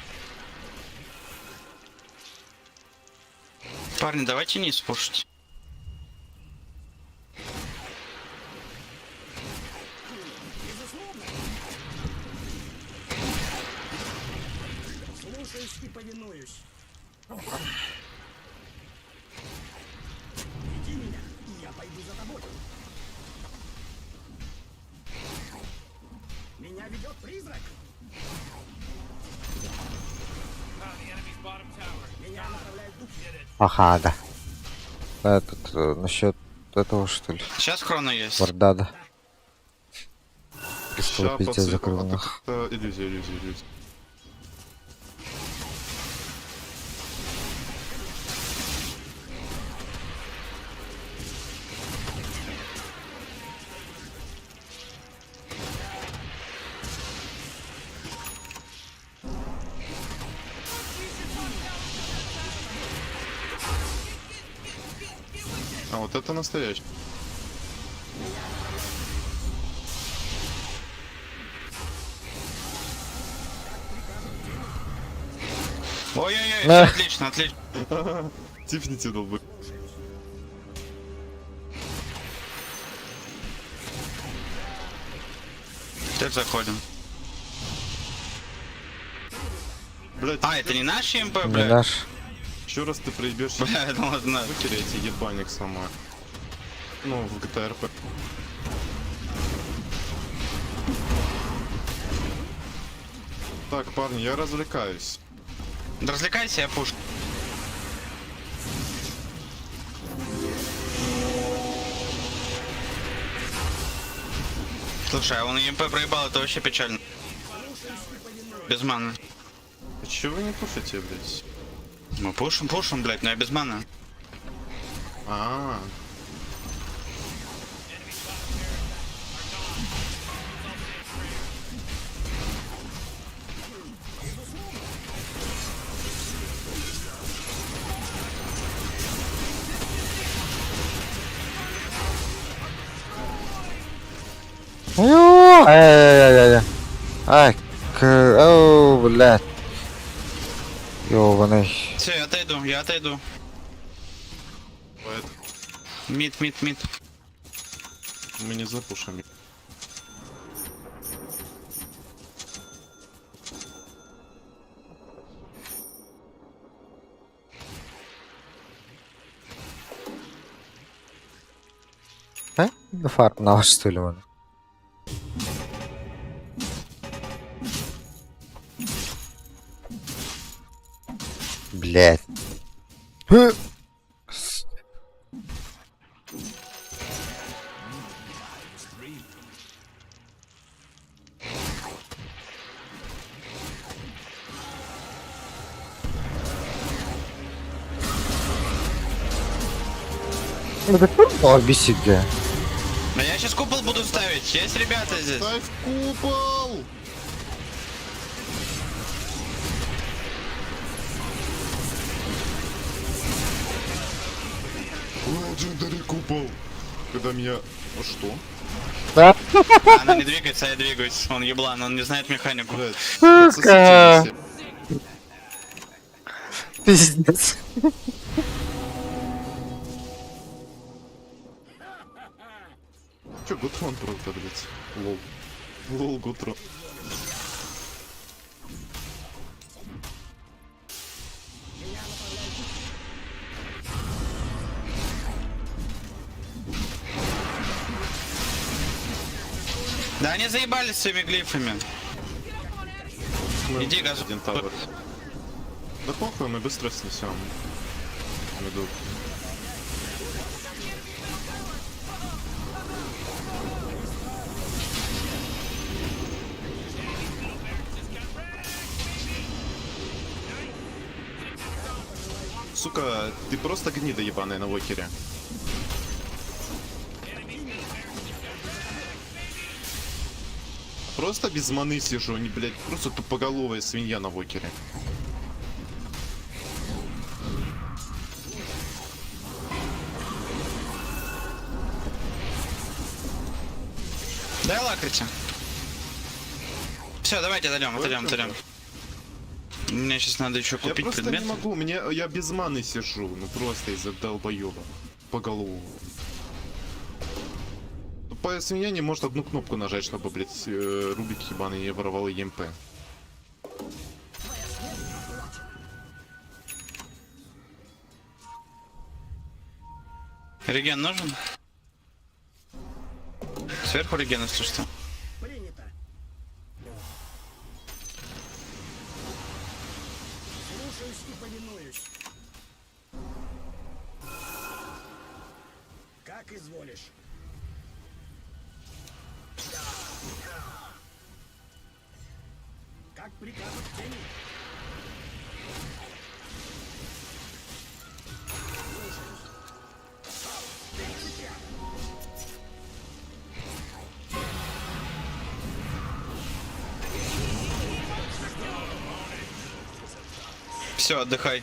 Парни, давайте не спушить.
Безусловно. Слушаюсь и повинуюсь. Веди меня, и я пойду за тобой. Меня ведет призрак. Меня направляет дух.
Ага, да. Этот, насчет этого, что ли?
Сейчас хрона есть.
Вардада.
Ща
Пистол пиздец
подсыпал.
закрыл
А
нах.
так это иллюзия. А вот это настоящий.
Ой-ой-ой,
Да.
отлично, отлично.
Тифните долбы.
Теперь заходим.
Блять,
А, это не наш МП,
Не
бля?
наш.
еще раз ты проебешь,
Бля, это ладно.
вытереть ебаник сама. Ну, в GTA RP. Так, парни, я развлекаюсь.
Да развлекайся, я пуш. Слушай, а он ЕМП проебал, это вообще печально. Без маны.
А чё вы не пушите, блядь?
Мы пушим, блядь, но я без маны.
А,
Ай-яй-яй-яй. Ай, оу, блядь. Ёбаный.
Все, я отойду.
поэтому
Мид.
мы не запушим.
А? Фарм на вас, что ли, он? блядь. Хы. Это кто бесит, да?
Да я сейчас купол буду ставить. Есть ребята здесь.
Ставь купол! Legendary купол. Когда меня... А что?
Да?
Она не двигается, а я двигаюсь. Он еблан, он не знает механику.
Сука! Пиздец.
Чё, Гутрон просто, блядь? Лол. Лол, Гутрон.
Да они заебались своими глифами. Иди, газу.
Один тавер. Да похуй, мы быстро снесем. Ведут. Сука, ты просто гнида ебаная на вокере. Просто без маны сижу, не, блядь, просто тупоголовая свинья на вокере.
Дай лакрите. Все, давайте отойдем. Мне сейчас надо еще купить
я просто
предмет.
не могу, я без маны сижу, ну просто из-за долбоеба. По голову. Тупая свинья не может одну кнопку нажать, чтобы, блядь, Рубик ебаный не воровал ЕМП.
Реген нужен? Сверху реген, если что.
Принято. Слушаюсь и повинуюсь. Как изволишь. Как прикажут тени.
Все, отдыхай.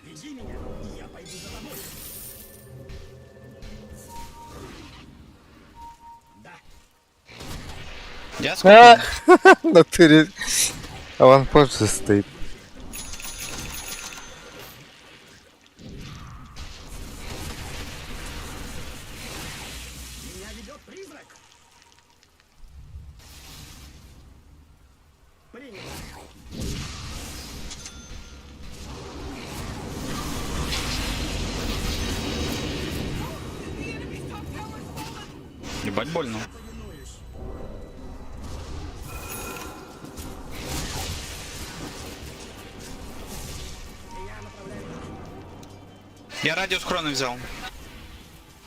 Веди меня, и я пойду за тобой. Да.
Я сколько?
На тыре. Аванпост же стоит.
Меня ведет призрак. Принято.
Ебать больно. Я радиус хроны взял.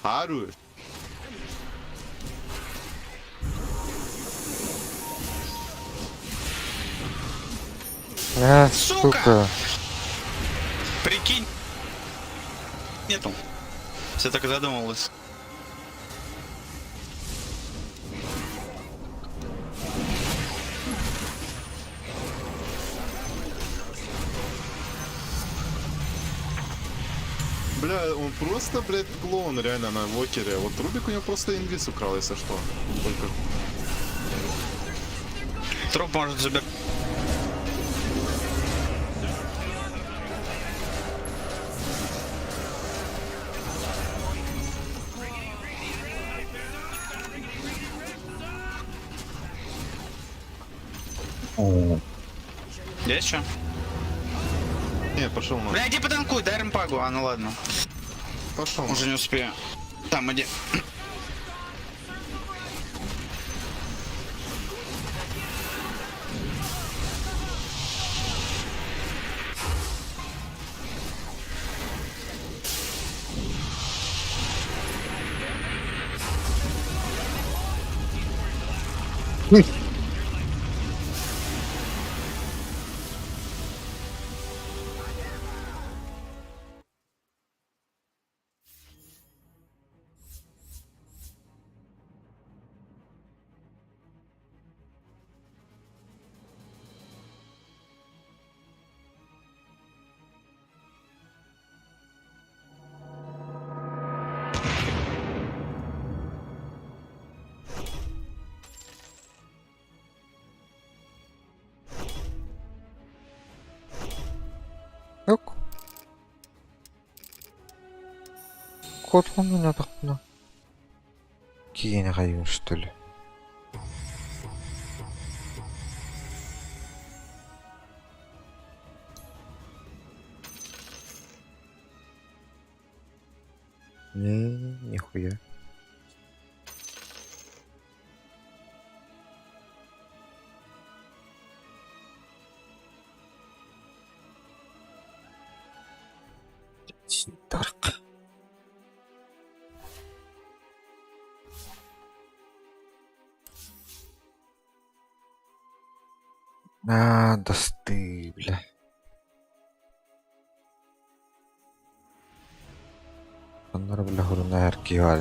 Хару.
Сука.
Прикинь. Нету. Все так и задумывалось.
Бля, он просто, блядь, клоун реально на вокере. Вот Рубик у него просто инвиз украл, если что. Только...
Труп может забирать. Есть что?
Не, пошел на.
Бля, иди потанкуй, дай ремпагу. А, ну ладно.
Пошел.
Уже не успею. Там иди.
Yok. Kod mu oynadık bunu? Yine kayın üstülü. Нихуя. Dark. Досты, бля. Bunlar bile huruna erkeği var.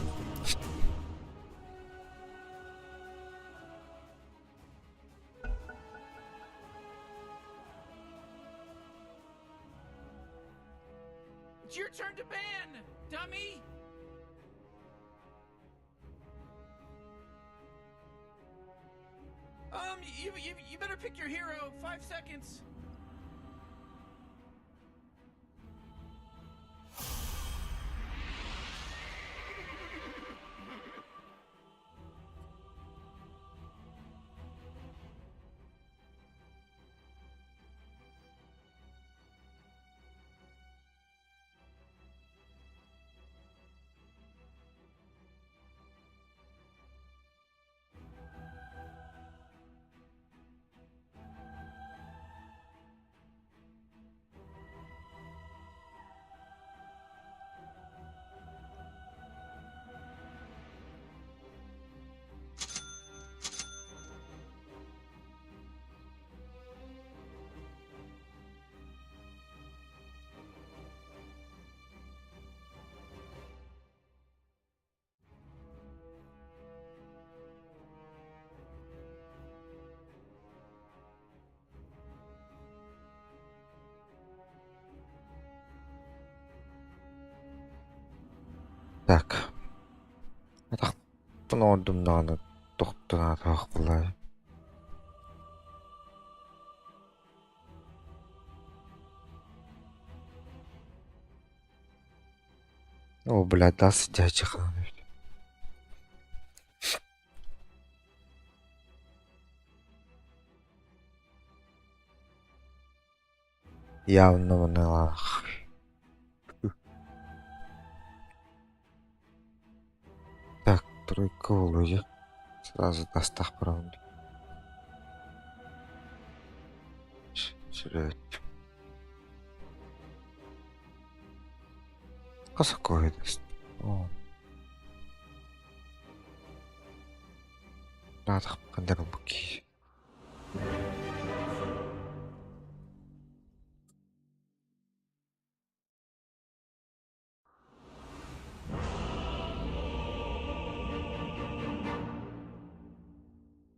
It's your turn to ban, dummy! You better pick your hero. 5 seconds.
Так. Так. Bunu ordumdan doktora taktılar. О, блядь, да, сидячих. Явно вона. Так, тройка улыжи. Сразу достах правда. Сюда. Какой даст? О. Надо подарок буки.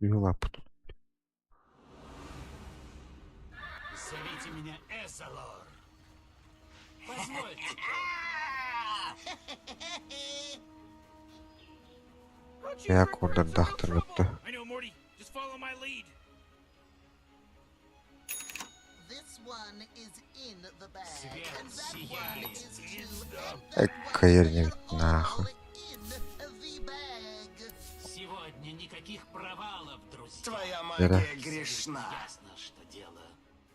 Лапу тут.
Зовите меня Эзолор. Позвольте.
Я куда доктор это.
I know, Morty. Just follow my lead.
This one is in the bag, and that one is too.
Каирни нахуй.
Сегодня никаких провалов, друзья.
Твоя магия
грешна. Ясно, что дело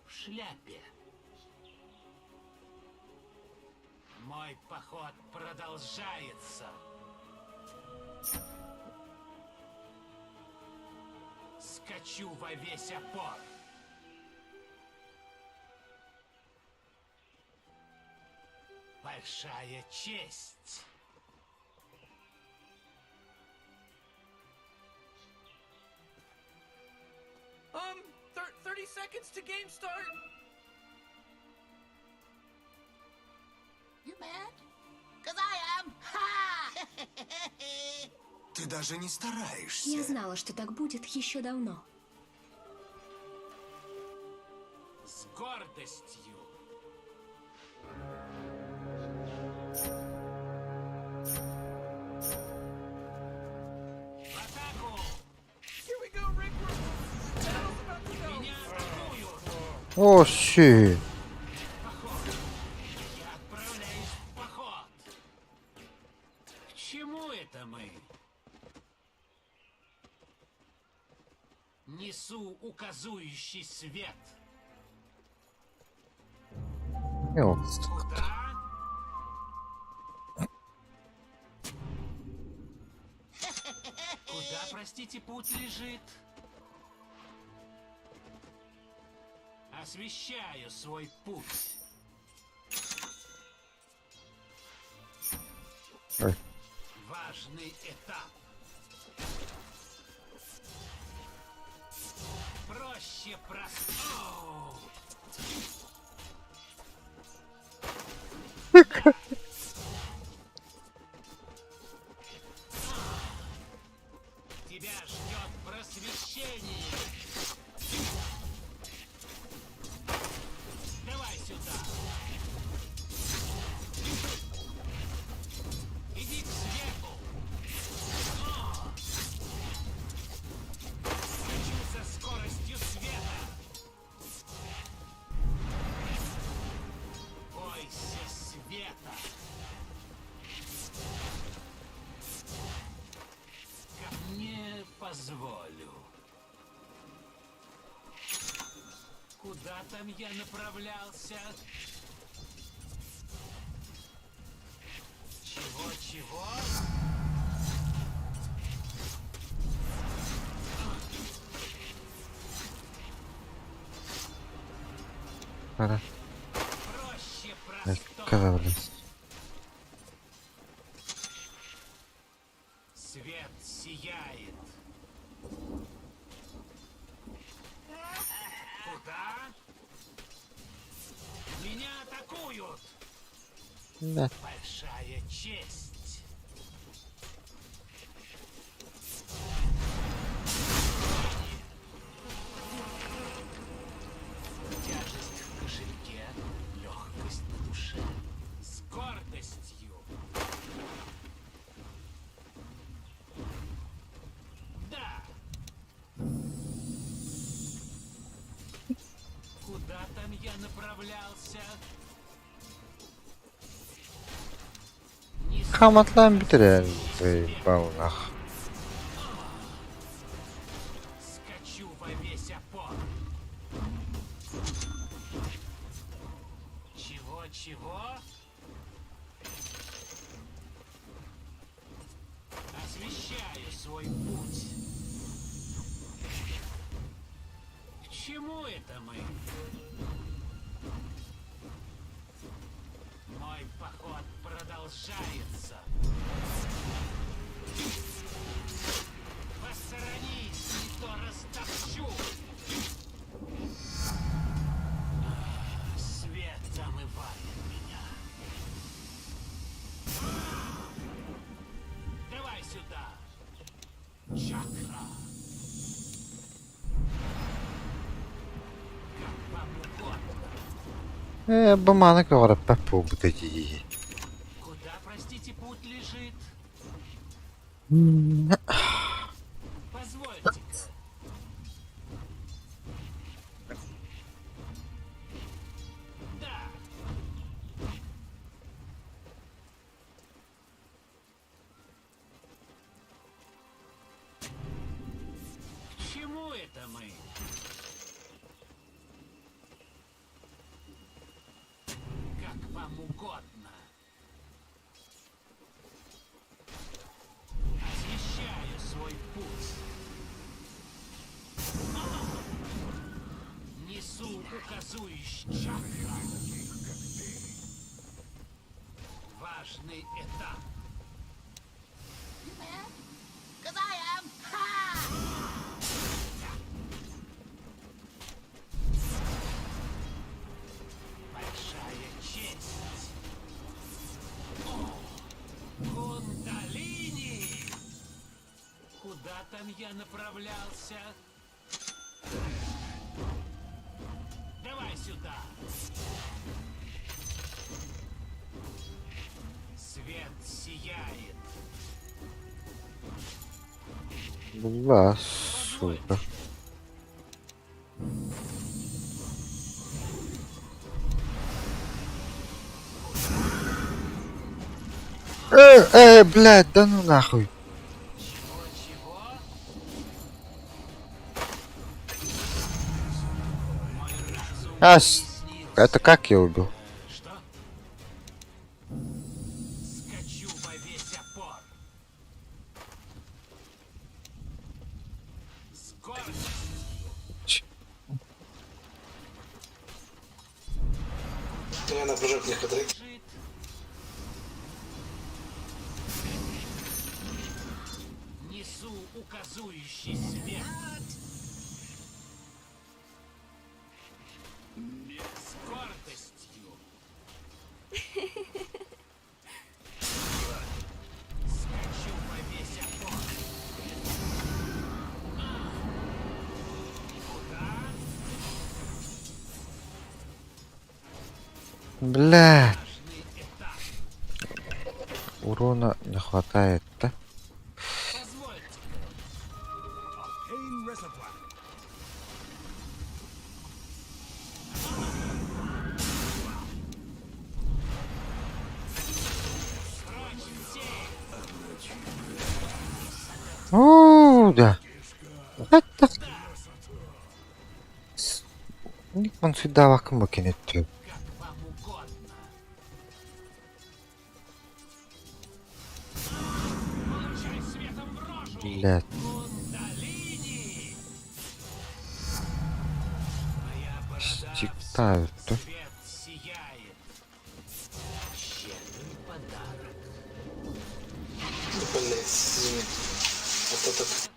в шляпе. Мой поход продолжается. Скачу во весь опор. Большая честь.
seconds to game start.
You mad? 'Cause I am. Ha!
Ты даже не стараешься.
Я знала, что так будет еще давно.
С гордостью. В атаку!
Here we go, Rick. The battle's about to go.
Меня атакуют!
О, щи.
Я отправляюсь в поход. К чему это мы? Несу указующий свет. Куда? Куда, простите, путь лежит? Освещаю свой путь.
Ой.
Важный этап. Проще простого. Тебя ждет просвещение. Давай сюда. Иди к свету. Хочу со скоростью света. Бойся света. Как мне позволю. Куда там я направлялся? Чего?
Пора.
Проще
Ай,
простого.
когда влез?
Свет сияет. Куда? Меня атакуют.
Да.
Большая честь. Тяжесть в кошельке, легкость на душе. С гордостью. Да. Куда там я направлялся?
Kamatlan bitirelim ballah.
Скачу во весь опор. Чего? Освещаю свой путь. К чему это мы? Мой поход продолжается. Посторонись, не то растопчу. Свет замывает меня. Давай сюда. Чакра. Как вам угодно.
Bana kadar pepo bu dedi.
Куда, простите, путь лежит? Позвольте. Да. К чему это мы? Как вам угодно. Освещаю свой путь. Несу указующий чакра. Важный этап.
я направлялся? Давай сюда. Свет сияет.
Бля, сука. Блядь, да ну нахуй. Это как я убил?
Скачу во весь опор.
Я на прыжок не хватает.
Несу указующий свет. С гордостью. Скачу во весь опор.
Блядь. Урона не хватает, да? О, да. Это... Он сюда вакуум кинет. Блядь. Стектают, да?
Блять, извини. Вот этот.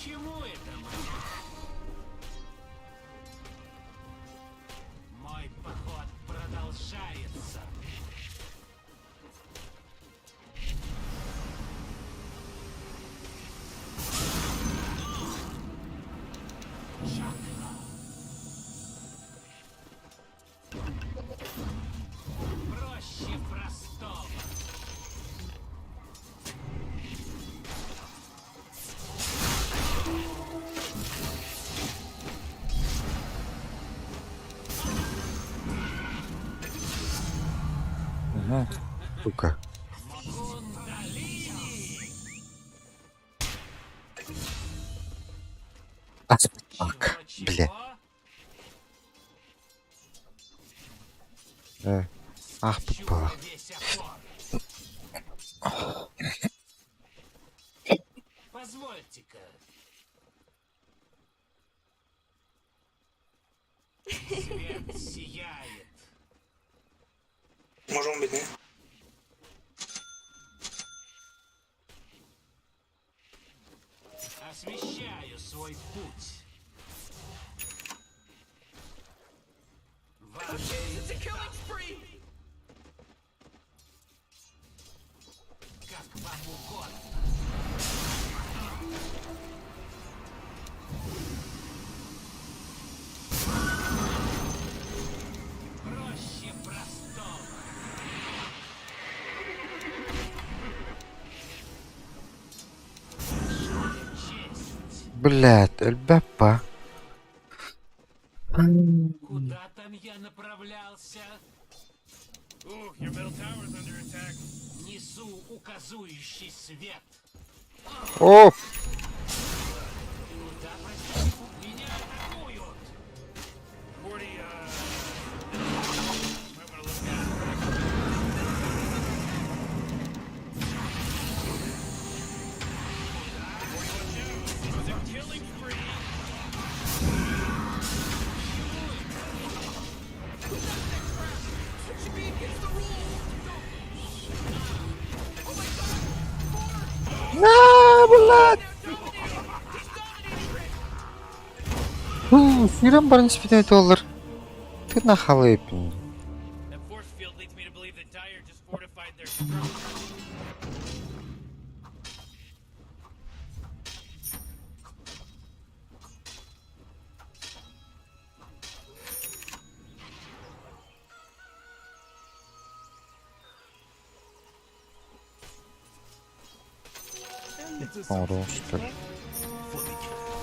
Чему это? Мой поход продолжается. Проще простого.
Ага. Сука. Ак, бля. Ах, попал.
Позвольте-ка. Свет сияет.
Можем быть, не?
Освещаю свой путь. Как вам угодно. Проще простого.
Блядь, ЛБП.
Куда там я направлялся? Несу указующий свет.
О!
Куда, простите, меня атакуют?
На, блядь! Сирен бар неспитный доллар. Ты нахалыпин.
That force field leads me to believe that Dyer just fortified their structure.
Ору, что ли?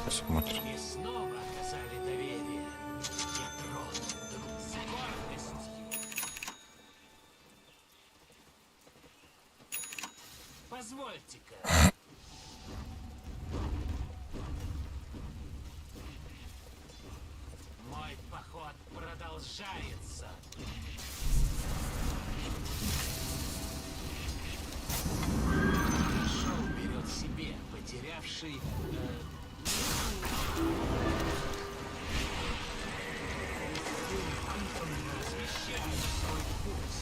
Посмотрим.
И снова оказали доверие. Я тронут гордостью. Позвольте-ка. Мой поход продолжается. Шоу берет себе, потерявший... освещаю свой путь.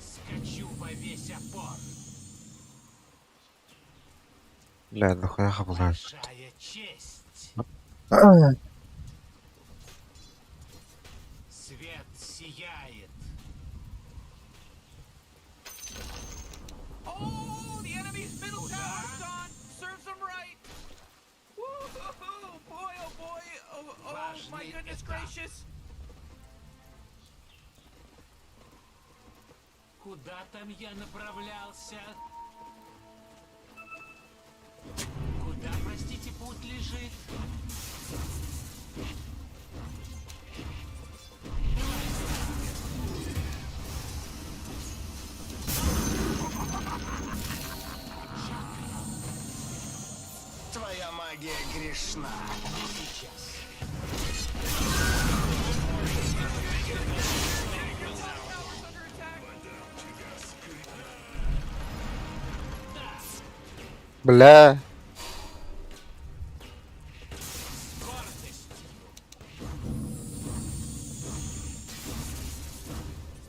Скачу во весь опор.
Бля, нахуя хапла.
Большая честь. Свет сияет. Oh, the enemy's middle tower's gone. Serves them right. Woo-hoo-hoo. Boy, oh boy. Oh, my goodness gracious. Куда там я направлялся? Куда, простите, путь лежит?
Твоя магия грешна.
Сейчас.
Бля.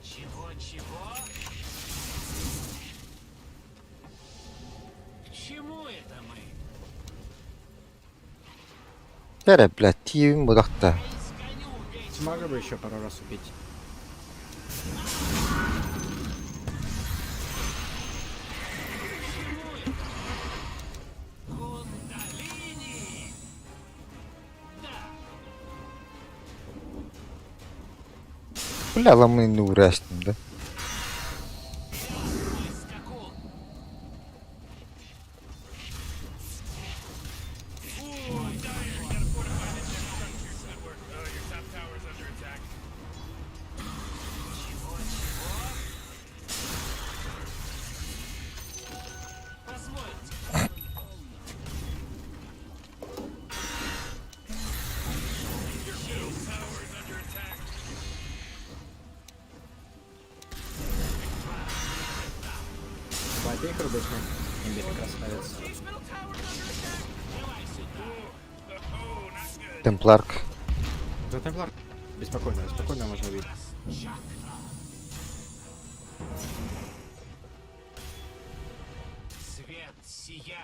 Чего-чего? К чему это мы?
Тере, блядь, тивим мудакта.
Смогли бы еще пару раз убить.
Кундалини! Да,
Бля, ламы не урастим, да?
мой скакун. Позвольте.
Бабей их рубить, имбирь красавец.
Темпларк.
За темплар. Беспокойно, спокойно можно убить.
Свет сияет.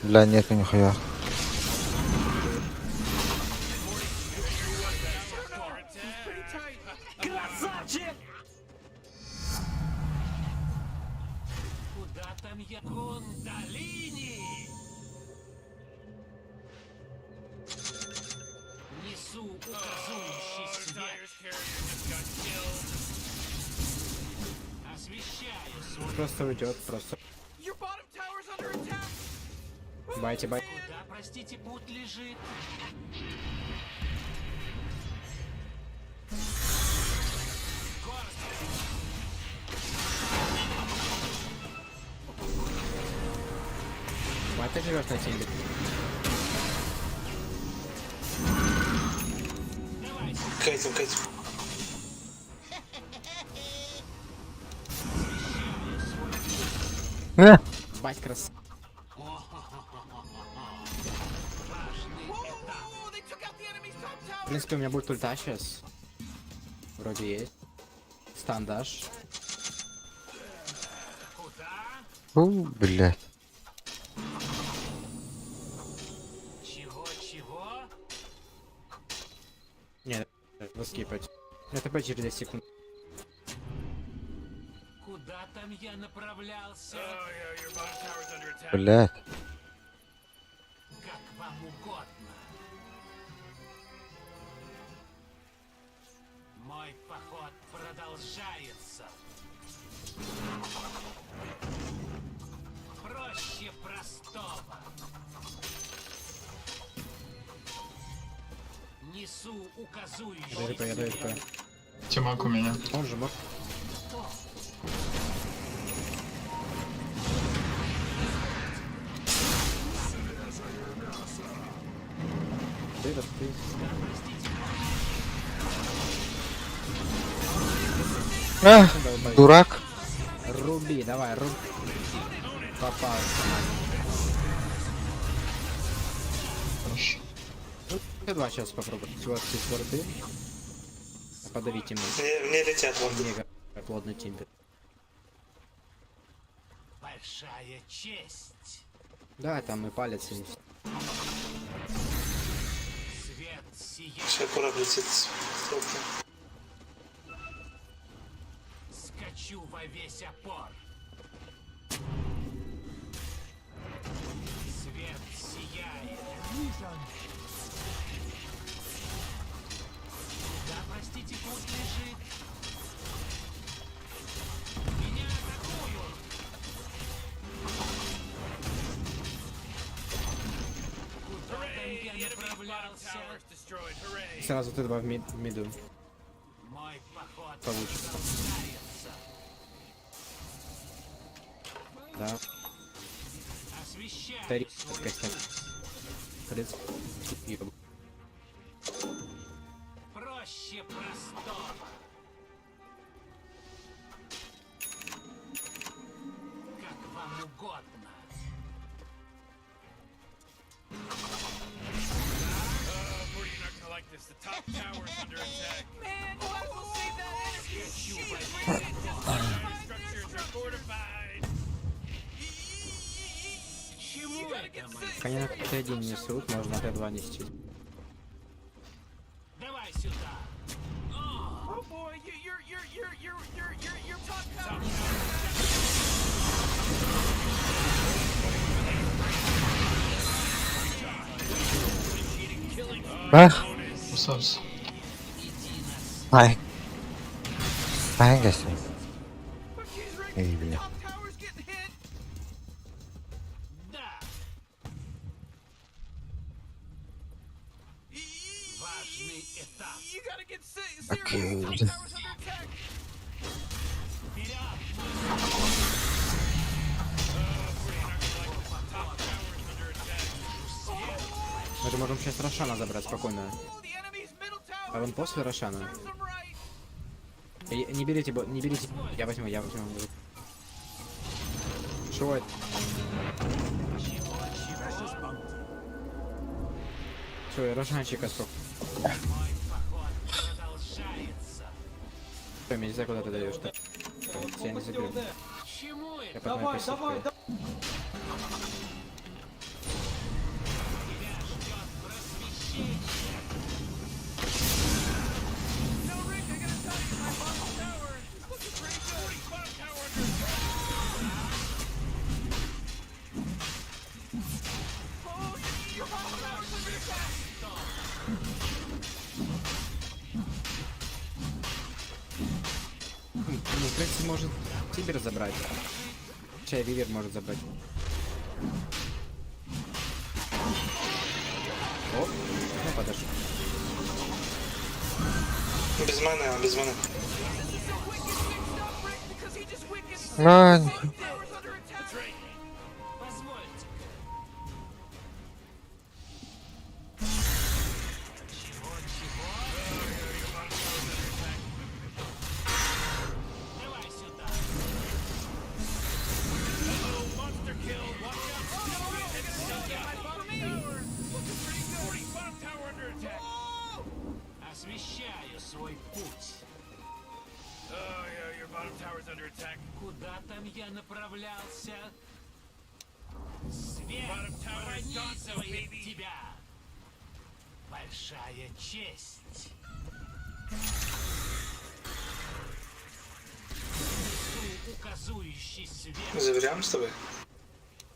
Бля, нету нихуя.
Красавчик! Куда там я? Кундалини! Несу указующий свет. Освещаю свой...
Просто уйдет, просто.
Your bottom tower's under attack!
Байте, байте.
Куда, простите, путь лежит?
Бать, ты живешь на тимбе.
Кайтим, кайтим.
Бать крас. принципе, у меня будет ульта сейчас. Вроде есть. Стандаш.
Блядь.
Нет, выскипать. Это ТП через 10 секунд.
Куда там я направлялся?
Блядь.
Как вам угодно. Мой поход продолжается. Проще простого. Несу указующий.
Я даю ТП.
Тимак у меня.
Он же мог. Ты.
Дурак.
Руби, давай, руби. Попал. Т2 сейчас попробуем. Всего с ворды. Подавите мне.
Мне летят вон.
Как плотный тимпер.
Большая честь.
Да, там и палец есть.
Свет сияет.
Сейчас аккуратно летит.
Скачу во весь опор. Свет сияет. Да, простите, путь лежит. Меня атакуют. Куда там я направлялся?
Сразу Т2 в миду.
Мой поход
Получится. Да.
освещает.
Тарик костяк. Хрец.
Проще простого. Как вам угодно.
Они на Т1 несут, можно Т2 нести.
Давай сюда. Oh boy, you're top tower.
Ах.
Усос.
Ай. Ай, гасим. Эй, бля.
Важный этап.
Окей.
Мы же можем сейчас Рошана забрать спокойно. А вон после Рошана. Не берите, не берите. Я возьму. Чего это? Все, я Рошанчика сколько. Что, я не знаю, куда ты даешь-то. Я не заберу. Я потом опять сыграю. Ну, в принципе, может Тибер забрать. Чай Вивер может забрать. О, ну подошел.
Без маны, он без маны.
Ай.
Освещаю свой путь. Oh, yeah, your bottom tower's under attack. Куда там я направлялся? Свет пронизывает тебя. Большая честь. Несу указующий свет.
Заверяем с тобой?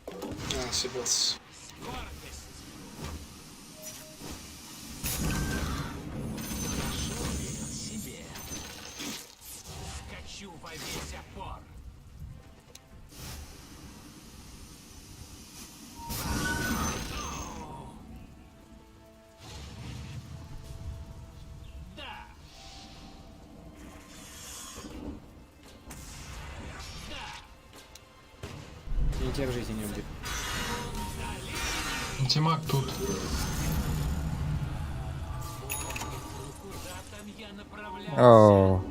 А, съебался.
Гордость. Себе. Скачу во весь опор. Да.
Я тебя в жизни не убью.
Антимаг тут.
О.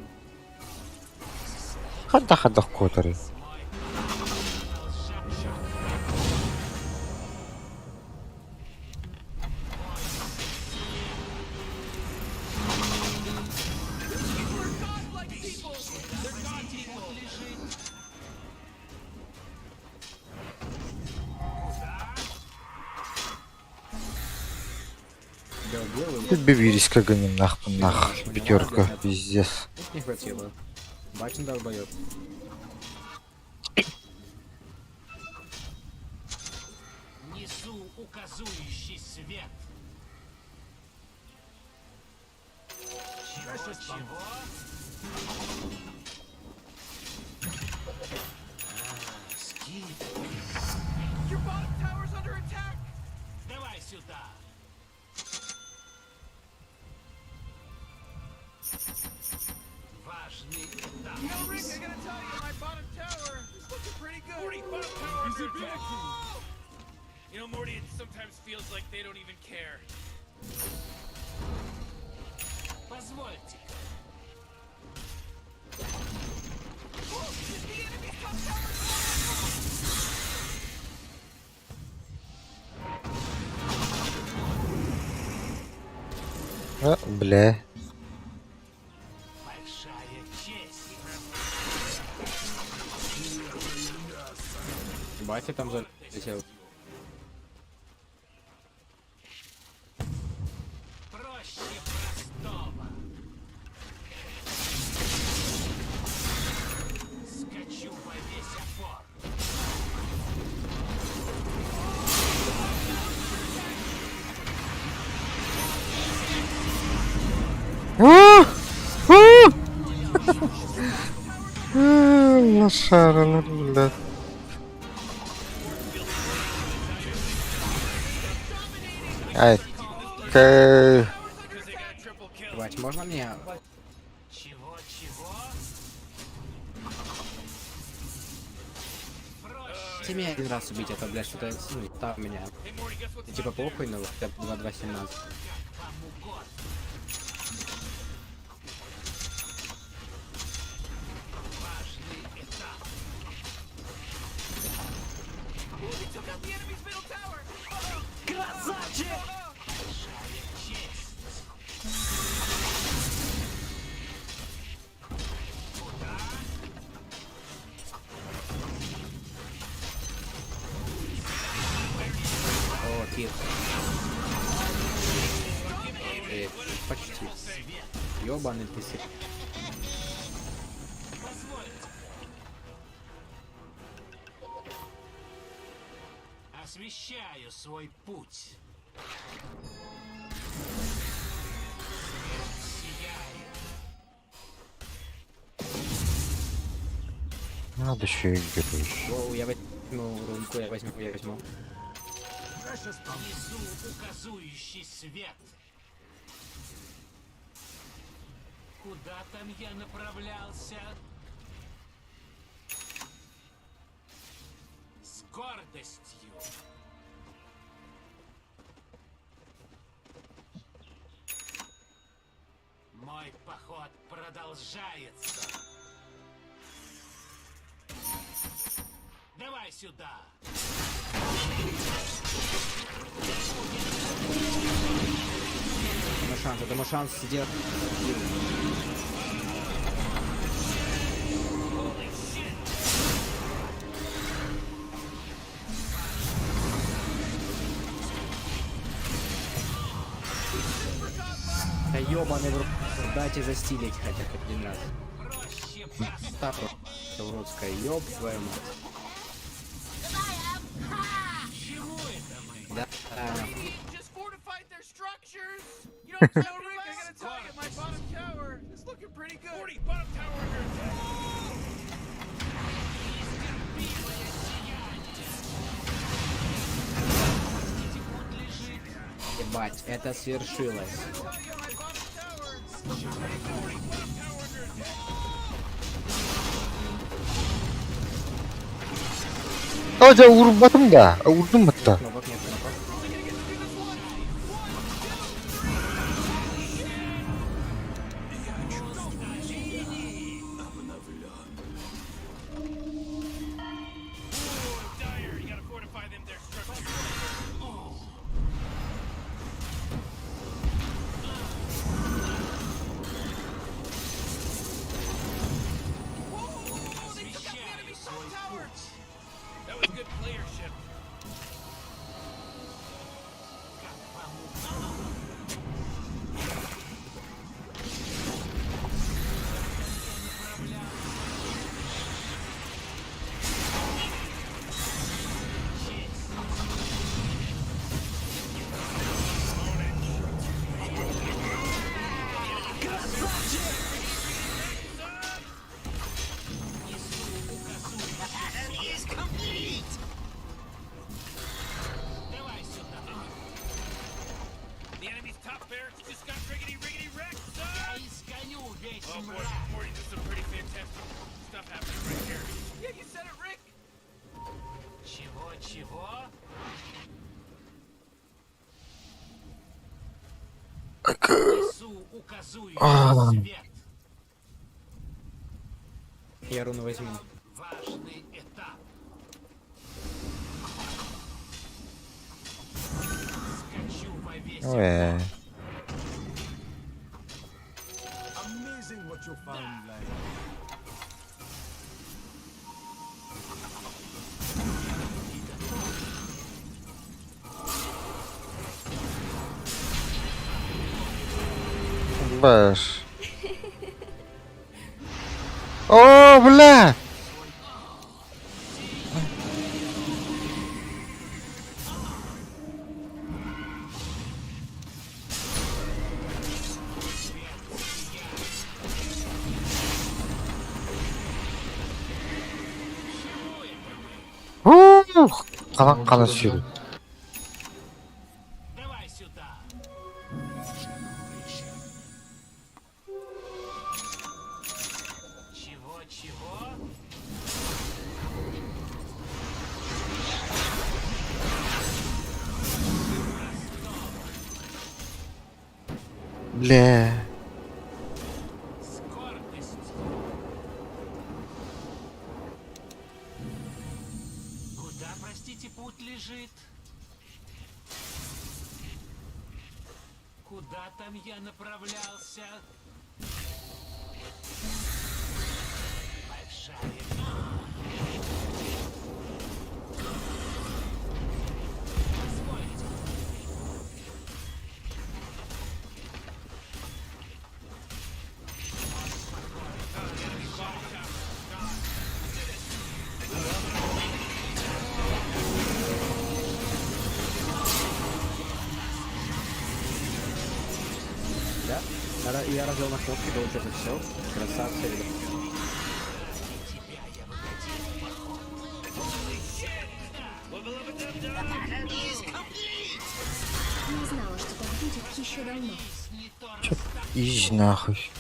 Хада котори. Отбивились как они нахуй, пятерка, пиздец.
Не хватило. Бачен долбоёб.
Несу указующий свет. Чего? Your bottom tower's under attack. Давай сюда. Важный этап. You know, Rick, I gotta tell you, my bottom tower is looking pretty good. Morty, bottom tower under attack. You know, Morty, it sometimes feels like they don't even care. Позвольте.
А, бля.
Большая честь.
Батя там залетел.
Проще простого. Скачу во весь опор.
Лошара, блядь. Ай,
Бать, можно мне?
Чего?
Ты меня один раз убить, это, блядь, что-то, ну, там меня. И, типа похуй, но хотя бы 2-2-17.
Красавчик!
О, кит. Почти. Ёбаный ты сыр.
Освещаю свой путь. Сияет.
надо еще и героиш.
Воу, я возьму рунку, я возьму.
Несу указующий свет. Куда там я направлялся? С гордостью. Мой поход продолжается. Давай сюда.
Этому шанс сделать. Да ёбаный в рот. Дайте застилить хотя бы один раз. Так вот, уродская, ёб твою мать. Да.
Just fortified their structures. You know, so Rick, I gotta tell you, my bottom tower is looking pretty good. 40 bottom tower under attack.
Ебать, это свершилось.
Hoca vurmadım da. Vurdum hatta.
Кнопок нет, кнопок.
That was good playership. The enemy's top barracks just got riggedy wrecked, son! Oh boy, Morty, this is some pretty fantastic stuff happening right here. Yeah, you said it, Rick! Чего?
Я руну возьму.
Важный этап. Скачу повесить.
Ой.
Amazing what you found, like.
Баш. О, бля! Ух, Канат сюда.
Давай сюда. Чего?
Бля.
Скорбность. Куда, простите, путь лежит? Куда там я направлялся? Большая. Позвольте.
Да? Я развел на кнопки, да вот это все. Красавцы, ребят.
Не знала, что так будет еще давно.
Чё, изи нахуй.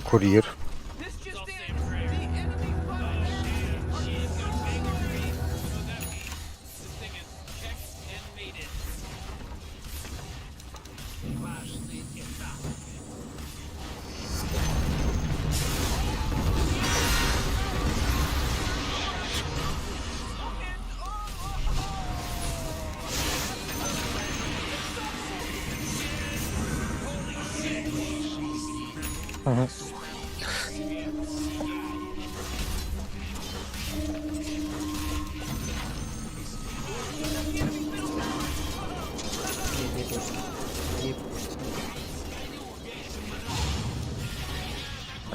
Курьер. Ага.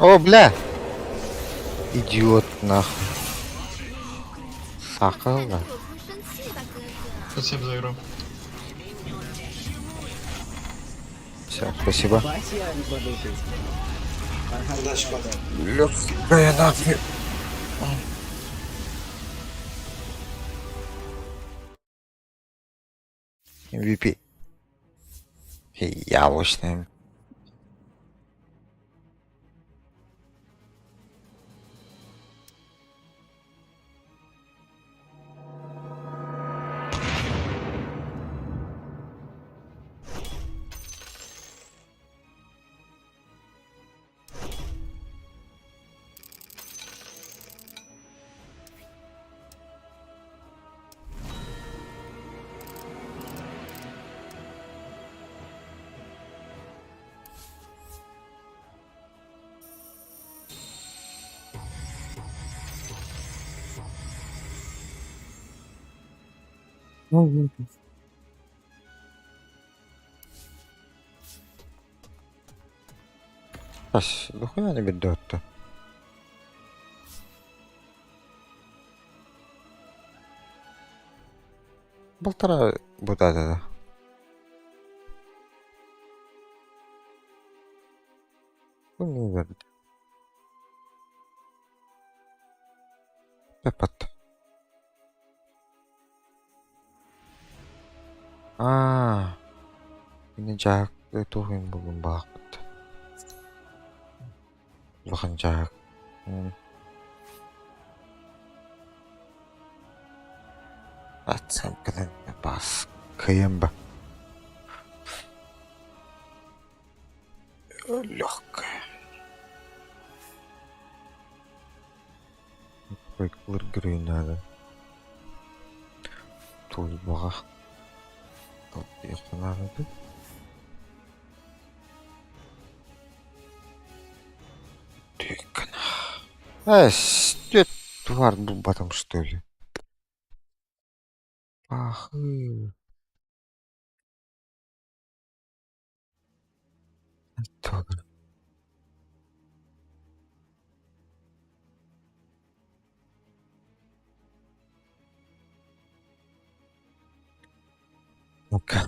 О, бля! Идиот, нахуй. Сакала.
Спасибо за игру.
Все, спасибо.
Вася, ебанутый. Ага,
Удачи, пока.
Легкая нахуй. MVP. Яблочная. Да хуя не бедот-то. Полтора вот это. Не верит. Пепат. Ini jack itu yang belum banget. Bukan jack. Оценка пас. Каемба. Легкая. Какой игры надо. Тут бага. Тут их надо. Тварь был батом, что ли? Ах, Ну-ка.